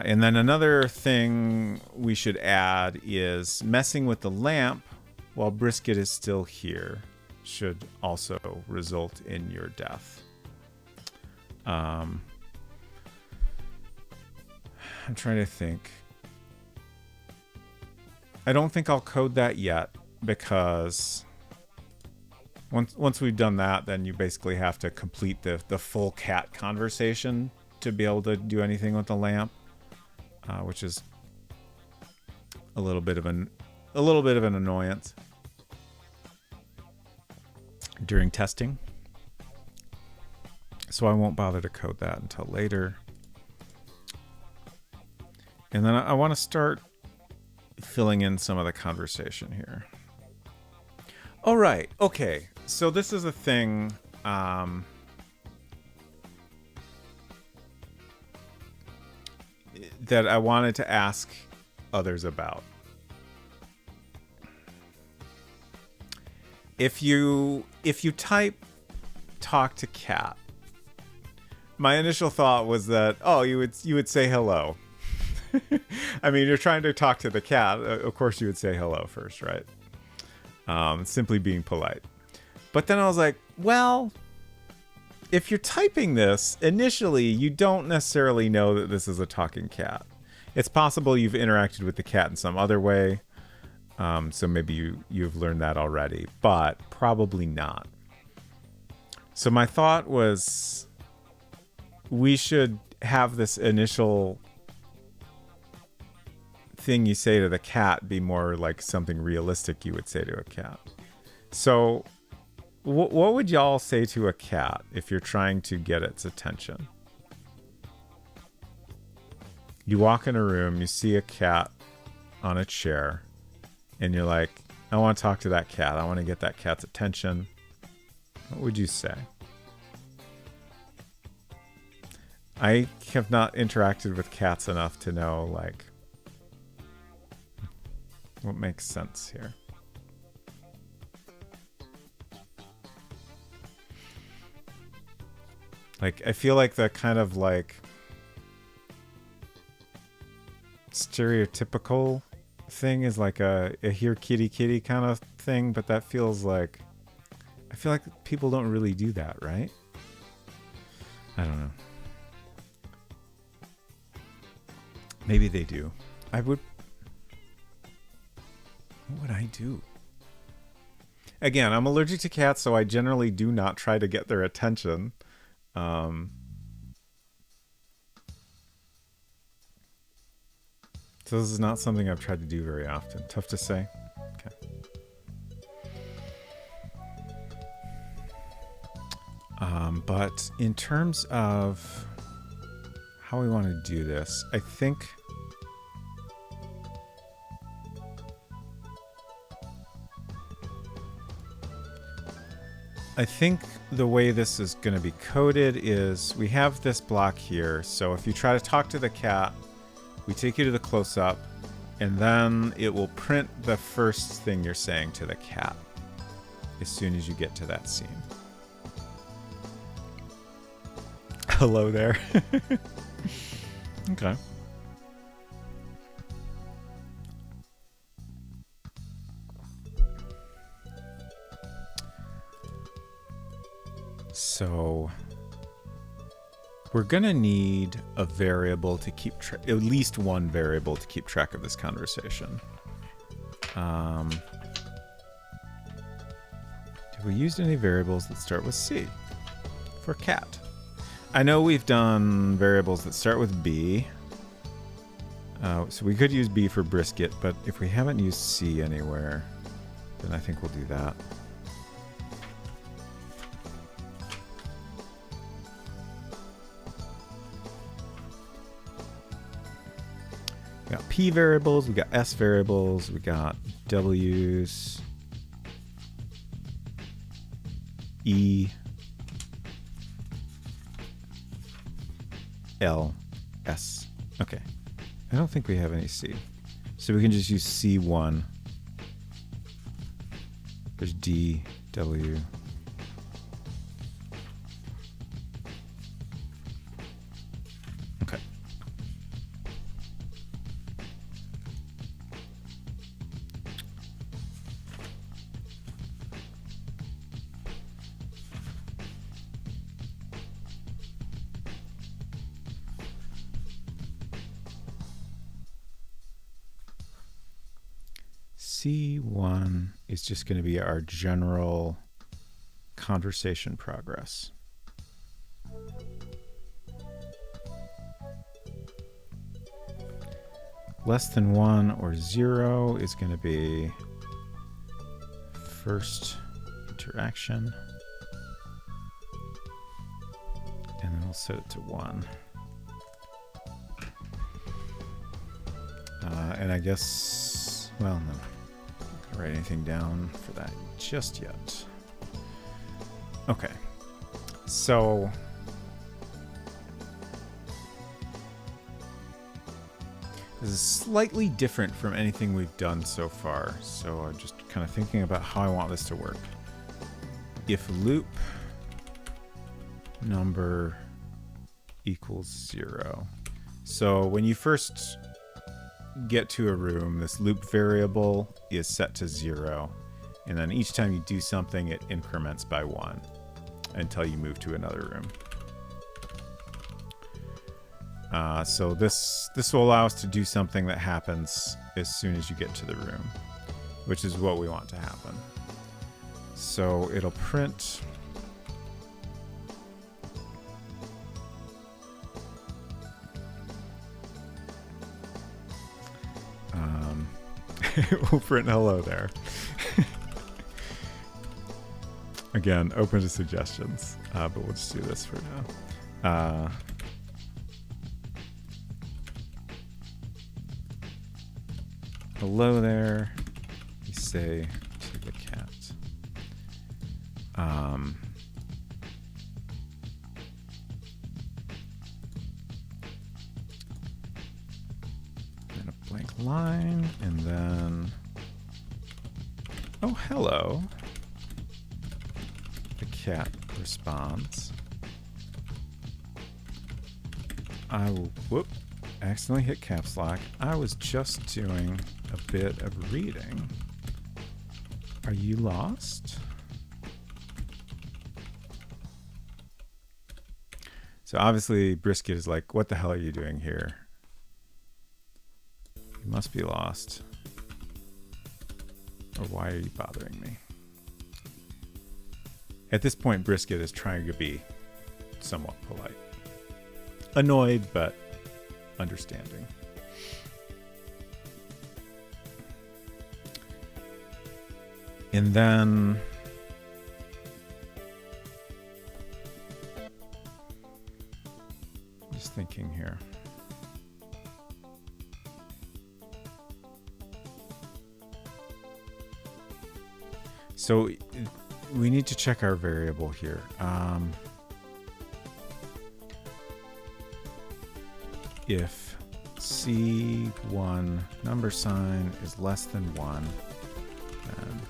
And then another thing we should add is messing with the lamp while Brisket is still here should also result in your death. I'm trying to think. I don't think I'll code that yet, because once we've done that, then you basically have to complete the full cat conversation to be able to do anything with the lamp, which is a little bit of an annoyance during testing. So I won't bother to code that until later. And then I want to start filling in some of the conversation here. All right. Okay. So this is a thing that I wanted to ask others about. If you type talk to cat, my initial thought was that, oh, you would say hello. I mean, you're trying to talk to the cat. Of course you would say hello first, right? Simply being polite. But then I was like, well, if you're typing this, initially you don't necessarily know that this is a talking cat. It's possible you've interacted with the cat in some other way. So maybe you've learned that already, but probably not. So my thought was we should have this initial thing you say to the cat be more like something realistic you would say to a cat. So what would y'all say to a cat if you're trying to get its attention? You walk in a room, you see a cat on a chair, and you're like, I want to talk to that cat. I want to get that cat's attention. What would you say? I have not interacted with cats enough to know, like, what makes sense here. Like, I feel like the kind of, like, stereotypical thing is like a here kitty kitty kind of thing, but that feels like, I feel like people don't really do that, right? I don't know. Maybe they do. What would I do? Again, I'm allergic to cats, so I generally do not try to get their attention. So this is not something I've tried to do very often. Tough to say. Okay. But in terms of how we want to do this, I think the way this is going to be coded is we have this block here. So if you try to talk to the cat, we take you to the close-up, and then it will print the first thing you're saying to the cat as soon as you get to that scene. Hello there. Okay. So we're gonna need a variable to keep at least one variable to keep track of this conversation. Have we used any variables that start with C for cat? I know we've done variables that start with B. So we could use B for brisket, but if we haven't used C anywhere, then I think we'll do that. We got P variables, we got S variables, we got W's, E, L, S. Okay. I don't think we have any C. So we can just use C1. There's D, W. Okay. C1 is just going to be our general conversation progress. Less than 1 or 0 is going to be first interaction. And then we'll set it to 1. And I guess, well, no. Write anything down for that just yet. Okay, so this is slightly different from anything we've done so far, so I'm just kind of thinking about how I want this to work. If loop number equals 0, so when you first get to a room, this loop variable is set to 0, and then each time you do something, it increments by 1 until you move to another room. So this will allow us to do something that happens as soon as you get to the room, which is what we want to happen. So it'll print we'll print hello there. Again, open to suggestions, but we'll just do this for now. Hello there, you say to the cat. line, and then... Oh, hello. The cat responds. I will... Whoop. Accidentally hit caps lock. I was just doing a bit of reading. Are you lost? So obviously Brisket is like, what the hell are you doing here? You must be lost. Or why are you bothering me? At this point, Brisket is trying to be somewhat polite. Annoyed, but understanding. And then... just thinking here. So we need to check our variable here. If C1 number sign is less than 1, then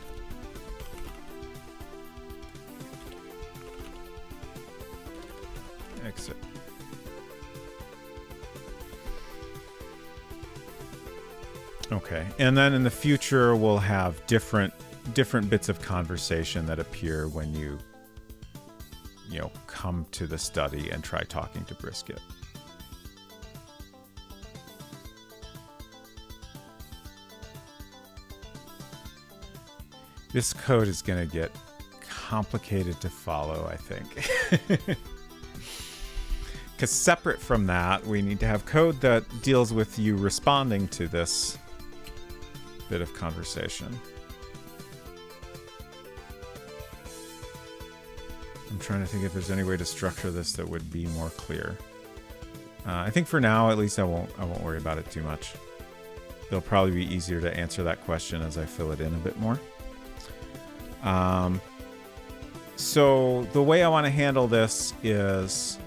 exit. Okay, and then in the future we'll have different bits of conversation that appear when you come to the study and try talking to Brisket. This code is going to get complicated to follow, I think. Because separate from that, we need to have code that deals with you responding to this bit of conversation. I'm trying to think if there's any way to structure this that would be more clear. I think for now, at least I won't worry about it too much. It'll probably be easier to answer that question as I fill it in a bit more. So the way I want to handle this is,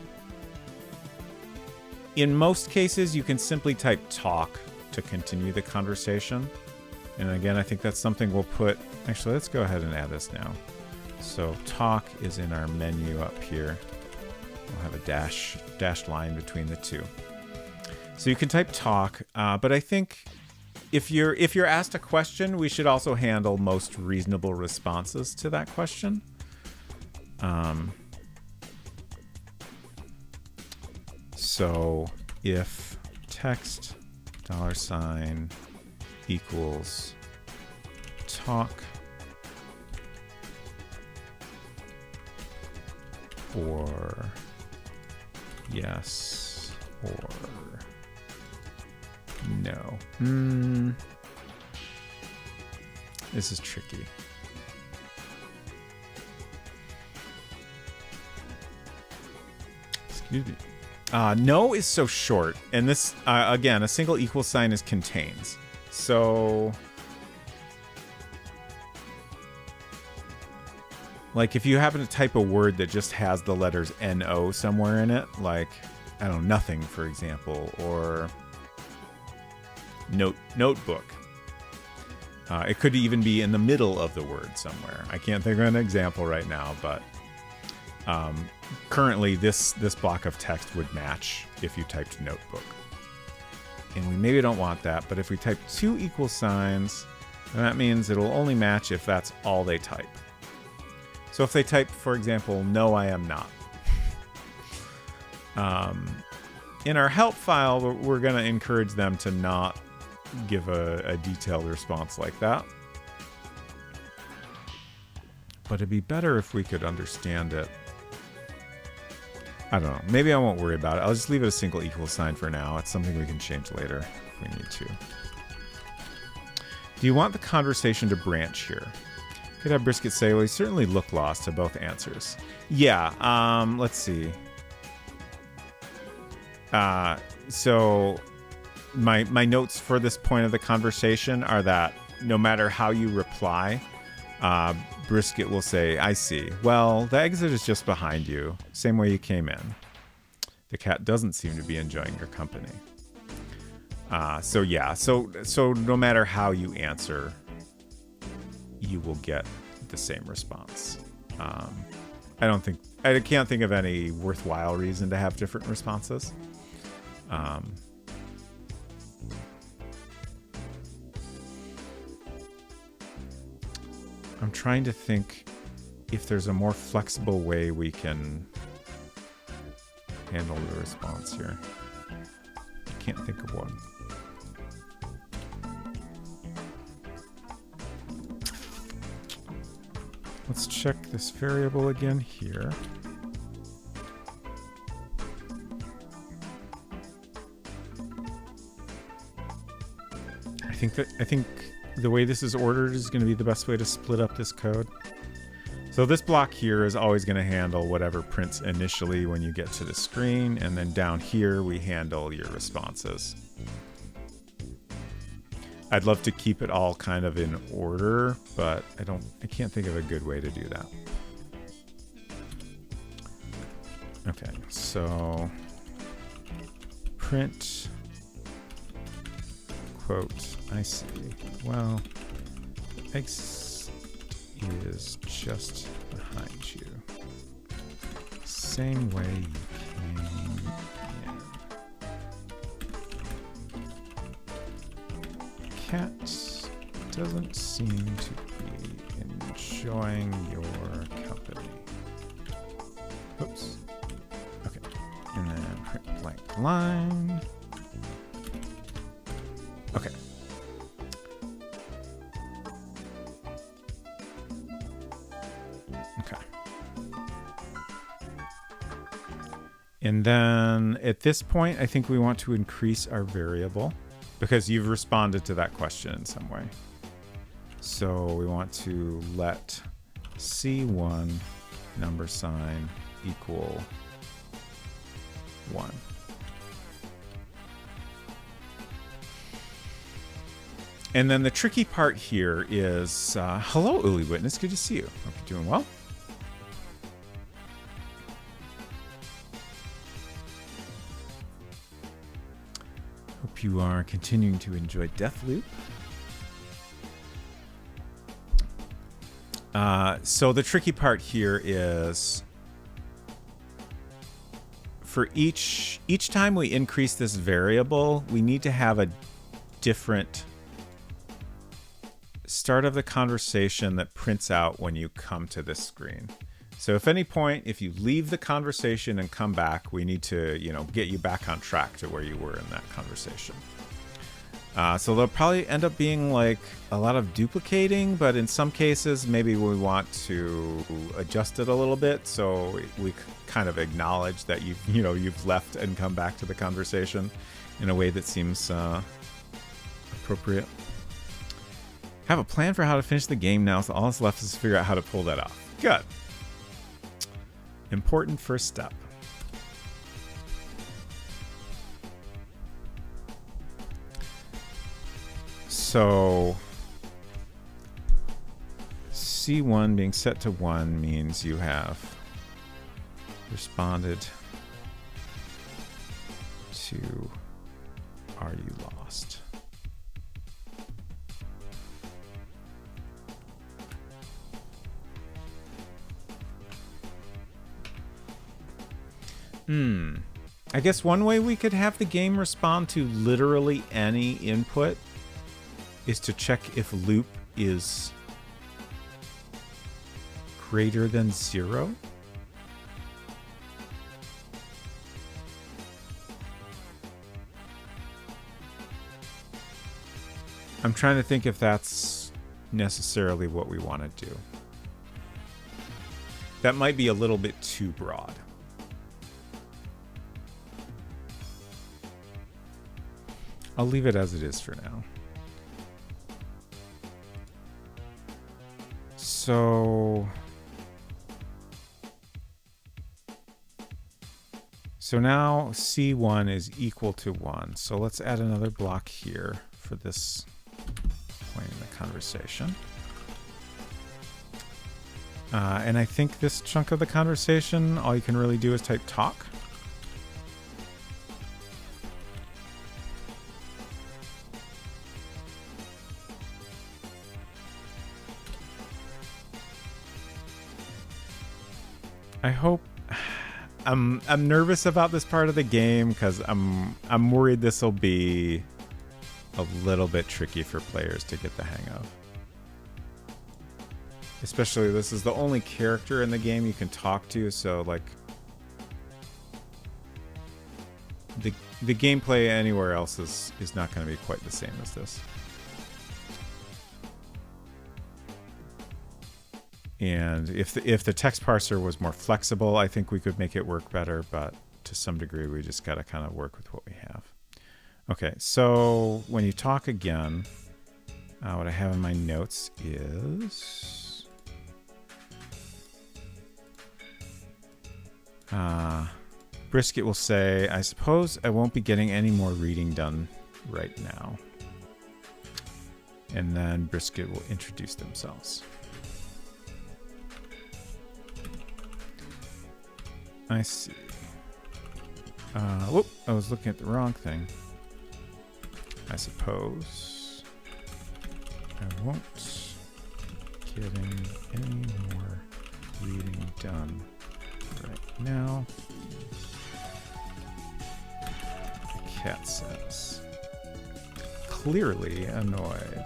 in most cases, you can simply type talk to continue the conversation. And again, I think that's something we'll put... Actually, let's go ahead and add this now. So talk is in our menu up here. We'll have a dashed line between the two. So you can type talk, but I think if you're asked a question, we should also handle most reasonable responses to that question. So if text $ equals talk, or yes, or no. This is tricky. Excuse me. No is so short, and this, again, a single equal sign is contains. So, like, if you happen to type a word that just has the letters N-O somewhere in it, like, I don't know, nothing, for example, or notebook. It could even be in the middle of the word somewhere. I can't think of an example right now, but currently this block of text would match if you typed notebook. And we maybe don't want that, but if we type two equal signs, then that means it'll only match if that's all they type. So if they type, for example, no, I am not. In our help file, we're going to encourage them to not give a detailed response like that. But it'd be better if we could understand it. I don't know. Maybe I won't worry about it. I'll just leave it a single equal sign for now. It's something we can change later if we need to. Do you want the conversation to branch here? Could have Brisket say, well, you certainly look lost to both answers. Yeah, let's see. So my notes for this point of the conversation are that no matter how you reply, Brisket will say, I see. Well, the exit is just behind you. Same way you came in. The cat doesn't seem to be enjoying your company. So yeah, so no matter how you answer, you will get the same response. I can't think of any worthwhile reason to have different responses. I'm trying to think if there's a more flexible way we can handle the response here. I can't think of one. Let's check this variable again here. I think the way this is ordered is going to be the best way to split up this code. So this block here is always going to handle whatever prints initially when you get to the screen, and then down here we handle your responses. I'd love to keep it all kind of in order, but I can't think of a good way to do that. Okay, so print quote, I see. Well, X is just behind you. Same way you came in. Cat doesn't seem to be enjoying your company. Oops. Okay. And then print blank line. Okay. Okay. And then at this point, I think we want to increase our variable because you've responded to that question in some way. So we want to let C1 number sign equal 1. And then the tricky part here is, hello, Uli Witness. Good to see you. Hope you're doing well. Hope you are continuing to enjoy Deathloop. So the tricky part here is for each time we increase this variable, we need to have a different start of the conversation that prints out when you come to this screen. So if any point, if you leave the conversation and come back, we need to, get you back on track to where you were in that conversation. So there'll probably end up being like a lot of duplicating, but in some cases, maybe we want to adjust it a little bit. So we kind of acknowledge that you've left and come back to the conversation in a way that seems appropriate. Have a plan for how to finish the game now, so all that's left is to figure out how to pull that off. Good. Important first step. So C1 being set to 1 means you have responded to Are You Lost? I guess one way we could have the game respond to literally any input is to check if loop is greater than 0. I'm trying to think if that's necessarily what we want to do. That might be a little bit too broad. I'll leave it as it is for now. So now C1 is equal to 1. So let's add another block here for this point in the conversation. And I think this chunk of the conversation, all you can really do is type talk. I hope. I'm nervous about this part of the game because I'm worried this will be a little bit tricky for players to get the hang of. Especially this is the only character in the game you can talk to, so like the gameplay anywhere else is not going to be quite the same as this. And if the text parser was more flexible, I think we could make it work better, but to some degree we just got to kind of work with what we have. Okay, so when you talk again, what I have in my notes is Brisket will say, I suppose I won't be getting any more reading done right now. And then Brisket will introduce themselves. I see. Whoop, I was looking at the wrong thing. I suppose I won't getting any more reading done right now. The cat says, clearly annoyed.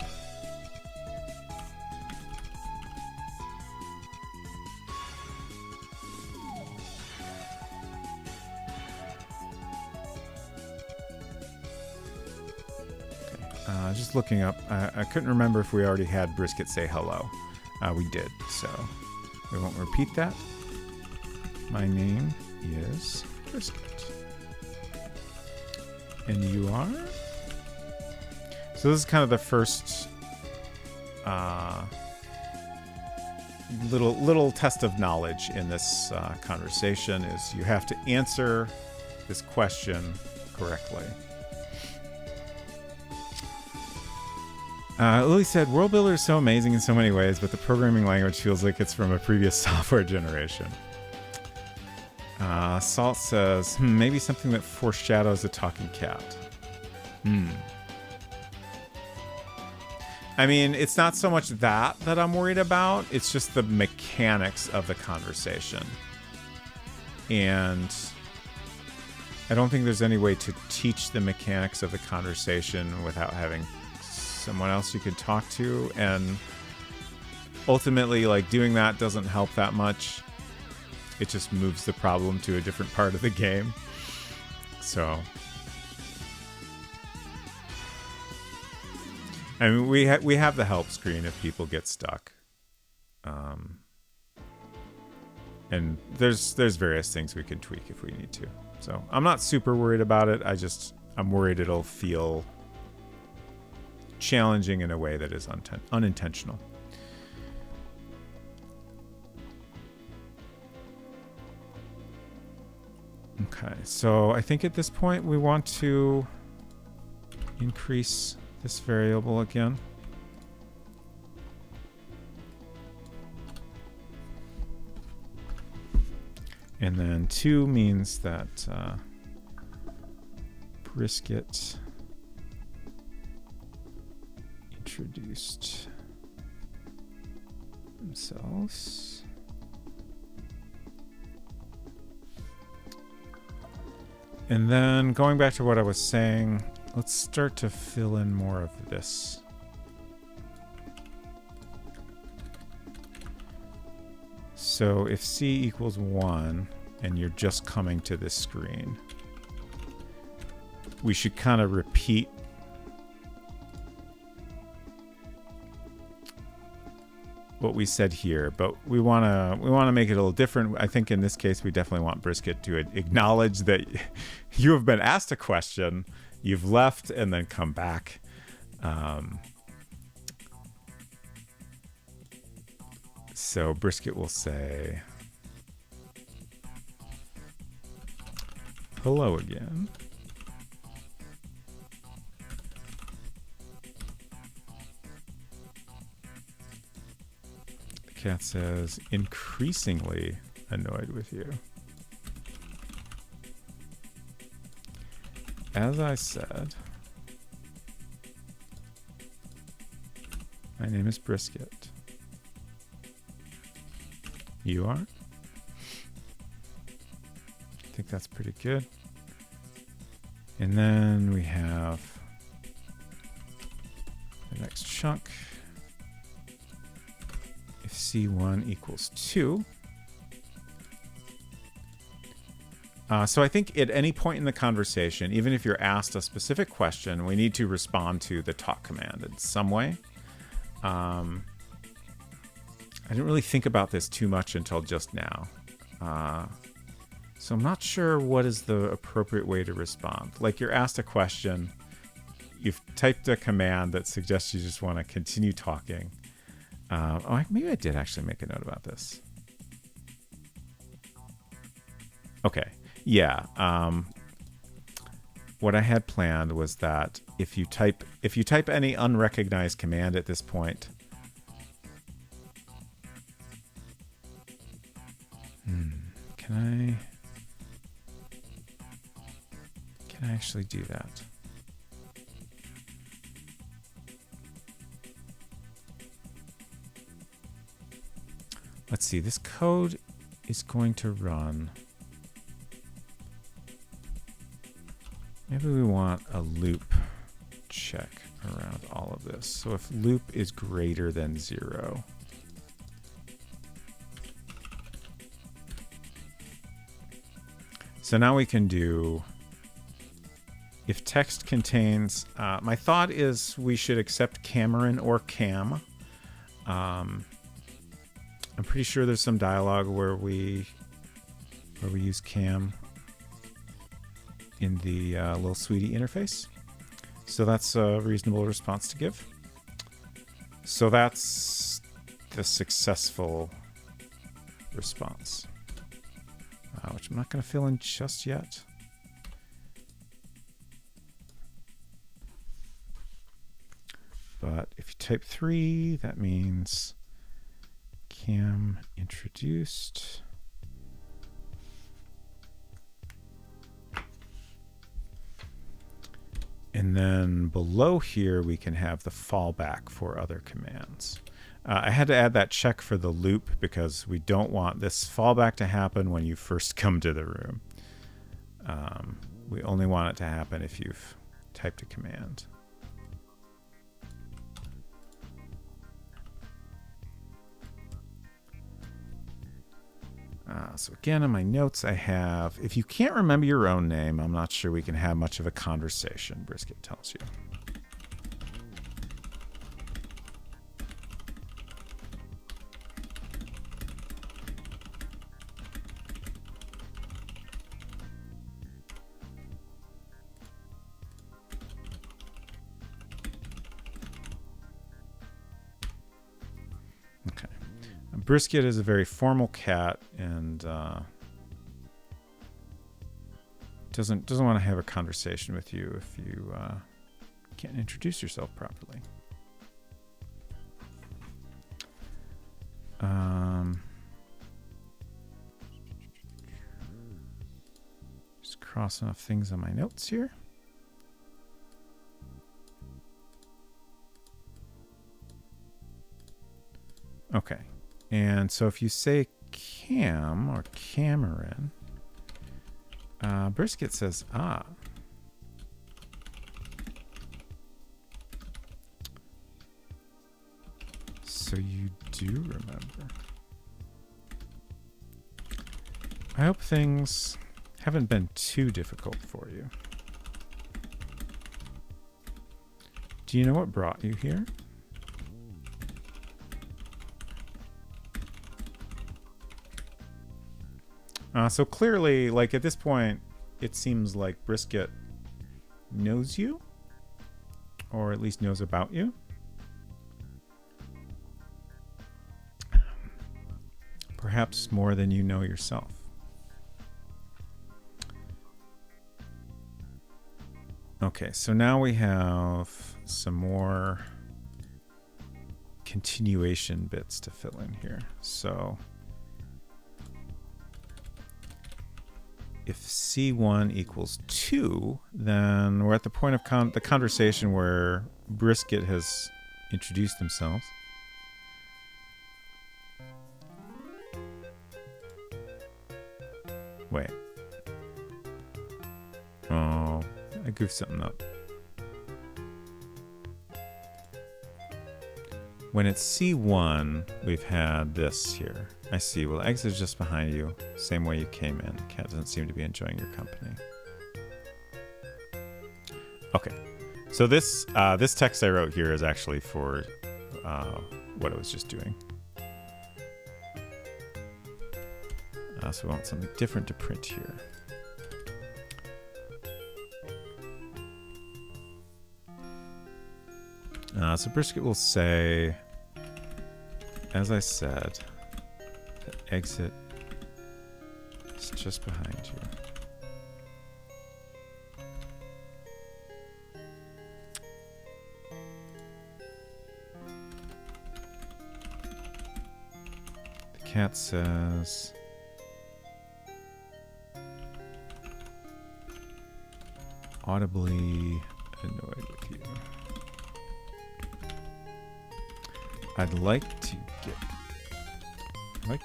Just looking up, I couldn't remember if we already had Brisket say hello. We did, so we won't repeat that. My name is Brisket. And you are? So this is kind of the first little test of knowledge in this conversation is you have to answer this question correctly. Lily said, World Builder is so amazing in so many ways, but the programming language feels like it's from a previous software generation. Salt says, maybe something that foreshadows a talking cat. I mean, it's not so much that I'm worried about. It's just the mechanics of the conversation. And I don't think there's any way to teach the mechanics of the conversation without having someone else you can talk to, and ultimately like doing that doesn't help that much. It just moves the problem to a different part of the game. So I mean, we have the help screen if people get stuck, and there's various things we can tweak if we need to. So I'm not super worried about it. I'm worried it'll feel challenging in a way that is unintentional. Okay, so I think at this point we want to increase this variable again. And then 2 means that Brisket introduced themselves. And then going back to what I was saying, let's start to fill in more of this. So if C equals 1 and you're just coming to this screen, we should kind of repeat what we said here, but we want to make it a little different. I think in this case we definitely want Brisket to acknowledge that you have been asked a question, you've left, and then come back. So Brisket will say hello again. Cat says, increasingly annoyed with you. As I said, my name is Brisket. You are? think that's pretty good. And then we have the next chunk. If C1 equals 2. So I think at any point in the conversation, even if you're asked a specific question, we need to respond to the talk command in some way. I didn't really think about this too much until just now. So I'm not sure what is the appropriate way to respond. Like, you're asked a question, you've typed a command that suggests you just want to continue talking. Maybe I did actually make a note about this. Okay. Yeah. What I had planned was that if you type any unrecognized command at this point, can I actually do that? Let's see. This code is going to run. Maybe we want a loop check around all of this. So if loop is greater than 0, so now we can do if text contains, my thought is we should accept Cameron or Cam. I'm pretty sure there's some dialogue where we use Cam in the Little Sweetie interface. So that's a reasonable response to give. So that's the successful response, which I'm not going to fill in just yet. But if you type 3, that means Cam introduced. And then below here, we can have the fallback for other commands. I had to add that check for the loop because we don't want this fallback to happen when you first come to the room. We only want it to happen if you've typed a command. So again, in my notes, I have, if you can't remember your own name, I'm not sure we can have much of a conversation, Brisket tells you. Okay. Brisket is a very formal cat and doesn't want to have a conversation with you if you can't introduce yourself properly. Just crossing off things on my notes here. Okay. And so if you say Cam or Cameron, Brisket says, ah. So you do remember. I hope things haven't been too difficult for you. Do you know what brought you here? So clearly, like at this point, it seems like Brisket knows you, or at least knows about you. Perhaps more than you know yourself. Okay, so now we have some more continuation bits to fill in here. So if C1 equals 2, then we're at the point of the conversation where Brisket has introduced themselves. Wait. Oh, I goofed something up. When it's C1, we've had this here. I see. Well, exit is just behind you. Same way you came in. Cat doesn't seem to be enjoying your company. Okay. So this this text I wrote here is actually for what I was just doing. So we want something different to print here. So Brisket will say, as I said, the exit is just behind you. The cat says, audibly annoyed with you. I'd like to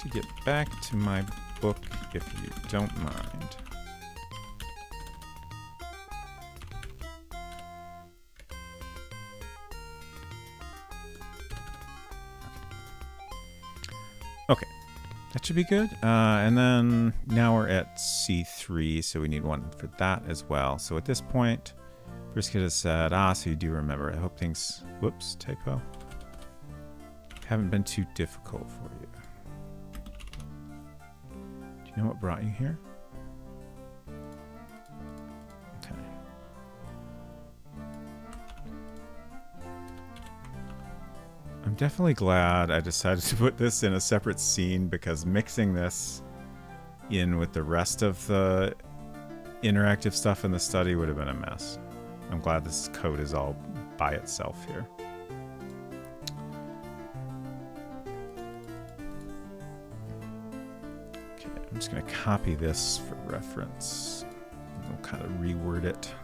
get back to my book if you don't mind. Okay, that should be good. And then now we're at C3, so we need one for that as well. So at this point, Brisket has said, so you do remember. I hope things, whoops, typo, haven't been too difficult for you. Do you know what brought you here? Okay. I'm definitely glad I decided to put this in a separate scene, because mixing this in with the rest of the interactive stuff in the study would have been a mess. I'm glad this code is all by itself here. I'm just going to copy this for reference. We'll kind of reword it.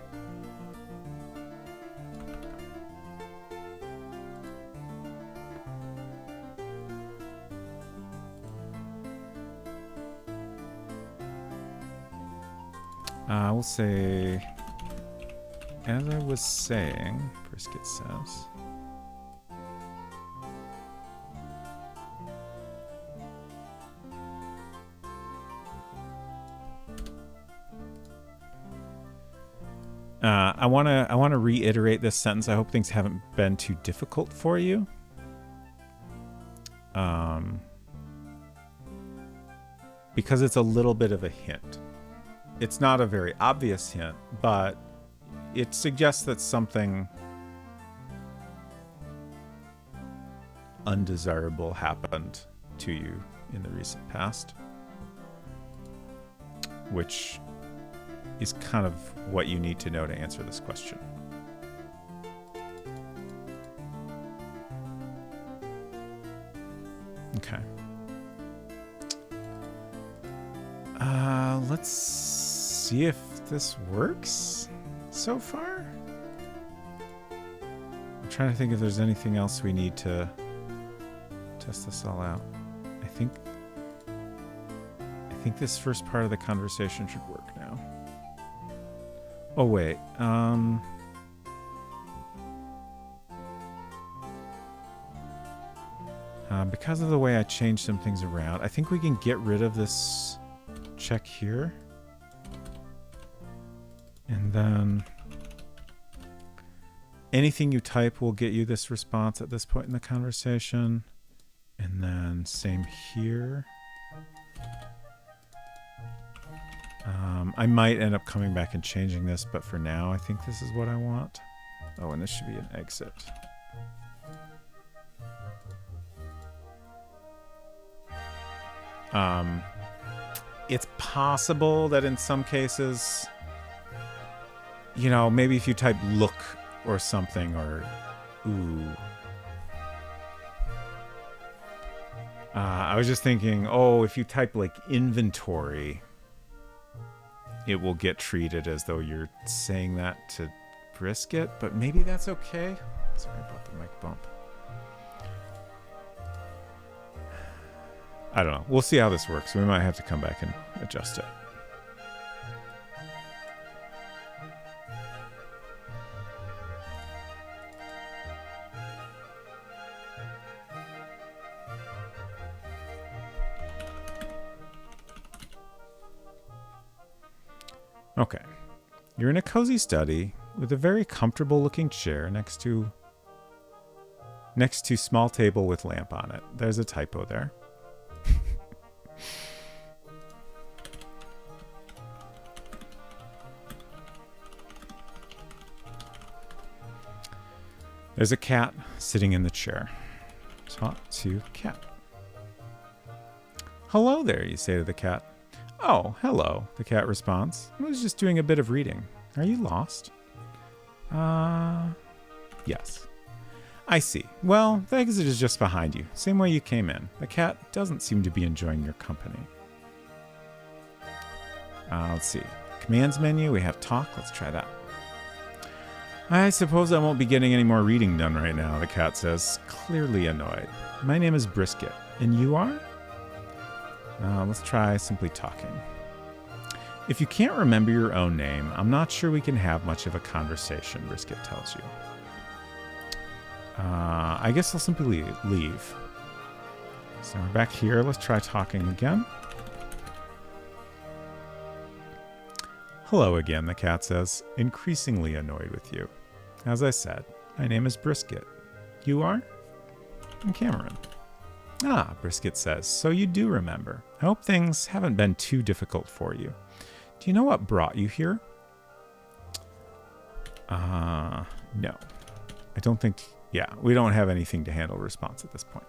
We'll say, as I was saying, Brisket says. I want to reiterate this sentence. I hope things haven't been too difficult for you. Because it's a little bit of a hint. It's not a very obvious hint, but it suggests that something undesirable happened to you in the recent past, which is kind of what you need to know to answer this question. Okay. Let's see if this works so far. I'm trying to think if there's anything else we need to test this all out. I think this first part of the conversation should work now. Oh wait, because of the way I changed some things around, I think we can get rid of this check here. And then anything you type will get you this response at this point in the conversation. And then same here. I might end up coming back and changing this, but for now, I think this is what I want. Oh, and this should be an exit. It's possible that in some cases, you know, maybe if you type look or something, or ooh. I was just thinking, oh, if you type like inventory, it will get treated as though you're saying that to Brisket, but maybe that's okay. Sorry about the mic bump. I don't know. We'll see how this works. We might have to come back and adjust it. Okay. You're in a cozy study with a very comfortable looking chair next to small table with lamp on it. There's a typo there. There's a cat sitting in the chair. Talk to cat. Hello there, you say to the cat. Oh, hello, the cat responds. I was just doing a bit of reading. Are you lost? Yes. I see. Well, the exit is just behind you. Same way you came in. The cat doesn't seem to be enjoying your company. Let's see. Commands menu, we have talk. Let's try that. I suppose I won't be getting any more reading done right now, the cat says, clearly annoyed. My name is Brisket, and you are? Let's try simply talking. If you can't remember your own name, I'm not sure we can have much of a conversation, Brisket tells you. I guess I'll simply leave. So we're back here. Let's try talking again. Hello again, the cat says, increasingly annoyed with you. As I said, my name is Brisket. You are? I'm Cameron. Ah, Brisket says, so you do remember. I hope things haven't been too difficult for you. Do you know what brought you here? No. I don't think... Yeah, we don't have anything to handle response at this point.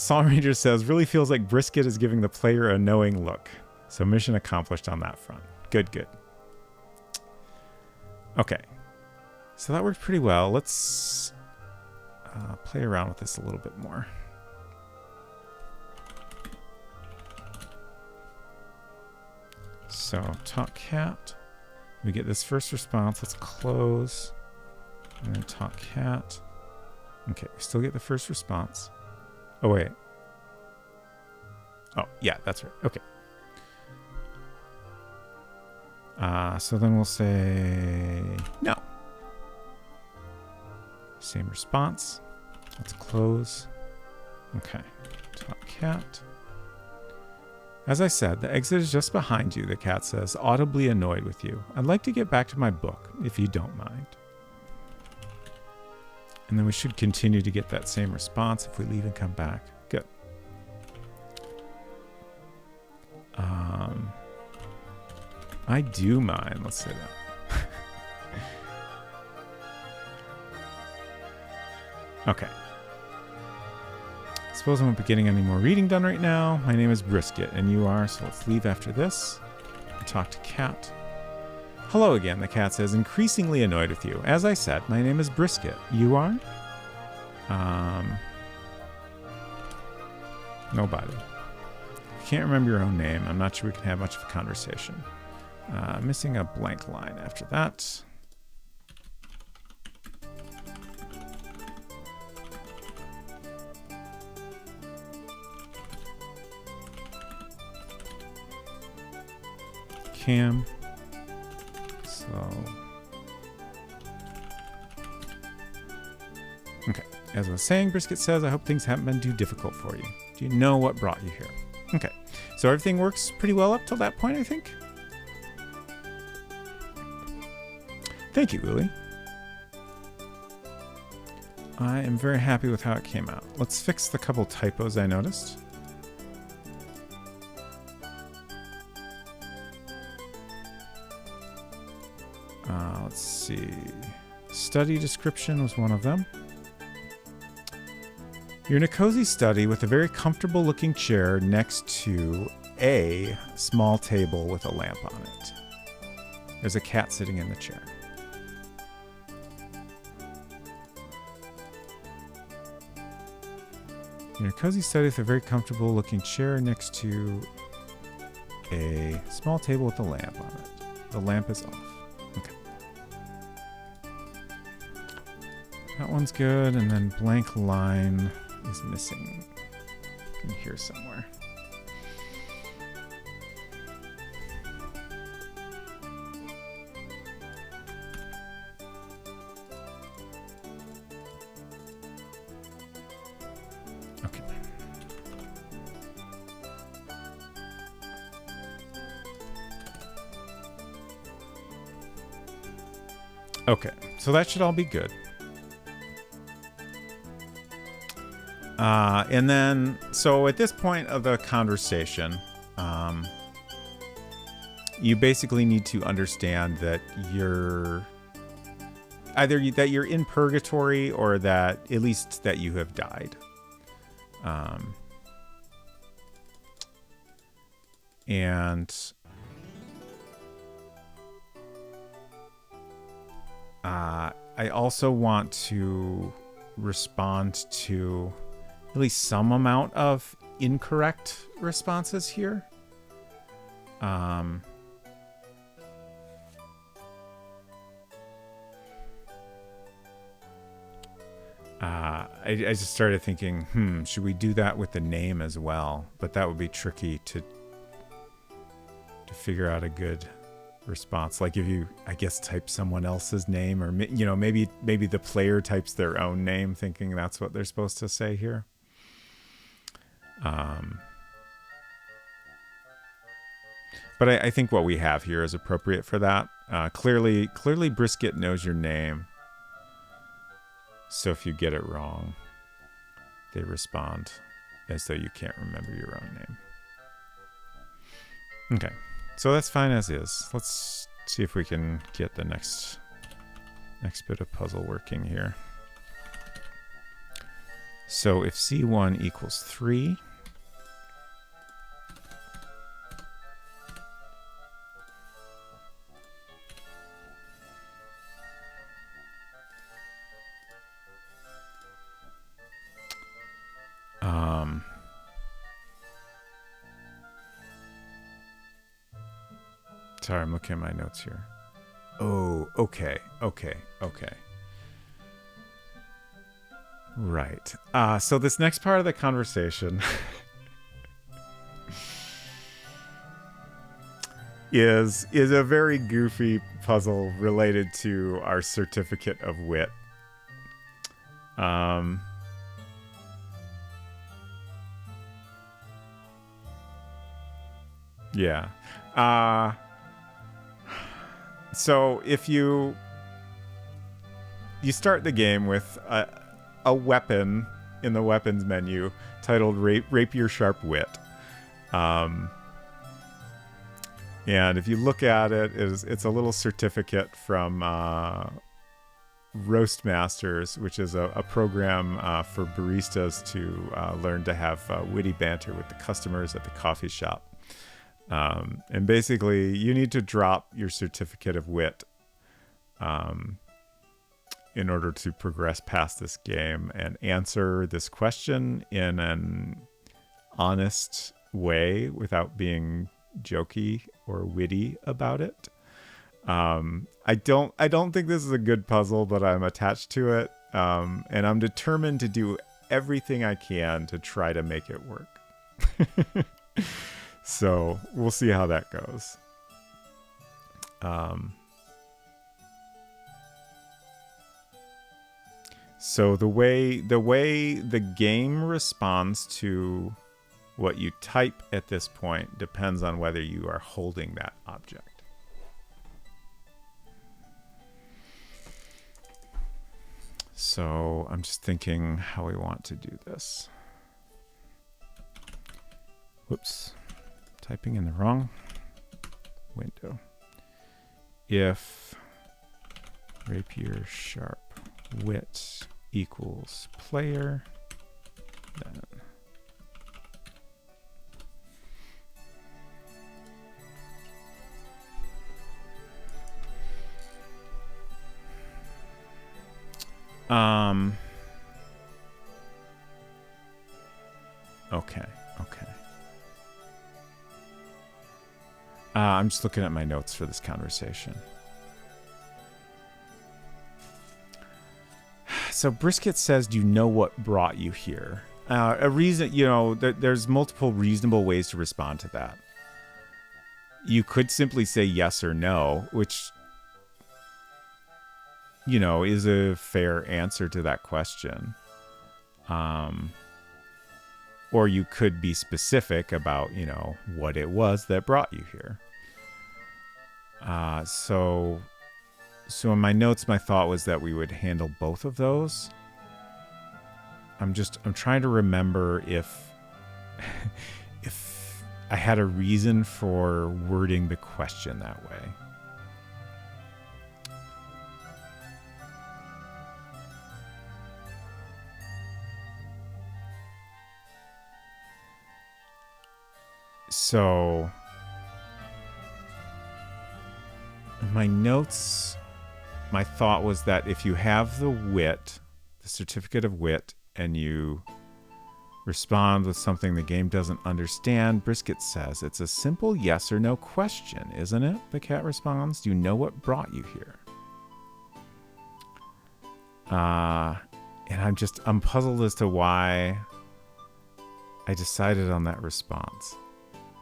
Song Ranger says, really feels like Brisket is giving the player a knowing look. So mission accomplished on that front. Good, good. Okay. So that worked pretty well. Let's play around with this a little bit more. So talk cat. We get this first response. Let's close. And then talk cat. Okay, we still get the first response. Oh, wait. Oh, yeah, that's right. Okay. So then we'll say no. Same response. Let's close. Okay. Talk cat. As I said, the exit is just behind you, the cat says, audibly annoyed with you. I'd like to get back to my book, if you don't mind. And then we should continue to get that same response if we leave and come back. Good. I do mind. Let's say that. Okay. Suppose I won't be getting any more reading done right now. My name is Brisket, and you are, so let's leave after this. And talk to cat. Hello again, the cat says, increasingly annoyed with you. As I said, my name is Brisket. You are? Nobody. Can't remember your own name. I'm not sure we can have much of a conversation. Missing a blank line after that. Cam. So. Okay. As I was saying, Brisket says, I hope things haven't been too difficult for you. Do you know what brought you here? Okay. So everything works pretty well up till that point, I think. Thank you, Willie. I am very happy with how it came out. Let's fix the couple typos I noticed. Let's see. Study description was one of them. You're in a cozy study with a very comfortable looking chair next to a small table with a lamp on it. There's a cat sitting in the chair. You're in a cozy study with a very comfortable looking chair next to a small table with a lamp on it. The lamp is off. Okay. That one's good, and then blank line is missing in here somewhere. Okay. Okay, so that should all be good. And then, so at this point of the conversation, you basically need to understand that you're either that you're in purgatory or that at least that you have died. And I also want to respond to at least some amount of incorrect responses here. I just started thinking, should we do that with the name as well? But that would be tricky to figure out a good response. Like if you, I guess, type someone else's name, or maybe the player types their own name, thinking that's what they're supposed to say here. But I think what we have here is appropriate for that. Clearly, Brisket knows your name. So if you get it wrong, they respond as though you can't remember your own name. Okay, so that's fine as is. Let's see if we can get the next bit of puzzle working here. So if C1 equals 3, sorry, I'm looking at my notes here. Oh, okay. Right. So this next part of the conversation is a very goofy puzzle related to our certificate of wit. Yeah. So if you start the game with a weapon in the weapons menu titled Rapier Sharp Wit. And if you look at it, it's a little certificate from Roastmasters, which is a program for baristas to learn to have witty banter with the customers at the coffee shop. And basically, you need to drop your certificate of wit in order to progress past this game and answer this question in an honest way without being jokey or witty about it. I don't think this is a good puzzle, but I'm attached to it, and I'm determined to do everything I can to try to make it work. So we'll see how that goes. So the way the game responds to what you type at this point depends on whether you are holding that object. So I'm just thinking how we want to do this. Whoops. Typing in the wrong window. If Rapier Sharp Wit equals player, then okay. I'm just looking at my notes for this conversation. So Brisket says, do you know what brought you here? A reason, there's multiple reasonable ways to respond to that. You could simply say yes or no, which, is a fair answer to that question. Or you could be specific about, what it was that brought you here. So So in my notes, my thought was that we would handle both of those. I'm trying to remember if if I had a reason for wording the question that way. So in my notes, my thought was that if you have the wit, the certificate of wit, and you respond with something the game doesn't understand, Brisket says, it's a simple yes or no question, isn't it? The cat responds, do you know what brought you here? And I'm puzzled as to why I decided on that response.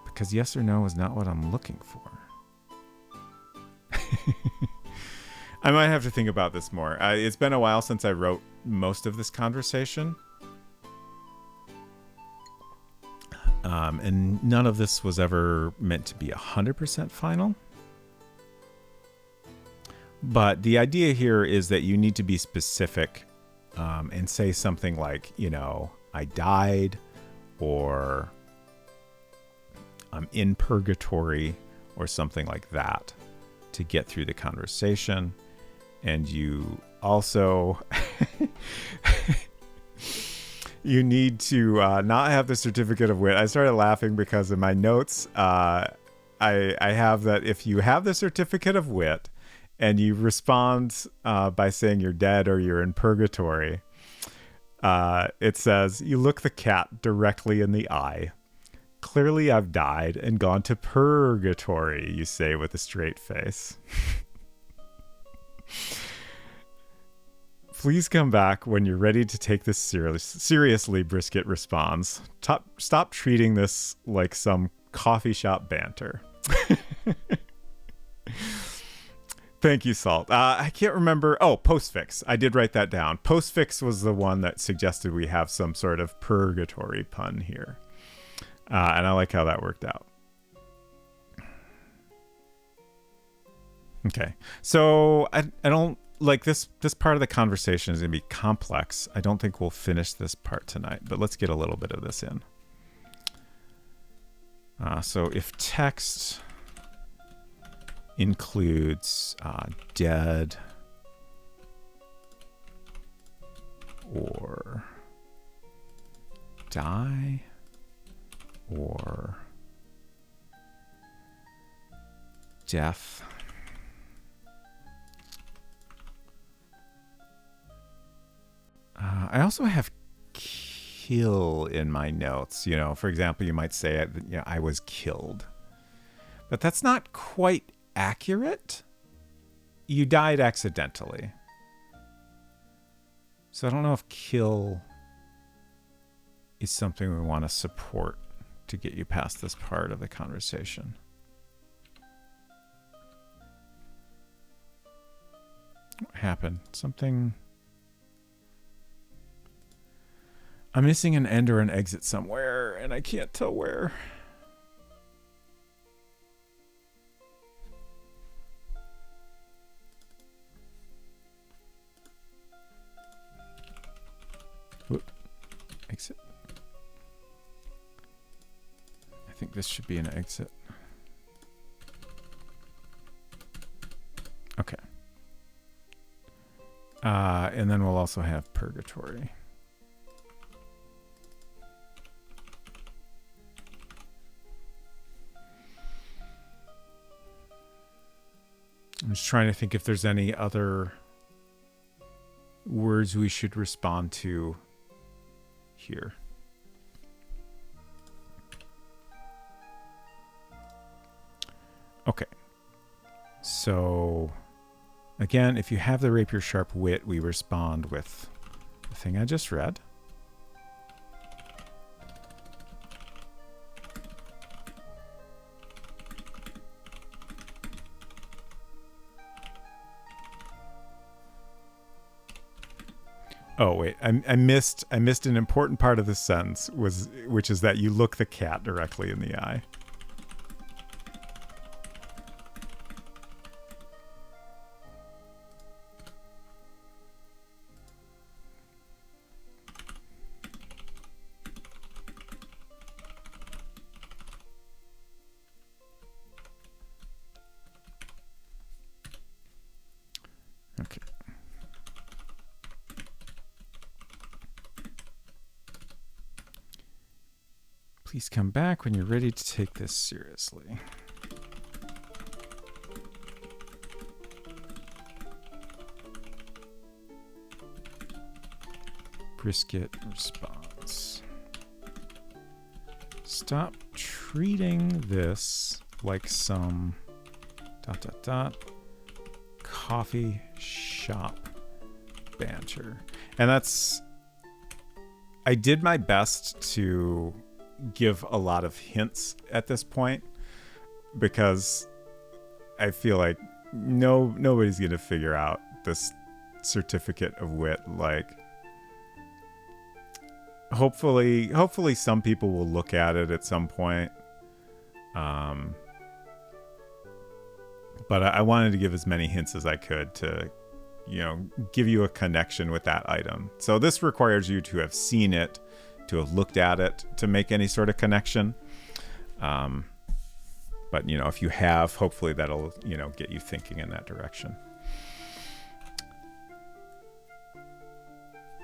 Because yes or no is not what I'm looking for. I might have to think about this more. It's been a while since I wrote most of this conversation. And none of this was ever meant to be 100% final. But the idea here is that you need to be specific and say something like, you know, I died, or I'm in purgatory, or something like that to get through the conversation. And you also you need to not have the certificate of wit. I started laughing because in my notes I have that if you have the certificate of wit and you respond by saying you're dead or you're in purgatory, it says you look the cat directly in the eye. Clearly I've died and gone to purgatory, you say with a straight face. Please come back when you're ready to take this seriously, Brisket responds. Stop treating this like some coffee shop banter. Thank you, Salt. I can't remember. Oh, postfix. I did write that down. Postfix was the one that suggested we have some sort of purgatory pun here. And I like how that worked out. Okay. So I don't like this part of the conversation is going to be complex. I don't think we'll finish this part tonight, but let's get a little bit of this in. So if text includes dead or die or death, I also have kill in my notes. You know, for example, you might say, you know, I was killed. But that's not quite accurate. You died accidentally. So I don't know if kill is something we want to support to get you past this part of the conversation. What happened? Something... I'm missing an end or an exit somewhere, and I can't tell where. Whoop. Exit. I think this should be an exit. Okay. And then we'll also have purgatory. I'm just trying to think if there's any other words we should respond to here. Okay. So, again, if you have the rapier sharp wit, we respond with the thing I just read. Oh wait, I missed an important part of this sentence, which is that you look the cat directly in the eye. Please come back when you're ready to take this seriously. Brisket response. Stop treating this like some ... coffee shop banter. And that's... I did my best to give a lot of hints at this point because I feel like nobody's going to figure out this certificate of wit. Like, hopefully some people will look at it at some point. But I wanted to give as many hints as I could to, give you a connection with that item. So this requires you to have seen it, to have looked at it, to make any sort of connection. But, if you have, hopefully that'll, get you thinking in that direction.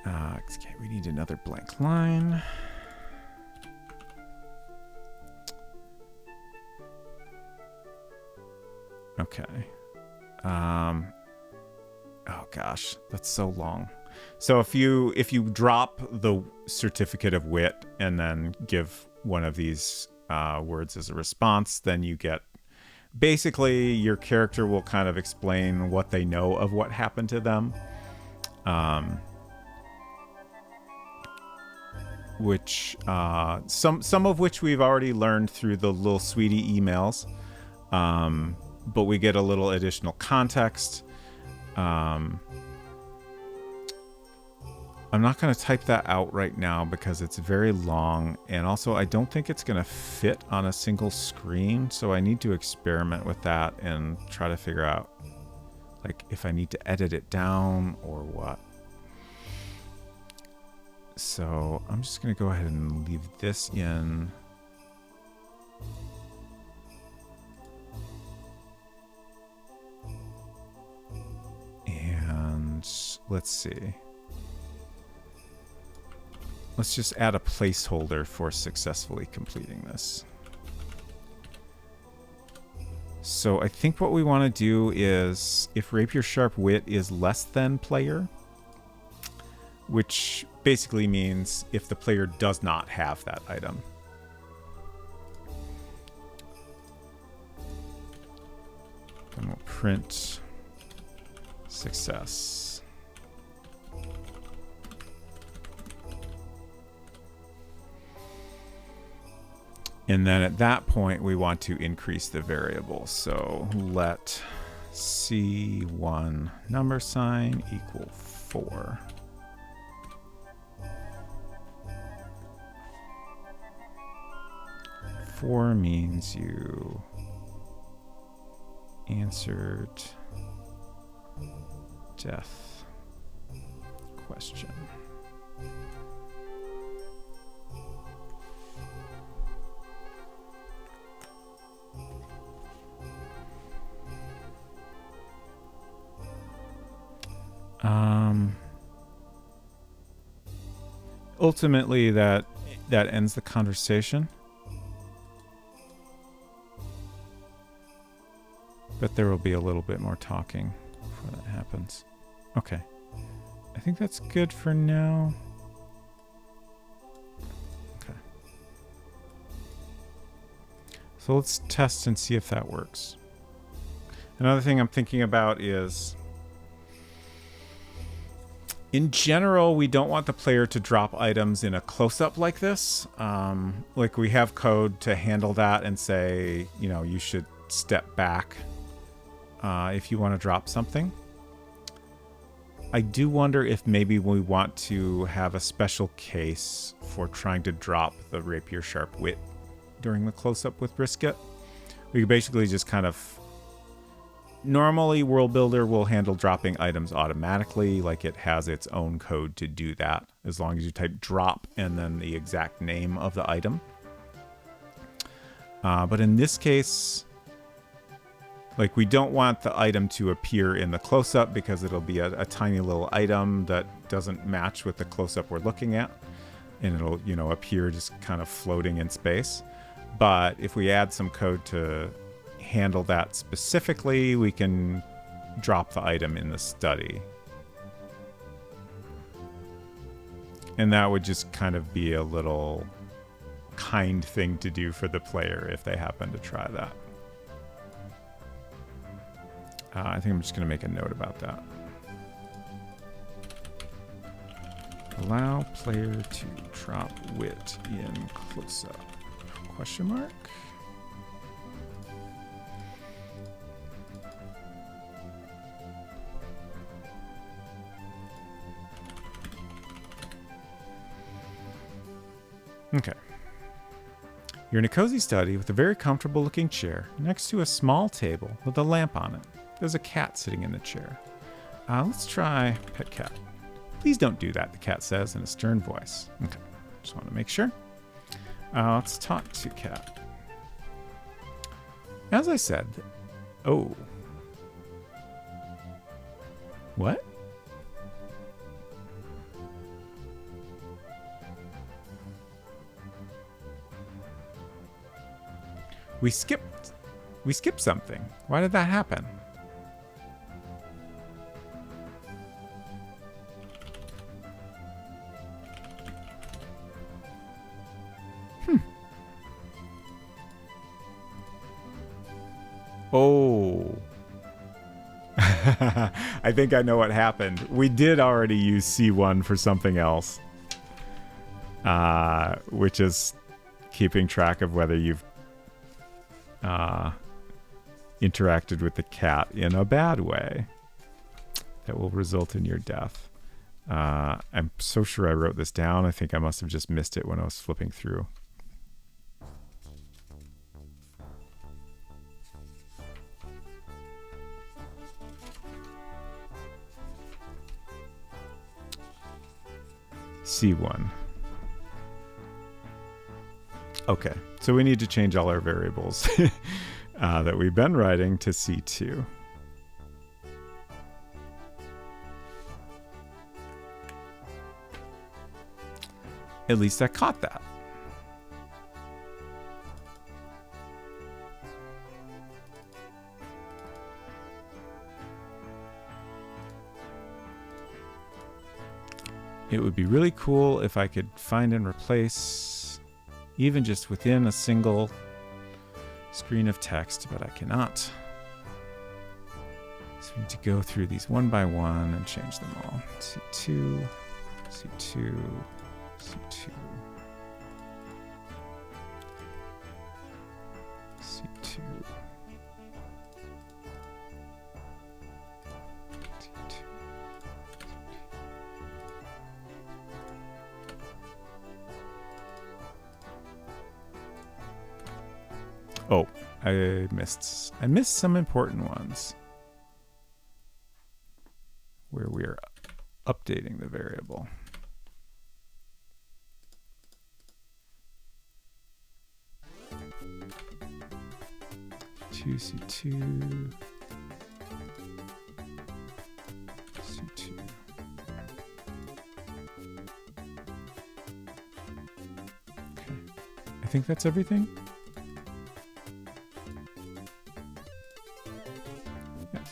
Okay, we need another blank line. Okay. Oh gosh, that's so long. So if you drop the certificate of wit and then give one of these words as a response, then you get basically your character will kind of explain what they know of what happened to them. Which some of which we've already learned through the little sweetie emails. But we get a little additional context. I'm not going to type that out right now because it's very long, and also I don't think it's going to fit on a single screen, so I need to experiment with that and try to figure out like if I need to edit it down or what. So I'm just going to go ahead and leave this in. And let's see. Let's just add a placeholder for successfully completing this. So I think what we want to do is if Rapier Sharp Wit is less than player, which basically means if the player does not have that item. Then we'll print success. And then at that point, we want to increase the variable. So let C1 number sign equal 4. Four means you answered death question. Ultimately, that ends the conversation. But there will be a little bit more talking before that happens. Okay. I think that's good for now. Okay. So let's test and see if that works. Another thing I'm thinking about is, in general, we don't want the player to drop items in a close-up like this. Like we have code to handle that and say, you should step back if you want to drop something. I do wonder if maybe we want to have a special case for trying to drop the Rapier Sharp Wit during the close-up with Brisket. We could basically just kind of... Normally, World Builder will handle dropping items automatically, like it has its own code to do that, as long as you type drop and then the exact name of the item. But in this case, like we don't want the item to appear in the close-up because it'll be a tiny little item that doesn't match with the close-up we're looking at. and it'll, you know, appear just kind of floating in space. But if we add some code to handle that specifically, we can drop the item in the study. And that would just kind of be a little kind thing to do for the player if they happen to try that. I think I'm just going to make a note about that. Allow player to drop wit in close-up. Question mark? Okay. You're in a cozy study with a very comfortable looking chair next to a small table with a lamp on it. There's a cat sitting in the chair. Let's try pet cat. Please don't do that, the cat says in a stern voice. Okay, just want to make sure. Let's talk to cat. As I said, oh. What? We skipped something. Why did that happen? Oh. I think I know what happened. We did already use C1 for something else. Which is keeping track of whether you've interacted with the cat in a bad way that will result in your death. I'm so sure I wrote this down. I think I must have just missed it when I was flipping through. C1. Okay, so we need to change all our variables that we've been writing to C2. At least I caught that. It would be really cool if I could find and replace even just within a single screen of text, but I cannot. So we need to go through these one by one and change them all. C2, C2, C2, C2, C2. Oh, I missed some important ones where we are updating the variable. C2, C2. Okay, I think that's everything. Yes.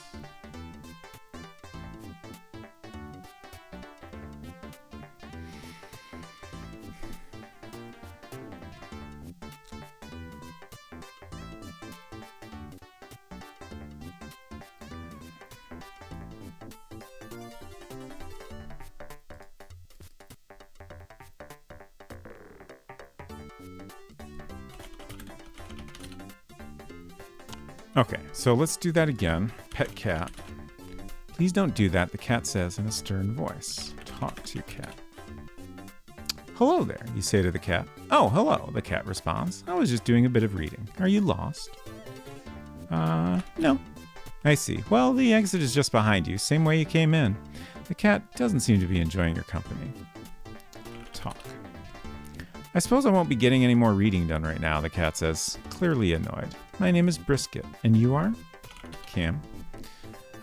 Okay, so let's do that again. Pet cat. Please don't do that, the cat says in a stern voice. Talk to cat. Hello there, you say to the cat. Oh, hello, the cat responds. I was just doing a bit of reading. Are you lost? No. I see. Well, the exit is just behind you, same way you came in. The cat doesn't seem to be enjoying your company. Talk. I suppose I won't be getting any more reading done right now, the cat says, clearly annoyed. My name is Brisket, and you are? Cam.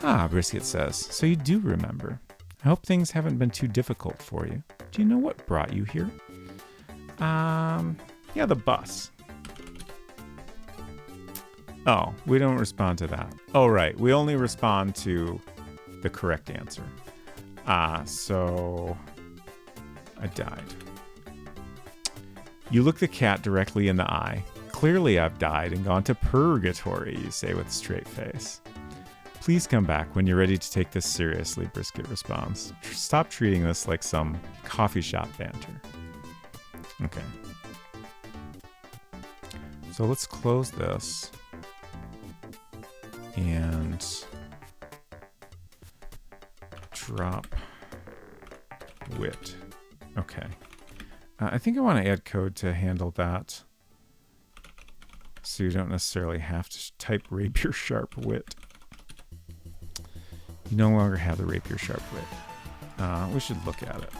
Ah, Brisket says, so you do remember. I hope things haven't been too difficult for you. Do you know what brought you here? Yeah, the bus. Oh, we don't respond to that. Oh, right. We only respond to the correct answer. So I died. You look the cat directly in the eye. Clearly I've died and gone to purgatory, you say with a straight face. Please come back when you're ready to take this seriously, Brisket responds. Stop treating this like some coffee shop banter. Okay. So let's close this. And drop wit. Okay. I think I want to add code to handle that. So you don't necessarily have to type rapier sharp wit. You no longer have the rapier sharp wit. We should look at it.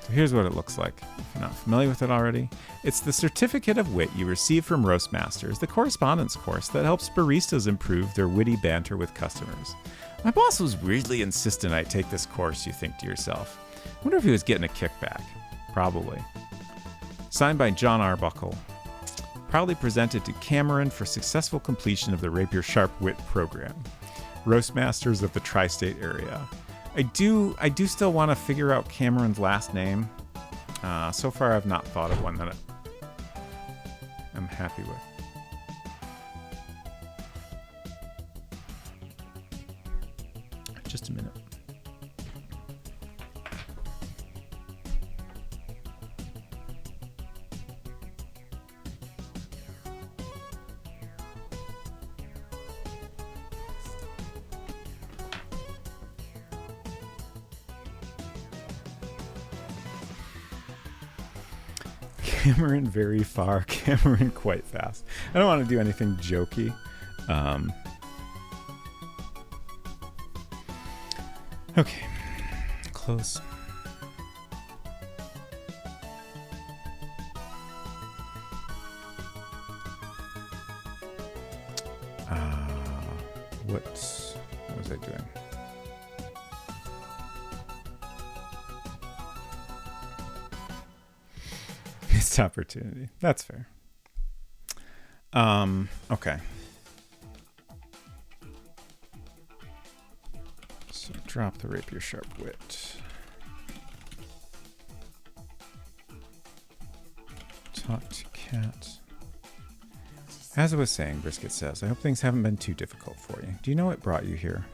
So here's what it looks like, if you're not familiar with it already. It's the certificate of wit you receive from Roastmasters, the correspondence course that helps baristas improve their witty banter with customers. My boss was weirdly insistent I take this course, you think to yourself. I wonder if he was getting a kickback. Probably. Signed by John Arbuckle. Proudly presented to Cameron for successful completion of the Rapier Sharp Wit program. Roastmasters of the tri-state area. I do still want to figure out Cameron's last name. So far I've not thought of one that I'm happy with. Just a minute. Cameron very far, Cameron quite fast. I don't want to do anything jokey. Okay, close. What was I doing? Missed opportunity. That's fair. Okay. So drop the rapier sharp wit. Talk to cat. As I was saying, Brisket says, I hope things haven't been too difficult for you. Do you know what brought you here?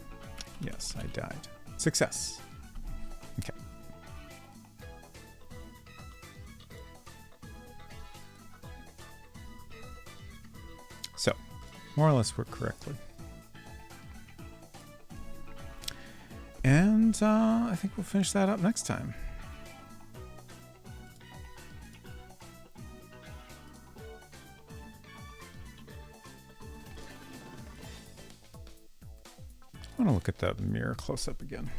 Yes, I died. Success. Okay. So, more or less worked correctly. And I think we'll finish that up next time. I want to look at that mirror close up again.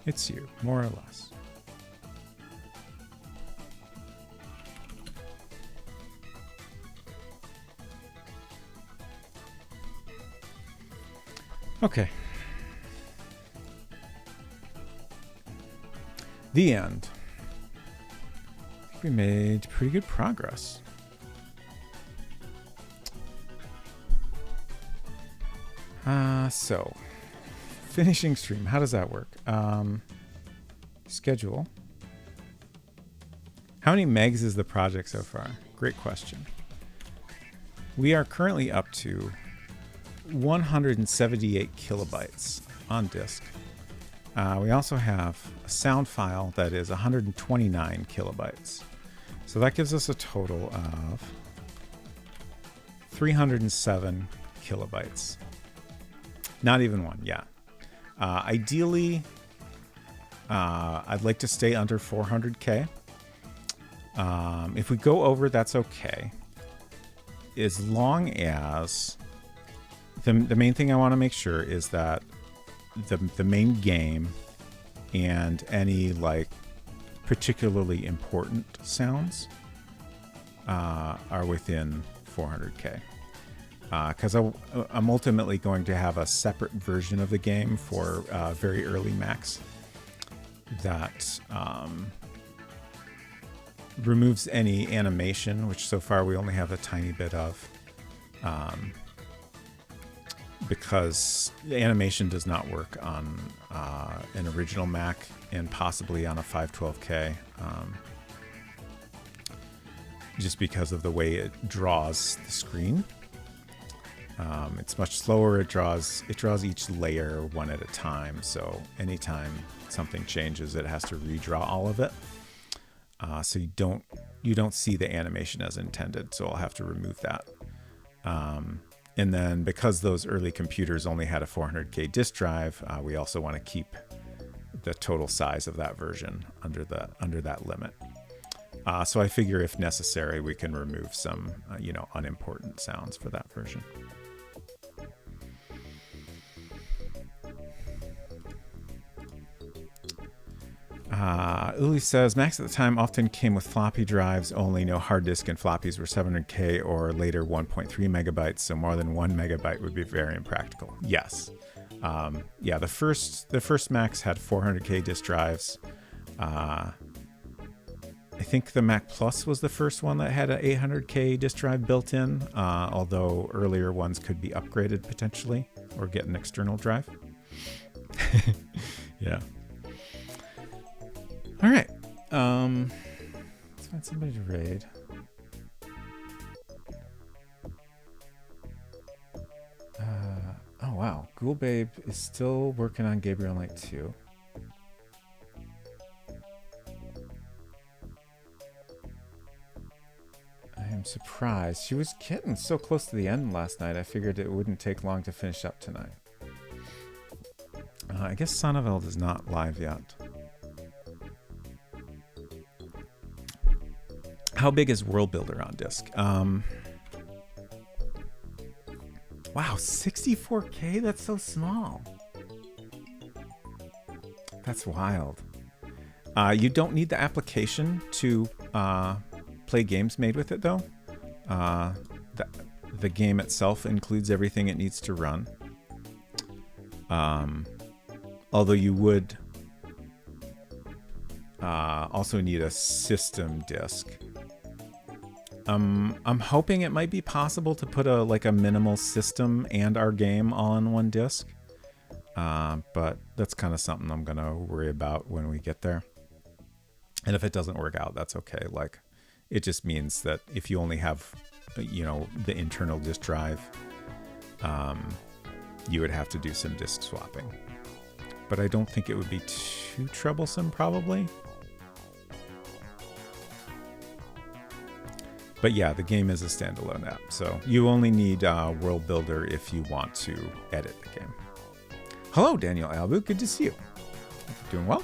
It's you, more or less. Okay. The end. I think we made pretty good progress. So finishing stream, how does that work? Schedule. How many megs is the project so far? Great question. We are currently up to 178 kilobytes on disk. We also have a sound file that is 129 kilobytes. So that gives us a total of 307 kilobytes. Not even one, yeah. Ideally, I'd like to stay under 400K. If we go over, that's okay. As long as the main thing I want to make sure is that the main game and any like particularly important sounds are within 400K. Because I'm ultimately going to have a separate version of the game for very early Macs that removes any animation, which so far we only have a tiny bit of, because the animation does not work on an original Mac and possibly on a 512K, just because of the way it draws the screen. It's much slower. It draws each layer one at a time. So anytime something changes, it has to redraw all of it. So you don't see the animation as intended. So I'll have to remove that. And then because those early computers only had a 400K disk drive, we also want to keep the total size of that version under that limit. So I figure if necessary, we can remove some unimportant sounds for that version. Uli says, Macs at the time often came with floppy drives only, no hard disk, and floppies were 700K or later 1.3 megabytes, so more than 1 megabyte would be very impractical. Yes. The first Macs had 400K disk drives. I think the Mac Plus was the first one that had an 800K disk drive built in, although earlier ones could be upgraded potentially or get an external drive. Yeah. All right. Let's find somebody to raid. Oh, wow. Ghoul Babe is still working on Gabriel Knight 2. I am surprised. She was getting so close to the end last night. I figured it wouldn't take long to finish up tonight. I guess Sonneveld is not live yet. How big is World Builder on disk? Wow, 64K? That's so small. That's wild. You don't need the application to play games made with it, though. The game itself includes everything it needs to run. Although you would also need a system disk. I'm hoping it might be possible to put a minimal system and our game all on one disk. But that's kind of something I'm going to worry about when we get there. And if it doesn't work out, that's okay. It just means that if you only have, the internal disk drive, you would have to do some disk swapping. But I don't think it would be too troublesome, probably. But yeah, the game is a standalone app, so you only need World Builder if you want to edit the game. Hello, Daniel Albu. Good to see you. Doing well?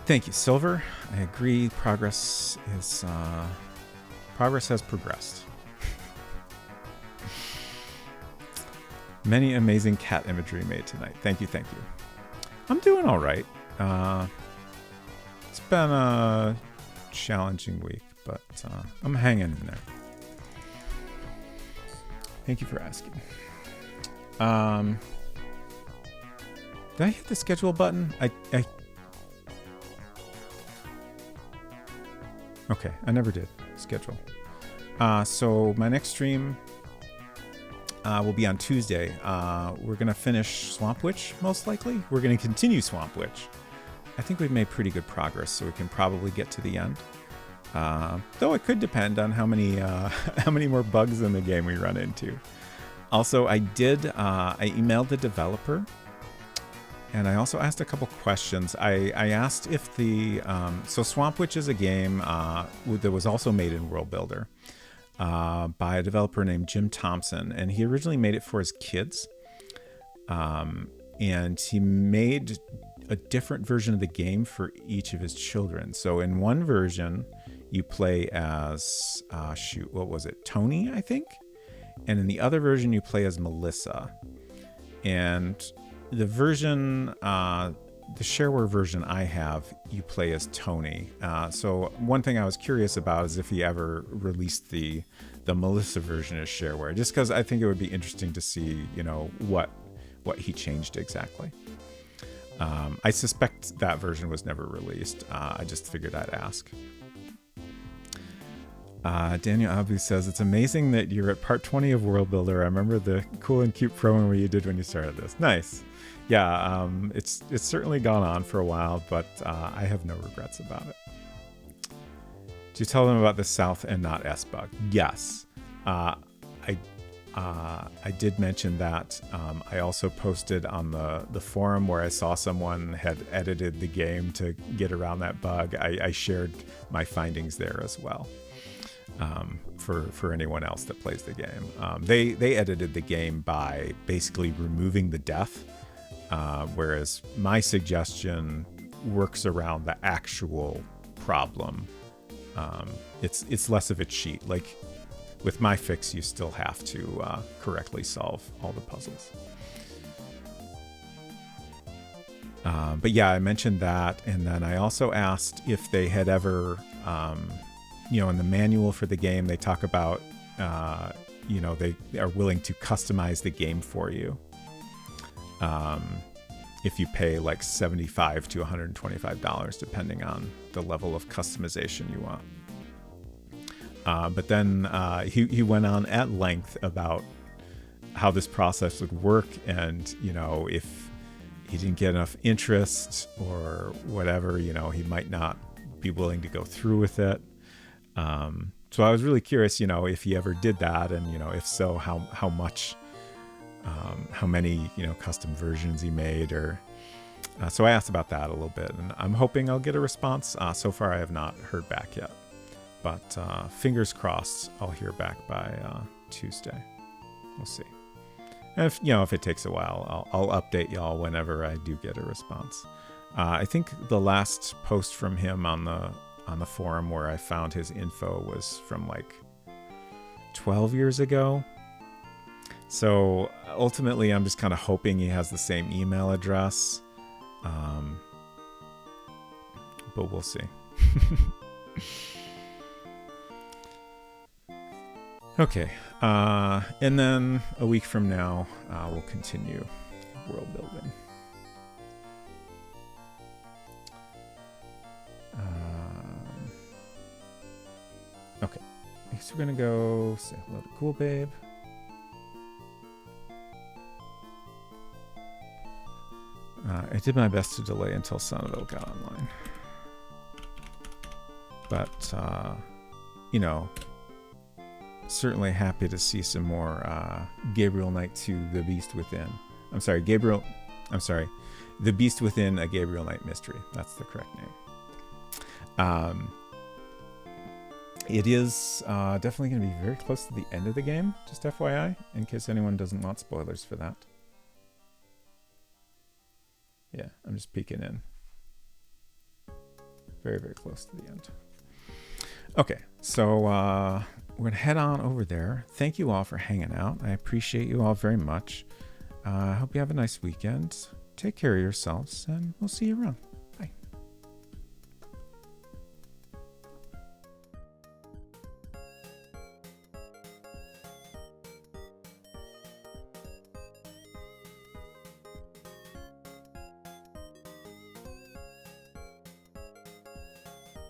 Thank you, Silver. I agree. Progress has progressed. Many amazing cat imagery made tonight. Thank you. I'm doing all right. It's been a challenging week, but I'm hanging in there. Thank you for asking. Did I hit the schedule button? Okay, I never did schedule. So my next stream will be on Tuesday. We're going to finish Swamp Witch, most likely. We're going to continue Swamp Witch. I think we've made pretty good progress, so we can probably get to the end. Though it could depend on how many more bugs in the game we run into. Also, I emailed the developer, and I also asked a couple questions. I asked if so Swamp Witch is a game that was also made in World Builder by a developer named Jim Thompson, and he originally made it for his kids. And he made a different version of the game for each of his children. So in one version, you play as, what was it? Tony, I think. And in the other version, you play as Melissa. And the version the shareware version I have, you play as Tony. So one thing I was curious about is if he ever released the Melissa version as shareware, just because I think it would be interesting to see, what he changed exactly. I suspect that version was never released. I just figured I'd ask. Daniel Abu says, it's amazing that you're at part 20 of World Builder. I remember the cool and cute promo you did when you started this. Nice. Yeah, it's certainly gone on for a while, but I have no regrets about it. Do you tell them about the South and not S bug? Yes. I did mention that. I also posted on the forum where I saw someone had edited the game to get around that bug. I shared my findings there as well. For anyone else that plays the game. They edited the game by basically removing the death, whereas my suggestion works around the actual problem. It's less of a cheat. Like with my fix, you still have to correctly solve all the puzzles. But yeah, I mentioned that, and then I also asked if they had ever in the manual for the game, they talk about, they are willing to customize the game for you. If you pay like $75 to $125, depending on the level of customization you want. But then he went on at length about how this process would work, and, if he didn't get enough interest or whatever, he might not be willing to go through with it. So I was really curious, if he ever did that, and, if so, how much, how many, custom versions he made, or, so I asked about that a little bit, and I'm hoping I'll get a response. So far I have not heard back yet, but, fingers crossed I'll hear back by, Tuesday. We'll see. And if it takes a while, I'll update y'all whenever I do get a response. I think the last post from him on the forum where I found his info was from like 12 years ago. So ultimately, I'm just kind of hoping he has the same email address. But we'll see. Okay. And then a week from now, we'll continue world building. Okay, I guess we're gonna go say hello to Cool Babe. I did my best to delay until Sonneville got online, but certainly happy to see some more Gabriel Knight 2: The Beast Within. The Beast Within: A Gabriel Knight Mystery. That's the correct name. It is definitely going to be very close to the end of the game, just FYI, in case anyone doesn't want spoilers for that. Yeah, I'm just peeking in. Very, very close to the end. Okay, so we're going to head on over there. Thank you all for hanging out. I appreciate you all very much. I hope you have a nice weekend. Take care of yourselves, and we'll see you around.